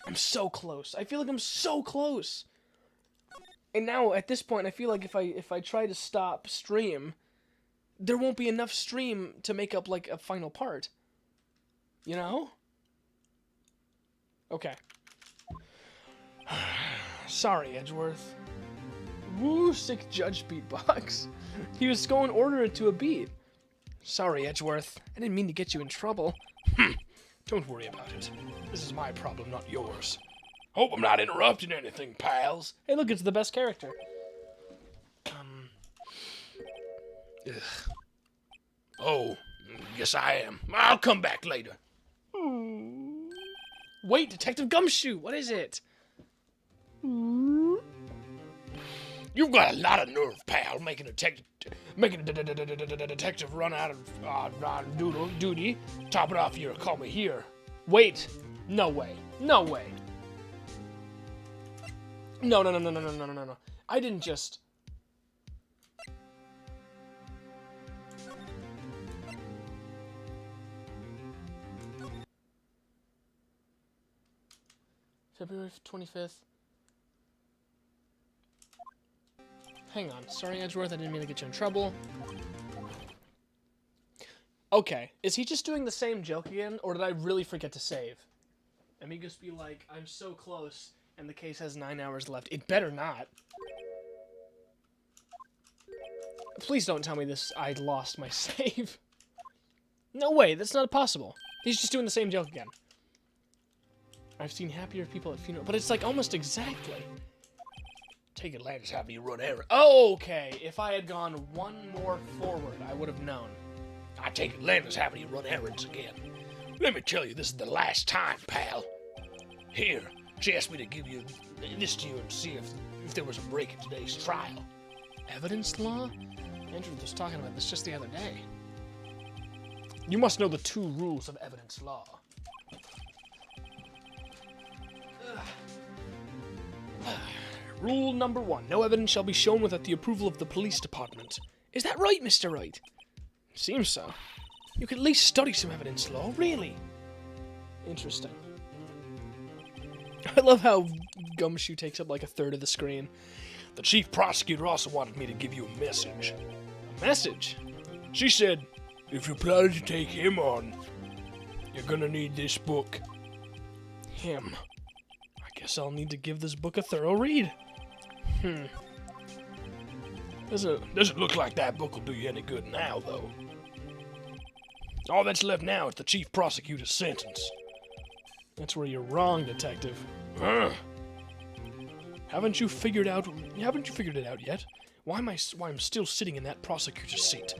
I'm so close. I feel like I'm so close. And now, at this point, I feel like if I try to stop stream, there won't be enough stream to make up, like, a final part. You know? Okay. Sorry, Edgeworth. Woo, sick judge beatbox. He was going order it to a beat. Sorry, Edgeworth. I didn't mean to get you in trouble. Don't worry about it. This is my problem, not yours. Hope I'm not interrupting anything, pals. Hey, look, it's the best character. Ugh. Oh, yes I am. I'll come back later. Wait, Detective Gumshoe, what is it? You've got a lot of nerve, pal, making a detective run out of duty. Top it off here, call me here. Wait, no way, no way. No. I didn't just... February 25th. Hang on. Sorry, Edgeworth. I didn't mean to get you in trouble. Okay. Is he just doing the same joke again, or did I really forget to save? Let me just be like, I'm so close, and the case has 9 hours left. It better not. Please don't tell me this. I lost my save. No way. That's not possible. He's just doing the same joke again. I've seen happier people at funerals, but it's like almost exactly. Take Atlantis having you run errands. Oh, okay. If I had gone one more forward, I would have known. I take Atlantis having you run errands again. Let me tell you, this is the last time, pal. Here, she asked me to give you this to you and see if there was a break in today's trial. Evidence law? Andrew was talking about this just the other day. You must know the 2 rules of evidence law. Rule number 1. No evidence shall be shown without the approval of the police department. Is that right, Mr. Wright? Seems so. You could at least study some evidence law, really. Interesting. I love how Gumshoe takes up like a third of the screen. The chief prosecutor also wanted me to give you a message. A message? She said, if you're planning to take him on, you're gonna need this book. Him. I guess I'll need to give this book a thorough read. Doesn't look like that book will do you any good now, though. All that's left now is the chief prosecutor's sentence. That's where you're wrong, detective. Haven't you figured it out yet? Why I'm still sitting in that prosecutor's seat,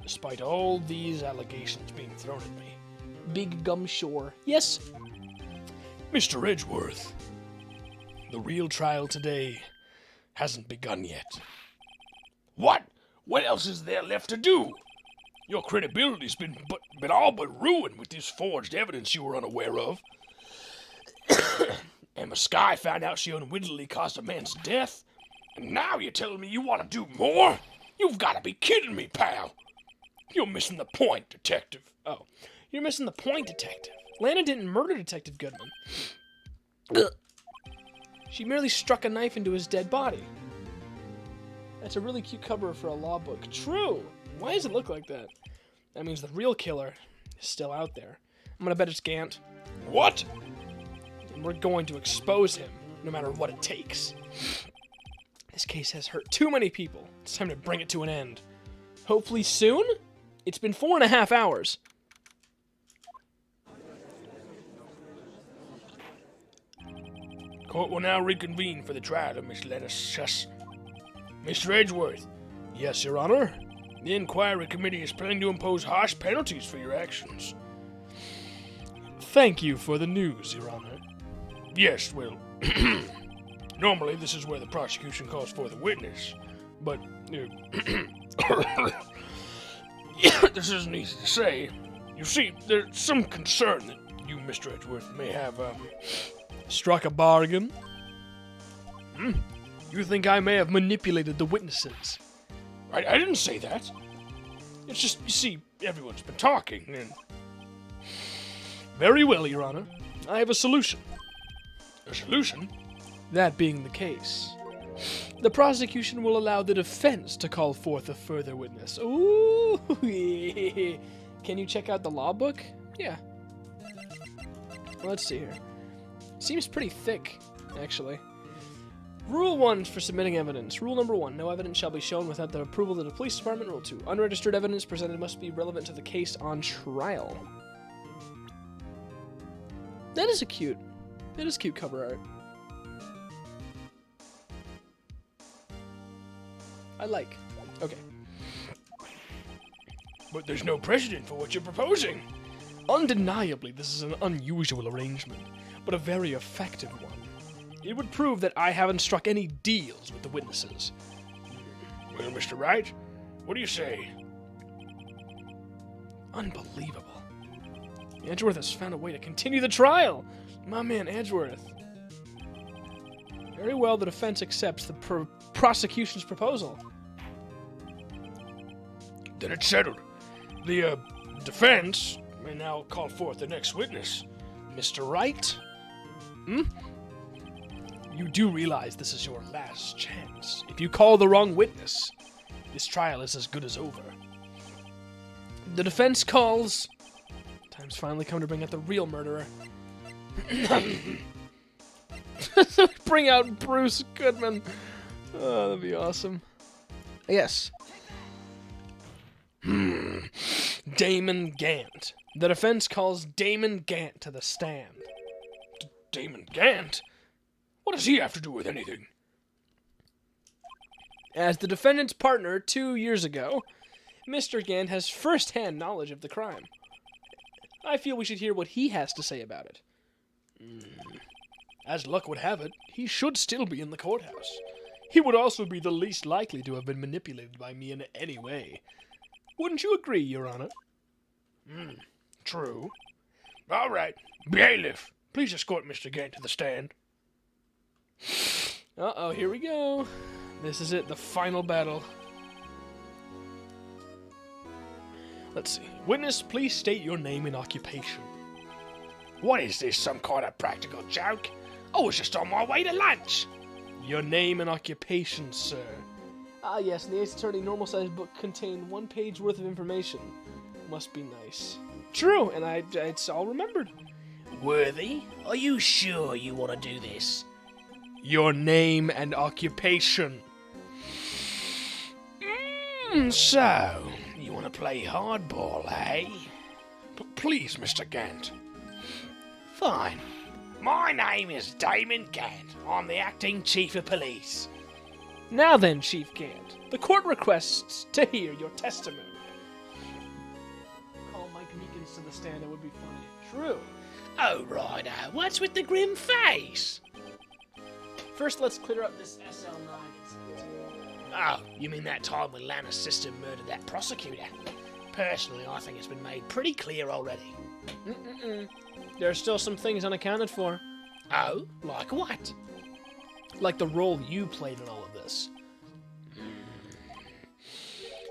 despite all these allegations being thrown at me? Big Gumshore. Yes? Mr. Edgeworth, the real trial today hasn't begun yet. What? What else is there left to do? Your credibility's been all but ruined with this forged evidence you were unaware of. Emma Skye found out she unwittingly caused a man's death, and now you're telling me you want to do more? You've got to be kidding me, pal. You're missing the point, detective. Oh, you're missing the point, detective. Lana didn't murder Detective Goodman. She merely struck a knife into his dead body. That's a really cute cover for a law book. True. Why does it look like that? That means the real killer is still out there. I'm gonna bet it's Gant. What? And we're going to expose him, no matter what it takes. This case has hurt too many people. It's time to bring it to an end. Hopefully soon? It's been 4.5 hours. Court will now reconvene for the trial of Miss Lena Shuss. Mr. Edgeworth. Yes, Your Honor. The inquiry committee is planning to impose harsh penalties for your actions. Thank you for the news, Your Honor. Yes, well, normally this is where the prosecution calls for the witness, but this isn't easy to say. You see, there's some concern that you, Mr. Edgeworth, may have, struck a bargain? You think I may have manipulated the witnesses? I didn't say that. It's just, you see, everyone's been talking, and... Very well, Your Honor. I have a solution. A solution? That being the case, the prosecution will allow the defense to call forth a further witness. Ooh! Can you check out the law book? Yeah. Let's see here. Seems pretty thick, actually. Rule 1 for submitting evidence. Rule number 1. No evidence shall be shown without the approval of the police department. Rule 2. Unregistered evidence presented must be relevant to the case on trial. That is cute cover art. I like. Okay. But there's no precedent for what you're proposing. Undeniably, this is an unusual arrangement, but a very effective one. It would prove that I haven't struck any deals with the witnesses. Well, Mr. Wright, what do you say? Unbelievable. Edgeworth has found a way to continue the trial. My man, Edgeworth. Very well, the defense accepts the prosecution's proposal. Then it's settled. The defense may now call forth the next witness. Mr. Wright? Hmm? You do realize this is your last chance. If you call the wrong witness, this trial is as good as over. The defense calls. Time's finally come to bring out the real murderer. Bring out Bruce Goodman. Oh, that'd be awesome. Yes. Damon Gant. The defense calls Damon Gant to the stand. Damon Gant? What does he have to do with anything? As the defendant's partner 2 years ago, Mr. Gant has first-hand knowledge of the crime. I feel we should hear what he has to say about it. As luck would have it, he should still be in the courthouse. He would also be the least likely to have been manipulated by me in any way. Wouldn't you agree, Your Honor? True. All right. Bailiff, please escort Mr. Gant to the stand. Uh-oh, here we go. This is it, the final battle. Let's see. Witness, please state your name and occupation. What is this, some kind of practical joke? I was just on my way to lunch. Your name and occupation, sir. Ah, yes, and the Ace Attorney normal-sized book contained 1 page worth of information. Must be nice. True, and it's all remembered. Worthy, are you sure you want to do this? Your name and occupation. So, you want to play hardball, eh? Please, Mr. Gant. Fine. My name is Damon Gant. I'm the acting chief of police. Now then, Chief Gant, the court requests to hear your testimony. Call Mike Meekins to the stand, it would be funny. True. Oh, righto. What's with the grim face? First, let's clear up this SL9 incident. Oh, you mean that time when Lana's sister murdered that prosecutor? Personally, I think it's been made pretty clear already. There are still some things unaccounted for. Oh, like what? Like the role you played in all of this.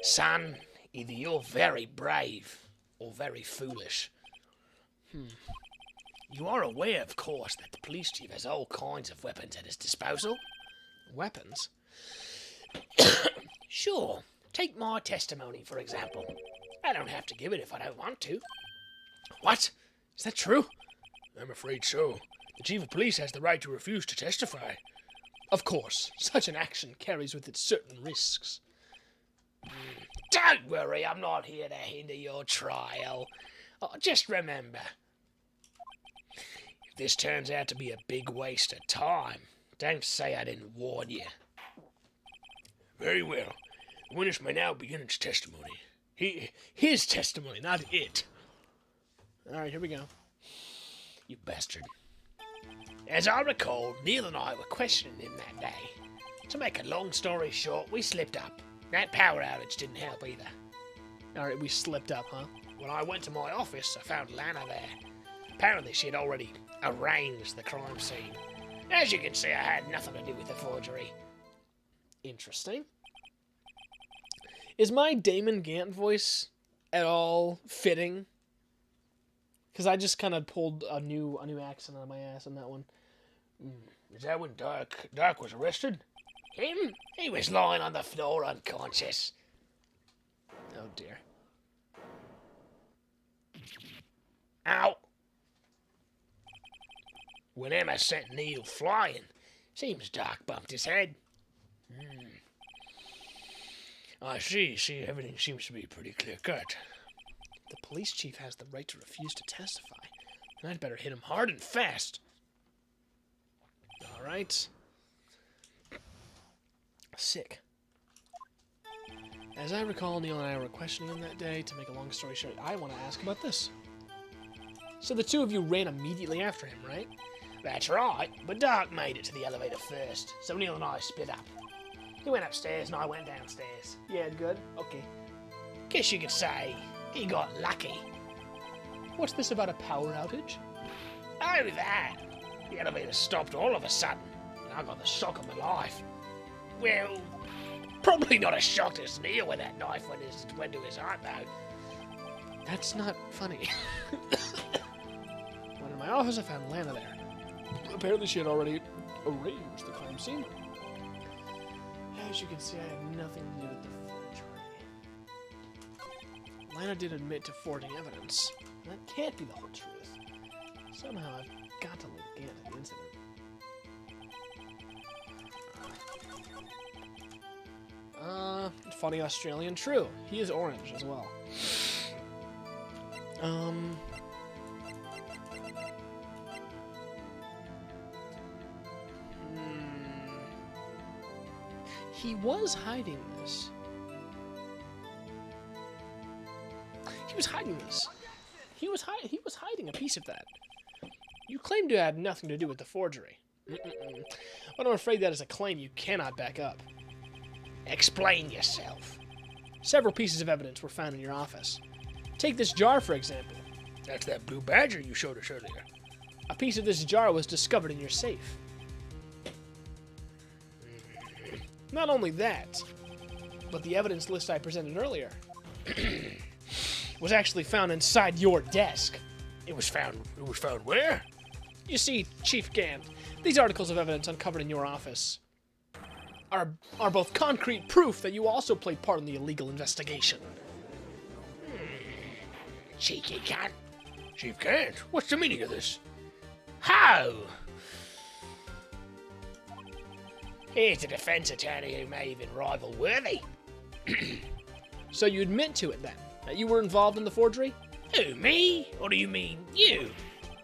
Son, either you're very brave or very foolish. You are aware, of course, that the police chief has all kinds of weapons at his disposal. Weapons? Sure. Take my testimony, for example. I don't have to give it if I don't want to. What? Is that true? I'm afraid so. The chief of police has the right to refuse to testify. Of course. Such an action carries with it certain risks. Don't worry, I'm not here to hinder your trial. Oh, just remember, if this turns out to be a big waste of time, don't say I didn't warn you. Very well. The witness may now begin its testimony. His testimony, not it. Alright, here we go. You bastard. As I recall, Neil and I were questioning him that day. To make a long story short, we slipped up. That power outage didn't help either. Alright, we slipped up, huh? When I went to my office, I found Lana there. Apparently she had already arranged the crime scene. As you can see, I had nothing to do with the forgery. Interesting. Is my Damon Gant voice at all fitting? Because I just kind of pulled a new accent out of my ass on that one. Is that when Dark was arrested? Him? He was lying on the floor unconscious. Oh dear. Ow! When Emma sent Neil flying, seems Dark bumped his head. I see. Everything seems to be pretty clear-cut. The police chief has the right to refuse to testify. And I'd better hit him hard and fast. Alright. Sick. As I recall, Neil and I were questioning him that day. To make a long story short, I want to ask about this. So the two of you ran immediately after him, right? That's right, but Dark made it to the elevator first, so Neil and I split up. He went upstairs and I went downstairs. Yeah, good. Okay. Guess you could say he got lucky. What's this about a power outage? Oh, that! The elevator stopped all of a sudden. I got the shock of my life. Well, probably not as shocked as Neil when that knife went to his heart, though. That's not funny. When in my office, I found Lana there. Apparently, she had already arranged the crime scene. As you can see, I had nothing to do with the forgery. Lana did admit to forging evidence. That can't be the whole truth. Somehow, I've got to link Gant to the incident. Funny Australian, true. He is orange as well. He was hiding this. He was hiding this. He was hiding a piece of that. You claim to have nothing to do with the forgery. But I'm afraid that is a claim you cannot back up. Explain yourself. Several pieces of evidence were found in your office. Take this jar, for example. That's that blue badger you showed us earlier. A piece of this jar was discovered in your safe. Not only that, but the evidence list I presented earlier was actually found inside your desk. It was found where? You see, Chief Gant, these articles of evidence uncovered in your office are both concrete proof that you also played part in the illegal investigation. Cheeky cunt. Chief Gant, what's the meaning of this? How? Here's a defense attorney who may even rival Worthy. So you admit to it then, that you were involved in the forgery? Who, me? Or do you mean you?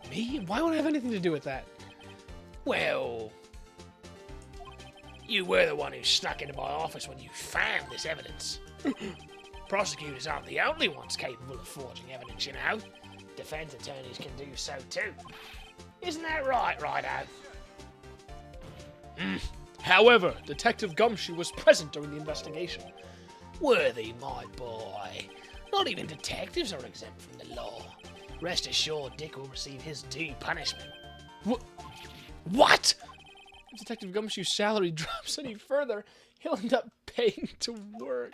Me? Why would I have anything to do with that? Well, you were the one who snuck into my office when you found this evidence. Prosecutors aren't the only ones capable of forging evidence, you know. Defense attorneys can do so too. Isn't that right, Rido? However, Detective Gumshoe was present during the investigation. Worthy, my boy. Not even detectives are exempt from the law. Rest assured, Dick will receive his due punishment. What? If Detective Gumshoe's salary drops any further, he'll end up paying to work.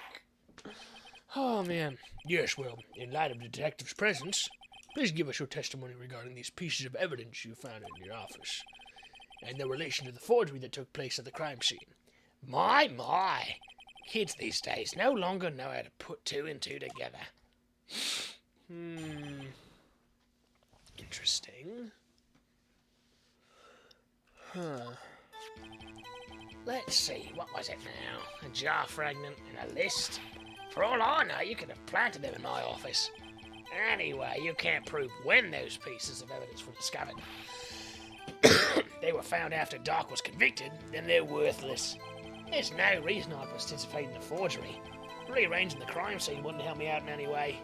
Oh, man. Yes, well, in light of the detective's presence, please give us your testimony regarding these pieces of evidence you found in your office, and their relation to the forgery that took place at the crime scene. My. Kids these days no longer know how to put two and two together. Interesting. Huh. Let's see, what was it now? A jar fragment and a list? For all I know, you could have planted them in my office. Anyway, you can't prove when those pieces of evidence were discovered. They were found after Doc was convicted, then they're worthless. There's no reason I participate in the forgery. Rearranging the crime scene wouldn't help me out in any way.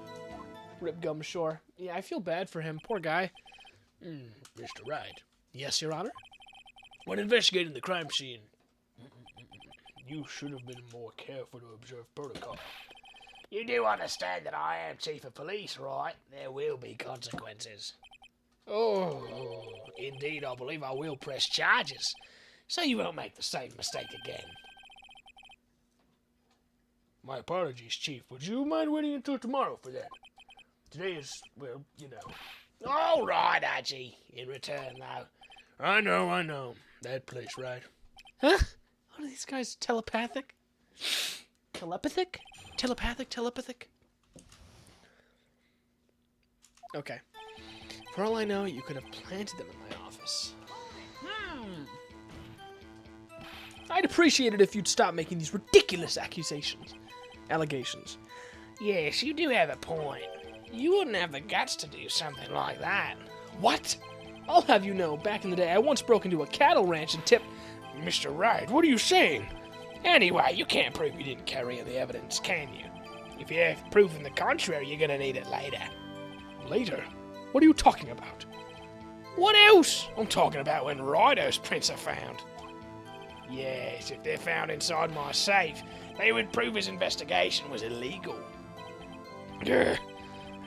Rip Gumshore. Yeah, I feel bad for him. Poor guy. Mr. Wright, Yes, Your Honor? when investigating the crime scene, you should have been more careful to observe protocol. You do understand that I am Chief of Police, right? There will be consequences. Oh, indeed, I believe I will press charges, so you won't make the same mistake again. My apologies, Chief. Would you mind waiting until tomorrow for that? Today is, well, you know. All right, Archie. In return, though. I know. That place, right? Huh? What are these guys, telepathic? Telepathic? Telepathic? Okay. For all I know, you could have planted them in my office. I'd appreciate it if you'd stop making these ridiculous allegations. Yes, you do have a point. You wouldn't have the guts to do something like that. What? I'll have you know, back in the day, I once broke into a cattle ranch and tipped... Mr. Wright, what are you saying? Anyway, you can't prove you didn't carry in the evidence, can you? If you have proof in the contrary, you're gonna need it later. Later? What are you talking about? What else? I'm talking about when Rido's prints are found. Yes, if they're found inside my safe, they would prove his investigation was illegal. I've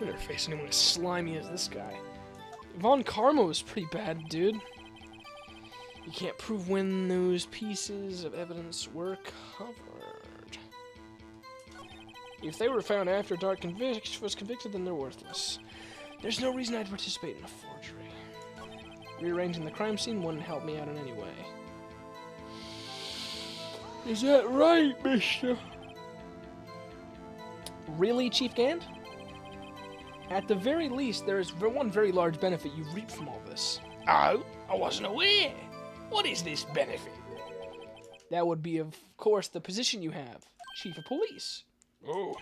never faced anyone as slimy as this guy. Von Karma was pretty bad, dude. You can't prove when those pieces of evidence were covered. If they were found after Dark was convicted, then they're worthless. There's no reason I'd participate in a forgery. Rearranging the crime scene wouldn't help me out in any way. Is that right, mister? Really, Chief Gant? At the very least, there is one very large benefit you reap from all this. Oh, I wasn't aware. What is this benefit? That would be, of course, the position you have, Chief of Police. Oh,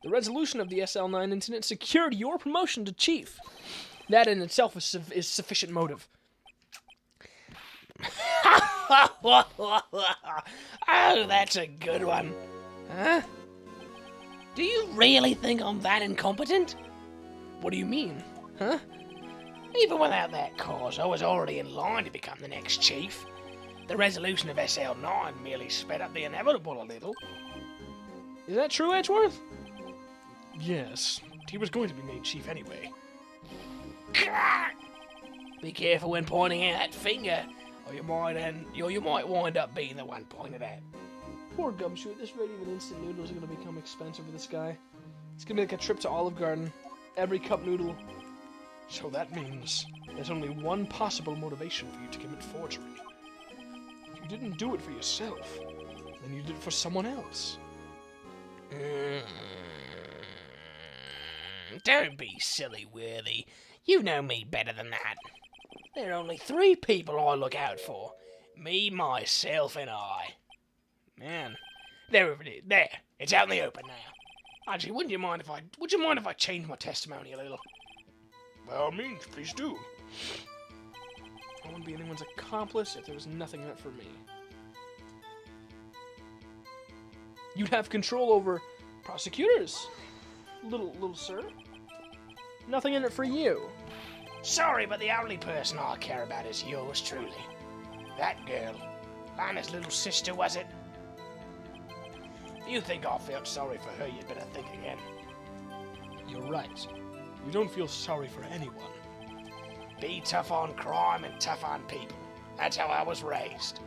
The resolution of the SL9 incident secured your promotion to Chief. That in itself is sufficient motive. Oh, that's a good one. Huh? Do you really think I'm that incompetent? What do you mean? Huh? Even without that cause, I was already in line to become the next chief. The resolution of SL9 merely sped up the inevitable a little. Is that true, Edgeworth? Yes. He was going to be made chief anyway. Be careful when pointing out that finger, or you might wind up being the one pointed at. Poor Gumshoe, at this rate even instant noodles are going to become expensive for this guy. It's going to be like a trip to Olive Garden. Every cup noodle. So that means there's only one possible motivation for you to commit forgery. You didn't do it for yourself, then you did it for someone else. Don't be silly, Worthy. You know me better than that. There are only 3 people I look out for. Me, myself, and I. Man. There it is. There. It's out in the open now. Actually, would you mind if I change my testimony a little? by all means, please do. I wouldn't be anyone's accomplice if there was nothing in it for me. You'd have control over prosecutors, little sir. Nothing in it for you. Sorry, but the only person I care about is yours truly. That girl. Lana's little sister, was it? If you think I felt sorry for her, you'd better think again. You're right. You don't feel sorry for anyone. Be tough on crime and tough on people. That's how I was raised.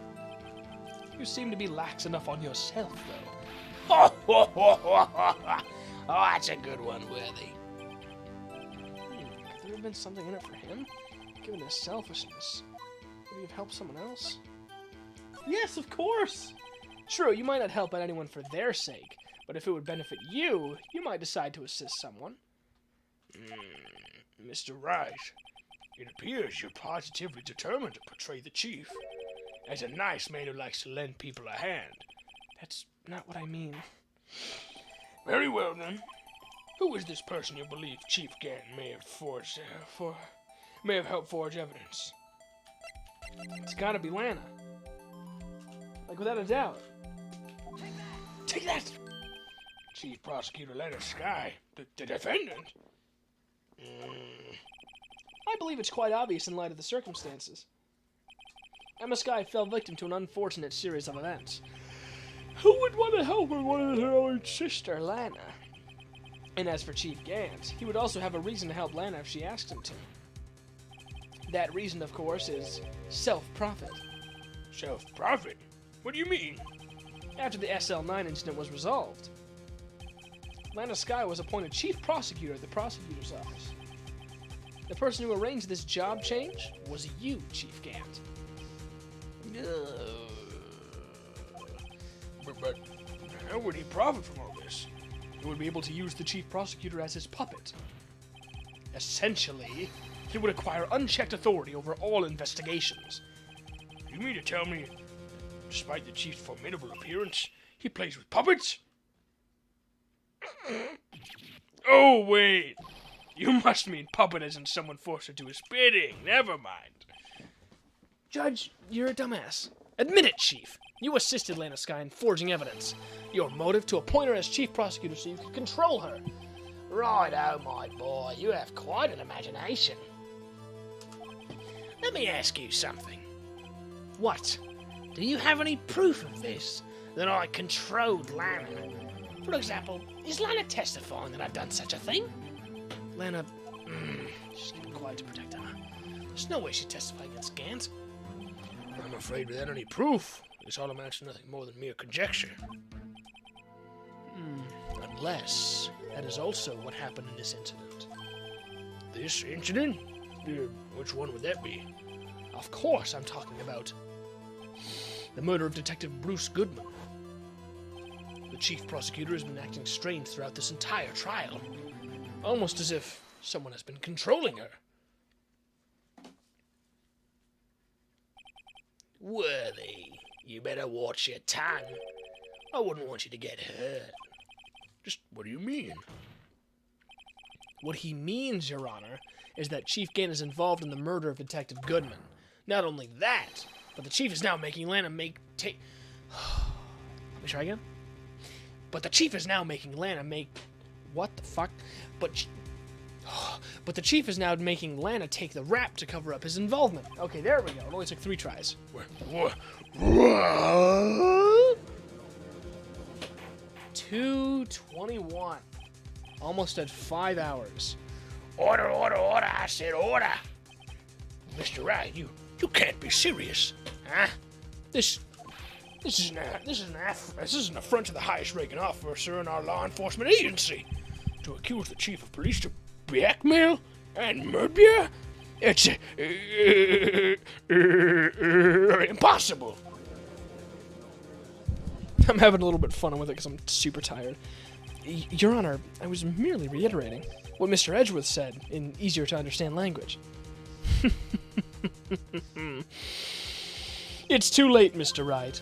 You seem to be lax enough on yourself, though. Oh, that's a good one, Worthy. Could there have been something in it for him? Given his selfishness, would he have helped someone else? Yes, of course! True, you might not help out anyone for their sake, but if it would benefit you, you might decide to assist someone. Mr. Wright, it appears you're positively determined to portray the chief as a nice man who likes to lend people a hand. That's not what I mean. Very well, then. Who is this person you believe Chief Gant may have helped forge evidence? It's gotta be Lana. Like, without a doubt. Take that! Chief Prosecutor Lana Skye, the defendant? I believe it's quite obvious in light of the circumstances. Emma Skye fell victim to an unfortunate series of events. Who would want to help her one of her own sister, Lana? And as for Chief Gant, he would also have a reason to help Lana if she asked him to. That reason, of course, is self-profit. Self-profit? What do you mean? After the SL9 incident was resolved, Lana Skye was appointed chief prosecutor at the prosecutor's office. The person who arranged this job change was you, Chief Gant. But how would he profit from all this? He would be able to use the chief prosecutor as his puppet. Essentially, he would acquire unchecked authority over all investigations. You mean to tell me, despite the chief's formidable appearance, he plays with puppets? Oh, wait. You must mean puppet as in someone forced to do his bidding. Never mind. Judge, you're a dumbass. Admit it, Chief. You assisted Lana Skye in forging evidence. Your motive to appoint her as chief prosecutor so you could control her. Righto, my boy. You have quite an imagination. Let me ask you something. What? Do you have any proof of this? That I controlled Lana? For example, is Lana testifying that I've done such a thing? Lana, she's keeping quiet to protect Emma. There's no way she'd testify against Gant. I'm afraid without any proof, this all amounts to nothing more than mere conjecture. Unless that is also what happened in this incident. This incident? Which one would that be? Of course, I'm talking about the murder of Detective Bruce Goodman. The chief prosecutor has been acting strange throughout this entire trial, almost as if someone has been controlling her. Worthy, you better watch your tongue. I wouldn't want you to get hurt. Just what do you mean? What he means, Your Honor, is that Chief Gant is involved in the murder of Detective Goodman. Not only that, but the chief is now making Lana Let me try again? But the chief is now making Lana make... What the fuck? But the chief is now making Lana take the rap to cover up his involvement. Okay, there we go. It only took 3 tries. What? 2:21. Almost at 5 hours. Order, order, order, I said order. Mr. Wright, you can't be serious. Huh? This isn't an affront to the highest ranking officer in our law enforcement agency. To accuse the chief of police to blackmail and murder? It's impossible. I'm having a little bit of fun with it because I'm super tired. Your Honor, I was merely reiterating what Mr. Edgeworth said in easier to understand language. It's too late, Mr. Wright.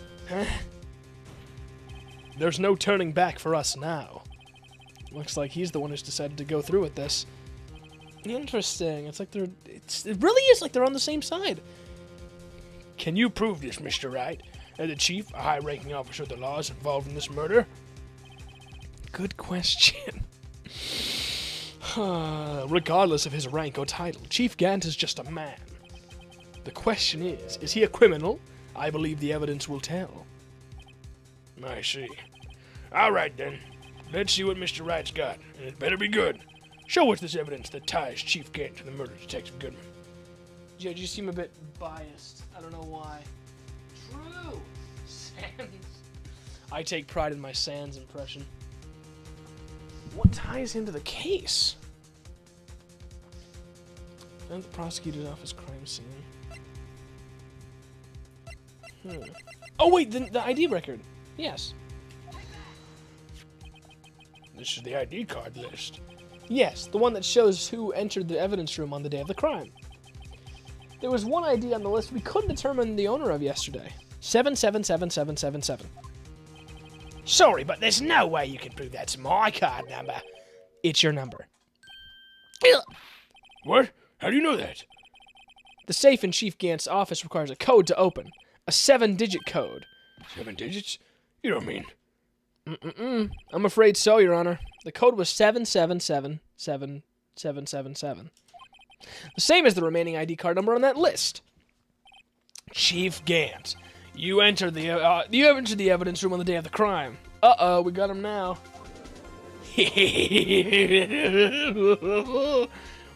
There's no turning back for us now. Looks like he's the one who's decided to go through with this. Interesting. It's like it really is like they're on the same side. Can you prove this, Mr. Wright? That the chief, a high-ranking officer of the law, is involved in this murder? Good question. Regardless of his rank or title, Chief Gant is just a man. The question is he a criminal? I believe the evidence will tell. I see. All right, then. Let's see what Mr. Wright's got, and it better be good. Show us this evidence that ties Chief Gant to the murder of Detective Goodman. Judge, you seem a bit biased. I don't know why. True! Sans. I take pride in my Sans impression. What ties him to the case? Found the prosecutor's office crime scene. Oh wait, the ID record. Yes. This is the ID card list. Yes, the one that shows who entered the evidence room on the day of the crime. There was one ID on the list we couldn't determine the owner of yesterday. 777777. Sorry, but there's no way you can prove that's my card number. It's your number. What? How do you know that? The safe in Chief Gant's office requires a code to open. A 7-digit code. 7 digits? You don't mean... I'm afraid so, Your Honor. The code was 77777777. The same as the remaining ID card number on that list. Chief Gant, you entered the evidence room on the day of the crime. Uh-oh, we got him now.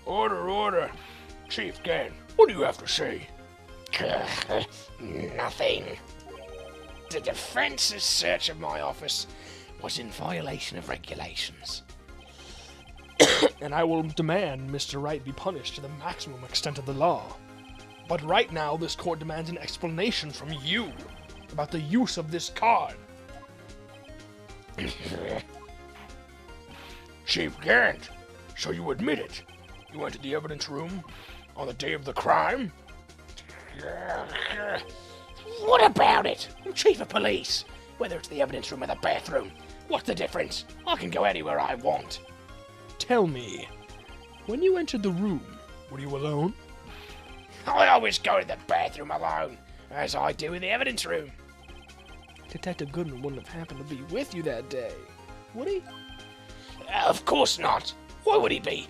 Order, order. Chief Gant, what do you have to say? Nothing. The defense's search of my office was in violation of regulations. And I will demand Mr. Wright be punished to the maximum extent of the law. But right now, this court demands an explanation from you about the use of this card. Chief Gant, so you admit it? You entered the evidence room on the day of the crime? What about it? I'm chief of police. Whether it's the evidence room or the bathroom, what's the difference? I can go anywhere I want. Tell me, when you entered the room, were you alone? I always go to the bathroom alone, as I do in the evidence room. Detective Goodman wouldn't have happened to be with you that day, would he? Of course not. Why would he be?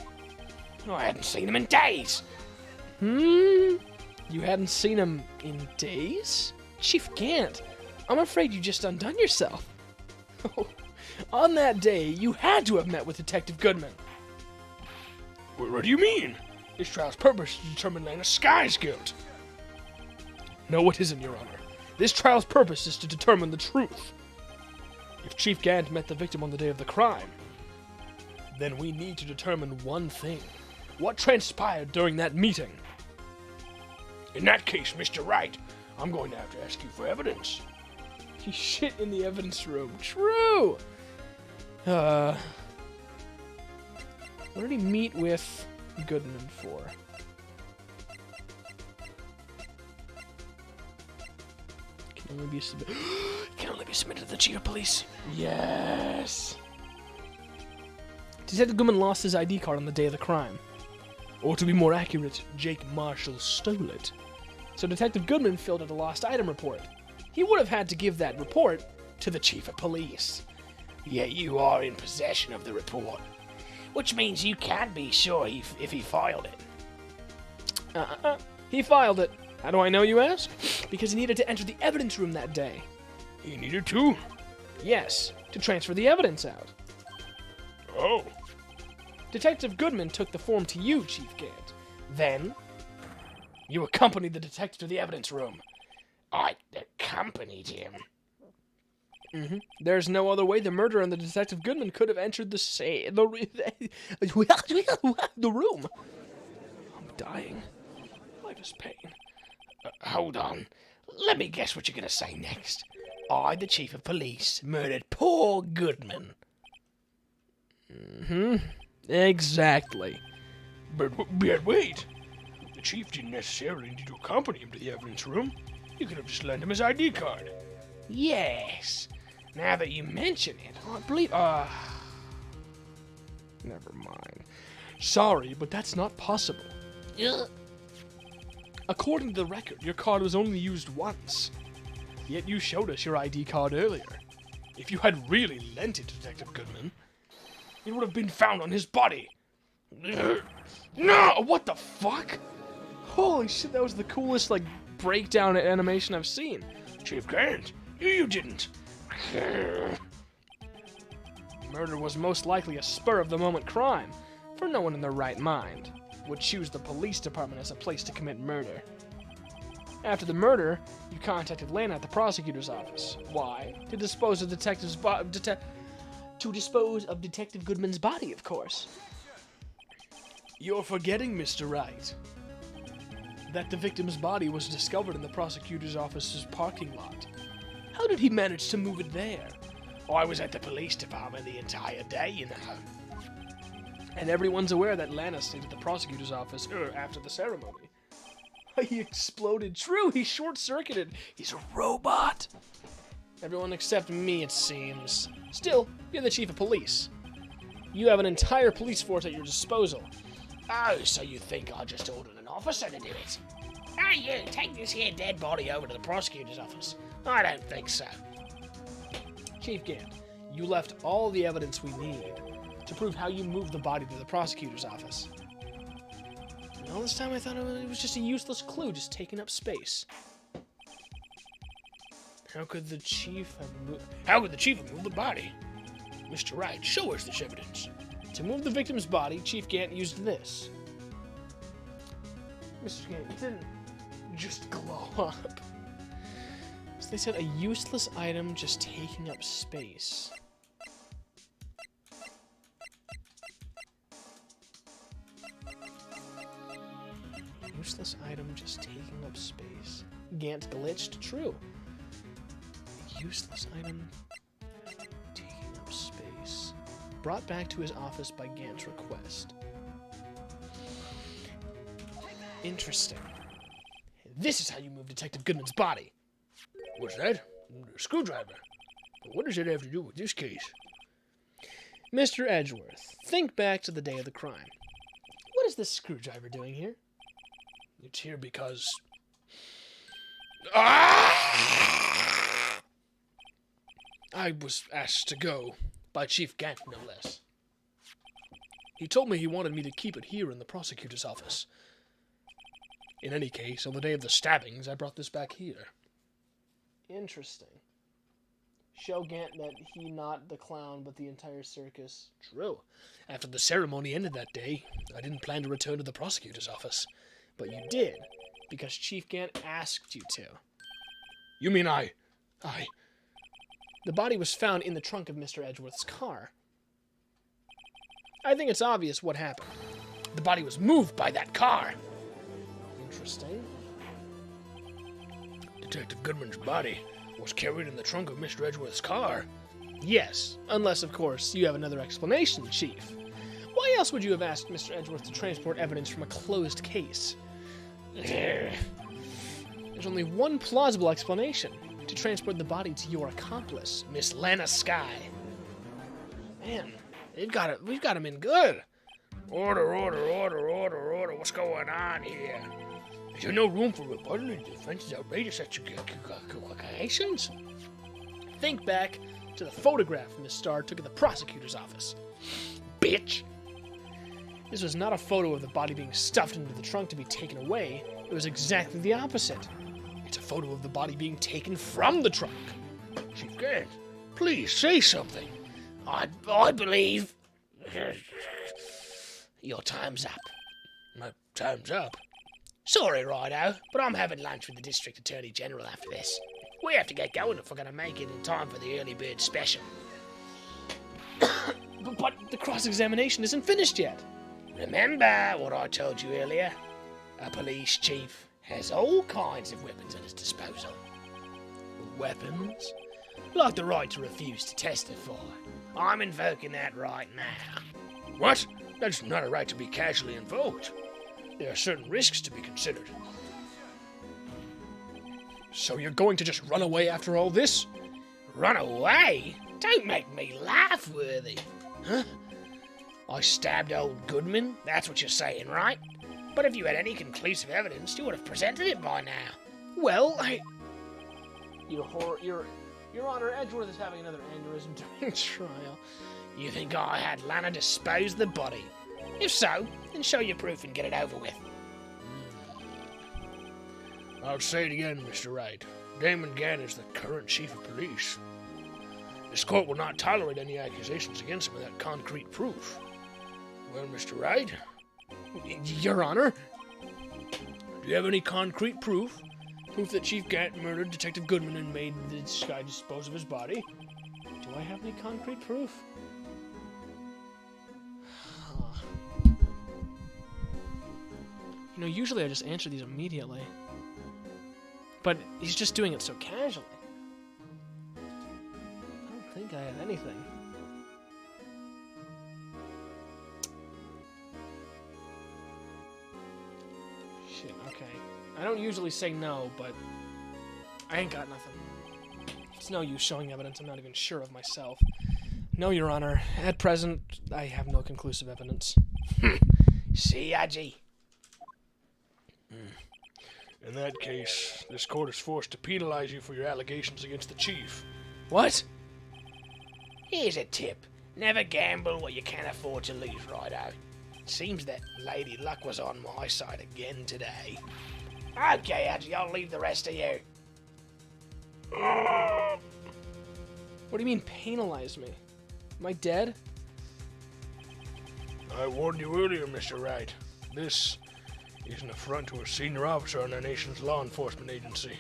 I hadn't seen him in days. You hadn't seen him in days? Chief Gant, I'm afraid you just undone yourself. On that day, you had to have met with Detective Goodman. What do you mean? This trial's purpose is to determine Lana Sky's guilt. No, it isn't, Your Honor. This trial's purpose is to determine the truth. If Chief Gant met the victim on the day of the crime, then we need to determine one thing. What transpired during that meeting? In that case, Mr. Wright, I'm going to have to ask you for evidence. He shit in the evidence room. True! What did he meet with Goodman for? Can only be submitted to the chief of police. Yes! Detective Goodman lost his ID card on the day of the crime. Or to be more accurate, Jake Marshall stole it. So Detective Goodman filled out a lost item report. He would have had to give that report to the chief of police. Yet you are in possession of the report, which means you can't be sure if he filed it. He filed it. How do I know, you ask? Because he needed to enter the evidence room that day. He needed to? Yes, to transfer the evidence out. Oh. Detective Goodman took the form to you, Chief Gant. Then, you accompanied the detective to the evidence room. I accompanied him. There's no other way the murderer and the Detective Goodman could have entered the room. I'm dying. Life is pain. Hold on. Let me guess what you're going to say next. I, the chief of police, murdered poor Goodman. Exactly. But wait. The chief didn't necessarily need to accompany him to the evidence room. You could have just lent him his ID card. Yes. Now that you mention it, I believe. Never mind. Sorry, but that's not possible. According to the record, your card was only used once. Yet you showed us your ID card earlier. If you had really lent it to Detective Goodman, it would have been found on his body. No! What the fuck? Holy shit, that was the coolest, breakdown animation I've seen. Chief Gant, you didn't. Murder was most likely a spur-of-the-moment crime, for no one in their right mind would choose the police department as a place to commit murder. After the murder, you contacted Lana at the prosecutor's office. Why? To dispose of Detective Goodman's body, of course. You're forgetting, Mr. Wright, that the victim's body was discovered in the prosecutor's office's parking lot. How did he manage to move it there? I was at the police department the entire day, you know. And everyone's aware that Lana stayed at the prosecutor's office after the ceremony. He exploded. True, he short-circuited. He's a robot. Everyone except me, it seems. Still, you're the chief of police. You have an entire police force at your disposal. Oh, so you think I just ordered an officer to do it? Oh, you take this here dead body over to the prosecutor's office. I don't think so. Chief Gant, you left all the evidence we needed to prove how you moved the body to the prosecutor's office. And all this time I thought it was just a useless clue, just taking up space. How could the chief have moved the body? Mr. Wright, show us this evidence. To move the victim's body, Chief Gant used this. Mr. Gant, it didn't just glow up. So they said a useless item just taking up space. Useless item just taking up space. Gant glitched? True. Useless item taking up space. Brought back to his office by Gant's request. Interesting. This is how you move Detective Goodman's body. What's that? A screwdriver. But what does it have to do with this case? Mr. Edgeworth, think back to the day of the crime. What is this screwdriver doing here? It's here because... I was asked to go by Chief Gant, no less. He told me he wanted me to keep it here in the prosecutor's office. In any case, on the day of the stabbings, I brought this back here. Interesting. Show Gant that he not the clown, but the entire circus. True. After the ceremony ended that day, I didn't plan to return to the prosecutor's office. But you did. because Chief Gant asked you to. You mean I... The body was found in the trunk of Mr. Edgeworth's car. I think it's obvious what happened. The body was moved by that car. Interesting. Detective Goodman's body was carried in the trunk of Mr. Edgeworth's car. Yes, unless, of course, you have another explanation, Chief. Why else would you have asked Mr. Edgeworth to transport evidence from a closed case? There's only one plausible explanation. To transport the body to your accomplice, Miss Lana Skye. Man, we've got him in good. Order. What's going on here? Is there no room for rebuttal? The defense is outrageous accusations. Think back to the photograph Miss Starr took at the prosecutor's office. Bitch! This was not a photo of the body being stuffed into the trunk to be taken away. It was exactly the opposite. It's a photo of the body being taken from the trunk. Chief Gant, please say something. I believe... Your time's up. My time's up. Sorry, Rido, but I'm having lunch with the District Attorney General after this. We have to get going if we're going to make it in time for the early bird special. But the cross-examination isn't finished yet. Remember what I told you earlier? A police chief has all kinds of weapons at his disposal. Weapons? Like the right to refuse to testify. I'm invoking that right now. What? That's not a right to be casually invoked. There are certain risks to be considered. So you're going to just run away after all this? Run away? Don't make me laugh, Worthy. Huh? I stabbed old Goodman, that's what you're saying, right? But if you had any conclusive evidence, you would have presented it by now. Well, Your Honor, Edgeworth is having another aneurysm during trial. You think I had Lana dispose the body? If so, then show your proof and get it over with. I'll say it again, Mr. Wright. Damon Gant is the current chief of police. This court will not tolerate any accusations against him without concrete proof. Well, Mr. Wright? Your Honor? Do you have any concrete proof? Proof that Chief Gant murdered Detective Goodman and made this guy dispose of his body? Do I have any concrete proof? You know, usually I just answer these immediately. But he's just doing it so casually. I don't think I have anything. Shit, okay. I don't usually say no, but I ain't got nothing. It's no use showing evidence I'm not even sure of myself. No, Your Honor. At present, I have no conclusive evidence. See, Adji? In that case, this court is forced to penalize you for your allegations against the chief. What? Here's a tip. Never gamble what you can't afford to lose, Rido. Seems that Lady Luck was on my side again today. Okay, Adji, I'll leave the rest of you. What do you mean, penalize me? Am I dead? I warned you earlier, Mr. Wright. This is an affront to a senior officer in our nation's law enforcement agency.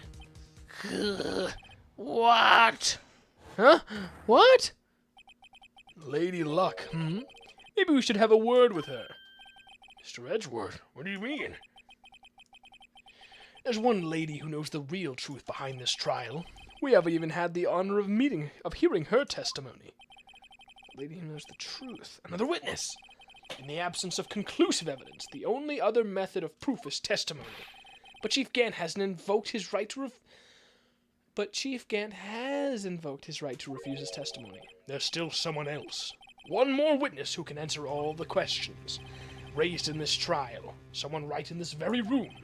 What? Huh? What? Lady Luck. Maybe we should have a word with her. Mr. Edgeworth, what do you mean? There's one lady who knows the real truth behind this trial. We haven't even had the honor of hearing her testimony. A lady who knows the truth. Another witness. In the absence of conclusive evidence, the only other method of proof is testimony. But Chief Gant hasn't invoked his right to Chief Gant has invoked his right to refuse his testimony. There's still someone else. One more witness who can answer all the questions raised in this trial. Someone right in this very room.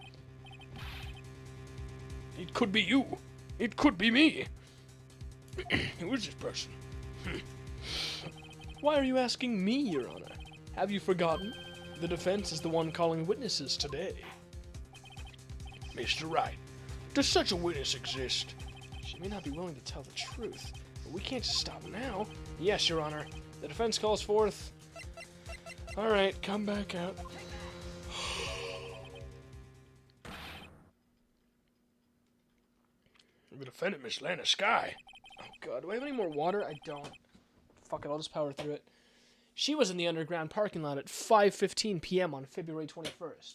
It could be you. It could be me. Who is this person? Why are you asking me, Your Honor? Have you forgotten? The defense is the one calling witnesses today. Mr. Wright, does such a witness exist? She may not be willing to tell the truth, but we can't just stop now. Yes, Your Honor. The defense calls forth. All right, come back out. The defendant, Miss Lana Sky. Oh god, do I have any more water? I don't. Fuck it, I'll just power through it. She was in the underground parking lot at 5:15 p.m. on February 21st.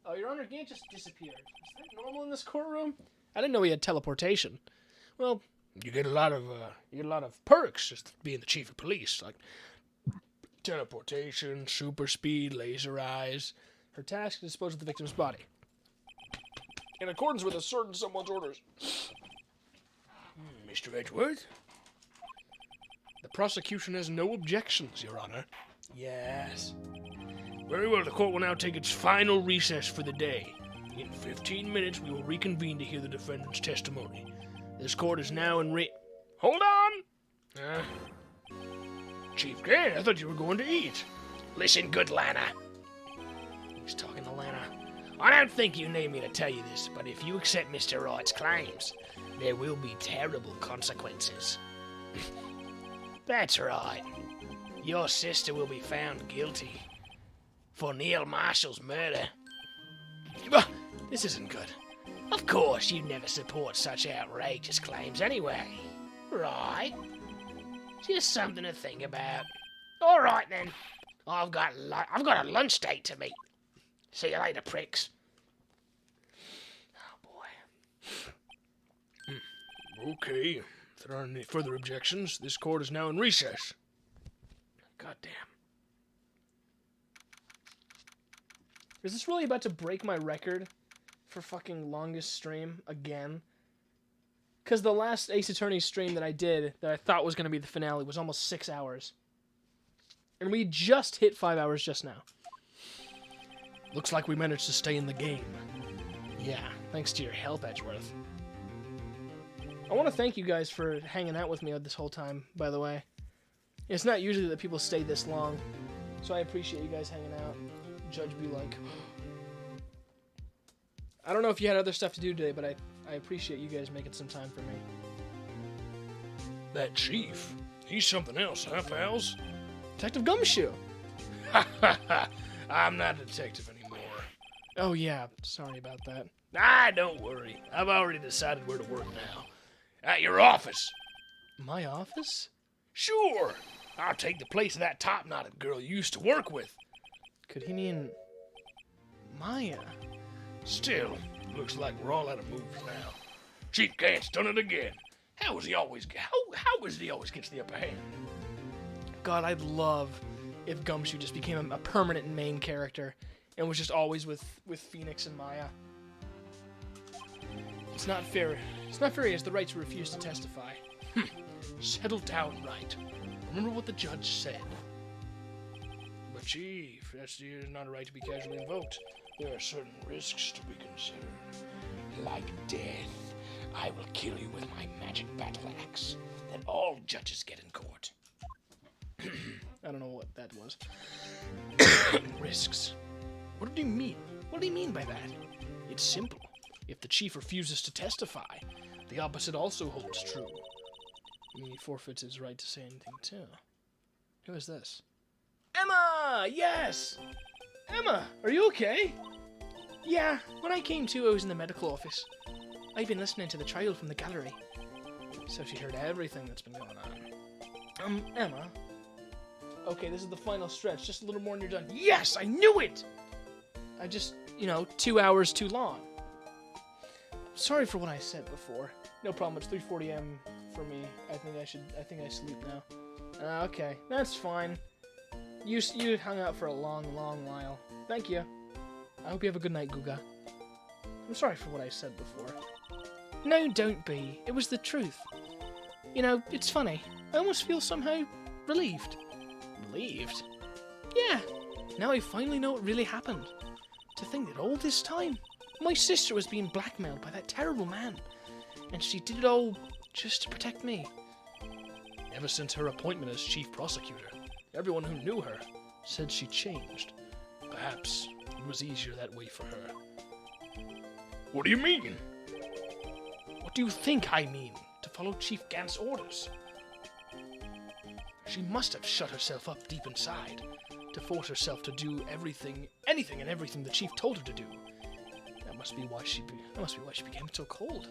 Oh, Your Honor, Gant just disappeared. Is that normal in this courtroom? I didn't know he had teleportation. Well, You get a lot of perks just being the chief of police, like teleportation, super speed, laser eyes. her task is to dispose of the victim's body. In accordance with a certain someone's orders. Mr. Edgeworth? The prosecution has no objections, Your Honor. Yes. Very well, the court will now take its final recess for the day. In 15 minutes, we will reconvene to hear the defendant's testimony. This court is now in Hold on! Chief Gant, I thought you were going to eat. Listen, good Lana. He's talking to Lana. I don't think you need me to tell you this, but if you accept Mr. Wright's claims, there will be terrible consequences. That's right. Your sister will be found guilty for Neil Marshall's murder. This isn't good. Of course, you never support such outrageous claims anyway. Right? Just something to think about. All right, then. I've got a lunch date to meet. See you later, pricks. Oh, boy. Okay. If there aren't any further objections, this court is now in recess. Goddamn. Is this really about to break my record for fucking longest stream again? Because the last Ace Attorney stream that I did, that I thought was going to be the finale, was almost 6 hours. And we just hit 5 hours just now. Looks like we managed to stay in the game. Yeah, thanks to your help, Edgeworth. I want to thank you guys for hanging out with me this whole time, by the way. It's not usually that people stay this long, so I appreciate you guys hanging out. Judge be like... I don't know if you had other stuff to do today, but I appreciate you guys making some time for me. That chief, he's something else, huh, pals? Detective Gumshoe! I'm not a detective anymore. Oh yeah, sorry about that. Don't worry. I've already decided where to work now. At your office. My office? Sure. I'll take the place of that top-knotted girl you used to work with. Could he mean... Maya? Still, looks like we're all out of moves now. Chief Gant's done it again. How is he always gets the upper hand? God, I'd love if Gumshoe just became a permanent main character and was just always with Phoenix and Maya. It's not fair. It's not fair he has the right to refuse to testify. Settle down, Wright. Remember what the judge said. But Chief, that's not a right to be casually invoked. There are certain risks to be considered. Like death, I will kill you with my magic battle axe that all judges get in court. I don't know what that was. Risks. What did he mean? What did he mean by that? It's simple. If the chief refuses to testify, the opposite also holds true. I mean, he forfeits his right to say anything, too. Who is this? Emma! Yes! Emma, are you okay? Yeah, when I came to, I was in the medical office. I've been listening to the trial from the gallery. So she heard everything that's been going on. Emma? Okay, this is the final stretch. Just a little more and you're done. Yes, I knew it! I just, 2 hours too long. Sorry for what I said before. No problem, it's 3:40 a.m. for me. I think I sleep now. Okay, that's fine. You hung out for a long while. Thank you. I hope you have a good night, Guga. I'm sorry for what I said before. No, don't be. It was the truth. It's funny. I almost feel somehow relieved. Relieved? Yeah. Now I finally know what really happened. To think that all this time, my sister was being blackmailed by that terrible man. And she did it all just to protect me. Ever since her appointment as chief prosecutor, everyone who knew her said she changed. Perhaps it was easier that way for her. What do you mean? What do you think I mean? To follow Chief Gant's orders. She must have shut herself up deep inside to force herself to do anything and everything the chief told her to do. That must be why she became so cold.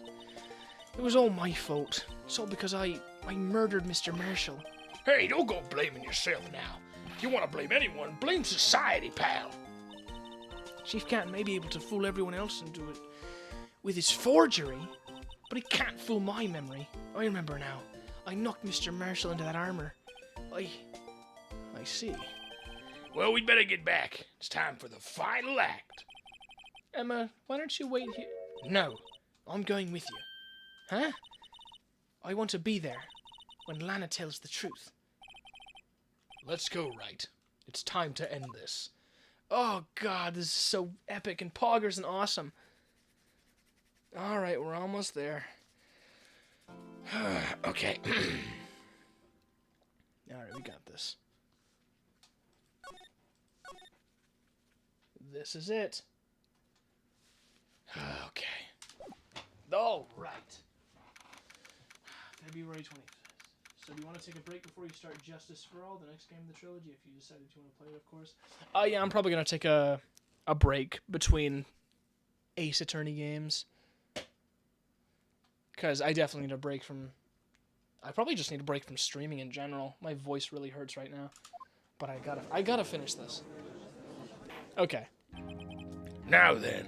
It was all my fault. It's all because I murdered Mr. Marshall. Hey, don't go blaming yourself now. If you want to blame anyone, blame society, pal. Chief Cat may be able to fool everyone else and do it with his forgery, but he can't fool my memory. I remember now. I knocked Mr. Marshall into that armor. I see. Well, we'd better get back. It's time for the final act. Emma, why don't you wait here? No, I'm going with you. Huh? I want to be there when Lana tells the truth. Let's go, Right. It's time to end this. Oh god, this is so epic and poggers and awesome. Alright, we're almost there. Okay. Alright, we got this. This is it. Okay. Alright. February 25th. So do you want to take a break before you start Justice for All, the next game in the trilogy, if you decided you want to play it, of course? Yeah, I'm probably going to take a break between Ace Attorney games. Because I definitely need a break from... I probably just need a break from streaming in general. My voice really hurts right now. But I gotta finish this. Okay. Now then,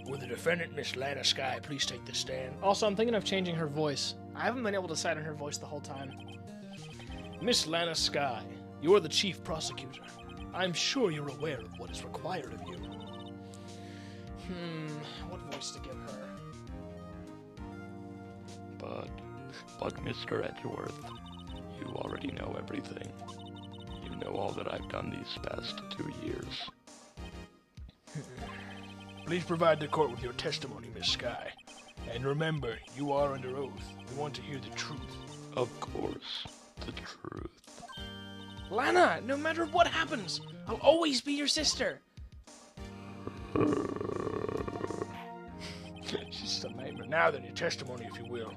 will the defendant, Miss Lana Skye, please take the stand? Also, I'm thinking of changing her voice. I haven't been able to decide on her voice the whole time. Miss Lana Skye, you're the chief prosecutor. I'm sure you're aware of what is required of you. What voice to give her? But Mr. Edgeworth, you already know everything. You know all that I've done these past 2 years. Please provide the court with your testimony, Miss Skye. And remember, you are under oath. We want to hear the truth. Of course, the truth. Lana, no matter what happens, I'll always be your sister. She's just a nightmare. Now then, your testimony, if you will.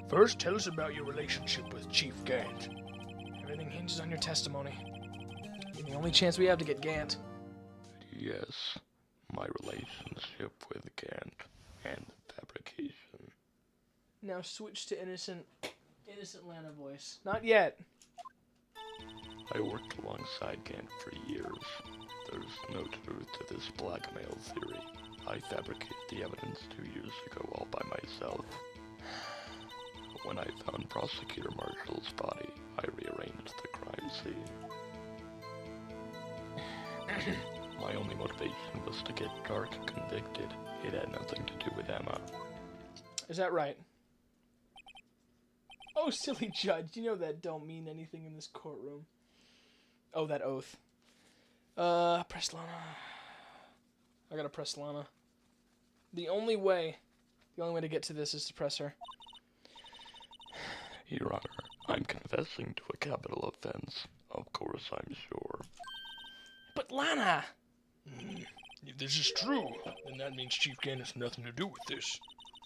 First, tell us about your relationship with Chief Gant. Everything hinges on your testimony. You're the only chance we have to get Gant. Yes, my relationship with Gant and the fabrication. Now switch to innocent Lana voice. Not yet. I worked alongside Gant for years. There's no truth to this blackmail theory. I fabricated the evidence 2 years ago all by myself. When I found Prosecutor Marshall's body, I rearranged the crime scene. My only motivation was to get Dark convicted. It had nothing to do with Emma. Is that right? Oh, silly judge. You know that don't mean anything in this courtroom. Oh, that oath. Press Lana. I gotta press Lana. The only way to get to this is to press her. Your Honor, I'm confessing to a capital offense. Of course, I'm sure. But Lana! If this is true, then that means Chief Gant has nothing to do with this.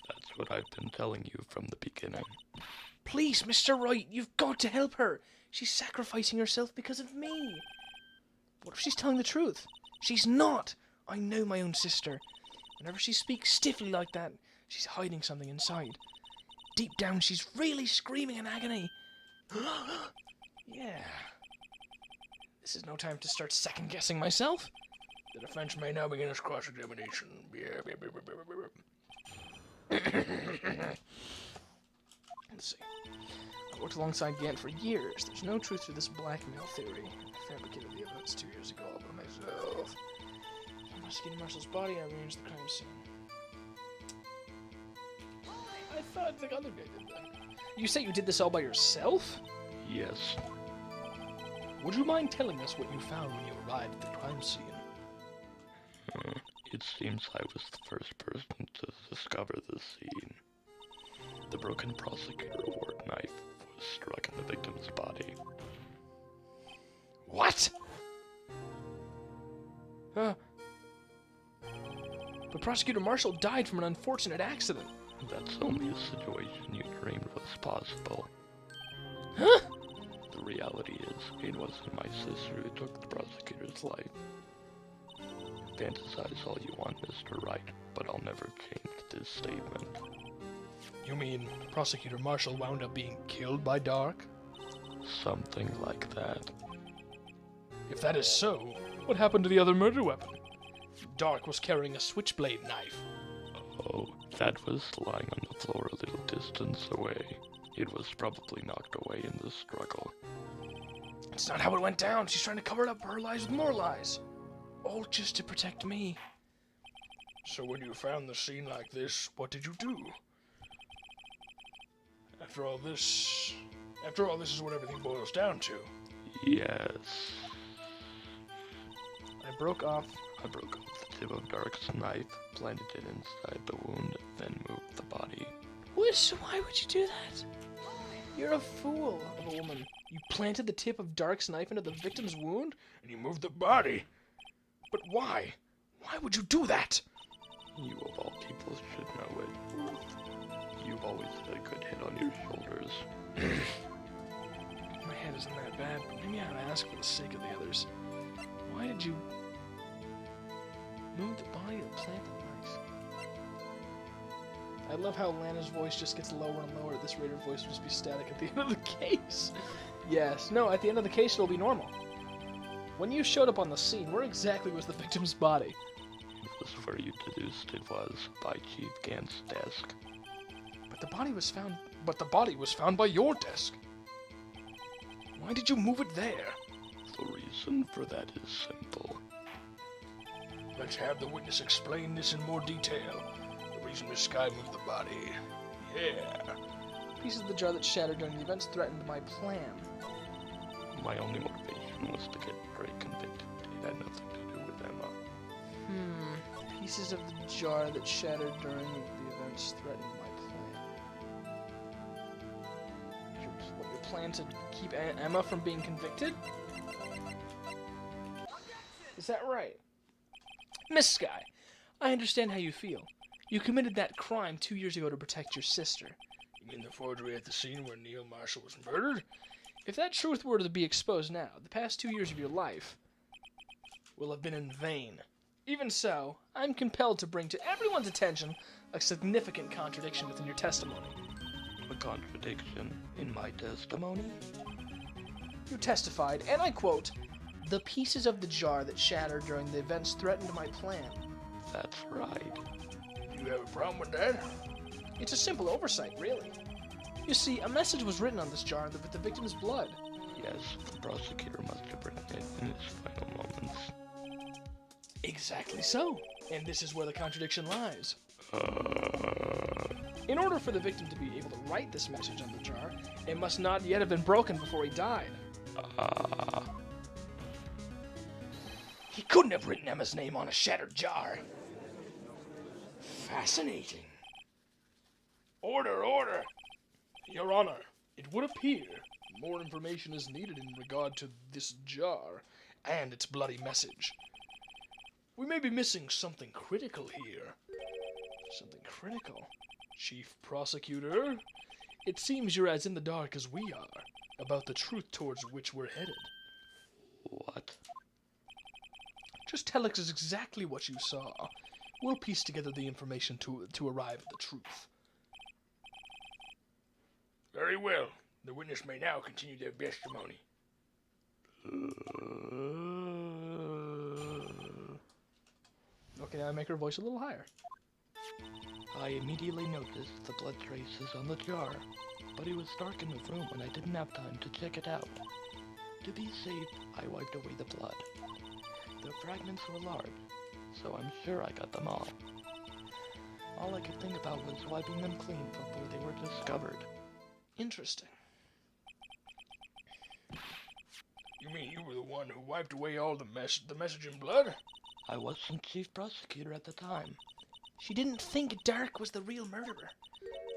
That's what I've been telling you from the beginning. Please, Mr. Wright, you've got to help her. She's sacrificing herself because of me. What if she's telling the truth? She's not. I know my own sister. Whenever she speaks stiffly like that, she's hiding something inside. Deep down, she's really screaming in agony. Yeah. This is no time to start second-guessing myself. The defense may now begin its cross-examination. Let's see. I worked alongside Gant for years. There's no truth to this blackmail theory. I fabricated the evidence 2 years ago all by myself. I'm investigating Marshall's body. I arranged the crime scene. I thought the other guy did that. You say you did this all by yourself? Yes. Would you mind telling us what you found when you arrived at the crime scene? It seems I was the first person to discover the scene. The broken prosecutor award knife was struck in the victim's body. What? But Prosecutor Marshall died from an unfortunate accident. That's only a situation you dreamed was possible. Huh? The reality is, it wasn't my sister who took the prosecutor's life. Fantasize all you want, Mr. Wright, but I'll never change this statement. You mean Prosecutor Marshall wound up being killed by Dark? Something like that. If that is so, what happened to the other murder weapon? Dark was carrying a switchblade knife. Oh, that was lying on the floor a little distance away. It was probably knocked away in the struggle. It's not how it went down. She's trying to cover up her lies with more lies. All just to protect me. So when you found the scene like this, what did you do? After all this is what everything boils down to. Yes. I broke off. I broke off the tip of Dark's knife, planted it inside the wound, then moved the body. Why would you do that? You're a fool of a woman. You planted the tip of Dark's knife into the victim's wound? And you moved the body. But why? Why would you do that? You of all people should know it. You've always had a good head on your shoulders. My head isn't that bad, but maybe I would ask for the sake of the others. Why did you move the body and plant the knife? I love how Lana's voice just gets lower and lower. This rate, her voice will just be static at the end of the case. Yes. No, at the end of the case, it'll be normal. When you showed up on the scene, where exactly was the victim's body? It was where you deduced it was, by Chief Gant's desk. But the body was found by your desk. Why did you move it there? The reason for that is simple. Let's have the witness explain this in more detail. The reason Miss Sky moved the body. Yeah. Pieces of the jar that shattered during the events threatened my plan. My only motivation was to get Drake convicted. It had nothing to do with Emma. Pieces of the jar that shattered during the events threatened my plan. Your plan to keep Emma from being convicted? Is that right? Miss Sky, I understand how you feel. You committed that crime 2 years ago to protect your sister. You mean the forgery at the scene where Neil Marshall was murdered? If that truth were to be exposed now, the past 2 years of your life will have been in vain. Even so, I'm compelled to bring to everyone's attention a significant contradiction within your testimony. A contradiction in my testimony? You testified, and I quote, "The pieces of the jar that shattered during the events threatened my plan." That's right. You have a problem with that? It's a simple oversight, really. You see, a message was written on this jar with the victim's blood. Yes, the prosecutor must have written it in his final moments. Exactly so. And this is where the contradiction lies. In order for the victim to be able to write this message on the jar, it must not yet have been broken before he died. He couldn't have written Emma's name on a shattered jar. Fascinating. Order, order! Your Honor, it would appear more information is needed in regard to this jar and its bloody message. We may be missing something critical here. Something critical? Chief Prosecutor, it seems you're as in the dark as we are about the truth towards which we're headed. What? Just tell us exactly what you saw. We'll piece together the information to arrive at the truth. Very well. The witness may now continue their testimony. Okay, now I make her voice a little higher. I immediately noticed the blood traces on the jar, but it was dark in the room and I didn't have time to check it out. To be safe, I wiped away the blood. The fragments were large, so I'm sure I got them all. All I could think about was wiping them clean before they were discovered. Interesting. You mean you were the one who wiped away all the message in blood? I wasn't chief prosecutor at the time. She didn't think Dark was the real murderer.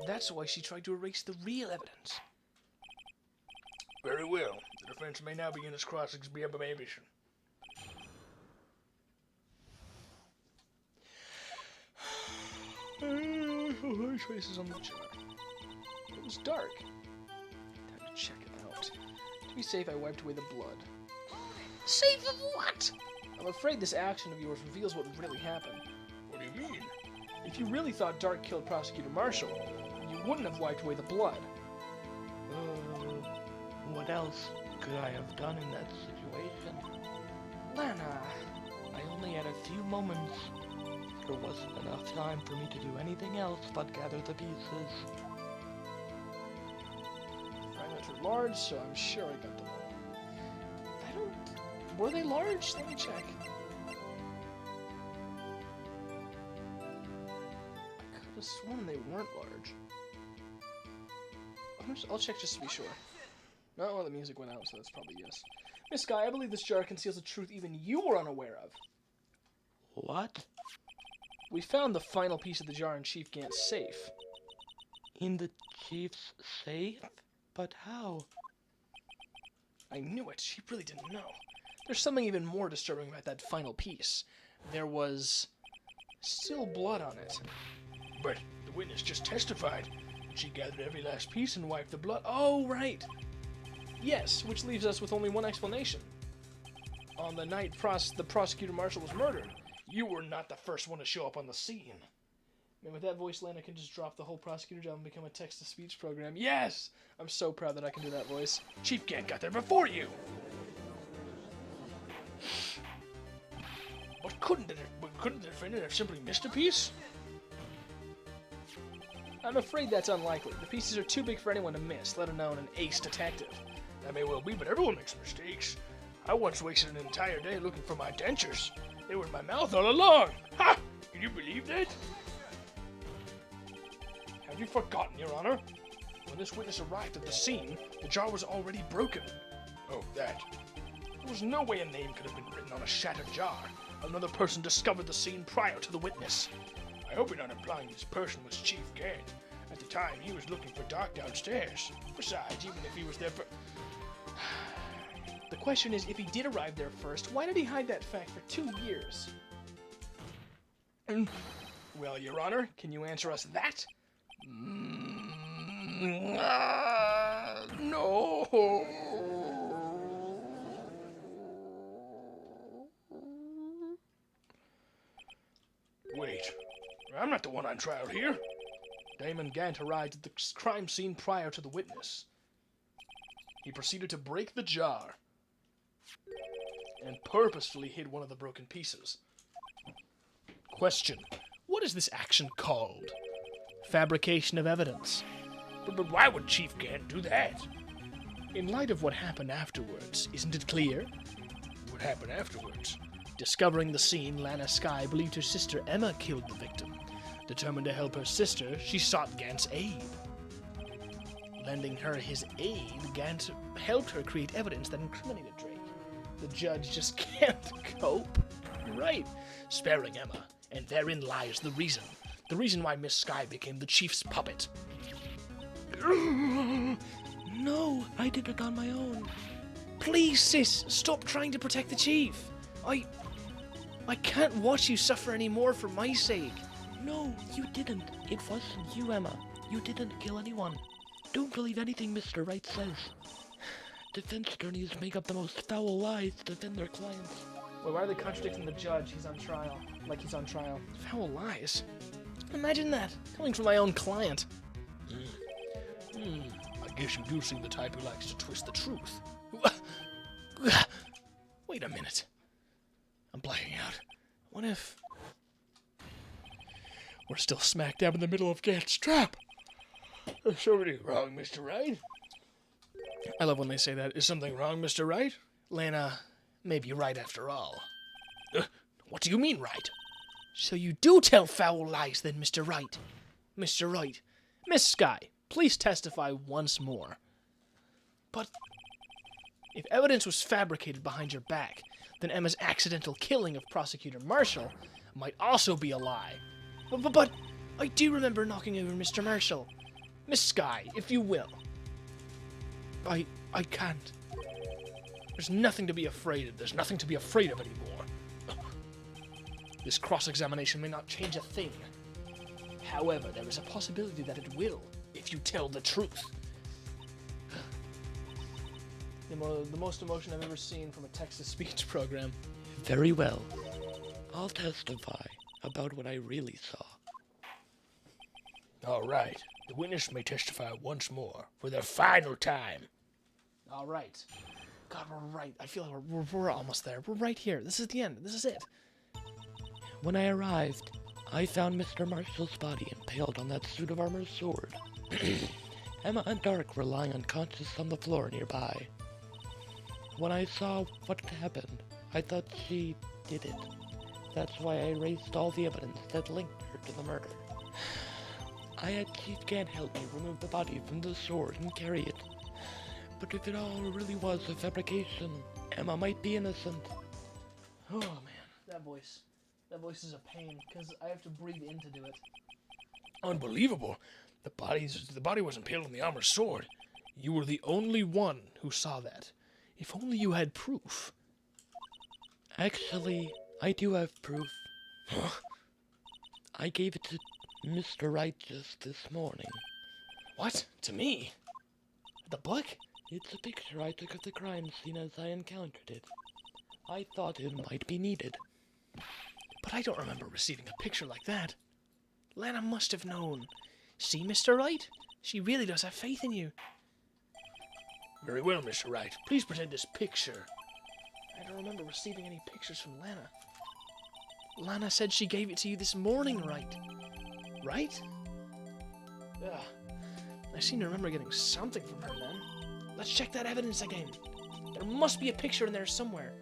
That's why she tried to erase the real evidence. Very well. The defense may now begin its cross-examination. Traces on the jar. It was dark. Time to check it out. To be safe, I wiped away the blood. Safe of what? I'm afraid this action of yours reveals what really happened. What do you mean? If you really thought Dark killed Prosecutor Marshall, you wouldn't have wiped away the blood. What else could I have done in that situation? Lana, I only had a few moments. There wasn't enough time for me to do anything else but gather the pieces. fragments were large, so I'm sure I got them all. I don't... Were they large? Let me check. I could have sworn they weren't large. I'll check just to be sure. No, well, the music went out, so that's probably yes. Miss Sky, I believe this jar conceals a truth even you were unaware of. What? We found the final piece of the jar in Chief Gant's safe. In the chief's safe? But how? I knew it. She really didn't know. There's something even more disturbing about that final piece. There was still blood on it. But the witness just testified. She gathered every last piece and wiped the blood. Oh, right. Yes, which leaves us with only one explanation. On the night the prosecutor marshal was murdered, You were not the first one to show up on the scene. and with that voice, Lana can just drop the whole prosecutor job and become a text-to-speech program. Yes! I'm so proud that I can do that voice. Chief Gant got there before you. But couldn't the defendant have simply missed a piece? I'm afraid that's unlikely. The pieces are too big for anyone to miss, let alone an ace detective. That may well be, but everyone makes mistakes. I once wasted an entire day looking for my dentures. They were in my mouth all along. Ha! Can you believe that? Have you forgotten, Your Honor? When this witness arrived at the scene, the jar was already broken. Oh, that. There was no way a name could have been written on a shattered jar. Another person discovered the scene prior to the witness. I hope you're not implying this person was Chief Gant. At the time, he was looking for Doc downstairs. Besides, even if he was there for... The question is, if he did arrive there first, why did he hide that fact for 2 years? Well, Your Honor, Can you answer us that? no. Wait, I'm not the one on trial here. Damon Gant arrived at the crime scene prior to the witness. He proceeded to break the jar and purposefully hid one of the broken pieces. Question: what is this action called? Fabrication of evidence. But why would Chief Gant do that? In light of what happened afterwards, isn't it clear? What happened afterwards? Discovering the scene, Lana Skye believed her sister Emma killed the victim. Determined to help her sister, she sought Gant's aid. Lending her his aid, Gant helped her create evidence that incriminated Drake. The judge just can't cope. Right, sparing Emma, and therein lies the reason. The reason why Miss Skye became the chief's puppet. No, I did it on my own. Please, sis, stop trying to protect the chief. I can't watch you suffer anymore for my sake. No, you didn't. It wasn't you, Emma. You didn't kill anyone. Don't believe anything Mr. Wright says. Defense attorneys make up the most foul lies to defend their clients. Wait, why are they contradicting the judge? He's on trial. Like he's on trial. Foul lies? Imagine that, coming from my own client. I guess you do seem the type who likes to twist the truth. Wait a minute. I'm blacking out. What if... we're still smack dab in the middle of Gant's trap? Is something wrong, Mr. Wright? I love when they say that. Is something wrong, Mr. Wright? Lana may be right after all. What do you mean, right? So you do tell foul lies then, Mr. Wright. Mr. Wright. Miss Skye, please testify once more. But if evidence was fabricated behind your back, then Emma's accidental killing of Prosecutor Marshall might also be a lie. But I do remember knocking over Mr. Marshall. Miss Skye, if you will. I can't. There's nothing to be afraid of. There's nothing to be afraid of anymore. This cross-examination may not change a thing. However, there is a possibility that it will, if you tell the truth. The most emotion I've ever seen from a text-to-speech program. Very well. I'll testify about what I really saw. All right. The witness may testify once more for the final time. All right. God, we're right. I feel like we're almost there. We're right here. This is the end. This is it. When I arrived, I found Mr. Marshall's body impaled on that suit of armor sword. Emma and Dark were lying unconscious on the floor nearby. When I saw what happened, I thought she did it. That's why I erased all the evidence that linked her to the murder. I had Chief Gant help me remove the body from the sword and carry it. But if it all really was a fabrication, Emma might be innocent. Oh, man. That voice is a pain, because I have to breathe in to do it. Unbelievable. The body was impaled on the armor sword. You were the only one who saw that. If only you had proof. Actually, I do have proof. I gave it to Mr. Wright just this morning. What? To me? The book? It's a picture I took of the crime scene as I encountered it. I thought it might be needed. But I don't remember receiving a picture like that. Lana must have known. See, Mr. Wright? She really does have faith in you. Very well, Mr. Wright. Please present this picture. I don't remember receiving any pictures from Lana. Lana said she gave it to you this morning, Wright. Right? Ugh. I seem to remember getting something from her then. Let's check that evidence again. There must be a picture in there somewhere.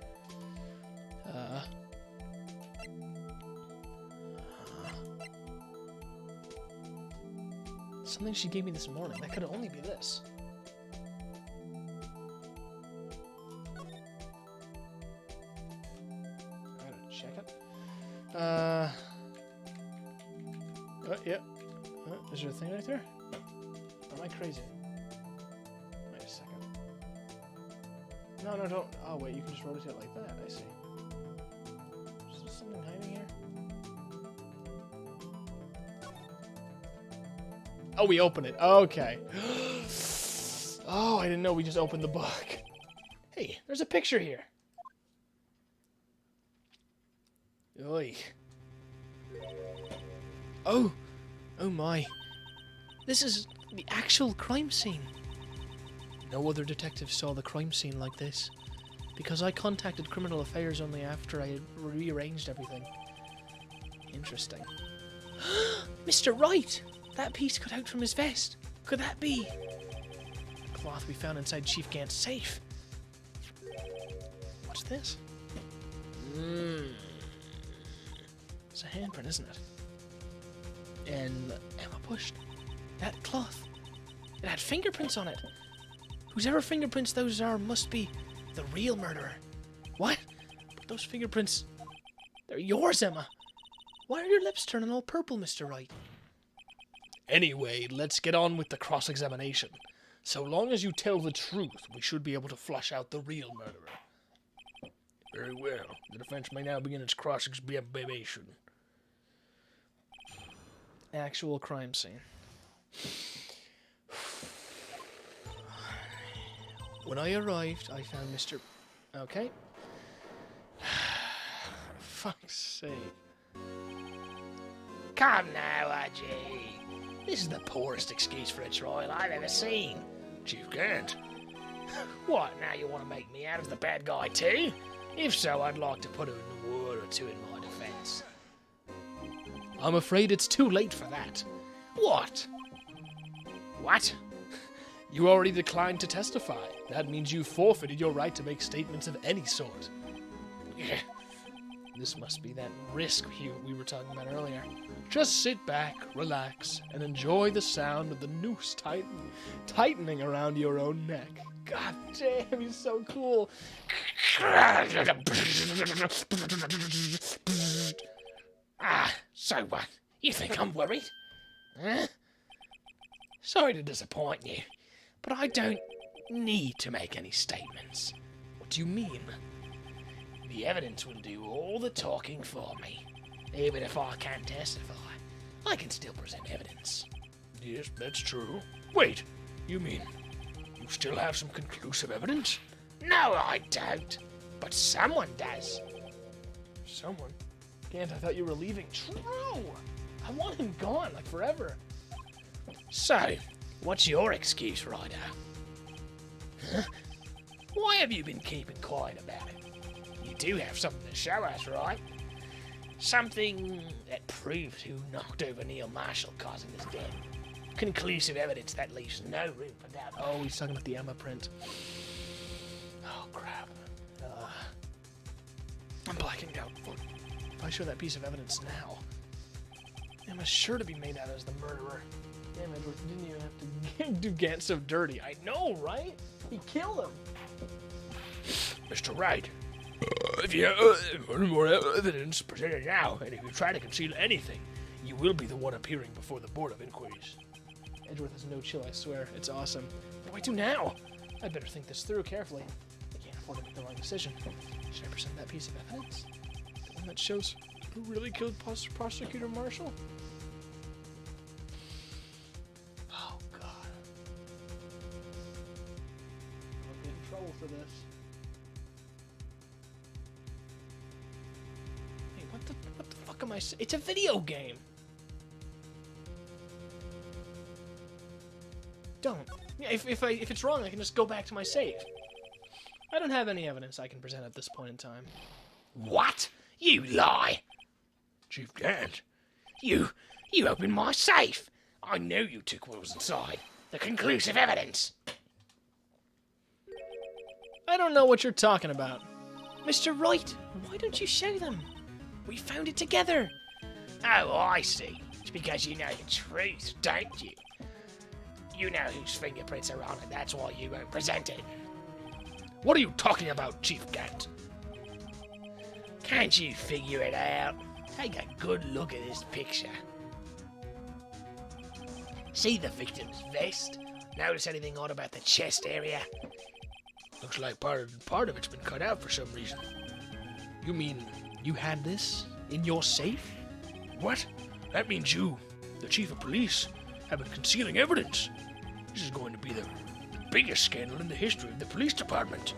Something she gave me this morning. That could only be this. I gotta check it. Yeah. Is there a thing right there? Or am I crazy? Wait a second. No, don't. Oh, wait, you can just rotate it like that. I see. Is there something hiding here? Oh, we open it. Okay. Oh, I didn't know we just opened the book. Hey, there's a picture here. Oy. Oh my. This is the actual crime scene. No other detective saw the crime scene like this, because I contacted Criminal Affairs only after I had rearranged everything. Interesting. Mr. Wright! That piece cut out from his vest. Could that be? The cloth we found inside Chief Gant's safe. What's this? It's a handprint, isn't it? And Emma pushed that cloth. It had fingerprints on it. Whosever fingerprints those are must be the real murderer. What? But those fingerprints, they're yours, Emma. Why are your lips turning all purple, Mr. Wright? Anyway, let's get on with the cross-examination. So long as you tell the truth, we should be able to flush out the real murderer. Very well. The defense may now begin its cross-examination. Actual crime scene. When I arrived, I found Mr. Okay. Fuck's sake. Come now, Archie. This is the poorest excuse for a trial I've ever seen. Chief Gant. What, now you want to make me out of the bad guy too? If so, I'd like to put in a word or two in my defense. I'm afraid it's too late for that. What? What? You already declined to testify. That means you forfeited your right to make statements of any sort. Yeah. This must be that risk we were talking about earlier. Just sit back, relax, and enjoy the sound of the noose tightening around your own neck. God damn, he's so cool. So what? You think I'm worried? Huh? Sorry to disappoint you, but I don't need to make any statements. What do you mean? The evidence will do all the talking for me. Even if I can't testify, I can still present evidence. Yes, that's true. Wait, you mean you still have some conclusive evidence? No, I don't. But someone does. Someone? Gant, I thought you were leaving. True! I want him gone, like forever. So, what's your excuse, Ryder? Huh? Why have you been keeping quiet about it? You do have something to show us, right? Something that proves who knocked over Neil Marshall, causing his death. Conclusive evidence that leaves no room for doubt. Oh, he's talking about the Emma print. Oh, crap. I'm blacking out. If I show that piece of evidence now, Emma's sure to be made out as the murderer. Damn, Edward, you didn't even have to do Gant so dirty. I know, right? He killed him. Mr. Wright, if you have more evidence presented now, and if you try to conceal anything, you will be the one appearing before the Board of Inquiries. Edgeworth has no chill, I swear. It's awesome. What do I do now? I'd better think this through carefully. I can't afford to make the wrong decision. Should I present that piece of evidence? The one that shows who really killed Prosecutor Marshall? Oh, God. I'll get in trouble for this. Hey, what the fuck am I saying? It's a video game! Don't. Yeah, if it's wrong, I can just go back to my save. I don't have any evidence I can present at this point in time. What? You lie! Chief Gant, you opened my safe! I knew you took what was inside. The conclusive evidence! I don't know what you're talking about. Mr. Wright, why don't you show them? We found it together. Oh, I see. It's because you know the truth, don't you? You know whose fingerprints are on it, that's why you won't present it. What are you talking about, Chief Gant? Can't you figure it out? Take a good look at this picture. See the victim's vest? Notice anything odd about the chest area? Looks like part of it's been cut out for some reason. You mean you had this in your safe? What? That means you, the chief of police, have been concealing evidence. This is going to be the biggest scandal in the history of the police department.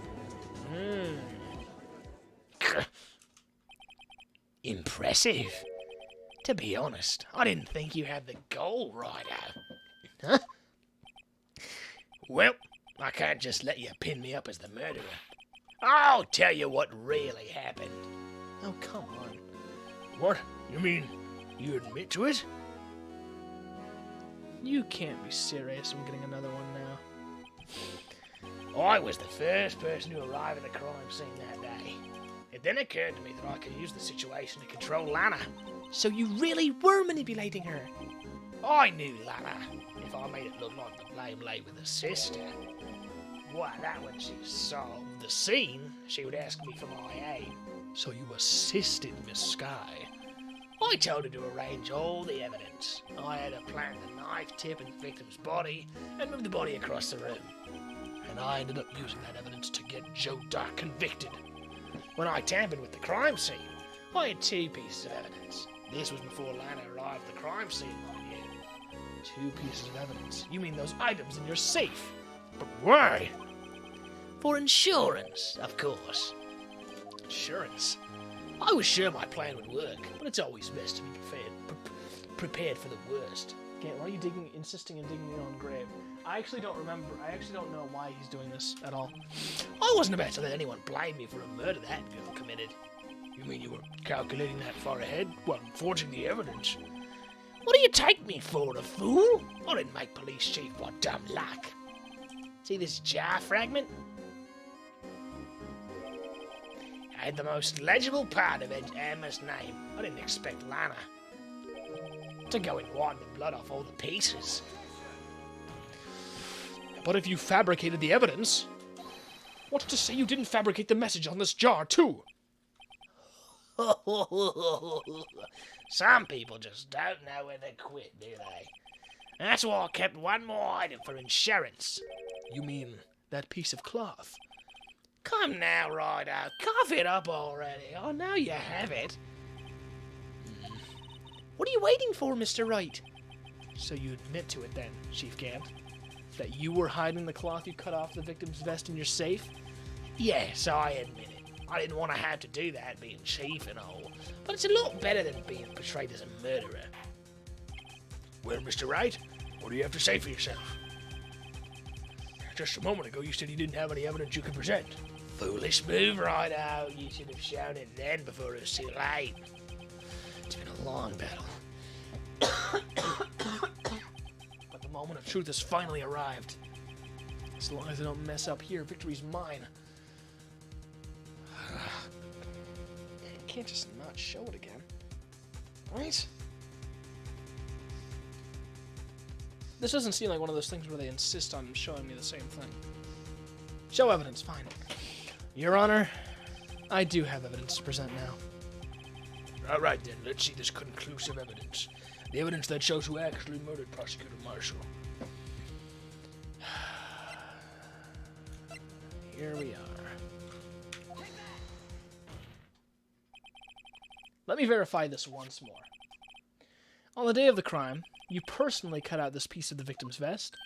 Impressive. To be honest, I didn't think you had the goal right out. Huh? Well, I can't just let you pin me up as the murderer. I'll tell you what really happened. Oh, come on. What? You mean you admit to it? You can't be serious. I'm getting another one now. I was the first person to arrive at the crime scene that day. It then occurred to me that I could use the situation to control Lana. So you really were manipulating her? I knew Lana. If I made it look like the blame lay with her sister, why, that when she solved the scene, she would ask me for my aid. So you assisted Miss Skye? I told her to arrange all the evidence. I had her plant the knife tip in the victim's body and move the body across the room. And I ended up using that evidence to get Joe Dark convicted. When I tampered with the crime scene, I had two pieces of evidence. This was before Lana arrived at the crime scene, mind you. 2 pieces of evidence? You mean those items in your safe? But why? For insurance, of course. Insurance? I was sure my plan would work, but it's always best to be prepared for the worst. Gant, why are you insisting on digging your own grave? I actually don't remember. I actually don't know why he's doing this at all. I wasn't about to let anyone blame me for a murder that girl committed. You mean you were calculating that far ahead while forging the evidence? What do you take me for, a fool? I didn't make police chief by dumb luck. See this jar fragment? I had the most legible part of Emma's name. I didn't expect Lana to go and wipe the blood off all the pieces. But if you fabricated the evidence, what's to say you didn't fabricate the message on this jar, too? Some people just don't know when to quit, do they? That's why I kept one more item for insurance. You mean that piece of cloth? Come now, Ryder, cough it up already. I know you have it. What are you waiting for, Mr. Wright? So you admit to it then, Chief Gant? That you were hiding the cloth you cut off the victim's vest in your safe? Yes, I admit it. I didn't want to have to do that, being chief and all. But it's a lot better than being portrayed as a murderer. Well, Mr. Wright, What do you have to say for yourself? Just a moment ago, you said you didn't have any evidence you could present. Foolish move, Rhino. You should have shown it then before it was too late. It's been a long battle. But the moment of truth has finally arrived. As long as I don't mess up here, victory's mine. I can't just not show it again. Right? This doesn't seem like one of those things where they insist on showing me the same thing. Show evidence, fine. Your Honor, I do have evidence to present now. All right, then. Let's see this conclusive evidence. The evidence that shows who actually murdered Prosecutor Marshall. Here we are. Let me verify this once more. On the day of the crime, you personally cut out this piece of the victim's vest.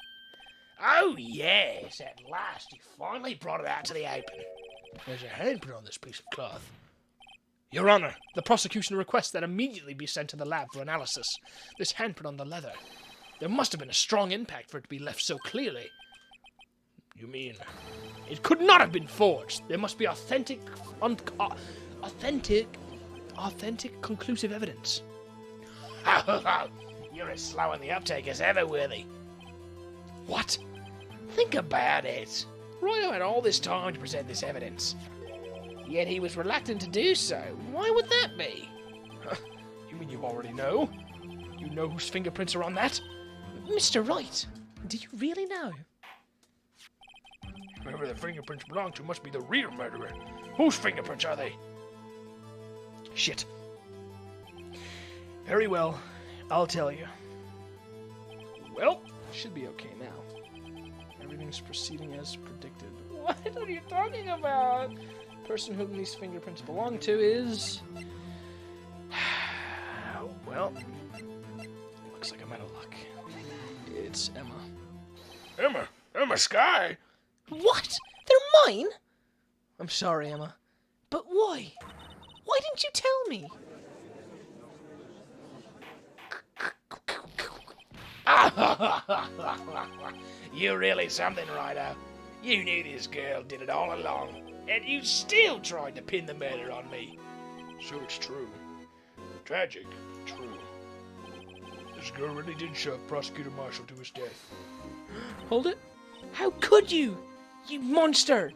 Oh, yes. At last, you finally brought it out to the open. There's a handprint on this piece of cloth. Your Honor, the prosecution requests that immediately be sent to the lab for analysis. This handprint on the leather. There must have been a strong impact for it to be left so clearly. You mean... It could not have been forged. There must be authentic, conclusive evidence. You're as slow in the uptake as ever, Worthy. What? Think about it. Royo had all this time to present this evidence. Yet he was reluctant to do so. Why would that be? You mean you already know? You know whose fingerprints are on that? Mr. Wright, do you really know? Whoever the fingerprints belong to must be the real murderer. Whose fingerprints are they? Shit. Very well, I'll tell you. Well, should be okay now. Everything's proceeding as predicted. What are you talking about? The person whom these fingerprints belong to is... Well, looks like I'm out of luck. It's Emma. Emma Skye? What? They're mine? I'm sorry, Emma. But why? Why didn't you tell me? You're really something, Ryder. You knew this girl did it all along, and you still tried to pin the murder on me. So it's true. Tragic, true. This girl really did shove Prosecutor Marshall to his death. Hold it. How could you? You monster!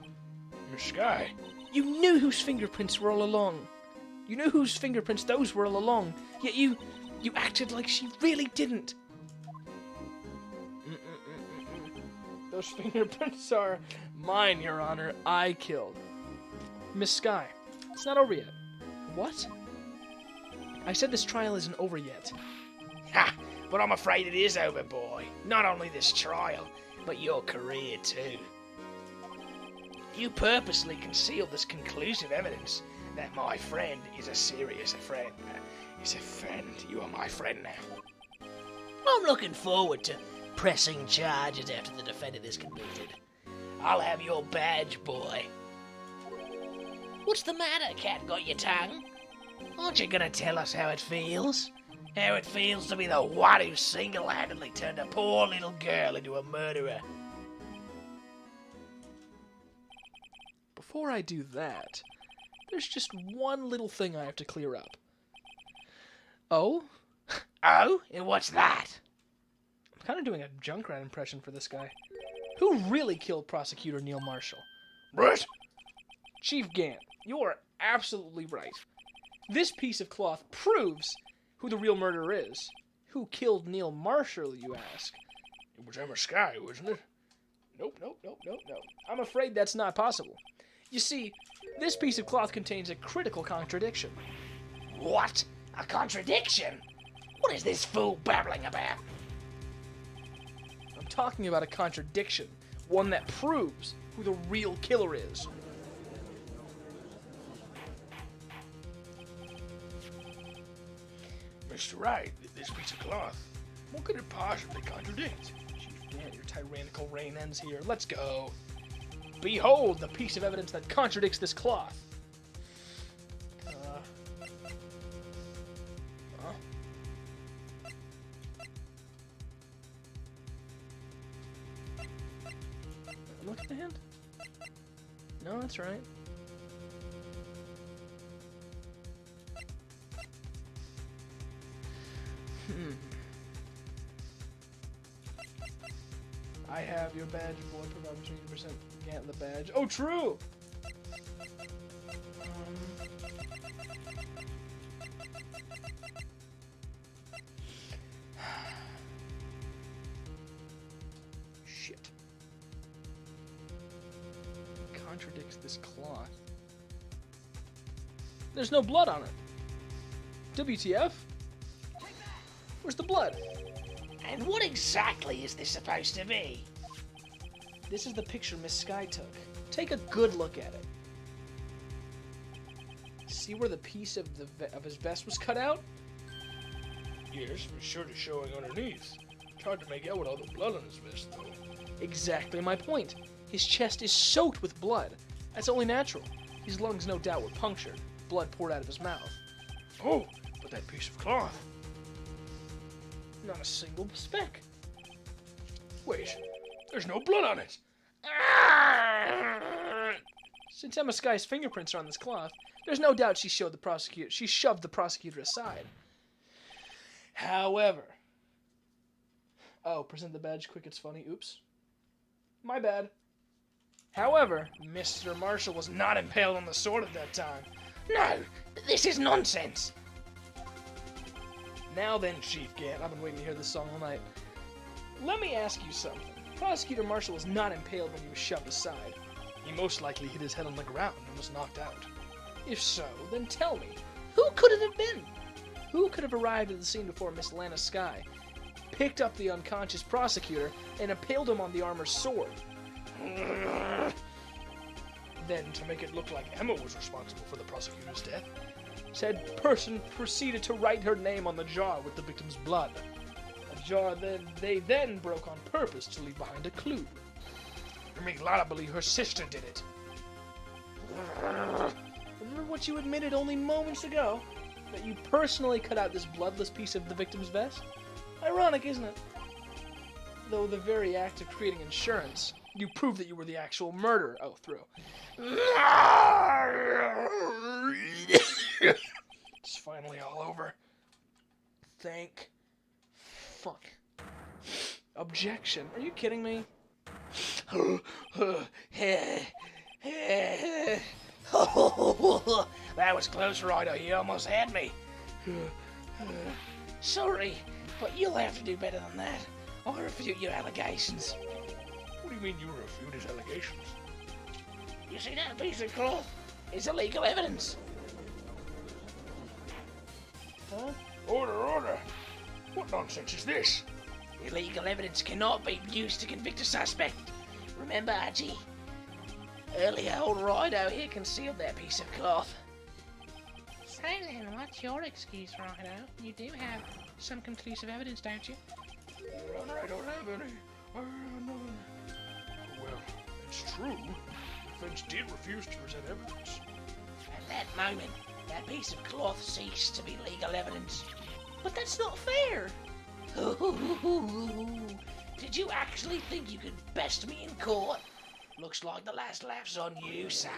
Miss Skye, You knew whose fingerprints were all along. You knew whose fingerprints those were all along. Yet you acted like she really didn't. Those fingerprints are mine, Your Honor. I killed Miss Skye. It's not over yet. What? I said this trial isn't over yet. Ha! But I'm afraid it is over, boy. Not only this trial, but your career too. You purposely concealed this conclusive evidence that my friend is a serious friend. Is a friend. You are my friend now. I'm looking forward to pressing charges after the defendant is convicted. I'll have your badge, boy. What's the matter, cat? Got your tongue? Aren't you gonna tell us how it feels? How it feels to be the one who single-handedly turned a poor little girl into a murderer? Before I do that, there's just one little thing I have to clear up. Oh? Oh? And what's that? I'm kind of doing a Junkrat impression for this guy. Who really killed Prosecutor Neil Marshall? What? Chief Gant, you are absolutely right. This piece of cloth proves who the real murderer is. Who killed Neil Marshall, you ask? it was Emma Skye, wasn't it? Nope. I'm afraid that's not possible. You see, this piece of cloth contains a critical contradiction. What? A contradiction? What is this fool babbling about? I'm talking about a contradiction. One that proves who the real killer is. Mr. Wright, this piece of cloth, what could it possibly contradict? Chief Gant, your tyrannical reign ends here. Let's go. Behold the piece of evidence that contradicts this cloth. look at the hand? No, that's right. I have your badge, boy. Provide between 2% Gant the badge. Oh, true! Shit. Contradicts this cloth. There's no blood on it. WTF? Where's the blood? And what exactly is this supposed to be? This is the picture Miss Sky took. Take a good look at it. See where the piece of his vest was cut out? Yes, but sure is showing underneath. It's hard to make out with all the blood on his vest, though. Exactly my point. His chest is soaked with blood. That's only natural. His lungs no doubt were punctured. Blood poured out of his mouth. Oh, but that piece of cloth. Not a single speck. Wait, there's no blood on it. Since Emma Sky's fingerprints are on this cloth, there's no doubt she shoved the prosecutor aside. However... Oh, present the badge quick, it's funny. Oops. My bad. However, Mr. Marshall was not impaled on the sword at that time. No, this is nonsense. Now then, Chief Gant, I've been waiting to hear this song all night. Let me ask you something. Prosecutor Marshall was not impaled when he was shoved aside. He most likely hit his head on the ground and was knocked out. If so, then tell me, who could it have been? Who could have arrived at the scene before Miss Lana Sky, picked up the unconscious prosecutor, and impaled him on the armor's sword? Then, to make it look like Emma was responsible for the prosecutor's death, said person proceeded to write her name on the jar with the victim's blood. A jar they then broke on purpose to leave behind a clue. You make Lana believe her sister did it. Remember what you admitted only moments ago? That you personally cut out this bloodless piece of the victim's vest? Ironic, isn't it? Though the very act of creating insurance, you proved that you were the actual murderer. Oh, through. It's finally all over. Thank fuck. Objection. Are you kidding me? That was close, Ryder. You almost had me. Sorry, but you'll have to do better than that. I'll refute your allegations. What do you mean you refute his allegations? You see that piece of cloth? It's illegal evidence. Huh? Order, order! What nonsense is this? Illegal evidence cannot be used to convict a suspect. Remember, Archie? Earlier, old Rido here concealed that piece of cloth. So then, what's your excuse, Rido? You do have some conclusive evidence, don't you? I don't have any. I have none. Well, it's true. The defense did refuse to present evidence. At that moment, that piece of cloth ceased to be legal evidence. But that's not fair! Did you actually think you could best me in court? Looks like the last laugh's on you, son.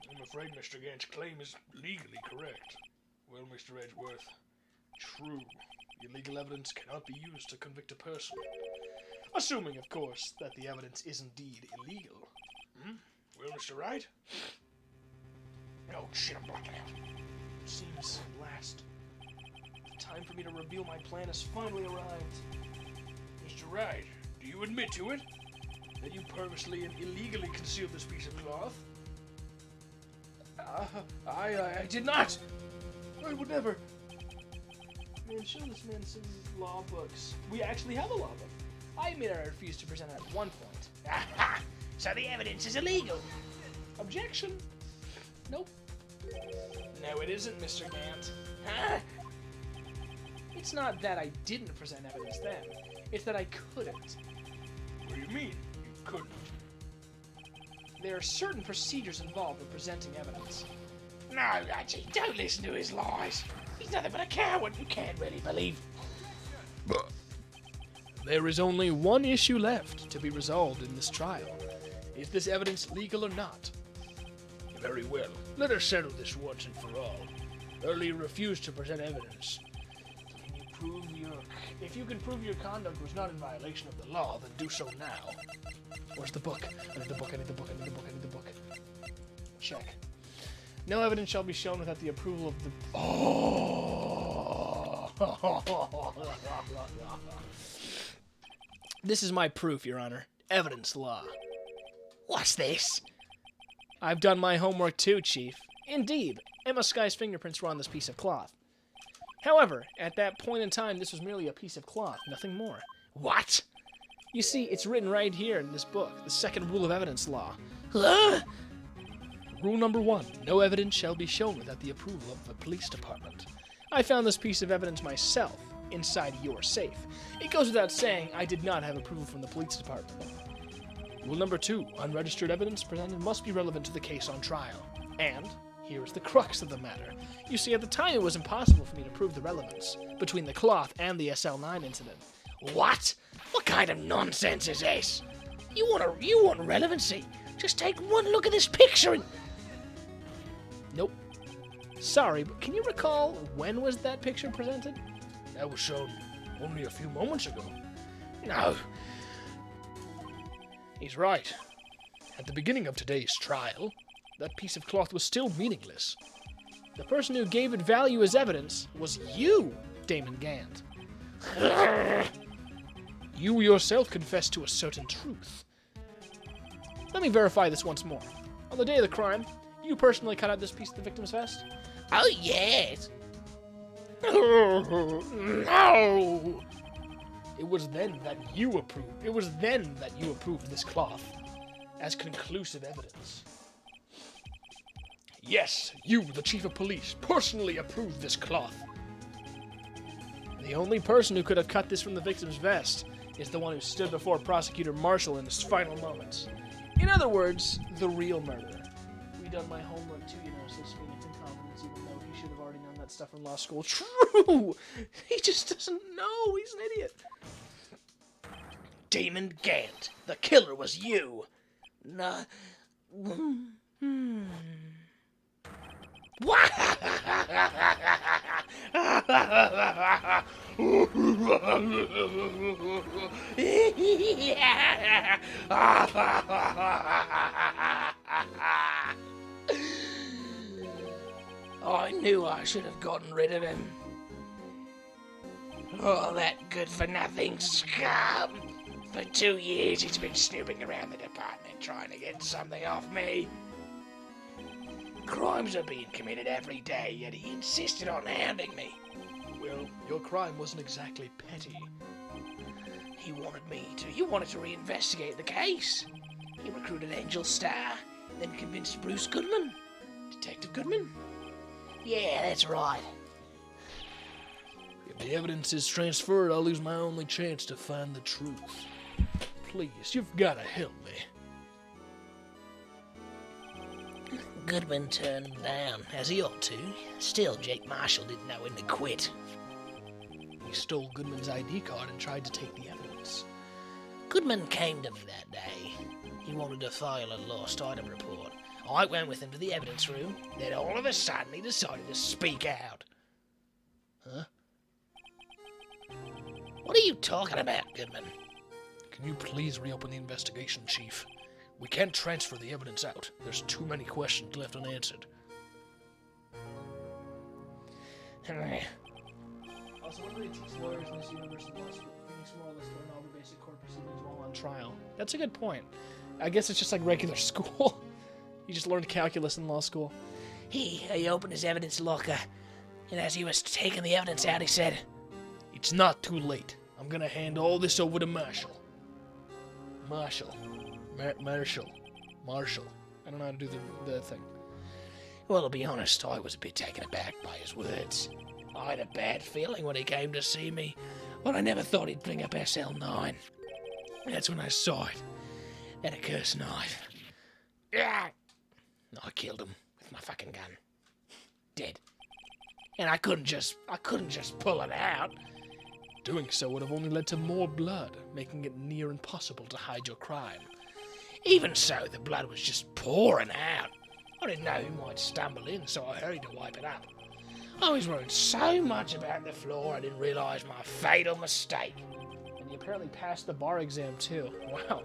I'm afraid Mr. Gant's claim is legally correct. Well, Mr. Edgeworth, true. Illegal evidence cannot be used to convict a person. Assuming, of course, that the evidence is indeed illegal. Well, Mr. Wright? Oh, shit, I'm blocking out. Seems last. The time for me to reveal my plan has finally arrived. Mr. Wright, do you admit to it? That you purposely and illegally concealed this piece of cloth? I did not! I would never. Man, show this man some law books. We actually have a law book. I admit I refused to present it at one point. Aha! So the evidence is illegal. Objection? Nope. No, it isn't, Mr. Gant. Huh? It's not that I didn't present evidence then. It's that I couldn't. What do you mean, you couldn't? There are certain procedures involved in presenting evidence. No, Archie, don't listen to his lies. He's nothing but a coward. You can't really believe. There is only one issue left to be resolved in this trial. Is this evidence legal or not? Very well. Let us settle this once and for all. Earlier refused to present evidence. If you can prove your conduct was not in violation of the law, then do so now. Where's the book? I need the book, I need the book, I need the book, I need the book. Check. No evidence shall be shown without the approval of the... Oh! This is my proof, Your Honor. Evidence law. What's this? I've done my homework too, Chief. Indeed, Emma Sky's fingerprints were on this piece of cloth. However, at that point in time, this was merely a piece of cloth, nothing more. What? You see, it's written right here in this book, the second rule of evidence law. Huh? Rule number 1, no evidence shall be shown without the approval of the police department. I found this piece of evidence myself, inside your safe. It goes without saying I did not have approval from the police department. Rule number 2, unregistered evidence presented must be relevant to the case on trial. And here is the crux of the matter. You see, at the time it was impossible for me to prove the relevance between the cloth and the SL9 incident. What? What kind of nonsense is this? You want relevancy? Just take one look at this picture and... Nope. Sorry, but can you recall when was that picture presented? That was shown only a few moments ago. No. He's right. At the beginning of today's trial, that piece of cloth was still meaningless. The person who gave it value as evidence was you, Damon Gant. You yourself confessed to a certain truth. Let me verify this once more. On the day of the crime, you personally cut out this piece of the victim's vest? Oh, yes. No! It was then that you approved this cloth as conclusive evidence. Yes, you, the chief of police, personally approved this cloth. The only person who could have cut this from the victim's vest is the one who stood before Prosecutor Marshall in his final moments. In other words, the real murderer. We done my homework too, you know, so speaking it's incompetence, even though he should have already known that stuff from law school. True! He just doesn't know. He's an idiot. Damon Gant, the killer was you. No. What? I knew I should have gotten rid of him. Oh, that good-for-nothing scum. For 2 years he's been snooping around the department trying to get something off me. Crimes are being committed every day, yet he insisted on hounding me. Well, your crime wasn't exactly petty. He wanted to reinvestigate the case. He recruited Angel Starr, then convinced Bruce Goodman. Detective Goodman? Yeah, that's right. If the evidence is transferred, I'll lose my only chance to find the truth. Please, you've gotta help me. Goodman turned him down, as he ought to. Still, Jake Marshall didn't know when to quit. He stole Goodman's ID card and tried to take the evidence. Goodman came to me that day. He wanted to file a lost item report. I went with him to the evidence room, then all of a sudden he decided to speak out. Huh? What are you talking about, Goodman? Can you please reopen the investigation, Chief? We can't transfer the evidence out. There's too many questions left unanswered. Also, what do they teach lawyers in this university law school? Phoenix more or less learn all the basic court proceedings while on trial. That's a good point. I guess it's just like regular school. You just learned calculus in law school. He opened his evidence locker, and as he was taking the evidence out, he said, "It's not too late. I'm gonna hand all this over to Marshall." Marshall. I don't know how to do the thing. Well, to be honest, I was a bit taken aback by his words. I had a bad feeling when he came to see me, but I never thought he'd bring up SL9. That's when I saw it. That accursed knife. I killed him with my fucking gun. Dead. And I couldn't just pull it out. Doing so would have only led to more blood, making it near impossible to hide your crime. Even so, the blood was just pouring out. I didn't know who might stumble in, so I hurried to wipe it up. I was worried so much about the floor, I didn't realise my fatal mistake. And you apparently passed the bar exam too. Wow,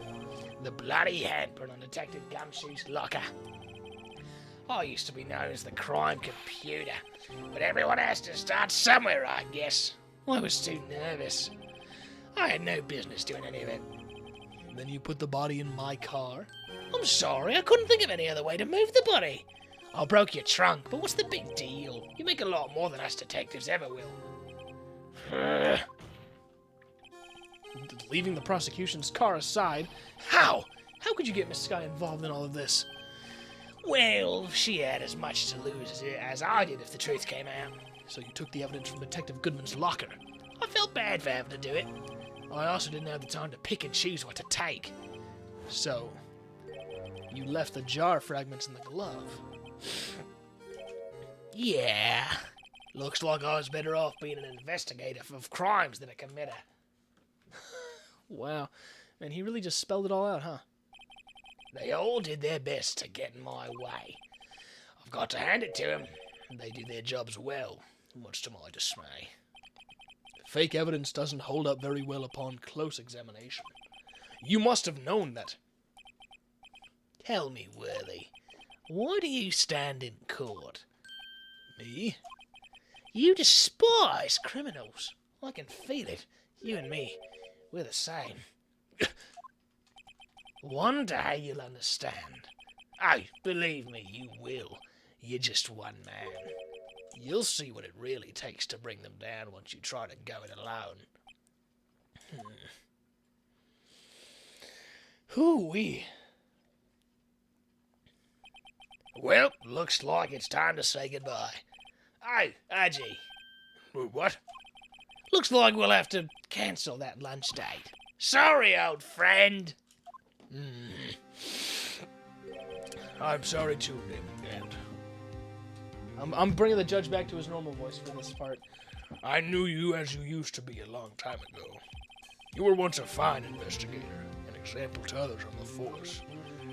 the bloody handprint on Detective Gumshoe's locker. I used to be known as the crime computer, but everyone has to start somewhere, I guess. I was too nervous. I had no business doing any of it. Then you put the body in my car? I'm sorry, I couldn't think of any other way to move the body. I broke your trunk, but what's the big deal? You make a lot more than us detectives ever will. Leaving the prosecution's car aside, how? How could you get Miss Sky involved in all of this? Well, she had as much to lose as I did if the truth came out. So you took the evidence from Detective Goodman's locker. I felt bad for having to do it. I also didn't have the time to pick and choose what to take. So, you left the jar fragments in the glove. Yeah. Looks like I was better off being an investigator of crimes than a committer. Wow. Man, he really just spelled it all out, huh? They all did their best to get in my way. I've got to hand it to them. They do their jobs well, much to my dismay. Fake evidence doesn't hold up very well upon close examination. You must have known that. Tell me, Worthy, why do you stand in court? Me? You despise criminals. I can feel it. You and me, we're the same. One day you'll understand. Oh, believe me, you will. You're just one man. You'll see what it really takes to bring them down once you try to go it alone. Hoo-wee. Well, looks like it's time to say goodbye. Oh, Archie. What? Looks like we'll have to cancel that lunch date. Sorry, old friend. I'm sorry too, and I'm bringing the judge back to his normal voice for this part. I knew you as you used to be a long time ago. You were once a fine investigator, an example to others on the force.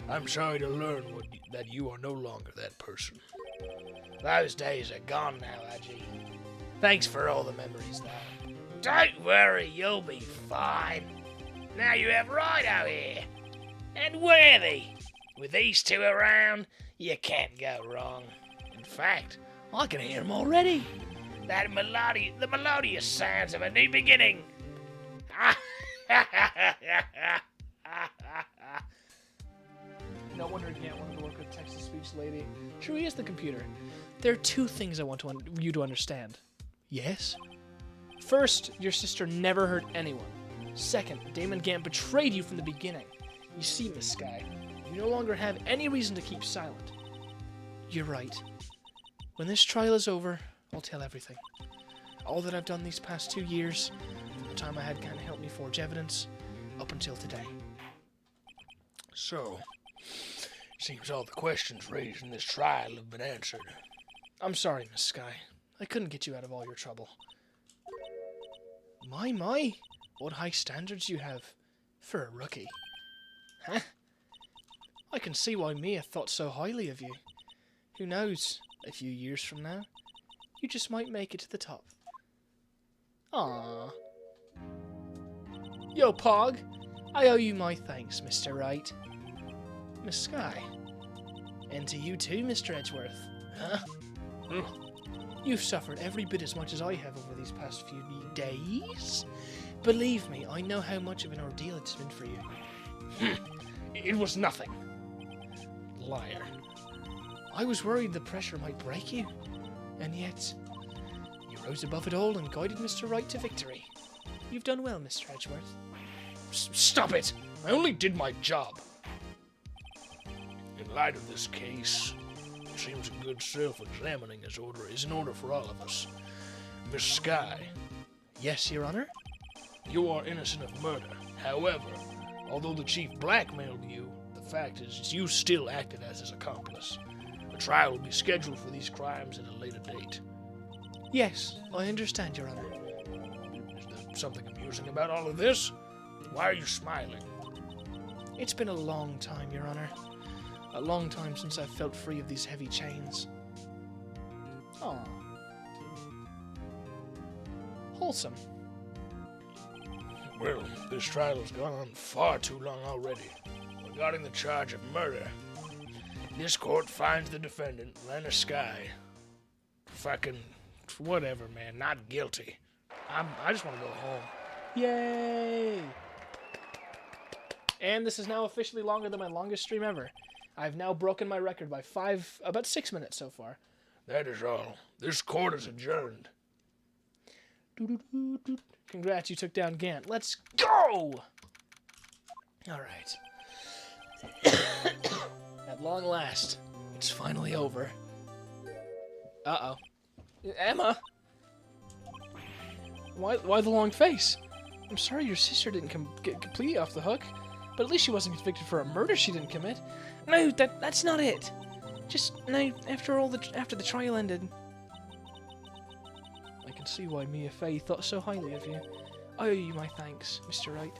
I'm sorry to learn that you are no longer that person. Those days are gone now, Archie. Thanks for all the memories, though. Don't worry, you'll be fine. Now you have Rido here. And Worthy. With these two around, you can't go wrong. In fact, I can hear them already. The melodious sounds of a new beginning. No wonder Gant wanted to work with text-to-speech lady. True, he is the computer. There are two things I want you to understand. Yes? First, your sister never hurt anyone. Second, Damon Gant betrayed you from the beginning. You see, Miss Sky, you no longer have any reason to keep silent. You're right. When this trial is over, I'll tell everything. All that I've done these past 2 years, from the time I had Gant help me forge evidence, up until today. So, seems all the questions raised in this trial have been answered. I'm sorry, Miss Sky. I couldn't get you out of all your trouble. My, what high standards you have for a rookie. Huh? I can see why Mia thought so highly of you. Who knows, a few years from now, you just might make it to the top. Aww. Yo, Pog, I owe you my thanks, Mr. Wright. Miss Sky. And to you too, Mr. Edgeworth. Huh? You've suffered every bit as much as I have over these past few days. Believe me, I know how much of an ordeal it's been for you. It was nothing. Liar. I was worried the pressure might break you, and yet you rose above it all and guided Mr. Wright to victory. You've done well, Mr. Edgeworth. Stop it! I only did my job. In light of this case, it seems a good self-examining is in order for all of us. Miss Sky. Yes, Your Honor? You are innocent of murder. However, although the chief blackmailed you, the fact is you still acted as his accomplice. A trial will be scheduled for these crimes at a later date. Yes, I understand, Your Honor. The something amusing about all of this? Why are you smiling? It's been a long time, Your Honor. A long time since I've felt free of these heavy chains. Aw. Wholesome. Well, this trial has gone on far too long already. Regarding the charge of murder, this court finds the defendant, Lena Sky, fucking whatever, man, not guilty. I just want to go home. Yay! And this is now officially longer than my longest stream ever. I've now broken my record by about 6 minutes so far. That is all. This court is adjourned. Congrats, you took down Gant. Let's go! Alright. At long last, it's finally over. Uh-oh. Emma? Why the long face? I'm sorry your sister didn't get completely off the hook, but at least she wasn't convicted for a murder she didn't commit. No, that's not it. Just, no, after the trial ended. I can see why Mia Fey thought so highly of you. I owe you my thanks, Mr. Wright.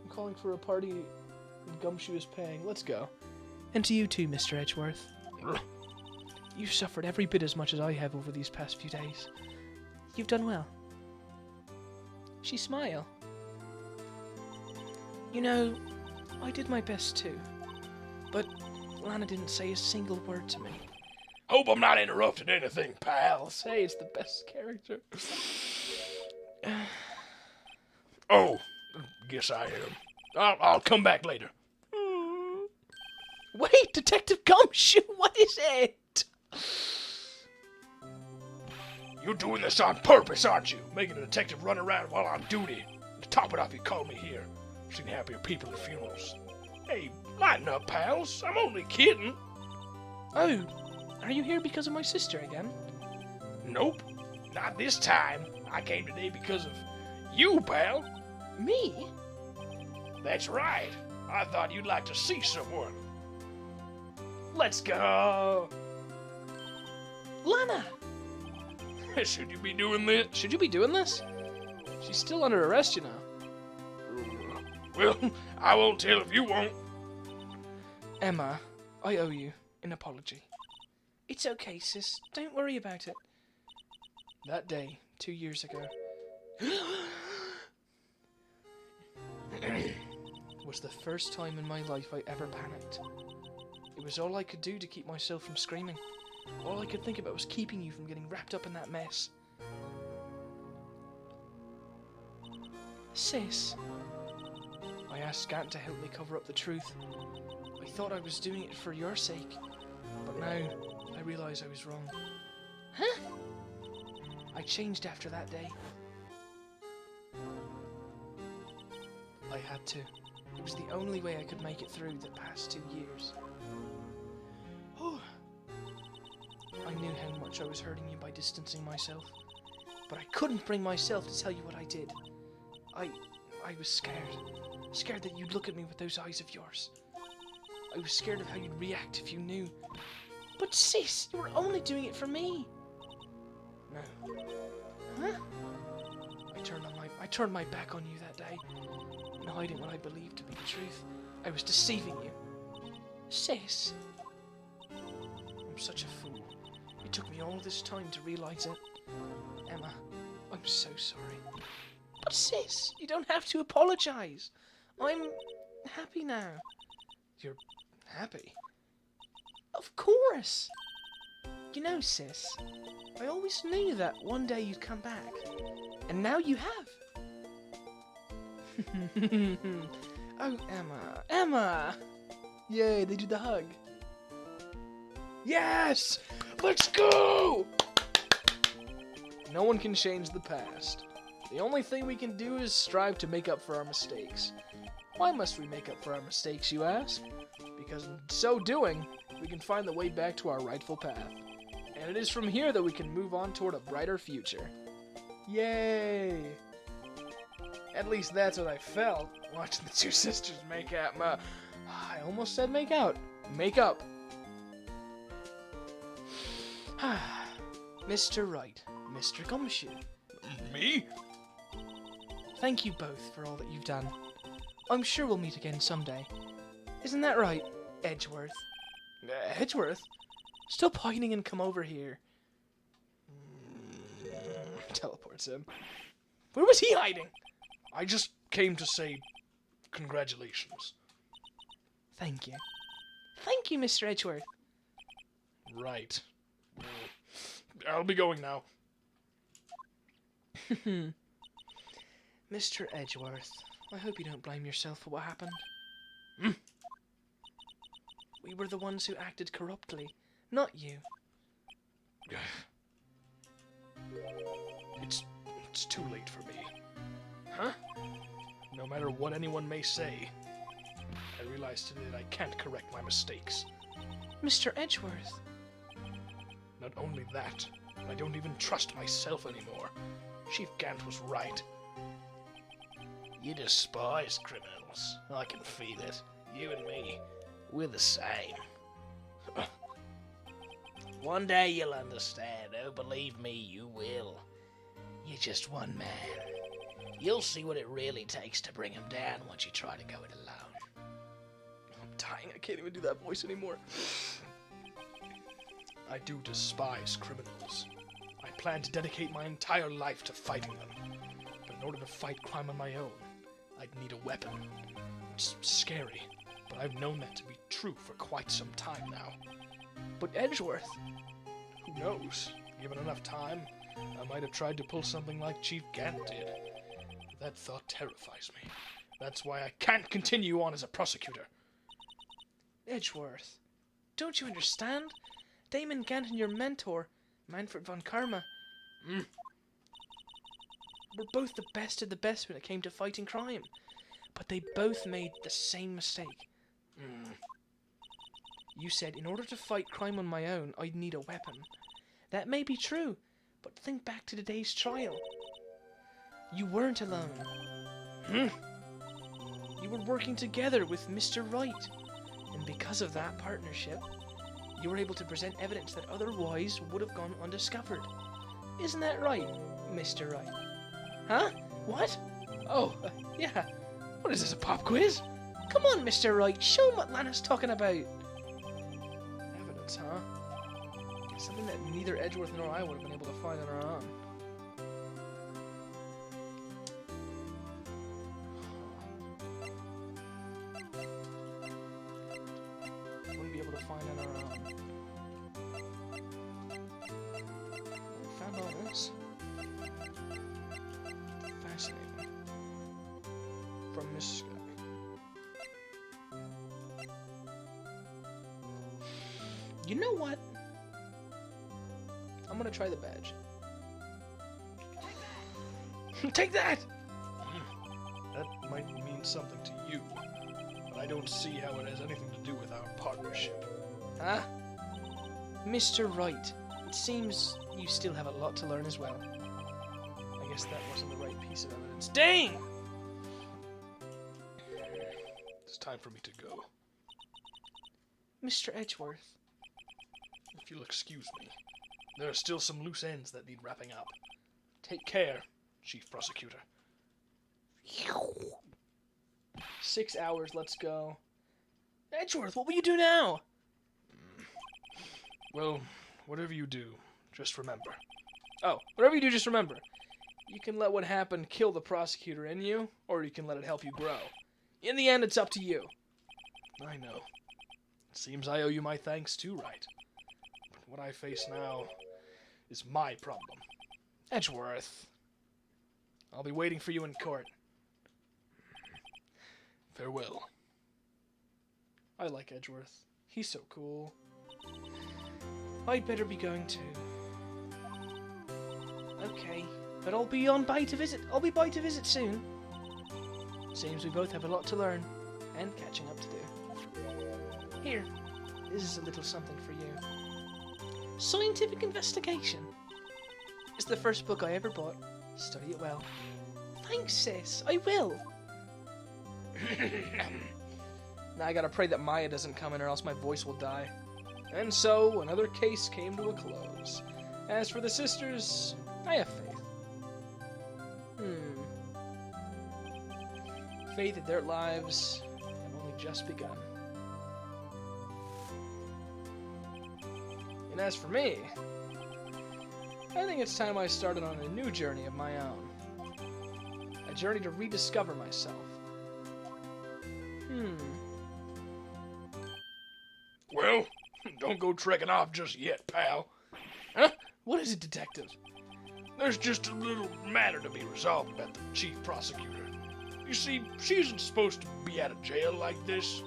I'm calling for a party and Gumshoe is paying. Let's go. And to you too, Mr. Edgeworth. You've suffered every bit as much as I have over these past few days. You've done well. She smiled. You know, I did my best too. But Lana didn't say a single word to me. Hope I'm not interrupting anything, pal. Say it's the best character. Oh, guess I am. I'll come back later. Wait, Detective Gumshoe, what is it? You're doing this on purpose, aren't you? Making a detective run around while on duty. To top it off, you called me here. I've seen happier people at funerals. Hey, lighten up, pals. I'm only kidding. Oh, are you here because of my sister again? Nope, not this time. I came today because of you, pal. Me? That's right. I thought you'd like to see someone. Let's go. Lana! Should you be doing this? Should you be doing this? She's still under arrest, you know. Well, I won't tell if you won't. Emma, I owe you an apology. It's okay, sis. Don't worry about it. That day, 2 years ago, was the first time in my life I ever panicked. It was all I could do to keep myself from screaming. All I could think about was keeping you from getting wrapped up in that mess. Sis, I asked Gant to help me cover up the truth. I thought I was doing it for your sake, but now I realize I was wrong. Huh? I changed after that day. I had to. It was the only way I could make it through the past 2 years. I knew how much I was hurting you by distancing myself, but I couldn't bring myself to tell you what I did. I was scared. Scared that you'd look at me with those eyes of yours. I was scared of how you'd react if you knew. But sis, you were only doing it for me. No. Huh? I turned my back on you that day, and hiding what I believed to be the truth. I was deceiving you. Sis. I'm such a fool. It took me all this time to realize it. Emma, I'm so sorry. But sis, you don't have to apologize. I'm happy now. You're happy? Of course. You know, sis, I always knew that one day you'd come back. And now you have. Oh, Emma. Emma! Yay, they did the hug. Yes! Let's go! No one can change the past. The only thing we can do is strive to make up for our mistakes. Why must we make up for our mistakes, you ask? Because in so doing, we can find the way back to our rightful path. And it is from here that we can move on toward a brighter future. Yay! At least that's what I felt watching the two sisters make out. I almost said make out. Make up. Mr. Wright, Mr. Gumshoe, Me? Thank you both for all that you've done. I'm sure we'll meet again someday. Isn't that right, Edgeworth? Edgeworth? Stop hiding and come over here. Teleports him. Where was he hiding? I just came to say congratulations. Thank you. Thank you, Mr. Edgeworth. Right. I'll be going now. Mr. Edgeworth, I hope you don't blame yourself for what happened. We were the ones who acted corruptly, not you. It's too late for me. Huh? No matter what anyone may say, I realize today that I can't correct my mistakes. Mr. Edgeworth. Not only that, I don't even trust myself anymore. Chief Gant was right. You despise criminals. I can feel it. You and me, we're the same. One day you'll understand. Oh, believe me, you will. You're just one man. You'll see what it really takes to bring him down once you try to go it alone. I'm dying. I can't even do that voice anymore. I do despise criminals. I plan to dedicate my entire life to fighting them. But in order to fight crime on my own, I'd need a weapon. It's scary, but I've known that to be true for quite some time now. But Edgeworth. Who knows? Given enough time, I might have tried to pull something like Chief Gant did. That thought terrifies me. That's why I can't continue on as a prosecutor. Edgeworth. Don't you understand? Damon Gant and your mentor, Manfred von Karma, were both the best of the best when it came to fighting crime. But they both made the same mistake. You said, in order to fight crime on my own, I'd need a weapon. That may be true, but think back to today's trial. You weren't alone. You were working together with Mr. Wright. And because of that partnership, you were able to present evidence that otherwise would have gone undiscovered. Isn't that right, Mr. Wright? Huh? What? Oh, yeah. What is this, a pop quiz? Come on, Mr. Wright, show him what Lana's talking about. Evidence, huh? Something that neither Edgeworth nor I would have been able to find on our own. Wouldn't be able to find on our own. We found all this. Fascinating. From this guy. You know what? I'm gonna try the badge. Take that! That might mean something to you, but I don't see how it has anything to do with our partnership. Huh? Mr. Wright, it seems you still have a lot to learn as well. I guess that wasn't the right piece of evidence. Dang! It's time for me to go. Mr. Edgeworth. If you'll excuse me, there are still some loose ends that need wrapping up. Take care, Chief Prosecutor. 6 hours, let's go. Edgeworth, what will you do now? Well, whatever you do, just remember. Oh, whatever you do, just remember. You can let what happened kill the prosecutor in you, or you can let it help you grow. In the end, it's up to you. I know. It seems I owe you my thanks too, Wright. But what I face now is my problem. Edgeworth. I'll be waiting for you in court. Farewell. I like Edgeworth. He's so cool. I'd better be going too. Okay, but I'll be by to visit soon. Seems we both have a lot to learn, and catching up to do. Here, this is a little something for you. Scientific Investigation. It's the first book I ever bought. Study it well. Thanks, sis. I will. Now I gotta pray that Maya doesn't come in or else my voice will die. And so, another case came to a close. As for the sisters, I have faith. Faith that their lives have only just begun. And as for me, I think it's time I started on a new journey of my own. A journey to rediscover myself. Well, don't go trekking off just yet, pal. Huh? What is it, detective? There's just a little matter to be resolved about the chief prosecutor. You see, she isn't supposed to be out of jail like this.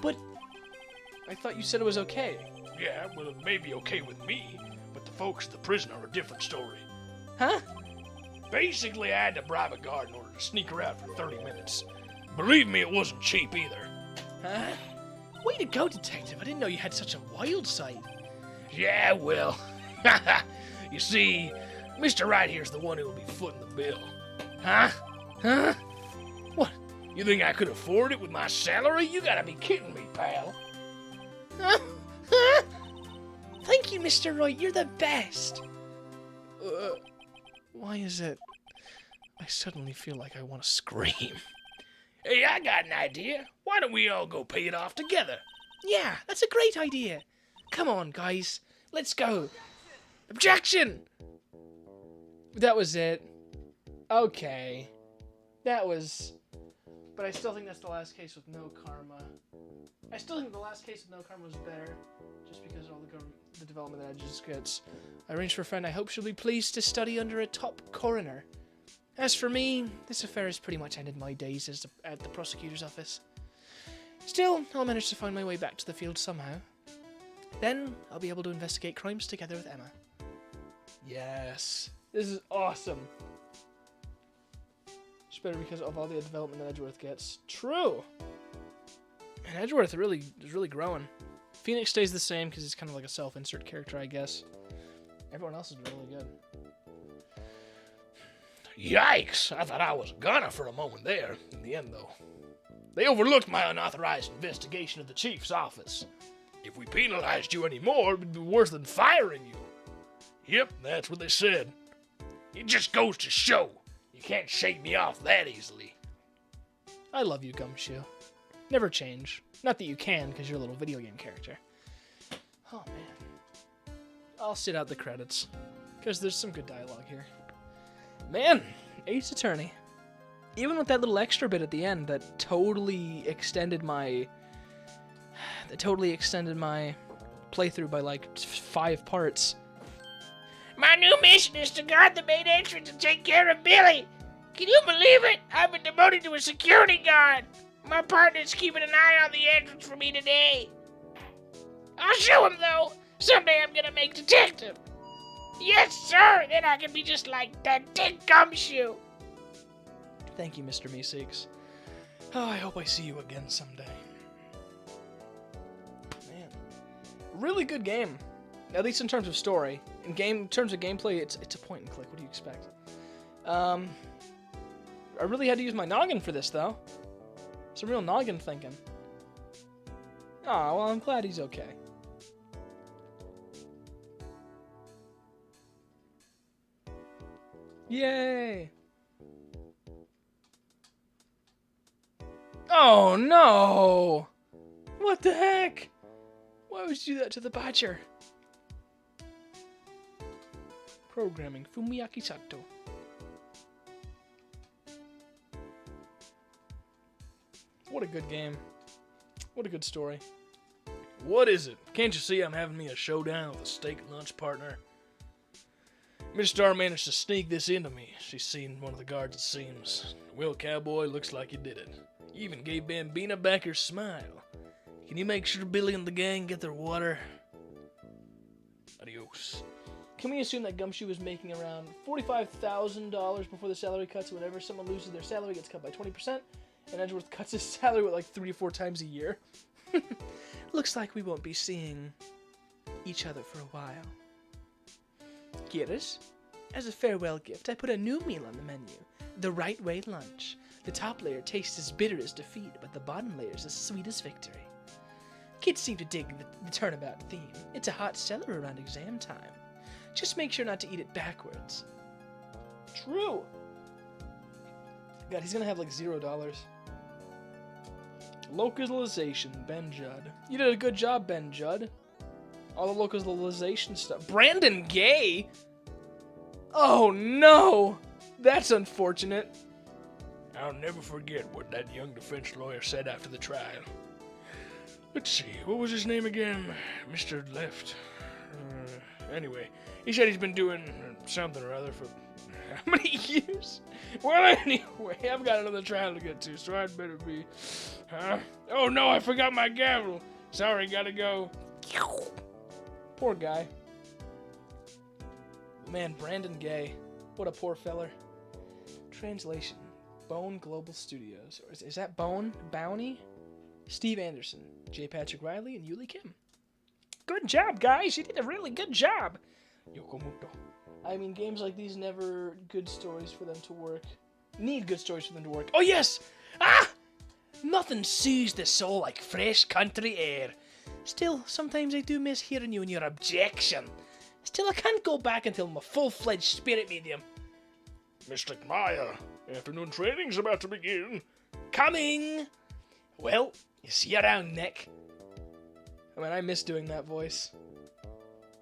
But I thought you said it was okay. Yeah, well, it may be okay with me, but the folks at the prison are a different story. Huh? Basically, I had to bribe a guard in order to sneak her out for 30 minutes. Believe me, it wasn't cheap either. Huh? Way to go, detective. I didn't know you had such a wild side. Yeah, well, you see, Mr. Right here's the one who will be footing the bill. Huh? Huh? What? You think I could afford it with my salary? You gotta be kidding me, pal. Huh? Huh? Thank you, Mr. Wright. You're the best. Why is it I suddenly feel like I want to scream? Hey, I got an idea. Why don't we all go pay it off together? Yeah, that's a great idea. Come on, guys. Let's go. Objection! That was it. Okay. That was... But I still think that's the last case with no karma. I still think the last case with no karma was better. Just because of all the development that I just gets. I arranged for a friend I hope she'll be pleased to study under a top coroner. As for me, this affair has pretty much ended my days at the prosecutor's office. Still, I'll manage to find my way back to the field somehow. Then, I'll be able to investigate crimes together with Emma. Yes. This is awesome. It's better because of all the development that Edgeworth gets. True! And Edgeworth is really growing. Phoenix stays the same because he's kind of like a self-insert character, I guess. Everyone else is really good. Yikes! I thought I was gonna for a moment there. In the end, though, they overlooked my unauthorized investigation of the chief's office. If we penalized you anymore, it would be worse than firing you. Yep, that's what they said. It just goes to show. You can't shake me off that easily. I love you, Gumshoe. Never change. Not that you can, because you're a little video game character. Oh, man. I'll sit out the credits, because there's some good dialogue here. Man, Ace Attorney. Even with that little extra bit at the end that totally extended my playthrough by like 5 parts. My new mission is to guard the main entrance and take care of Billy. Can you believe it? I've been demoted to a security guard. My partner's keeping an eye on the entrance for me today. I'll show him, though. Someday I'm gonna make detective. Yes, sir. Then I can be just like that Dick Gumshoe. Thank you, Mr. Meeseeks. Oh, I hope I see you again someday. Man, really good game. At least in terms of story. In terms of gameplay, it's a point and click. What do you expect? I really had to use my noggin for this, though. Some real noggin thinking. Aw, well, I'm glad he's okay. Yay! Oh, no! What the heck? Why would you do that to the badger? Programming, Fumiyaki Sato. What a good game. What a good story. What is it? Can't you see I'm having me a showdown with a steak lunch partner? Miss Star managed to sneak this into me. She's seen one of the guards, it seems. Well, cowboy, looks like you did it. You even gave Bambina back her smile. Can you make sure Billy and the gang get their water? Adios. Can we assume that Gumshoe was making around $45,000 before the salary cuts? Whenever someone loses their salary, it gets cut by 20%, and Edgeworth cuts his salary with like 3 or 4 times a year? Looks like we won't be seeing each other for a while. Geras, as a farewell gift, I put a new meal on the menu. The Right Way Lunch. The top layer tastes as bitter as defeat, but the bottom layer is as sweet as victory. Kids seem to dig the turnabout theme. It's a hot seller around exam time. Just make sure not to eat it backwards. True. God, he's gonna have like $0. Localization, Ben Judd. You did a good job, Ben Judd. All the localization stuff. Brandon Gay? Oh no! That's unfortunate. I'll never forget what that young defense lawyer said after the trial. Let's see, what was his name again? Mr. Left. Anyway, he said he's been doing something or other for how many years? Well, anyway, I've got another trial to get to, so I'd better be... Oh no, I forgot my gavel. Sorry, gotta go. Poor guy. Man, Brandon Gay. What a poor feller. Translation. Bone Global Studios. Or is that Bone? Bounty? Steve Anderson, J. Patrick Riley, and Yuli Kim. Good job, guys. You did a really good job. Yokomoto. I mean, games like these never good stories for them to work. Need good stories for them to work. Oh, yes! Ah! Nothing soothes the soul like fresh country air. Still, sometimes I do miss hearing you and your objection. Still, I can't go back until I'm a full-fledged spirit medium. Mr. Meyer, afternoon training's about to begin. Coming! Well, you see you around, Nick. I mean, I miss doing that voice.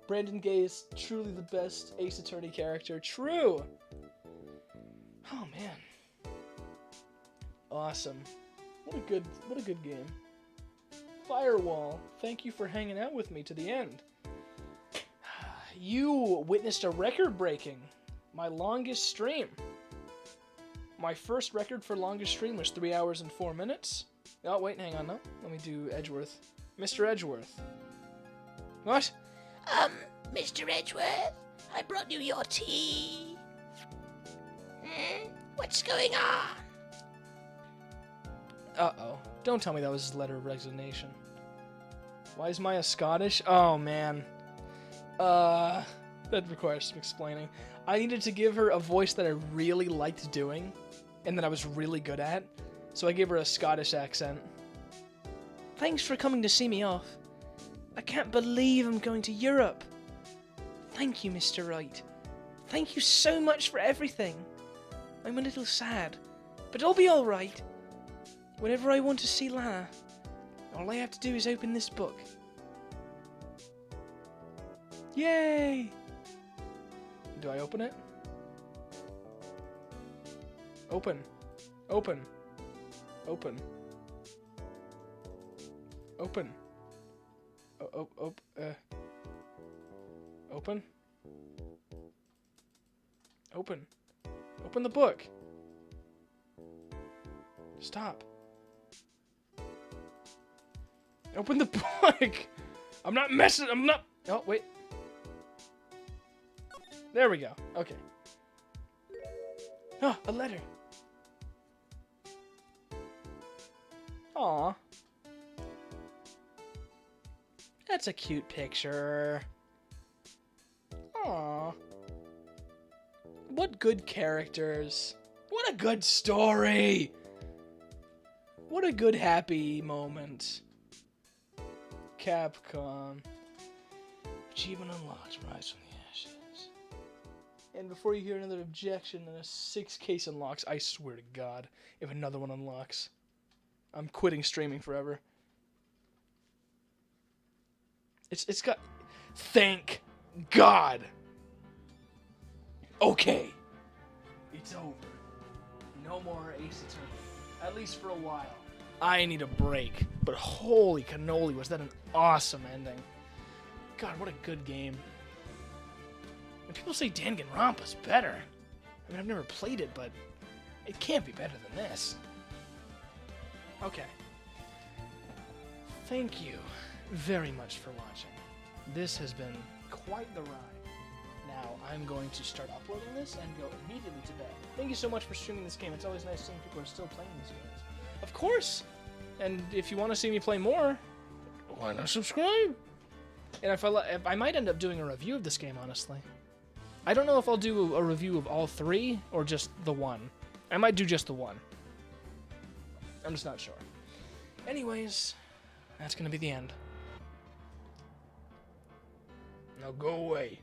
Brandon Gay is truly the best Ace Attorney character. True! Oh, man. Awesome. What a good game. Firewall, thank you for hanging out with me to the end. You witnessed a record breaking. My longest stream. My first record for longest stream was 3 hours and 4 minutes. Oh, wait, hang on, no. Let me do Edgeworth. Mr. Edgeworth. What? Mr. Edgeworth, I brought you your tea. What's going on? Uh-oh. Don't tell me that was his letter of resignation. Why is Maya Scottish? Oh, man. That requires some explaining. I needed to give her a voice that I really liked doing, and that I was really good at, so I gave her a Scottish accent. Thanks for coming to see me off. I can't believe I'm going to Europe. Thank you, Mr. Wright. Thank you so much for everything. I'm a little sad, but it'll be alright. Whenever I want to see Lana, all I have to do is open this book. Yay! Do I open it? Open. Open. Open. Open. Open. Open. Open the book. Stop. Open the book! I'm not messing. I'm not. Oh, wait. There we go. Okay. Oh, a letter. Aw. That's a cute picture. Aw. What good characters. What a good story. What a good happy moment. Capcom. Achievement unlocked. Rise from the ashes. And before you hear another objection and a 6 case unlocks, I swear to God, if another one unlocks, I'm quitting streaming forever. It's got... Thank God! Okay. It's over. No more Ace Attorney. At least for a while. I need a break. But holy cannoli, was that an awesome ending. God, what a good game. And people say Danganronpa's better. I mean, I've never played it, but it can't be better than this. Okay. Thank you very much for watching. This has been quite the ride. Now, I'm going to start uploading this and go immediately to bed. Thank you so much for streaming this game. It's always nice seeing people are still playing these games. Of course! And if you want to see me play more, why not subscribe? And if I might end up doing a review of this game, honestly. I don't know if I'll do a review of all 3 or just the 1. I might do just the 1. I'm just not sure. Anyways, that's going to be the end. Now go away.